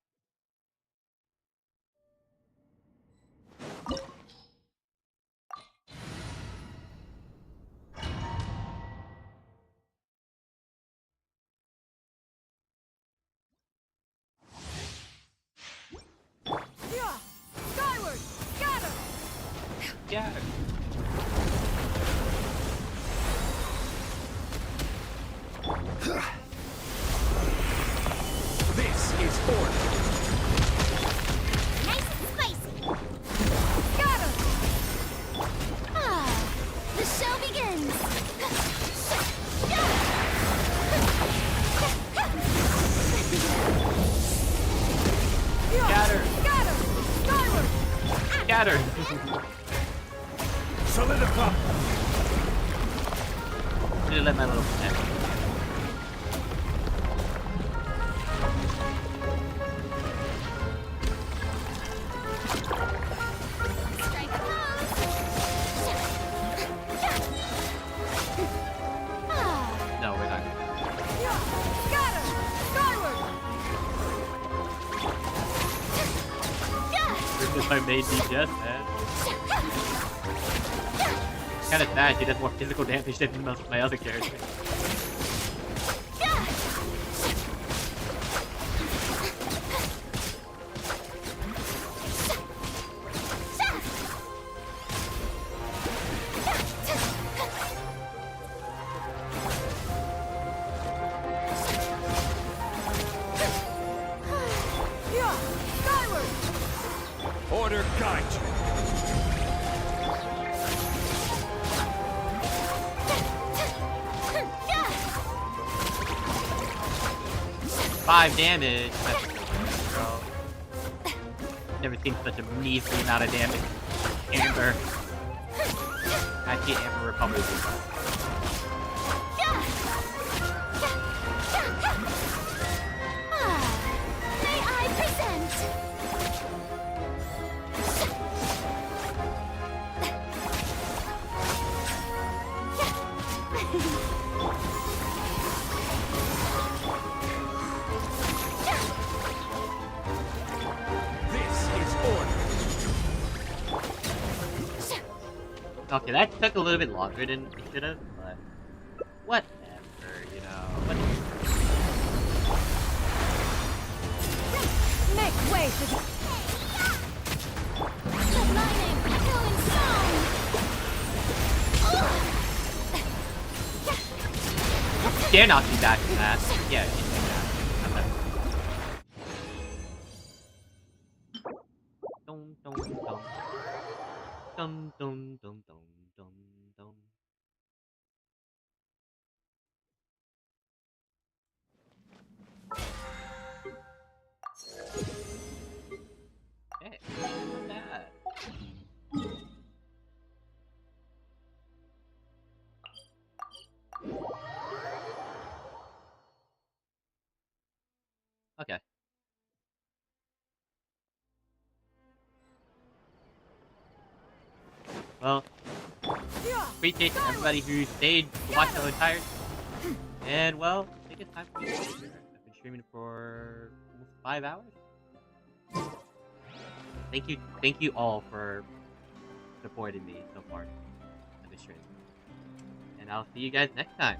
Yeah! Skyward! Scatter! Scatter! This is order. Nice and spicy! Scatter! Ah, the show begins! Scatter! Scatter! Skyward! Scatter! Solidify. Should have let my little connect. my main DPS, man. It's kind of sad. She does more physical damage than most of my other characters. Order guide you. Five damage. Bro. Never seen such a measly amount of damage. Amber. Actually, Amber Republic. May I present? Okay, that took a little bit longer than it should have, but whatever, you know. Make way for the... The lightning echoing song! Dare not be back from that. Yeah, you can do that. Dum dum dum. Dum dum dum dum dum dum. Okay, what's that? Okay. Well, appreciate everybody who stayed to watch the entire. And well, I think it's time for me to leave here. I've been streaming for almost 5 hours. Thank you all for supporting me so far on this stream. And I'll see you guys next time.